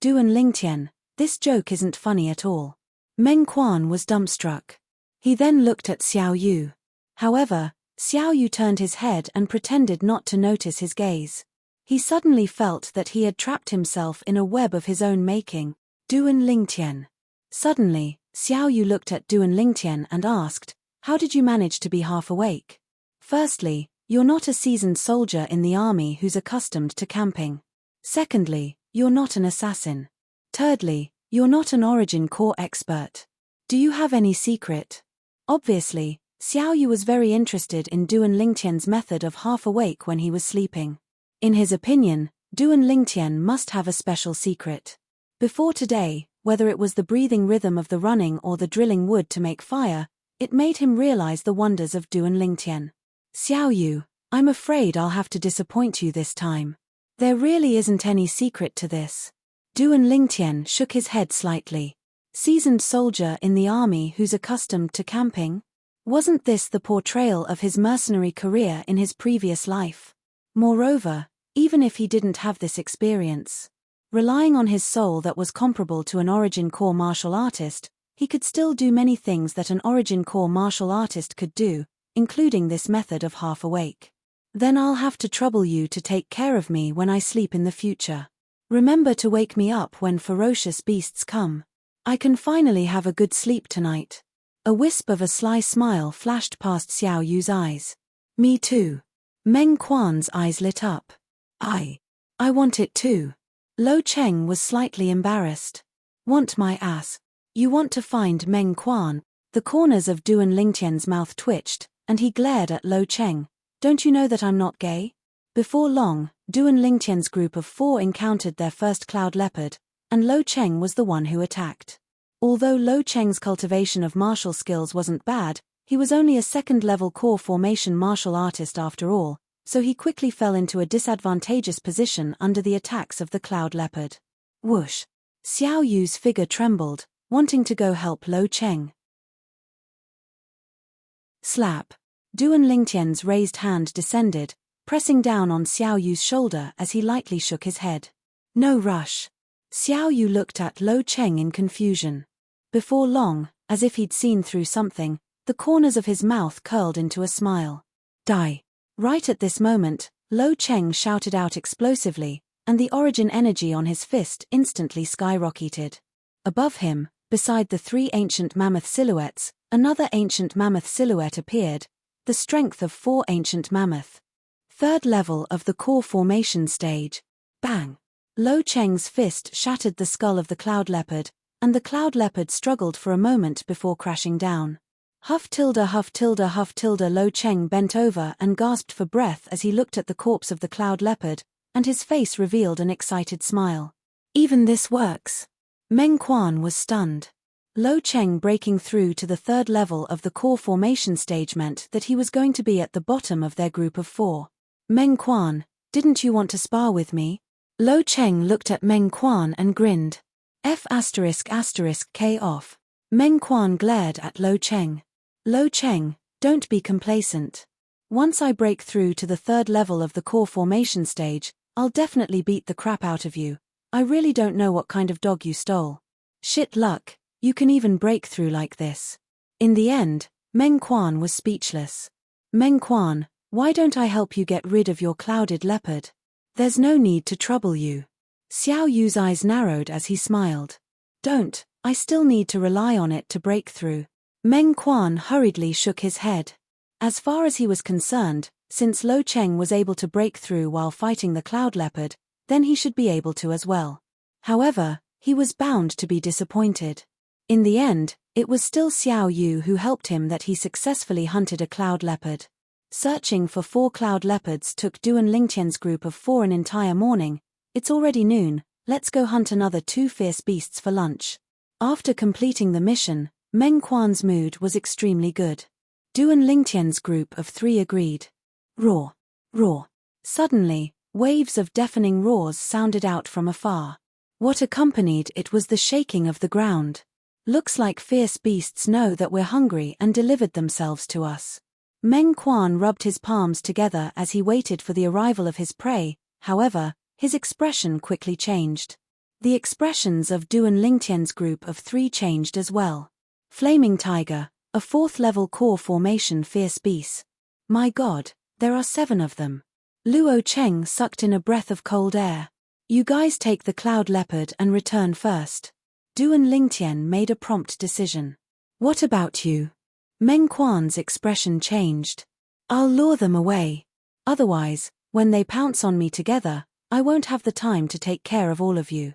Duan Lingtian, this joke isn't funny at all. Meng Quan was dumbstruck. He then looked at Xiao Yu. However, Xiao Yu turned his head and pretended not to notice his gaze. He suddenly felt that he had trapped himself in a web of his own making. Duan Lingtian. Suddenly, Xiao Yu looked at Duan Lingtian and asked, how did you manage to be half awake? Firstly, you're not a seasoned soldier in the army who's accustomed to camping. Secondly, you're not an assassin. Thirdly, you're not an origin core expert. Do you have any secret? Obviously, Xiao Yu was very interested in Duan Lingtian's method of half awake when he was sleeping. In his opinion, Duan Lingtian must have a special secret. Before today, whether it was the breathing rhythm of the running or the drilling wood to make fire, it made him realize the wonders of Duan Lingtian. Xiao Yu, I'm afraid I'll have to disappoint you this time. There really isn't any secret to this. Duan Lingtian shook his head slightly. Seasoned soldier in the army who's accustomed to camping? Wasn't this the portrayal of his mercenary career in his previous life? Moreover, even if he didn't have this experience, relying on his soul that was comparable to an origin core martial artist, he could still do many things that an origin core martial artist could do, including this method of half awake. Then I'll have to trouble you to take care of me when I sleep in the future. Remember to wake me up when ferocious beasts come. I can finally have a good sleep tonight. A wisp of a sly smile flashed past Xiao Yu's eyes. Me too. Meng Quan's eyes lit up. I want it too. Lo Cheng was slightly embarrassed. Want my ass? You want to find Meng Quan? The corners of Duan Lingtian's mouth twitched, and he glared at Lo Cheng. Don't you know that I'm not gay? Before long, Duan Lingtian's group of 4 encountered their first cloud leopard, and Lo Cheng was the one who attacked. Although Lo Cheng's cultivation of martial skills wasn't bad, he was only a second-level core formation martial artist after all, so he quickly fell into a disadvantageous position under the attacks of the cloud leopard. Whoosh! Xiao Yu's figure trembled, wanting to go help Lo Cheng. Slap! Duan Lingtian's raised hand descended, pressing down on Xiao Yu's shoulder as he lightly shook his head. No rush. Xiao Yu looked at Lo Cheng in confusion. Before long, as if he'd seen through something, the corners of his mouth curled into a smile. Die! Right at this moment, Lo Cheng shouted out explosively, and the origin energy on his fist instantly skyrocketed. Above him, beside the 3 ancient mammoth silhouettes, another ancient mammoth silhouette appeared, the strength of 4 ancient mammoth. Third level of the core formation stage. Bang! Lo Cheng's fist shattered the skull of the cloud leopard, and the cloud leopard struggled for a moment before crashing down. Huff tilde, Lo Cheng bent over and gasped for breath as he looked at the corpse of the cloud leopard, and his face revealed an excited smile. Even this works. Meng Quan was stunned. Lo Cheng breaking through to the third level of the core formation stage meant that he was going to be at the bottom of their group of 4. Meng Quan, didn't you want to spar with me? Lo Cheng looked at Meng Quan and grinned. F***K off. Meng Quan glared at Lo Cheng. Lo Cheng, don't be complacent. Once I break through to the third level of the core formation stage, I'll definitely beat the crap out of you. I really don't know what kind of dog you stole. Shit luck, you can even break through like this. In the end, Meng Quan was speechless. Meng Quan, why don't I help you get rid of your clouded leopard? There's no need to trouble you. Xiao Yu's eyes narrowed as he smiled. Don't, I still need to rely on it to break through. Meng Quan hurriedly shook his head. As far as he was concerned, since Lo Cheng was able to break through while fighting the cloud leopard, then he should be able to as well. However, he was bound to be disappointed. In the end, it was still Xiao Yu who helped him that he successfully hunted a cloud leopard. Searching for 4 cloud leopards took Duan Lingtian's group of 4 an entire morning. It's already noon, let's go hunt another 2 fierce beasts for lunch. After completing the mission, Meng Quan's mood was extremely good. Duan Lingtian's group of 3 agreed. Roar! Roar! Suddenly, waves of deafening roars sounded out from afar. What accompanied it was the shaking of the ground. Looks like fierce beasts know that we're hungry and delivered themselves to us. Meng Quan rubbed his palms together as he waited for the arrival of his prey. However, his expression quickly changed. The expressions of Duan Lingtian's group of 3 changed as well. Flaming Tiger, a 4th level core formation fierce beast. My god, there are 7 of them. Luo Cheng sucked in a breath of cold air. You guys take the cloud leopard and return first. Duan Lingtian made a prompt decision. What about you? Meng Quan's expression changed. I'll lure them away. Otherwise, when they pounce on me together, I won't have the time to take care of all of you.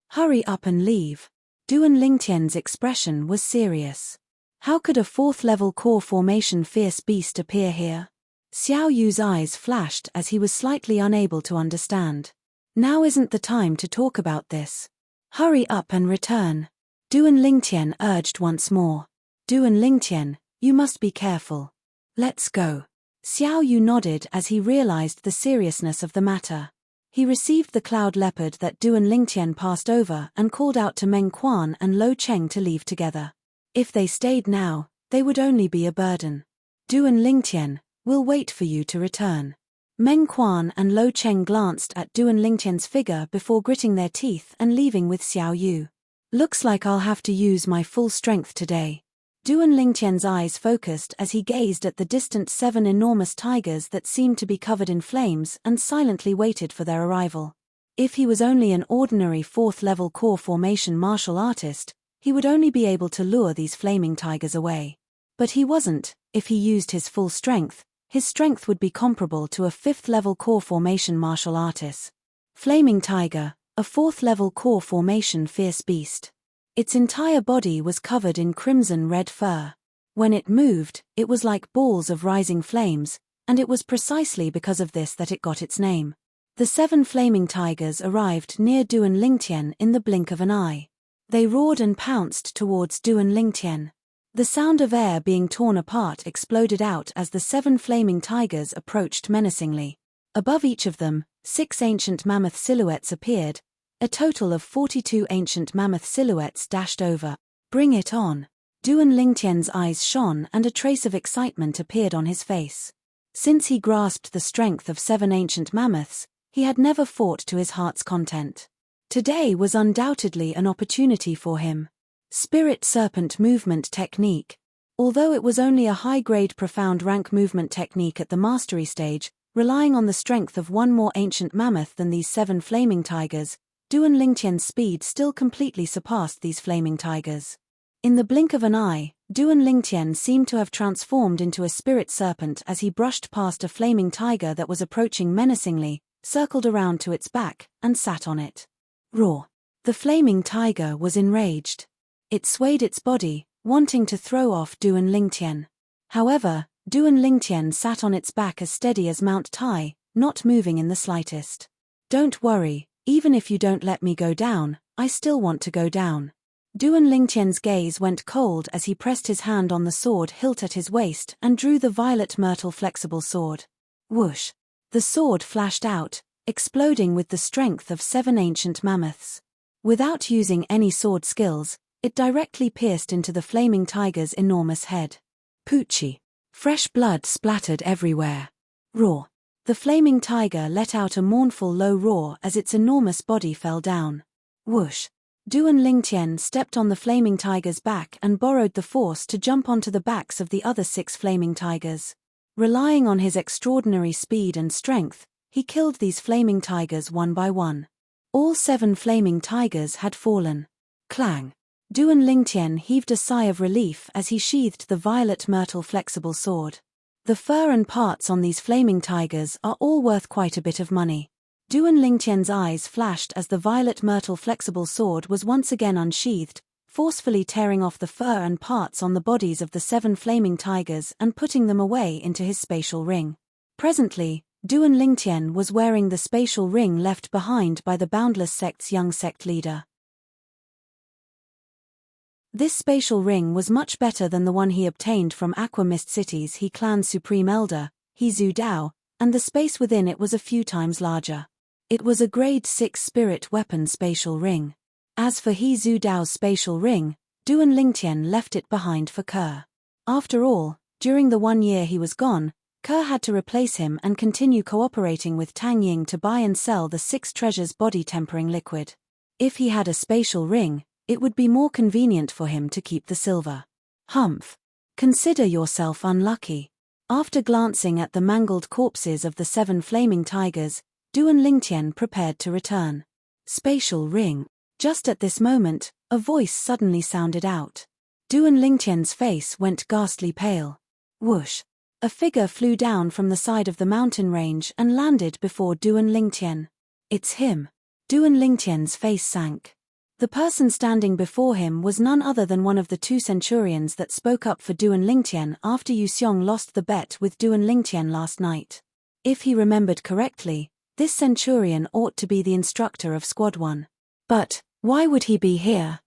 Hurry up and leave. Duan Lingtian's expression was serious. How could a 4th level core formation fierce beast appear here? Xiao Yu's eyes flashed as he was slightly unable to understand. Now isn't the time to talk about this. Hurry up and return. Duan Lingtian urged once more. Duan Lingtian, you must be careful. Let's go. Xiao Yu nodded as he realized the seriousness of the matter. He received the cloud leopard that Duan Lingtian passed over and called out to Meng Quan and Lo Cheng to leave together. If they stayed now, they would only be a burden. Duan Lingtian, we'll wait for you to return. Meng Quan and Lo Cheng glanced at Duan Lingtian's figure before gritting their teeth and leaving with Xiao Yu. Looks like I'll have to use my full strength today. Duan Lingtian's eyes focused as he gazed at the distant 7 enormous tigers that seemed to be covered in flames and silently waited for their arrival. If he was only an ordinary 4th level core formation martial artist, he would only be able to lure these flaming tigers away. But he wasn't. If he used his full strength, his strength would be comparable to a 5th level core formation martial artist. Flaming Tiger, a 4th level core formation fierce beast. Its entire body was covered in crimson-red fur. When it moved, it was like balls of rising flames, and it was precisely because of this that it got its name. The 7 flaming tigers arrived near Duan Lingtian in the blink of an eye. They roared and pounced towards Duan Lingtian. The sound of air being torn apart exploded out as the 7 flaming tigers approached menacingly. Above each of them, 6 ancient mammoth silhouettes appeared. A total of 42 ancient mammoth silhouettes dashed over. Bring it on. Duan Lingtian's eyes shone and a trace of excitement appeared on his face. Since he grasped the strength of 7 ancient mammoths, he had never fought to his heart's content. Today was undoubtedly an opportunity for him. Spirit Serpent Movement Technique. Although it was only a high-grade profound rank movement technique at the mastery stage, relying on the strength of 1 more ancient mammoth than these 7 flaming tigers, Duan Lingtian's speed still completely surpassed these flaming tigers. In the blink of an eye, Duan Lingtian seemed to have transformed into a spirit serpent as he brushed past a flaming tiger that was approaching menacingly, circled around to its back, and sat on it. Roar! The flaming tiger was enraged. It swayed its body, wanting to throw off Duan Lingtian. However, Duan Lingtian sat on its back as steady as Mount Tai, not moving in the slightest. Don't worry, even if you don't let me go down, I still want to go down. Duan Lingtian's gaze went cold as he pressed his hand on the sword hilt at his waist and drew the violet myrtle flexible sword. Whoosh! The sword flashed out, exploding with the strength of 7 ancient mammoths. Without using any sword skills, it directly pierced into the flaming tiger's enormous head. Poochie! Fresh blood splattered everywhere. Roar! The flaming tiger let out a mournful low roar as its enormous body fell down. Whoosh! Duan Lingtian stepped on the flaming tiger's back and borrowed the force to jump onto the backs of the other 6 flaming tigers. Relying on his extraordinary speed and strength, he killed these flaming tigers one by one. All 7 flaming tigers had fallen. Clang! Duan Lingtian heaved a sigh of relief as he sheathed the violet myrtle flexible sword. The fur and parts on these flaming tigers are all worth quite a bit of money. Duan Lingtian's eyes flashed as the violet myrtle flexible sword was once again unsheathed, forcefully tearing off the fur and parts on the bodies of the 7 flaming tigers and putting them away into his spatial ring. Presently, Duan Lingtian was wearing the spatial ring left behind by the Boundless Sect's young sect leader. This spatial ring was much better than the one he obtained from Aqua Mist City's He clan's supreme elder, He Zhu Dao, and the space within it was a few times larger. It was a grade 6 spirit weapon spatial ring. As for He Zhu Dao's spatial ring, Duan Lingtian left it behind for Ke. After all, during the 1 year he was gone, Ke had to replace him and continue cooperating with Tang Ying to buy and sell the 6 treasures body tempering liquid. If he had a spatial ring, it would be more convenient for him to keep the silver. Humph! Consider yourself unlucky. After glancing at the mangled corpses of the 7 flaming tigers, Duan Lingtian prepared to return. Spatial ring. Just at this moment, a voice suddenly sounded out. Duan Lingtian's face went ghastly pale. Whoosh! A figure flew down from the side of the mountain range and landed before Duan Lingtian. It's him. Duan Lingtian's face sank. The person standing before him was none other than one of the 2 centurions that spoke up for Duan Lingtian after Yu Xiong lost the bet with Duan Lingtian last night. If he remembered correctly, this centurion ought to be the instructor of Squad 1. But, why would he be here?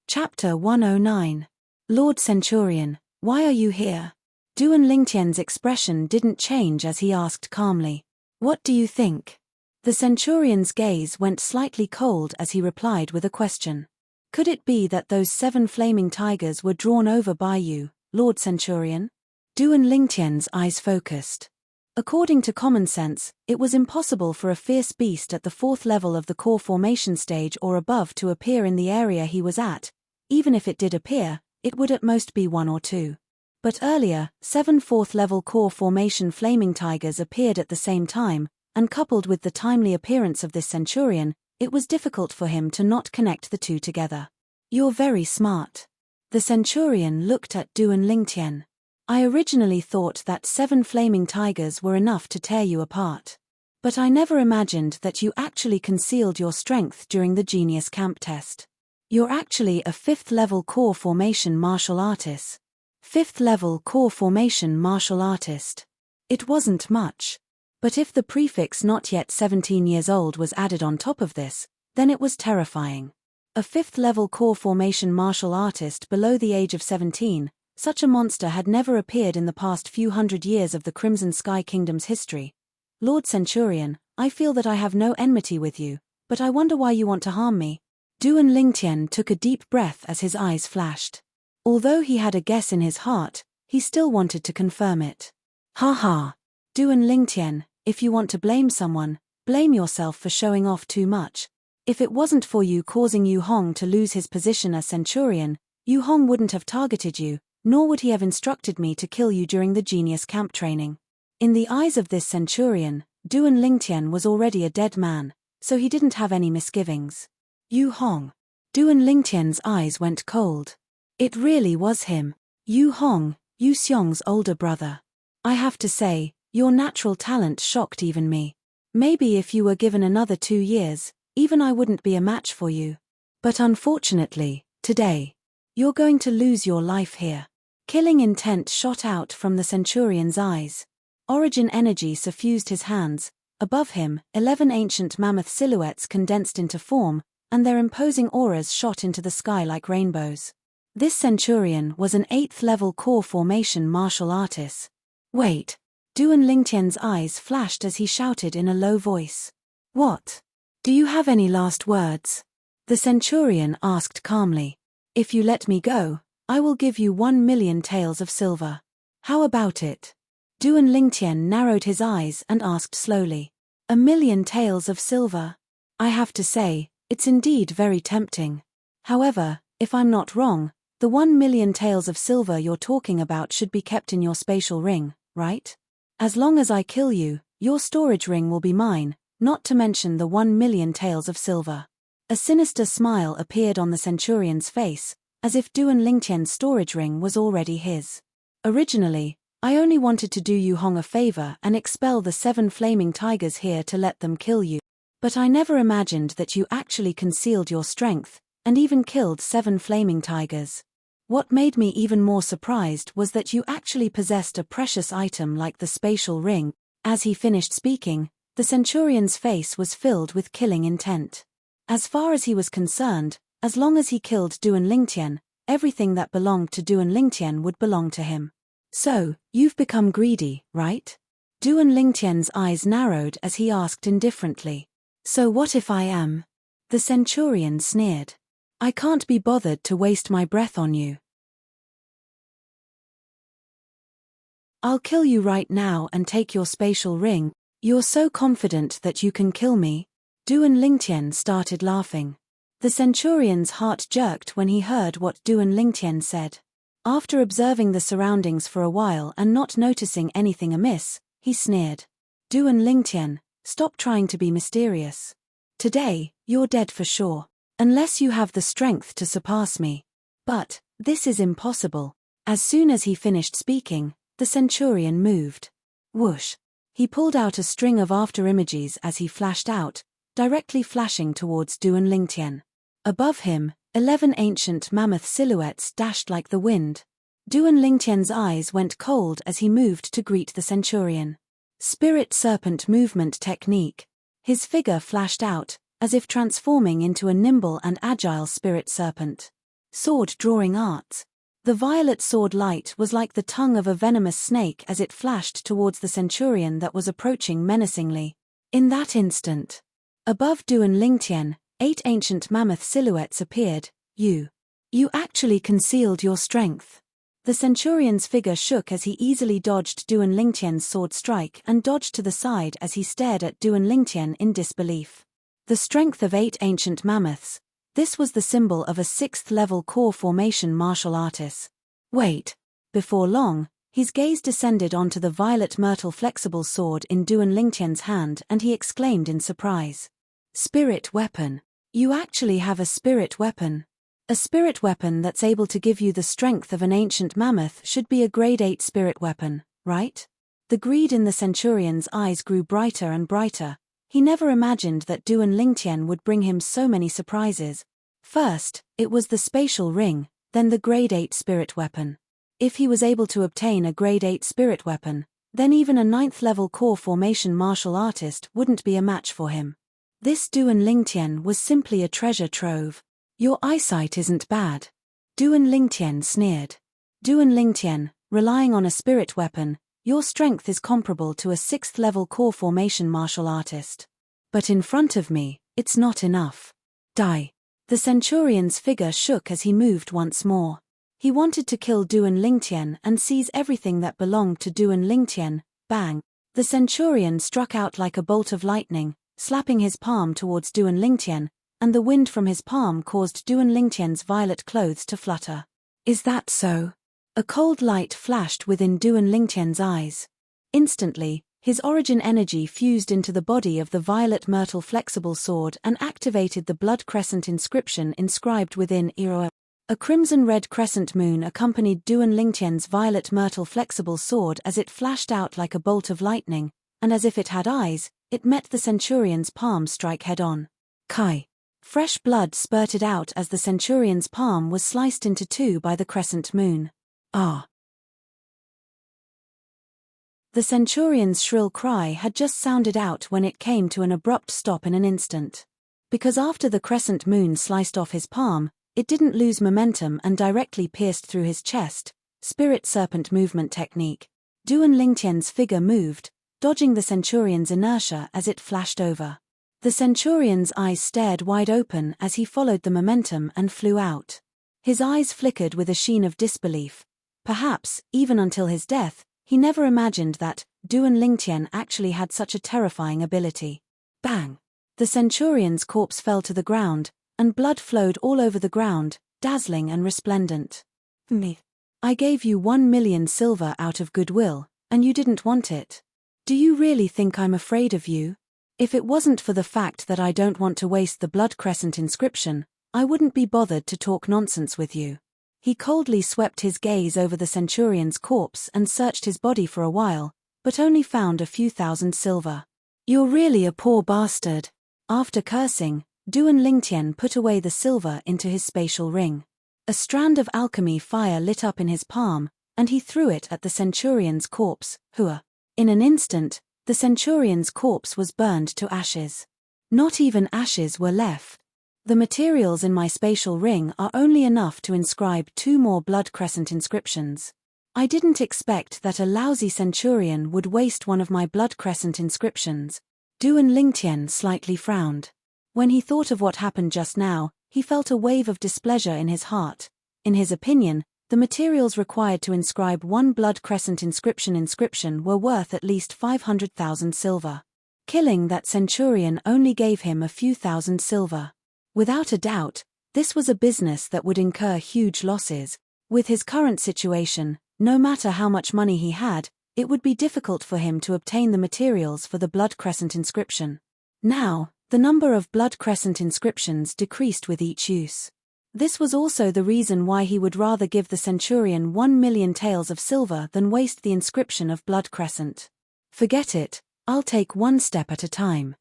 Chapter 109. Lord Centurion, why are you here? Duan Lingtian's expression didn't change as he asked calmly. What do you think? The centurion's gaze went slightly cold as he replied with a question. Could it be that those 7 flaming tigers were drawn over by you, Lord Centurion? Duan Lingtian's eyes focused. According to common sense, it was impossible for a fierce beast at the 4th level of the core formation stage or above to appear in the area he was at. Even if it did appear, it would at most be 1 or 2. But earlier, 7 4th level core formation flaming tigers appeared at the same time, and coupled with the timely appearance of this centurion, it was difficult for him to not connect the 2 together. You're very smart. The centurion looked at Duan Lingtian. I originally thought that 7 flaming tigers were enough to tear you apart. But I never imagined that you actually concealed your strength during the Genius Camp test. You're actually a 5th level core formation martial artist. 5th level core formation martial artist. It wasn't much. But if the prefix not yet 17 years old was added on top of this, then it was terrifying. A 5th level core formation martial artist below the age of 17, such a monster had never appeared in the past few hundred years of the Crimson Sky Kingdom's history. Lord Centurion, I feel that I have no enmity with you, but I wonder why you want to harm me. Duan Lingtian took a deep breath as his eyes flashed. Although he had a guess in his heart, he still wanted to confirm it. Ha ha! Duan Lingtian, if you want to blame someone, blame yourself for showing off too much. If it wasn't for you causing Yu Hong to lose his position as Centurion, Yu Hong wouldn't have targeted you, nor would he have instructed me to kill you during the Genius Camp training. In the eyes of this Centurion, Duan Lingtian was already a dead man, so he didn't have any misgivings. Yu Hong. Duan Lingtian's eyes went cold. It really was him. Yu Hong, Yu Xiong's older brother. I have to say, your natural talent shocked even me. Maybe if you were given another 2 years, even I wouldn't be a match for you. But unfortunately, today, you're going to lose your life here. Killing intent shot out from the centurion's eyes. Origin energy suffused his hands. Above him, 11 ancient mammoth silhouettes condensed into form, and their imposing auras shot into the sky like rainbows. This centurion was an 8th-level core formation martial artist. Wait. Duan Lingtian's eyes flashed as he shouted in a low voice. What? Do you have any last words? The centurion asked calmly. If you let me go, I will give you 1 million taels of silver. How about it? Duan Lingtian narrowed his eyes and asked slowly. 1 million taels of silver? I have to say, it's indeed very tempting. However, if I'm not wrong, the 1 million taels of silver you're talking about should be kept in your spatial ring, right? As long as I kill you, your storage ring will be mine, not to mention the 1 million taels of silver. A sinister smile appeared on the centurion's face, as if Duan Lingtian's storage ring was already his. Originally, I only wanted to do Yu Hong a favor and expel the 7 flaming tigers here to let them kill you. But I never imagined that you actually concealed your strength, and even killed 7 flaming tigers. What made me even more surprised was that you actually possessed a precious item like the spatial ring. As he finished speaking, the centurion's face was filled with killing intent. As far as he was concerned, as long as he killed Duan Lingtian, everything that belonged to Duan Lingtian would belong to him. So, you've become greedy, right? Duan Lingtian's eyes narrowed as he asked indifferently. So what if I am? The centurion sneered. I can't be bothered to waste my breath on you. I'll kill you right now and take your spatial ring. You're so confident that you can kill me? Duan Lingtian started laughing. The centurion's heart jerked when he heard what Duan Lingtian said. After observing the surroundings for a while and not noticing anything amiss, he sneered. Duan Lingtian, stop trying to be mysterious. Today, you're dead for sure. Unless you have the strength to surpass me. But, this is impossible. As soon as he finished speaking, the centurion moved. Whoosh. He pulled out a string of after-images as he flashed out, directly flashing towards Duan Lingtian. Above him, 11 ancient mammoth silhouettes dashed like the wind. Duan Lingtian's eyes went cold as he moved to greet the centurion. Spirit serpent movement technique. His figure flashed out, as if transforming into a nimble and agile spirit serpent. Sword drawing arts. The violet sword light was like the tongue of a venomous snake as it flashed towards the centurion that was approaching menacingly. In that instant, above Duan Lingtian, 8 ancient mammoth silhouettes appeared. You actually concealed your strength. The centurion's figure shook as he easily dodged Duan Lingtian's sword strike and dodged to the side as he stared at Duan Lingtian in disbelief. The strength of 8 ancient mammoths. This was the symbol of a 6th-level core formation martial artist. Wait. Before long, his gaze descended onto the violet myrtle flexible sword in Duan Lingtian's hand and he exclaimed in surprise. Spirit weapon. You actually have a spirit weapon. A spirit weapon that's able to give you the strength of an ancient mammoth should be a grade 8 spirit weapon, right? The greed in the centurion's eyes grew brighter and brighter. He never imagined that Duan Lingtian would bring him so many surprises. First, it was the spatial ring, then the grade 8 spirit weapon. If he was able to obtain a grade 8 spirit weapon, then even a 9th-level core formation martial artist wouldn't be a match for him. This Duan Lingtian was simply a treasure trove. Your eyesight isn't bad. Duan Lingtian sneered. Duan Lingtian, relying on a spirit weapon, your strength is comparable to a 6th-level core formation martial artist. But in front of me, it's not enough. Die. The centurion's figure shook as he moved once more. He wanted to kill Duan Lingtian and seize everything that belonged to Duan Lingtian. Bang. The centurion struck out like a bolt of lightning, slapping his palm towards Duan Lingtian, and the wind from his palm caused Duan Lingtian's violet clothes to flutter. Is that so? A cold light flashed within Duan Lingtian's eyes. Instantly, his origin energy fused into the body of the violet myrtle flexible sword and activated the blood crescent inscription inscribed within Iro. A crimson-red crescent moon accompanied Duan Lingtian's violet myrtle flexible sword as it flashed out like a bolt of lightning, and as if it had eyes, it met the centurion's palm strike head-on. Kai! Fresh blood spurted out as the centurion's palm was sliced into two by the crescent moon. Ah! The centurion's shrill cry had just sounded out when it came to an abrupt stop in an instant. Because after the crescent moon sliced off his palm, it didn't lose momentum and directly pierced through his chest. Spirit serpent movement technique. Duan Lingtian's figure moved, dodging the centurion's inertia as it flashed over. The centurion's eyes stared wide open as he followed the momentum and flew out. His eyes flickered with a sheen of disbelief. Perhaps, even until his death, he never imagined that Duan Lingtian actually had such a terrifying ability. Bang! The centurion's corpse fell to the ground, and blood flowed all over the ground, dazzling and resplendent. Me. I gave you 1 million silver out of goodwill, and you didn't want it. Do you really think I'm afraid of you? If it wasn't for the fact that I don't want to waste the blood crescent inscription, I wouldn't be bothered to talk nonsense with you. He coldly swept his gaze over the centurion's corpse and searched his body for a while, but only found a few thousand silver. You're really a poor bastard. After cursing, Duan Lingtian put away the silver into his spatial ring. A strand of alchemy fire lit up in his palm, and he threw it at the centurion's corpse. Hua! In an instant, the centurion's corpse was burned to ashes. Not even ashes were left. The materials in my spatial ring are only enough to inscribe 2 more blood crescent inscriptions. I didn't expect that a lousy centurion would waste one of my blood crescent inscriptions. Duan Lingtian slightly frowned. When he thought of what happened just now, he felt a wave of displeasure in his heart. In his opinion, the materials required to inscribe 1 blood crescent inscription were worth at least 500,000 silver. Killing that centurion only gave him a few thousand silver. Without a doubt, this was a business that would incur huge losses. With his current situation, no matter how much money he had, it would be difficult for him to obtain the materials for the blood crescent inscription. Now, the number of blood crescent inscriptions decreased with each use. This was also the reason why he would rather give the centurion 1 million taels of silver than waste the inscription of blood crescent. Forget it, I'll take one step at a time.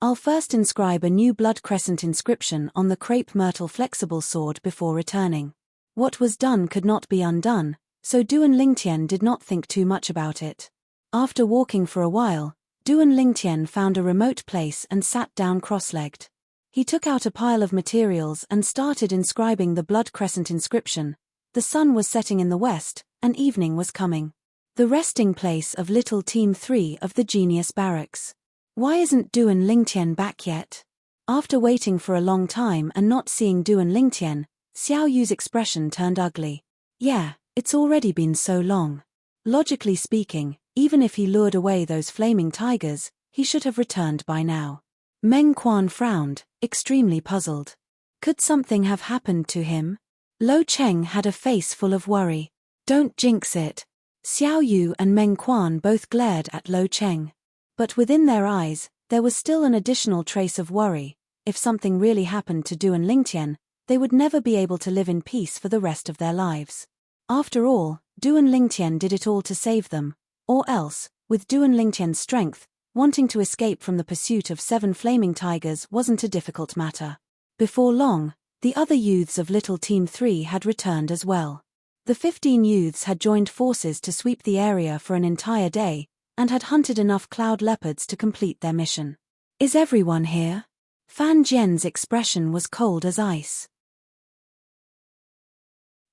I'll first inscribe a new blood crescent inscription on the crepe myrtle flexible sword before returning. What was done could not be undone, so Duan Lingtian did not think too much about it. After walking for a while, Duan Lingtian found a remote place and sat down cross-legged. He took out a pile of materials and started inscribing the blood crescent inscription. The sun was setting in the west, and evening was coming. The resting place of little Team 3 of the Genius Barracks. Why isn't Duan Lingtian back yet? After waiting for a long time and not seeing Duan Lingtian, Xiao Yu's expression turned ugly. Yeah, it's already been so long. Logically speaking, even if he lured away those flaming tigers, he should have returned by now. Meng Quan frowned, extremely puzzled. Could something have happened to him? Lo Cheng had a face full of worry. Don't jinx it. Xiao Yu and Meng Quan both glared at Lo Cheng. But within their eyes, there was still an additional trace of worry. If something really happened to Duan Lingtian, they would never be able to live in peace for the rest of their lives. After all, Duan Lingtian did it all to save them. Or else, with Duan Lingtian's strength, wanting to escape from the pursuit of 7 flaming tigers wasn't a difficult matter. Before long, the other youths of Little Team 3 had returned as well. The 15 youths had joined forces to sweep the area for an entire day, and had hunted enough cloud leopards to complete their mission. Is everyone here? Fan Jian's expression was cold as ice.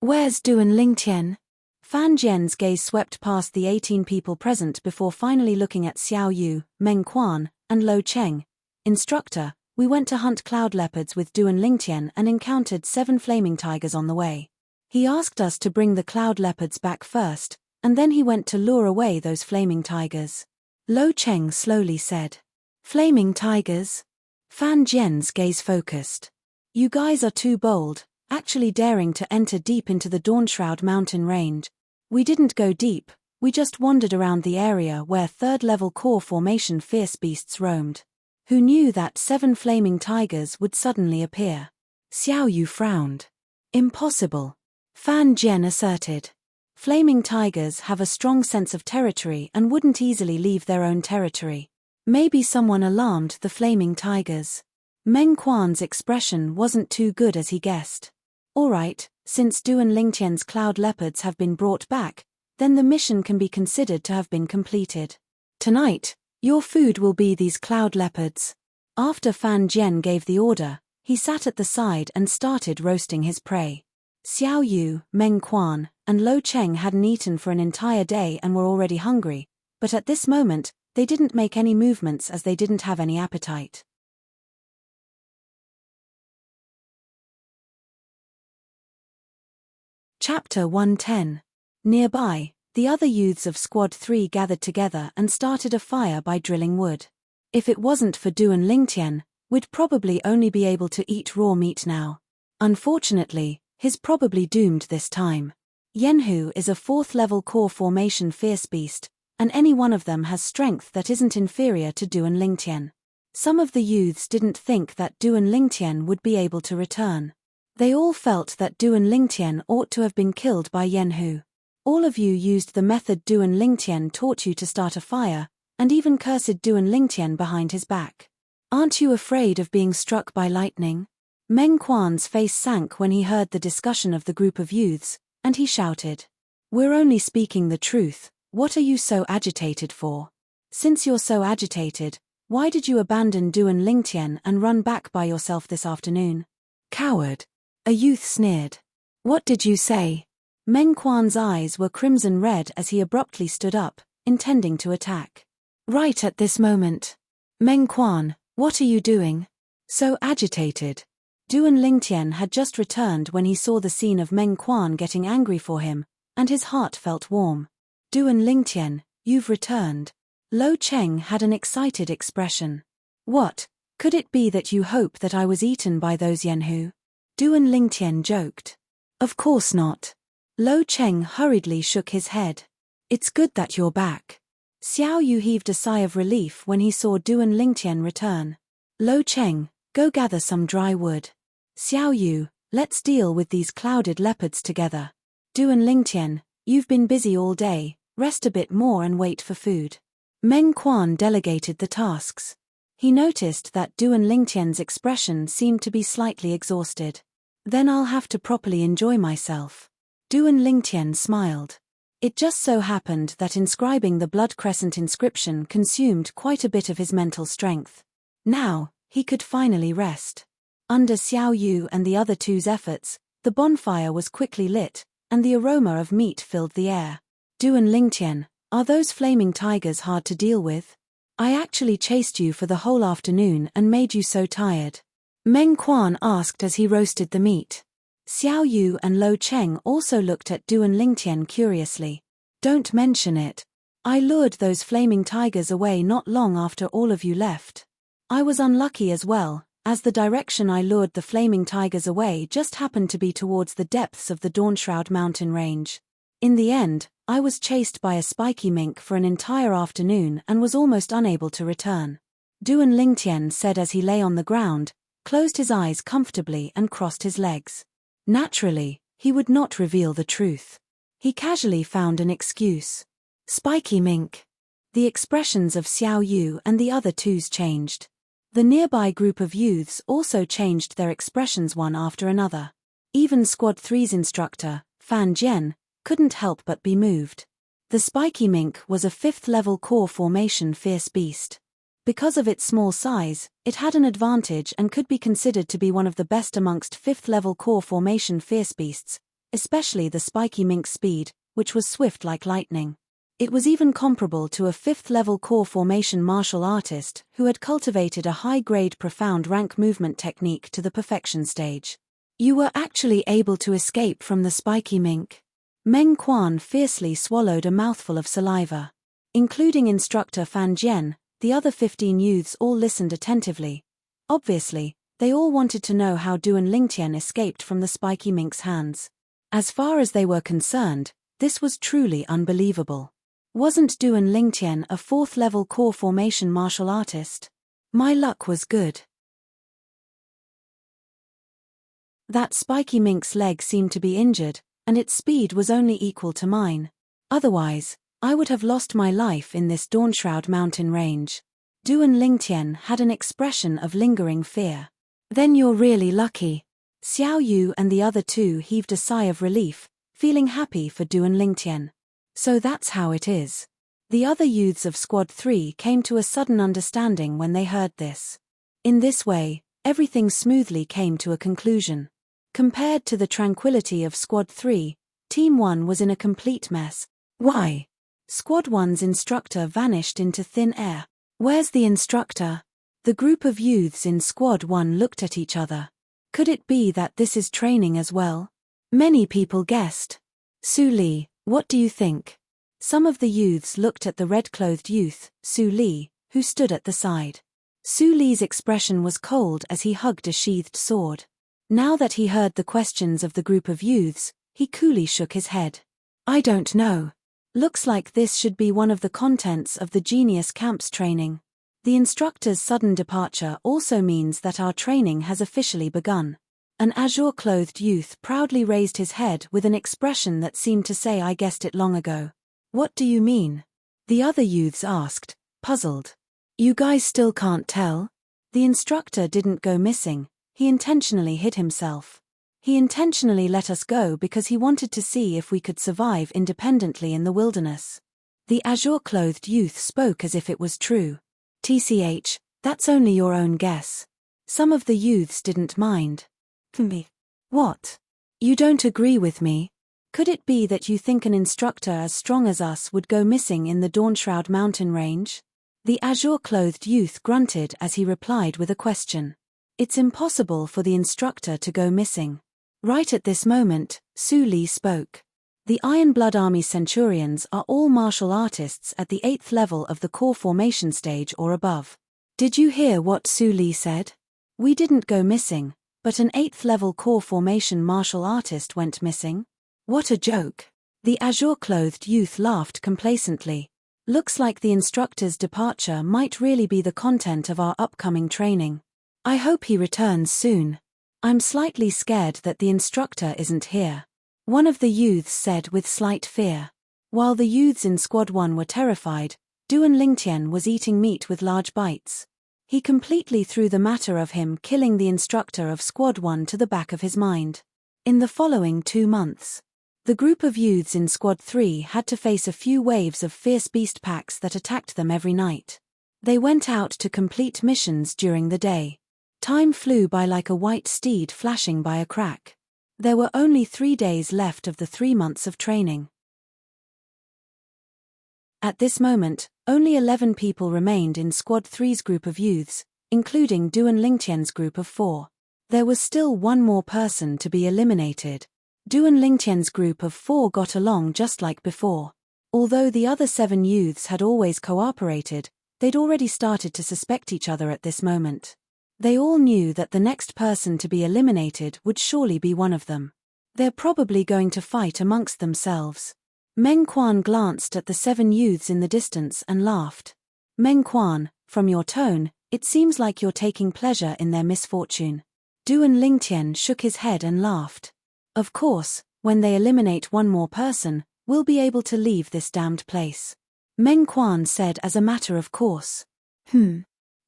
Where's Duan Lingtian? Fan Jian's gaze swept past the 18 people present before finally looking at Xiao Yu, Meng Quan, and Lo Cheng. Instructor, we went to hunt cloud leopards with Duan Lingtian and encountered 7 flaming tigers on the way. He asked us to bring the cloud leopards back first, and then he went to lure away those flaming tigers. Lo Cheng slowly said. Flaming tigers? Fan Jian's gaze focused. You guys are too bold, actually daring to enter deep into the Dawnshroud mountain range. We didn't go deep, we just wandered around the area where 3rd-level core formation fierce beasts roamed. Who knew that 7 flaming tigers would suddenly appear? Xiao Yu frowned. Impossible. Fan Jian asserted. Flaming tigers have a strong sense of territory and wouldn't easily leave their own territory. Maybe someone alarmed the flaming tigers. Meng Quan's expression wasn't too good as he guessed. Alright, since Duan Lingtian's cloud leopards have been brought back, then the mission can be considered to have been completed. Tonight, your food will be these cloud leopards. After Fan Jian gave the order, he sat at the side and started roasting his prey. Xiao Yu, Meng Quan, and Lo Cheng hadn't eaten for an entire day and were already hungry, but at this moment, they didn't make any movements as they didn't have any appetite. Chapter 110. Nearby, the other youths of Squad 3 gathered together and started a fire by drilling wood. If it wasn't for Duan Lingtian, we'd probably only be able to eat raw meat now. Unfortunately, he's probably doomed this time. Yenhu is a 4th level core formation fierce beast, and any one of them has strength that isn't inferior to Duan Lingtian. Some of the youths didn't think that Duan Lingtian would be able to return. They all felt that Duan Lingtian ought to have been killed by Yenhu. All of you used the method Duan Lingtian taught you to start a fire, and even cursed Duan Lingtian behind his back. Aren't you afraid of being struck by lightning? Meng Quan's face sank when he heard the discussion of the group of youths, and he shouted. We're only speaking the truth, what are you so agitated for? Since you're so agitated, why did you abandon Duan Lingtian and run back by yourself this afternoon? Coward. A youth sneered. What did you say? Meng Quan's eyes were crimson red as he abruptly stood up, intending to attack. Right at this moment. Meng Quan, what are you doing? So agitated. Duan Lingtian had just returned when he saw the scene of Meng Quan getting angry for him, and his heart felt warm. Duan Lingtian, you've returned. Lo Cheng had an excited expression. What? Could it be that you hope that I was eaten by those Yenhu? Duan Lingtian joked. Of course not. Lo Cheng hurriedly shook his head. It's good that you're back. Xiao Yu heaved a sigh of relief when he saw Duan Lingtian return. Lo Cheng, go gather some dry wood. Xiao Yu, let's deal with these clouded leopards together. Duan Lingtian, you've been busy all day, rest a bit more and wait for food. Meng Quan delegated the tasks. He noticed that Duan Lingtian's expression seemed to be slightly exhausted. Then I'll have to properly enjoy myself. Duan Lingtian smiled. It just so happened that inscribing the blood crescent inscription consumed quite a bit of his mental strength. Now, he could finally rest. Under Xiao Yu and the other two's efforts, the bonfire was quickly lit, and the aroma of meat filled the air. Duan Lingtian, are those flaming tigers hard to deal with? I actually chased you for the whole afternoon and made you so tired. Meng Quan asked as he roasted the meat. Xiao Yu and Lo Cheng also looked at Duan Lingtian curiously. Don't mention it. I lured those flaming tigers away not long after all of you left. I was unlucky as well, as the direction I lured the flaming tigers away just happened to be towards the depths of the Dawnshroud mountain range. In the end, I was chased by a spiky mink for an entire afternoon and was almost unable to return. Duan Lingtian said as he lay on the ground, closed his eyes comfortably and crossed his legs. Naturally, he would not reveal the truth. He casually found an excuse. Spiky mink. The expressions of Xiao Yu and the other twos changed. The nearby group of youths also changed their expressions one after another. Even Squad 3's instructor, Fan Jian, couldn't help but be moved. The spiky mink was a 5th level core formation fierce beast. Because of its small size, it had an advantage and could be considered to be one of the best amongst 5th level core formation fierce beasts, especially the spiky mink's speed, which was swift like lightning. It was even comparable to a 5th level core formation martial artist who had cultivated a high-grade profound rank movement technique to the perfection stage. You were actually able to escape from the spiky mink. Meng Quan fiercely swallowed a mouthful of saliva. Including instructor Fan Jian, the other 15 youths all listened attentively. Obviously, they all wanted to know how Duan Lingtian escaped from the spiky mink's hands. As far as they were concerned, this was truly unbelievable. Wasn't Duan Lingtian a 4th level core formation martial artist? My luck was good. That spiky mink's leg seemed to be injured, and its speed was only equal to mine. Otherwise, I would have lost my life in this Dawnshroud mountain range. Duan Lingtian had an expression of lingering fear. Then you're really lucky. Xiao Yu and the other two heaved a sigh of relief, feeling happy for Duan Lingtian. So that's how it is. The other youths of Squad 3 came to a sudden understanding when they heard this. In this way, everything smoothly came to a conclusion. Compared to the tranquility of Squad 3, Team 1 was in a complete mess. Why? Squad 1's instructor vanished into thin air. Where's the instructor? The group of youths in Squad 1 looked at each other. Could it be that this is training as well? Many people guessed. Su Li, what do you think? Some of the youths looked at the red-clothed youth, Su Li, who stood at the side. Su Li's expression was cold as he hugged a sheathed sword. Now that he heard the questions of the group of youths, he coolly shook his head. I don't know. Looks like this should be one of the contents of the Genius Camp's training. The instructor's sudden departure also means that our training has officially begun. An azure-clothed youth proudly raised his head with an expression that seemed to say, I guessed it long ago. What do you mean? The other youths asked, puzzled. You guys still can't tell? The instructor didn't go missing, he intentionally hid himself. He intentionally let us go because he wanted to see if we could survive independently in the wilderness. The azure-clothed youth spoke as if it was true. TCH, that's only your own guess. Some of the youths didn't mind. Me. What? You don't agree with me? Could it be that you think an instructor as strong as us would go missing in the Dawnshroud mountain range? The azure-clothed youth grunted as he replied with a question. It's impossible for the instructor to go missing. Right at this moment, Su Li spoke. The Iron Blood Army Centurions are all martial artists at the 8th level of the core formation stage or above. Did you hear what Su Li said? We didn't go missing, but an 8th level core formation martial artist went missing? What a joke. The azure-clothed youth laughed complacently. Looks like the instructor's departure might really be the content of our upcoming training. I hope he returns soon. I'm slightly scared that the instructor isn't here. One of the youths said with slight fear. While the youths in Squad 1 were terrified, Duan Lingtian was eating meat with large bites. He completely threw the matter of him killing the instructor of Squad 1 to the back of his mind. In the following 2 months, the group of youths in Squad 3 had to face a few waves of fierce beast packs that attacked them every night. They went out to complete missions during the day. Time flew by like a white steed flashing by a crack. There were only 3 days left of the 3 months of training. At this moment, only 11 people remained in Squad 3's group of youths, including Duan Lingtian's group of 4. There was still one more person to be eliminated. Duan Lingtian's group of 4 got along just like before. Although the other 7 youths had always cooperated, they'd already started to suspect each other at this moment. They all knew that the next person to be eliminated would surely be one of them. They're probably going to fight amongst themselves. Meng Quan glanced at the 7 youths in the distance and laughed. Meng Quan, from your tone, it seems like you're taking pleasure in their misfortune. Duan Lingtian shook his head and laughed. Of course, when they eliminate one more person, we'll be able to leave this damned place. Meng Quan said as a matter of course.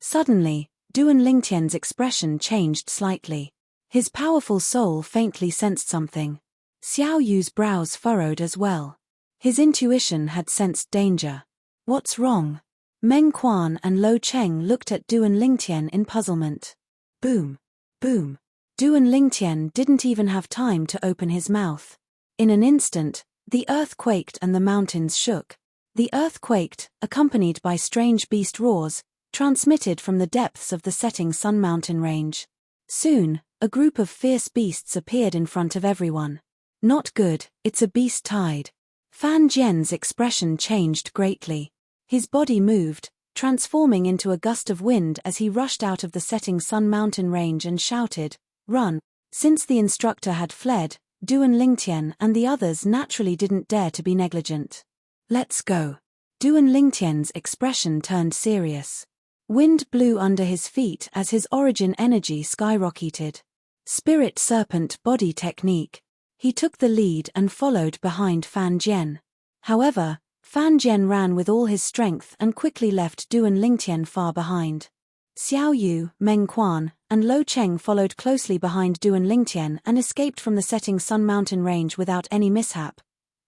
Suddenly, Duan Lingtian's expression changed slightly. His powerful soul faintly sensed something. Xiao Yu's brows furrowed as well. His intuition had sensed danger. What's wrong? Meng Quan and Lo Cheng looked at Duan Lingtian in puzzlement. Boom. Boom. Duan Lingtian didn't even have time to open his mouth. In an instant, the earth quaked and the mountains shook. The earth quaked, accompanied by strange beast roars, transmitted from the depths of the setting sun mountain range. Soon, a group of fierce beasts appeared in front of everyone. Not good, it's a beast tide. Fan Jian's expression changed greatly. His body moved, transforming into a gust of wind as he rushed out of the setting sun mountain range and shouted, "Run!" Since the instructor had fled, Duan Lingtian and the others naturally didn't dare to be negligent. Let's go. Duan Lingtian's expression turned serious. Wind blew under his feet as his origin energy skyrocketed. Spirit Serpent Body Technique. He took the lead and followed behind Fan Jian. However, Fan Jian ran with all his strength and quickly left Duan Lingtian far behind. Xiao Yu, Meng Quan, and Lo Cheng followed closely behind Duan Lingtian and escaped from the setting Sun Mountain range without any mishap.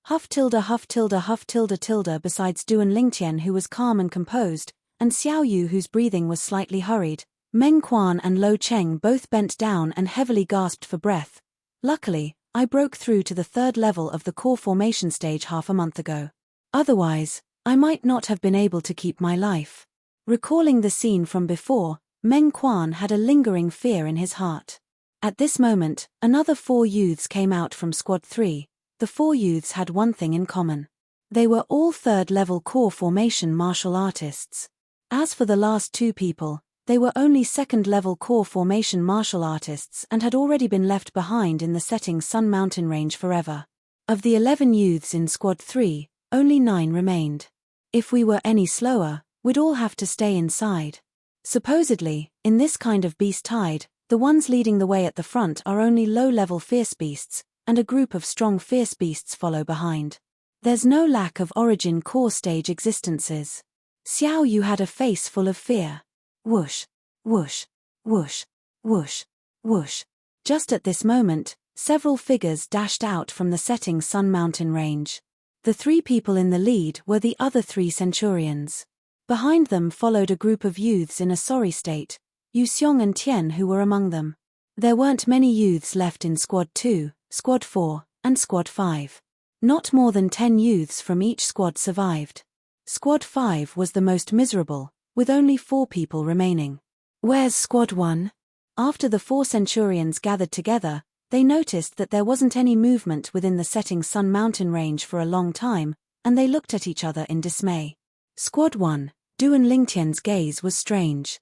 Huff tilde huff tilde huff tilde tilde besides Duan Lingtian, who was calm and composed, and Xiao Yu, whose breathing was slightly hurried, Meng Quan and Lo Cheng both bent down and heavily gasped for breath. Luckily, I broke through to the third level of the core formation stage half a month ago. Otherwise, I might not have been able to keep my life. Recalling the scene from before, Meng Quan had a lingering fear in his heart. At this moment, another 4 youths came out from Squad 3. The 4 youths had one thing in common. They were all third-level core formation martial artists. As for the last 2 people, they were only second-level core formation martial artists and had already been left behind in the setting Sun Mountain range forever. Of the 11 youths in Squad 3, only 9 remained. If we were any slower, we'd all have to stay inside. Supposedly, in this kind of beast tide, the ones leading the way at the front are only low-level fierce beasts, and a group of strong fierce beasts follow behind. There's no lack of origin core stage existences. Xiao Yu had a face full of fear. Whoosh, whoosh, whoosh, whoosh, whoosh. Just at this moment, several figures dashed out from the setting Sun Mountain range. The 3 people in the lead were the other 3 centurions. Behind them followed a group of youths in a sorry state, Yu Xiong and Tian, who were among them. There weren't many youths left in Squad 2, Squad 4, and Squad 5. Not more than 10 youths from each squad survived. Squad 5 was the most miserable, with only 4 people remaining. Where's Squad 1? After the 4 centurions gathered together, they noticed that there wasn't any movement within the setting Sun Mountain range for a long time, and they looked at each other in dismay. Squad 1, Duan Lingtian's gaze was strange.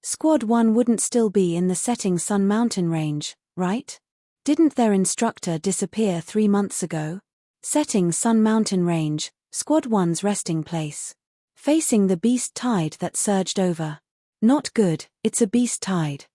Squad 1 wouldn't still be in the setting Sun Mountain range, right? Didn't their instructor disappear 3 months ago? Setting Sun Mountain range, Squad 1's resting place. Facing the beast tide that surged over. Not good, it's a beast tide.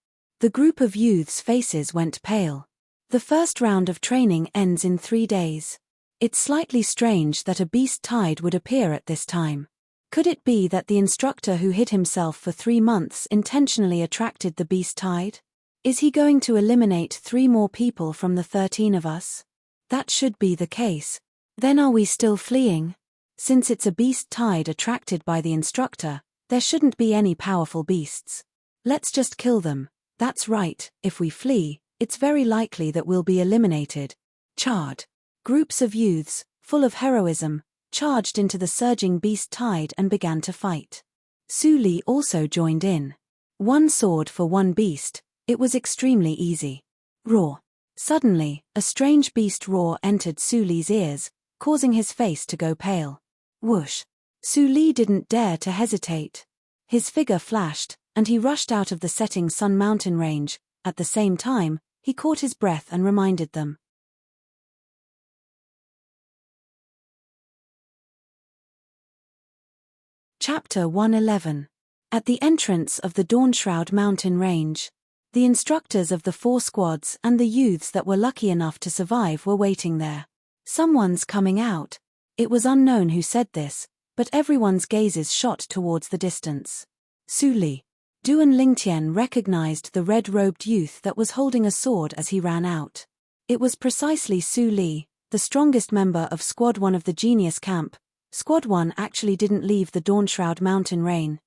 The group of youths' faces went pale. The first round of training ends in 3 days. It's slightly strange that a beast tide would appear at this time. Could it be that the instructor who hid himself for 3 months intentionally attracted the beast tide? Is he going to eliminate 3 more people from the 13 of us? That should be the case. Then are we still fleeing? Since it's a beast tide attracted by the instructor, there shouldn't be any powerful beasts. Let's just kill them. That's right, if we flee, it's very likely that we'll be eliminated. Charge. Groups of youths, full of heroism, charged into the surging beast tide and began to fight. Su Li also joined in. 1 sword for 1 beast, it was extremely easy. Roar. Suddenly, a strange beast roar entered Su Li's ears, causing his face to go pale. Whoosh. Su Li didn't dare to hesitate. His figure flashed, and he rushed out of the setting Sun Mountain range. At the same time, he caught his breath and reminded them. Chapter 111. At the entrance of the Dawnshroud Mountain range. The instructors of the 4 squads and the youths that were lucky enough to survive were waiting there. Someone's coming out. It was unknown who said this, but everyone's gazes shot towards the distance. Su Li. Duan Lingtian recognized the red-robed youth that was holding a sword as he ran out. It was precisely Su Li, the strongest member of Squad 1 of the Genius Camp. Squad 1 actually didn't leave the Dawnshroud Mountain range.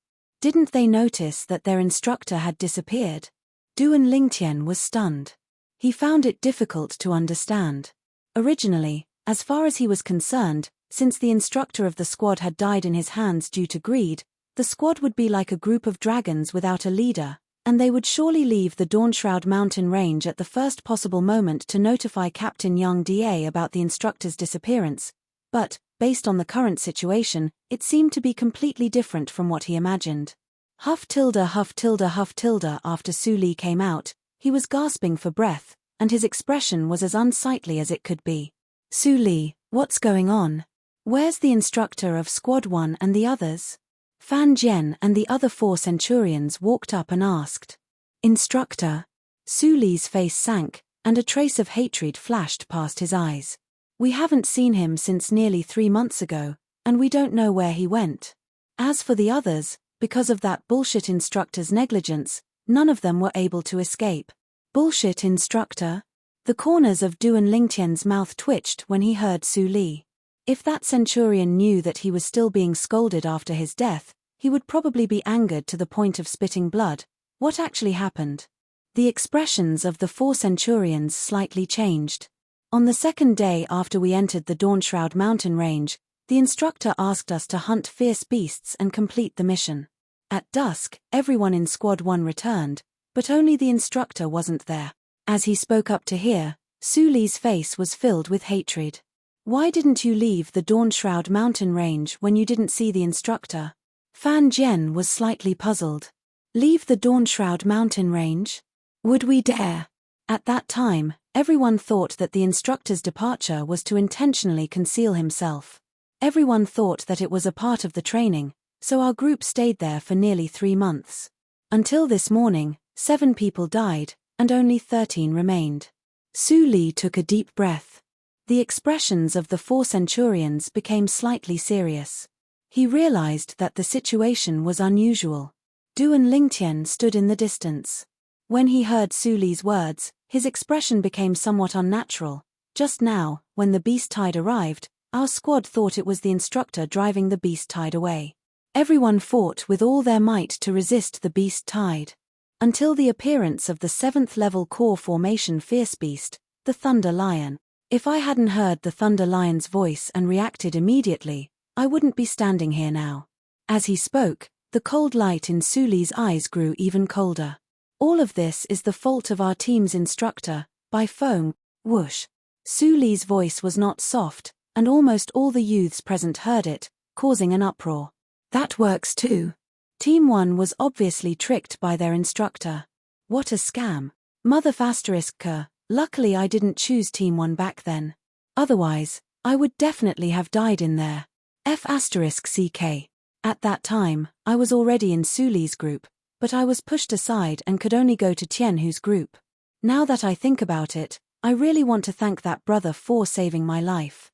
Didn't they notice that their instructor had disappeared? Duan Lingtian was stunned. He found it difficult to understand. Originally, as far as he was concerned, since the instructor of the squad had died in his hands due to greed, the squad would be like a group of dragons without a leader, and they would surely leave the Dawnshroud Mountain range at the first possible moment to notify Captain Yang Da about the instructor's disappearance. But, based on the current situation, it seemed to be completely different from what he imagined. Huff tilde huff tilde huff tilde. After Su Li came out, he was gasping for breath, and his expression was as unsightly as it could be. Su Li, what's going on? Where's the instructor of Squad 1 and the others? Fan Jian and the other 4 centurions walked up and asked. Instructor? Su Li's face sank, and a trace of hatred flashed past his eyes. We haven't seen him since nearly 3 months ago, and we don't know where he went. As for the others, because of that bullshit instructor's negligence, none of them were able to escape. Bullshit instructor? The corners of Duan Lingtian's mouth twitched when he heard Su Li. If that centurion knew that he was still being scolded after his death, he would probably be angered to the point of spitting blood. What actually happened? The expressions of the 4 centurions slightly changed. On the second day after we entered the Dawnshroud mountain range, the instructor asked us to hunt fierce beasts and complete the mission. At dusk, everyone in Squad 1 returned, but only the instructor wasn't there. As he spoke up to hear, Su Li's face was filled with hatred. Why didn't you leave the Dawnshroud mountain range when you didn't see the instructor? Fan Jian was slightly puzzled. Leave the Dawnshroud mountain range? Would we dare? At that time, everyone thought that the instructor's departure was to intentionally conceal himself. Everyone thought that it was a part of the training, so our group stayed there for nearly 3 months. Until this morning, 7 people died, and only 13 remained. Su Li took a deep breath. The expressions of the 4 centurions became slightly serious. He realized that the situation was unusual. Duan Lingtian stood in the distance. When he heard Su Li's words, his expression became somewhat unnatural. Just now, when the beast tide arrived, our squad thought it was the instructor driving the beast tide away. Everyone fought with all their might to resist the beast tide. Until the appearance of the 7th level core formation fierce beast, the Thunder Lion. If I hadn't heard the Thunder Lion's voice and reacted immediately, I wouldn't be standing here now. As he spoke, the cold light in Su Li's eyes grew even colder. All of this is the fault of our team's instructor, by Feng. Whoosh. Su Li's voice was not soft, and almost all the youths present heard it, causing an uproar. That works too. Team 1 was obviously tricked by their instructor. What a scam. Mother ***. Luckily I didn't choose Team 1 back then. Otherwise, I would definitely have died in there. ***CK. At that time, I was already in Su Li's group, but I was pushed aside and could only go to Tianhu's group. Now that I think about it, I really want to thank that brother for saving my life.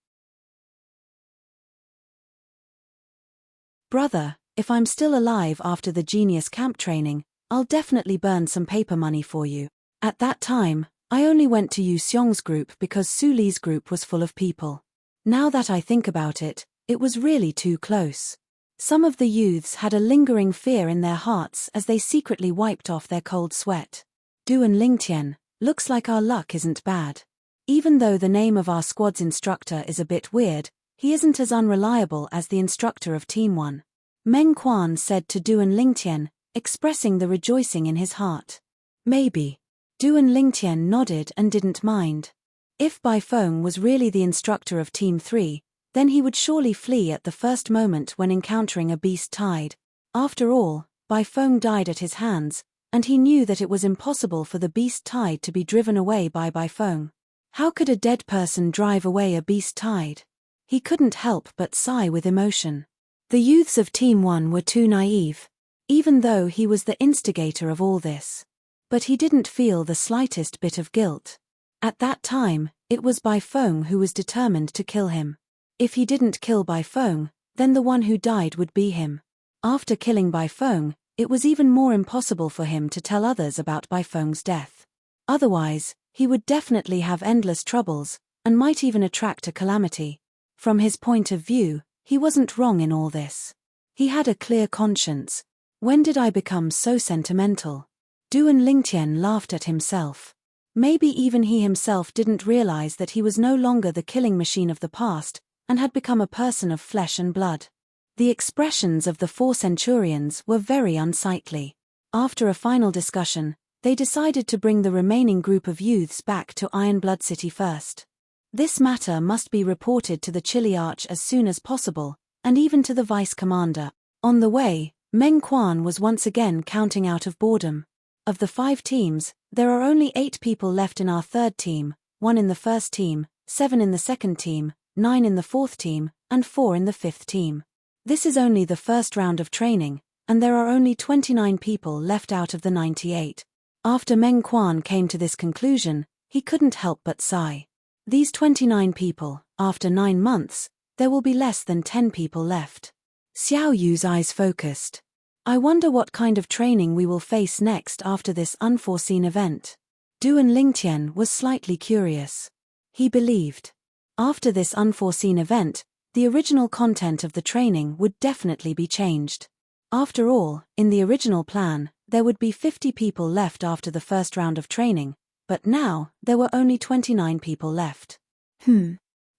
Brother, if I'm still alive after the genius camp training, I'll definitely burn some paper money for you. At that time, I only went to Yu Xiong's group because Su Li's group was full of people. Now that I think about it, it was really too close. Some of the youths had a lingering fear in their hearts as they secretly wiped off their cold sweat. Duan Lingtian, looks like our luck isn't bad. Even though the name of our squad's instructor is a bit weird, he isn't as unreliable as the instructor of Team 1. Meng Quan said to Duan Lingtian, expressing the rejoicing in his heart. Maybe. Duan Lingtian nodded and didn't mind. If Bai Feng was really the instructor of Team 3, then he would surely flee at the first moment when encountering a beast tide. After all, Bai Feng died at his hands, and he knew that it was impossible for the beast tide to be driven away by Bai Feng. How could a dead person drive away a beast tide? He couldn't help but sigh with emotion. The youths of Team 1 were too naive. Even though he was the instigator of all this. But he didn't feel the slightest bit of guilt. At that time, it was Bai Feng who was determined to kill him. If he didn't kill Bai Feng, then the one who died would be him. After killing Bai Feng, it was even more impossible for him to tell others about Bai Feng's death. Otherwise, he would definitely have endless troubles, and might even attract a calamity. From his point of view, he wasn't wrong in all this. He had a clear conscience. When did I become so sentimental? Duan Lingtian laughed at himself. Maybe even he himself didn't realize that he was no longer the killing machine of the past, and had become a person of flesh and blood. The expressions of the 4 centurions were very unsightly. After a final discussion, they decided to bring the remaining group of youths back to Ironblood City first. This matter must be reported to the Chiliarch as soon as possible, and even to the vice commander. On the way, Meng Quan was once again counting out of boredom. Of the 5 teams, there are only 8 people left in our 3rd team, 1 in the 1st team, 7 in the 2nd team, 9 in the 4th team, and 4 in the 5th team. This is only the first round of training, and there are only 29 people left out of the 98. After Meng Quan came to this conclusion, he couldn't help but sigh. These 29 people, after 9 months, there will be less than 10 people left. Xiao Yu's eyes focused. I wonder what kind of training we will face next after this unforeseen event. Duan Lingtian was slightly curious. He believed, after this unforeseen event, the original content of the training would definitely be changed. After all, in the original plan, there would be 50 people left after the first round of training, but now, there were only 29 people left.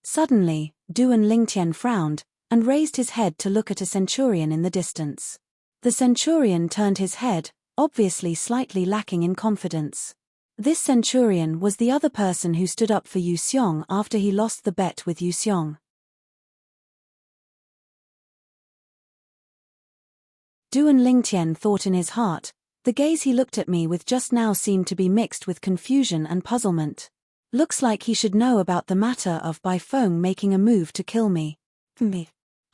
Suddenly, Duan Lingtian frowned, and raised his head to look at a centurion in the distance. The centurion turned his head, obviously slightly lacking in confidence. This centurion was the other person who stood up for Yu Xiong after he lost the bet with Yu Xiong. Duan Lingtian thought in his heart, the gaze he looked at me with just now seemed to be mixed with confusion and puzzlement. Looks like he should know about the matter of Bai Feng making a move to kill me.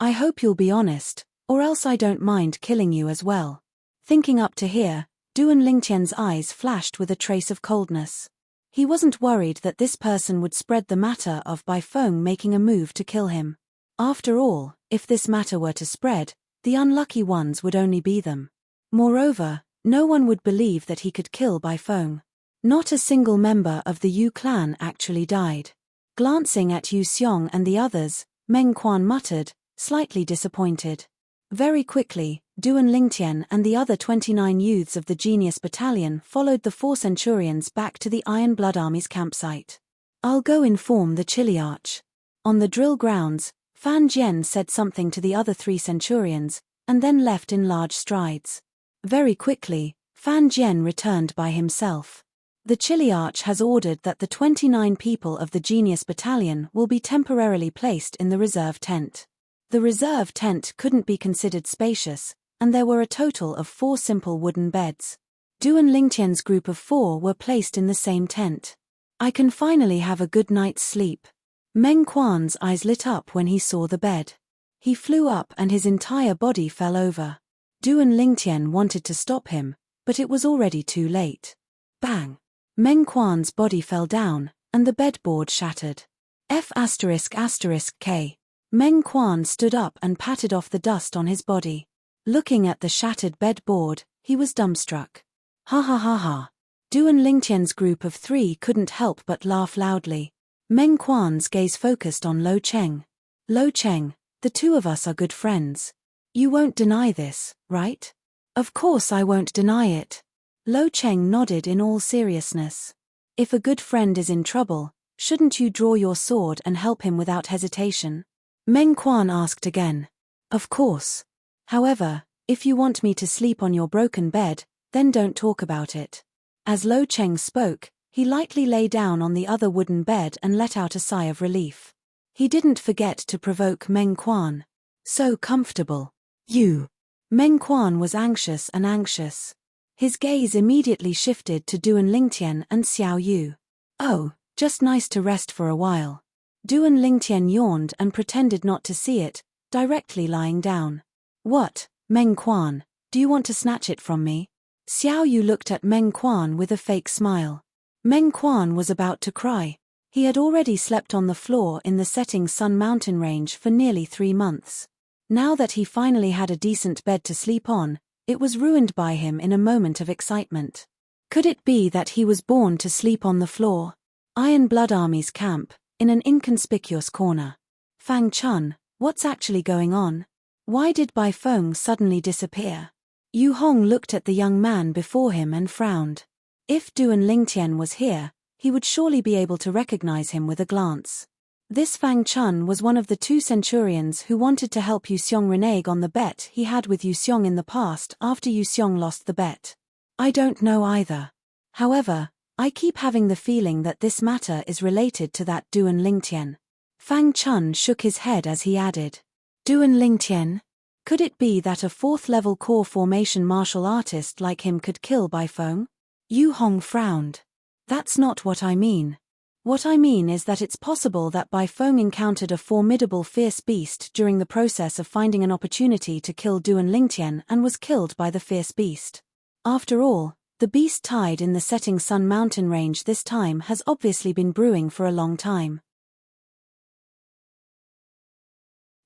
I hope you'll be honest, or else I don't mind killing you as well. Thinking up to here, Duan Lingtian's eyes flashed with a trace of coldness. He wasn't worried that this person would spread the matter of Bai Feng making a move to kill him. After all, if this matter were to spread, the unlucky ones would only be them. Moreover, no one would believe that he could kill Bai Feng. Not a single member of the Yu clan actually died. Glancing at Yu Xiong and the others, Meng Quan muttered, slightly disappointed. Very quickly, Duan Lingtian and the other 29 youths of the Genius Battalion followed the 4 centurions back to the Iron Blood Army's campsite. I'll go inform the Chiliarch. On the drill grounds, Fan Jian said something to the other 3 centurions, and then left in large strides. Very quickly, Fan Jian returned by himself. The Chiliarch has ordered that the 29 people of the Genius Battalion will be temporarily placed in the reserve tent. The reserve tent couldn't be considered spacious, and there were a total of 4 simple wooden beds. Duan Lingtian's group of 4 were placed in the same tent. I can finally have a good night's sleep. Meng Quan's eyes lit up when he saw the bed. He flew up and his entire body fell over. Duan Lingtian wanted to stop him, but it was already too late. Bang! Meng Quan's body fell down, and the bedboard shattered. F***K. Meng Quan stood up and patted off the dust on his body. Looking at the shattered bedboard, he was dumbstruck. Ha ha ha ha. Duan Lingtian's group of 3 couldn't help but laugh loudly. Meng Quan's gaze focused on Lo Cheng. Lo Cheng, the 2 of us are good friends. You won't deny this, right? Of course I won't deny it. Lo Cheng nodded in all seriousness. If a good friend is in trouble, shouldn't you draw your sword and help him without hesitation? Meng Quan asked again. Of course. However, if you want me to sleep on your broken bed, then don't talk about it. As Lo Cheng spoke, he lightly lay down on the other wooden bed and let out a sigh of relief. He didn't forget to provoke Meng Quan. So comfortable. You. Meng Quan was anxious and anxious. His gaze immediately shifted to Duan Lingtian and Xiao Yu. Oh, just nice to rest for a while. Duan Lingtian yawned and pretended not to see it, directly lying down. What, Meng Quan, do you want to snatch it from me? Xiao Yu looked at Meng Quan with a fake smile. Meng Quan was about to cry. He had already slept on the floor in the setting sun mountain range for nearly 3 months. Now that he finally had a decent bed to sleep on, it was ruined by him in a moment of excitement. Could it be that he was born to sleep on the floor? Iron Blood Army's camp, in an inconspicuous corner. Fang Chun, what's actually going on? Why did Bai Feng suddenly disappear? Yu Hong looked at the young man before him and frowned. If Duan Lingtian was here, he would surely be able to recognize him with a glance. This Fang Chun was one of the 2 centurions who wanted to help Yu Xiong renege on the bet he had with Yu Xiong in the past after Yu Xiong lost the bet. I don't know either. However, I keep having the feeling that this matter is related to that Duan Lingtian. Fang Chun shook his head as he added. Duan Lingtian? Could it be that a 4th-level core formation martial artist like him could kill Bai Feng? Yu Hong frowned. That's not what I mean. What I mean is that it's possible that Bai Feng encountered a formidable fierce beast during the process of finding an opportunity to kill Duan Lingtian and was killed by the fierce beast. After all, The beast tide in the setting sun mountain range this time has obviously been brewing for a long time.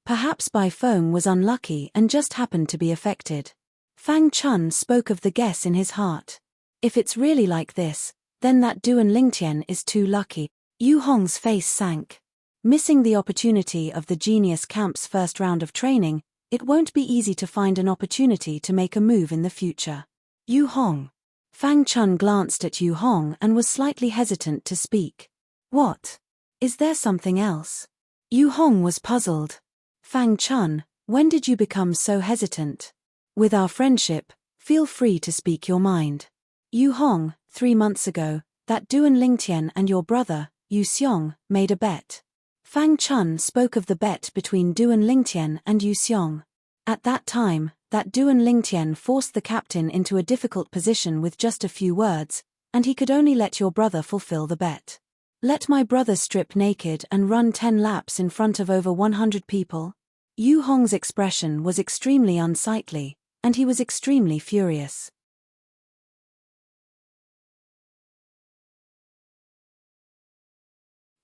Perhaps Bai Feng was unlucky and just happened to be affected. Fang Chun spoke of the guess in his heart. If it's really like this, then that Duan Lingtian is too lucky. Yu Hong's face sank. Missing the opportunity of the Genius Camp's first round of training, it won't be easy to find an opportunity to make a move in the future. Yu Hong. Fang Chun glanced at Yu Hong and was slightly hesitant to speak. What? Is there something else? Yu Hong was puzzled. Fang Chun, when did you become so hesitant? With our friendship, feel free to speak your mind. Yu Hong, 3 months ago, that Duan Lingtian and your brother, Yu Xiong, made a bet. Fang Chun spoke of the bet between Duan Lingtian and Yu Xiong. At that time, that Duan Lingtian forced the captain into a difficult position with just a few words, and he could only let your brother fulfill the bet. Let my brother strip naked and run 10 laps in front of over 100 people? Yu Hong's expression was extremely unsightly, and he was extremely furious.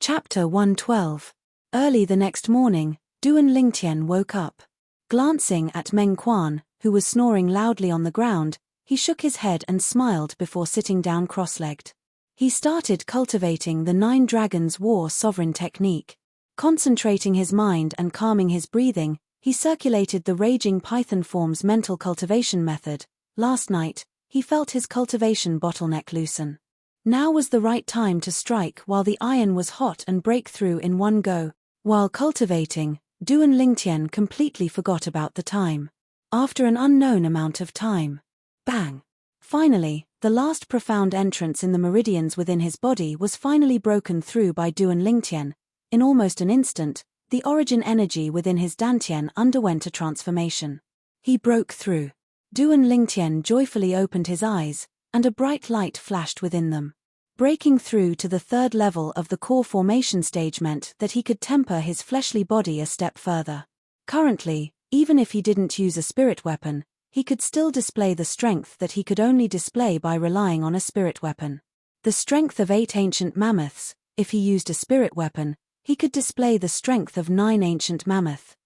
Chapter 112. Early the next morning, Duan Lingtian woke up. Glancing at Meng Quan, who was snoring loudly on the ground, he shook his head and smiled before sitting down cross-legged. He started cultivating the 9 Dragons War Sovereign technique. Concentrating his mind and calming his breathing, he circulated the Raging Python form's mental cultivation method. Last night, he felt his cultivation bottleneck loosen. Now was the right time to strike while the iron was hot and break through in one go. While cultivating, Duan Lingtian completely forgot about the time. After an unknown amount of time. Bang! Finally, the last profound entrance in the meridians within his body was finally broken through by Duan Lingtian. In almost an instant, the origin energy within his Dantian underwent a transformation. He broke through. Duan Lingtian joyfully opened his eyes, and a bright light flashed within them. Breaking through to the 3rd level of the core formation stage meant that he could temper his fleshly body a step further. Currently, even if he didn't use a spirit weapon, he could still display the strength that he could only display by relying on a spirit weapon. The strength of 8 ancient mammoths. If he used a spirit weapon, he could display the strength of 9 ancient mammoth.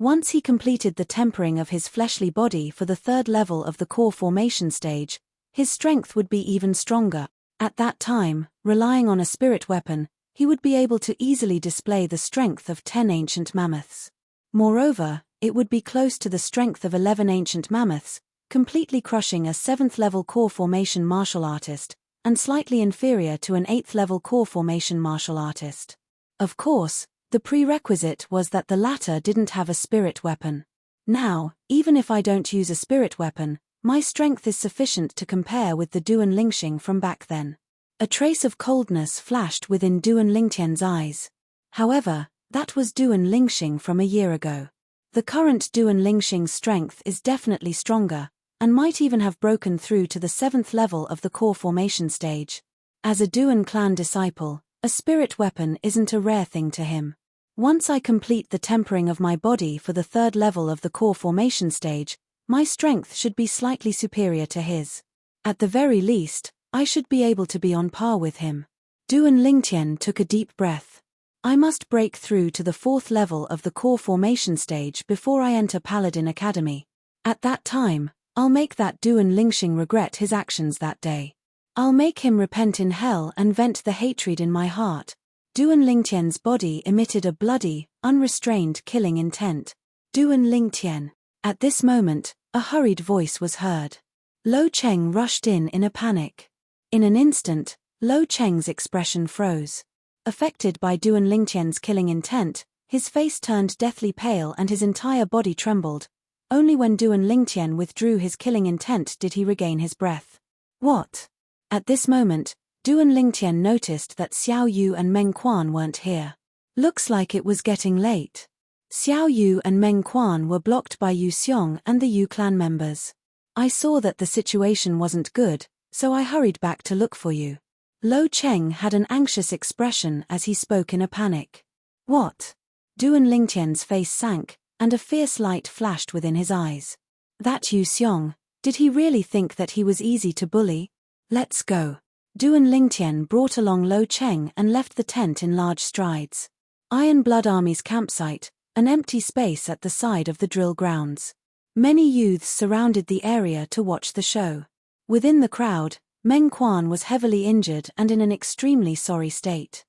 Once he completed the tempering of his fleshly body for the 3rd level of the core formation stage, his strength would be even stronger. At that time, relying on a spirit weapon, he would be able to easily display the strength of 10 ancient mammoths. Moreover, it would be close to the strength of 11 ancient mammoths, completely crushing a 7th-level core formation martial artist, and slightly inferior to an 8th-level core formation martial artist. Of course, the prerequisite was that the latter didn't have a spirit weapon. Now, even if I don't use a spirit weapon, my strength is sufficient to compare with the Duan Lingxing from back then. A trace of coldness flashed within Duan Lingtian's eyes. However, that was Duan Lingxing from a year ago. The current Duan Lingxing's strength is definitely stronger, and might even have broken through to the 7th level of the core formation stage. As a Duan clan disciple, a spirit weapon isn't a rare thing to him. Once I complete the tempering of my body for the 3rd level of the core formation stage, my strength should be slightly superior to his. At the very least, I should be able to be on par with him. Duan Lingtian took a deep breath. I must break through to the 4th level of the core formation stage before I enter Paladin Academy. At that time, I'll make that Duan Lingxing regret his actions that day. I'll make him repent in hell and vent the hatred in my heart. Duan Lingtian's body emitted a bloody, unrestrained killing intent. Duan Lingtian. At this moment, a hurried voice was heard. Lo Cheng rushed in a panic. In an instant, Lo Cheng's expression froze. Affected by Duan Lingtian's killing intent, his face turned deathly pale and his entire body trembled. Only when Duan Lingtian withdrew his killing intent did he regain his breath. What? At this moment, Duan Lingtian noticed that Xiao Yu and Meng Quan weren't here. Looks like it was getting late. Xiao Yu and Meng Quan were blocked by Yu Xiong and the Yu clan members. I saw that the situation wasn't good, so I hurried back to look for you. Lo Cheng had an anxious expression as he spoke in a panic. What? Duan Lingtian's face sank, and a fierce light flashed within his eyes. That Yu Xiong, did he really think that he was easy to bully? Let's go. Duan Lingtian brought along Lo Cheng and left the tent in large strides. Iron Blood Army's campsite, an empty space at the side of the drill grounds. Many youths surrounded the area to watch the show. Within the crowd, Meng Quan was heavily injured and in an extremely sorry state.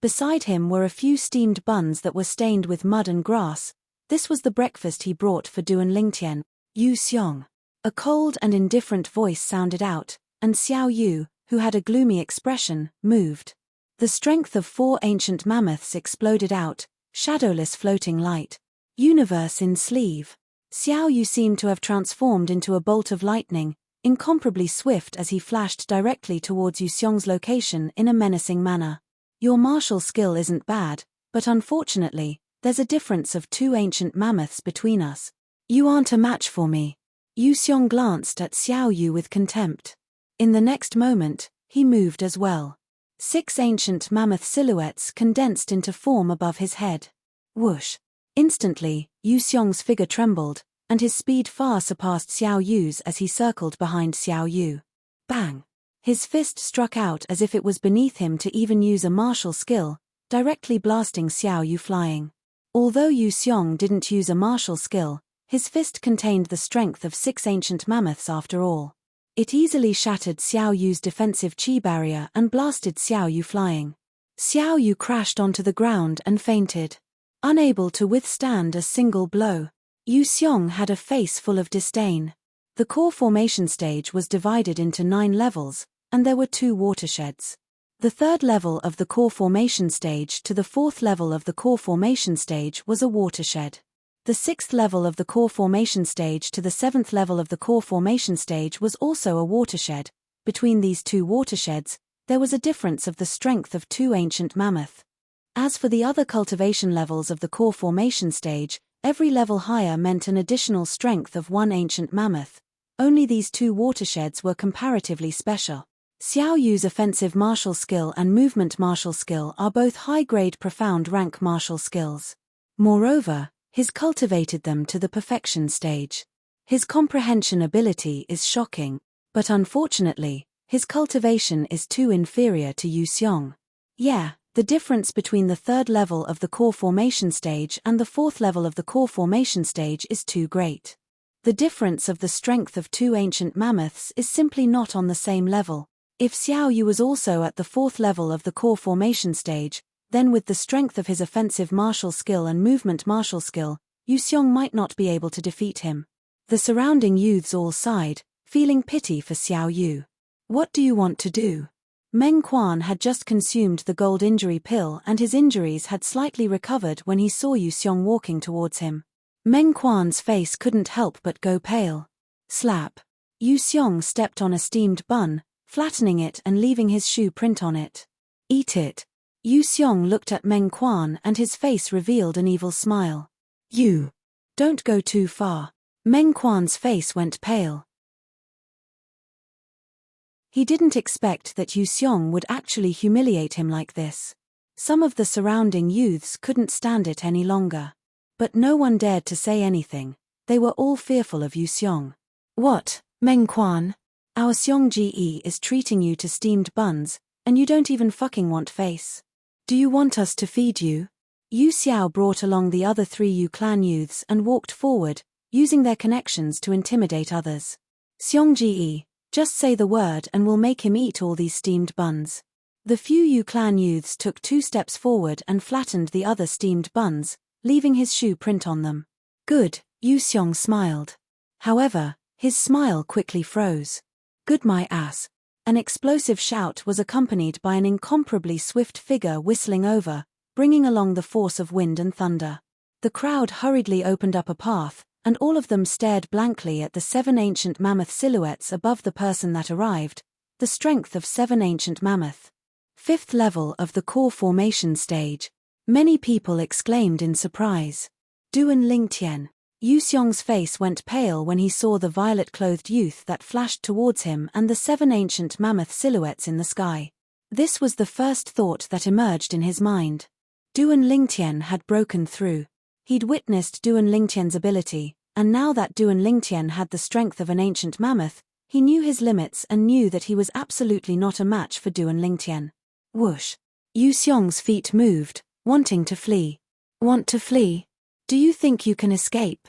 Beside him were a few steamed buns that were stained with mud and grass. This was the breakfast he brought for Duan Lingtian. Yu Xiong. A cold and indifferent voice sounded out, and Xiao Yu, who had a gloomy expression, moved. The strength of 4 ancient mammoths exploded out, shadowless floating light. Universe in sleeve. Xiao Yu seemed to have transformed into a bolt of lightning, incomparably swift as he flashed directly towards Yu Xiong's location in a menacing manner. Your martial skill isn't bad, but unfortunately, there's a difference of 2 ancient mammoths between us. You aren't a match for me. Yu Xiong glanced at Xiao Yu with contempt. In the next moment, he moved as well. 6 ancient mammoth silhouettes condensed into form above his head. Whoosh! Instantly, Yu Xiong's figure trembled, and his speed far surpassed Xiao Yu's as he circled behind Xiao Yu. Bang! His fist struck out as if it was beneath him to even use a martial skill, directly blasting Xiao Yu flying. Although Yu Xiong didn't use a martial skill, his fist contained the strength of 6 ancient mammoths after all. It easily shattered Xiao Yu's defensive chi barrier and blasted Xiao Yu flying. Xiao Yu crashed onto the ground and fainted. Unable to withstand a single blow, Yu Xiong had a face full of disdain. The core formation stage was divided into 9 levels, and there were 2 watersheds. The 3rd level of the core formation stage to the 4th level of the core formation stage was a watershed. The 6th level of the core formation stage to the 7th level of the core formation stage was also a watershed. Between these 2 watersheds, there was a difference of the strength of 2 ancient mammoth. As for the other cultivation levels of the core formation stage, every level higher meant an additional strength of 1 ancient mammoth. Only these 2 watersheds were comparatively special. Xiao Yu's offensive martial skill and movement martial skill are both high-grade profound rank martial skills. Moreover, he's cultivated them to the perfection stage. His comprehension ability is shocking, but unfortunately, his cultivation is too inferior to Yu Xiong. Yeah, the difference between the 3rd level of the core formation stage and the 4th level of the core formation stage is too great. The difference of the strength of 2 ancient mammoths is simply not on the same level. If Xiao Yu was also at the 4th level of the core formation stage, then with the strength of his offensive martial skill and movement martial skill, Yu Xiong might not be able to defeat him. The surrounding youths all sighed, feeling pity for Xiao Yu. What do you want to do? Meng Quan had just consumed the gold injury pill and his injuries had slightly recovered when he saw Yu Xiong walking towards him. Meng Quan's face couldn't help but go pale. Slap. Yu Xiong stepped on a steamed bun, flattening it and leaving his shoe print on it. Eat it. Yu Xiong looked at Meng Quan and his face revealed an evil smile. You. Don't go too far. Meng Quan's face went pale. He didn't expect that Yu Xiong would actually humiliate him like this. Some of the surrounding youths couldn't stand it any longer. But no one dared to say anything. They were all fearful of Yu Xiong. What, Meng Quan? Our Xiong Ge is treating you to steamed buns, and you don't even fucking want face. Do you want us to feed you? Yu Xiao brought along the other 3 Yu clan youths and walked forward, using their connections to intimidate others. Xiong Ge, just say the word and we'll make him eat all these steamed buns. The few Yu clan youths took 2 steps forward and flattened the other steamed buns, leaving his shoe print on them. Good, Yu Xiong smiled. However, his smile quickly froze. Good my ass. An explosive shout was accompanied by an incomparably swift figure whistling over, bringing along the force of wind and thunder. The crowd hurriedly opened up a path, and all of them stared blankly at the 7 ancient mammoth silhouettes above the person that arrived, the strength of 7 ancient mammoth. 5th level of the core formation stage. Many people exclaimed in surprise. Duan Lingtian. Yu Xiong's face went pale when he saw the violet-clothed youth that flashed towards him and the 7 ancient mammoth silhouettes in the sky. This was the first thought that emerged in his mind. Duan Lingtian had broken through. He'd witnessed Duan Lingtian's ability, and now that Duan Lingtian had the strength of an ancient mammoth, he knew his limits and knew that he was absolutely not a match for Duan Lingtian. Whoosh! Yu Xiong's feet moved, wanting to flee. Want to flee? Do you think you can escape?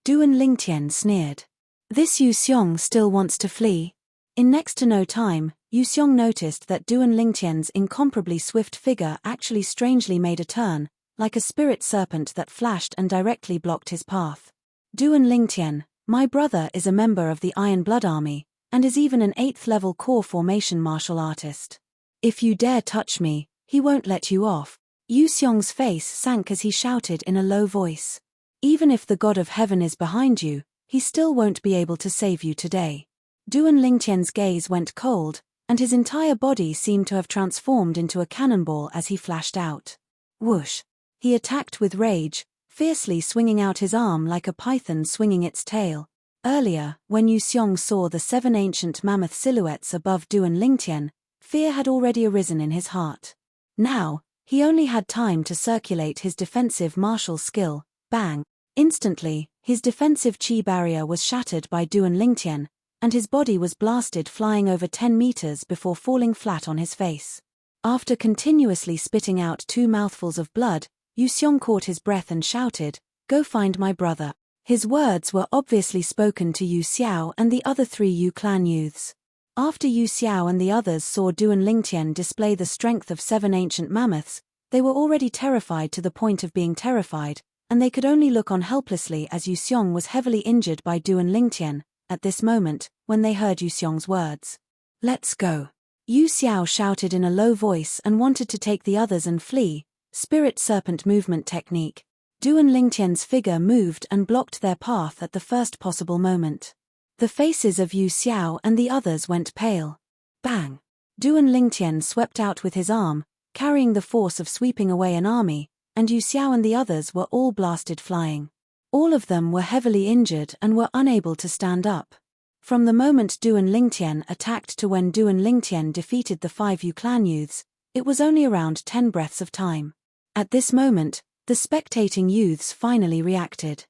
Duan Lingtian sneered. This Yu Xiong still wants to flee? In next to no time, Yu Xiong noticed that Duan Lingtian's incomparably swift figure actually strangely made a turn, like a spirit serpent that flashed and directly blocked his path. Duan Lingtian, my brother is a member of the Iron Blood Army, and is even an 8th level core formation martial artist. If you dare touch me, he won't let you off. Yu Xiong's face sank as he shouted in a low voice. Even if the God of Heaven is behind you, he still won't be able to save you today. Duan Lingtian's gaze went cold, and his entire body seemed to have transformed into a cannonball as he flashed out. Whoosh! He attacked with rage, fiercely swinging out his arm like a python swinging its tail. Earlier, when Yu Xiong saw the 7 ancient mammoth silhouettes above Duan Lingtian, fear had already arisen in his heart. Now, he only had time to circulate his defensive martial skill. Bang! Instantly, his defensive chi barrier was shattered by Duan Lingtian, and his body was blasted flying over 10 meters before falling flat on his face. After continuously spitting out 2 mouthfuls of blood, Yu Xiong caught his breath and shouted, "Go find my brother." His words were obviously spoken to Yu Xiao and the other 3 Yu clan youths. After Yu Xiao and the others saw Duan Lingtian display the strength of 7 ancient mammoths, they were already terrified to the point of being terrified, and they could only look on helplessly as Yu Xiong was heavily injured by Duan Lingtian. At this moment, when they heard Yu Xiong's words, "Let's go." Yu Xiao shouted in a low voice and wanted to take the others and flee. Spirit serpent movement technique. Duan Lingtian's figure moved and blocked their path at the first possible moment. The faces of Yu Xiao and the others went pale. Bang! Duan Lingtian swept out with his arm, carrying the force of sweeping away an army, and Yu Xiao and the others were all blasted flying. All of them were heavily injured and were unable to stand up. From the moment Duan Lingtian attacked to when Duan Lingtian defeated the 5 Yu clan youths, it was only around 10 breaths of time. At this moment, the spectating youths finally reacted.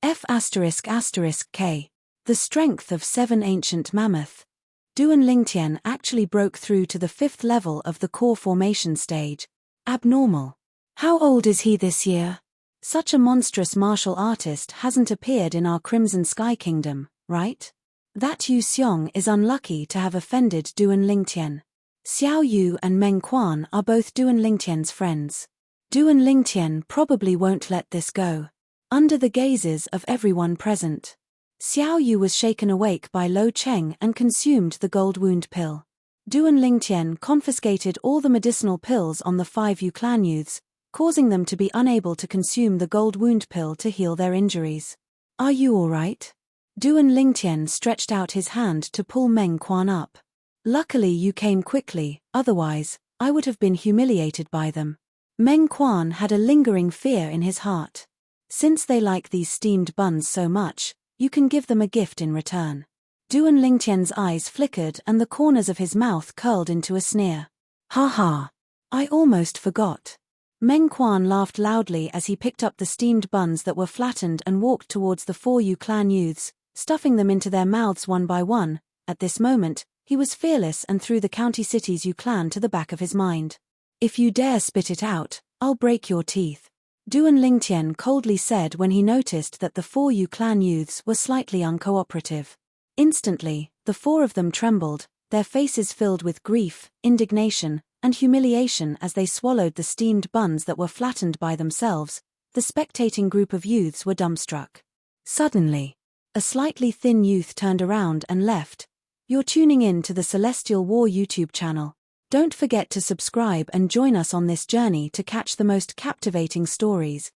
F***K. The strength of 7 ancient mammoth. Duan Lingtian actually broke through to the 5th level of the core formation stage. Abnormal. How old is he this year? Such a monstrous martial artist hasn't appeared in our Crimson Sky Kingdom, right? That Yu Xiong is unlucky to have offended Duan Lingtian. Xiao Yu and Meng Quan are both Duan Lingtian's friends. Duan Lingtian probably won't let this go. Under the gazes of everyone present, Xiao Yu was shaken awake by Lo Cheng and consumed the gold wound pill. Duan Lingtian confiscated all the medicinal pills on the 5 Yu clan youths, causing them to be unable to consume the gold wound pill to heal their injuries. Are you alright? Duan Lingtian stretched out his hand to pull Meng Quan up. Luckily you came quickly, otherwise, I would have been humiliated by them. Meng Quan had a lingering fear in his heart. Since they like these steamed buns so much, you can give them a gift in return. Duan Lingtian's eyes flickered and the corners of his mouth curled into a sneer. Ha ha! I almost forgot. Meng Quan laughed loudly as he picked up the steamed buns that were flattened and walked towards the 4 Yu clan youths, stuffing them into their mouths one by one. At this moment, he was fearless and threw the county city's Yu clan to the back of his mind. If you dare spit it out, I'll break your teeth. Duan Lingtian coldly said when he noticed that the 4 Yu clan youths were slightly uncooperative. Instantly, the 4 of them trembled, their faces filled with grief, indignation, and humiliation as they swallowed the steamed buns that were flattened by themselves. The spectating group of youths were dumbstruck. Suddenly, a slightly thin youth turned around and left. You're tuning in to the Celestial War YouTube channel. Don't forget to subscribe and join us on this journey to catch the most captivating stories.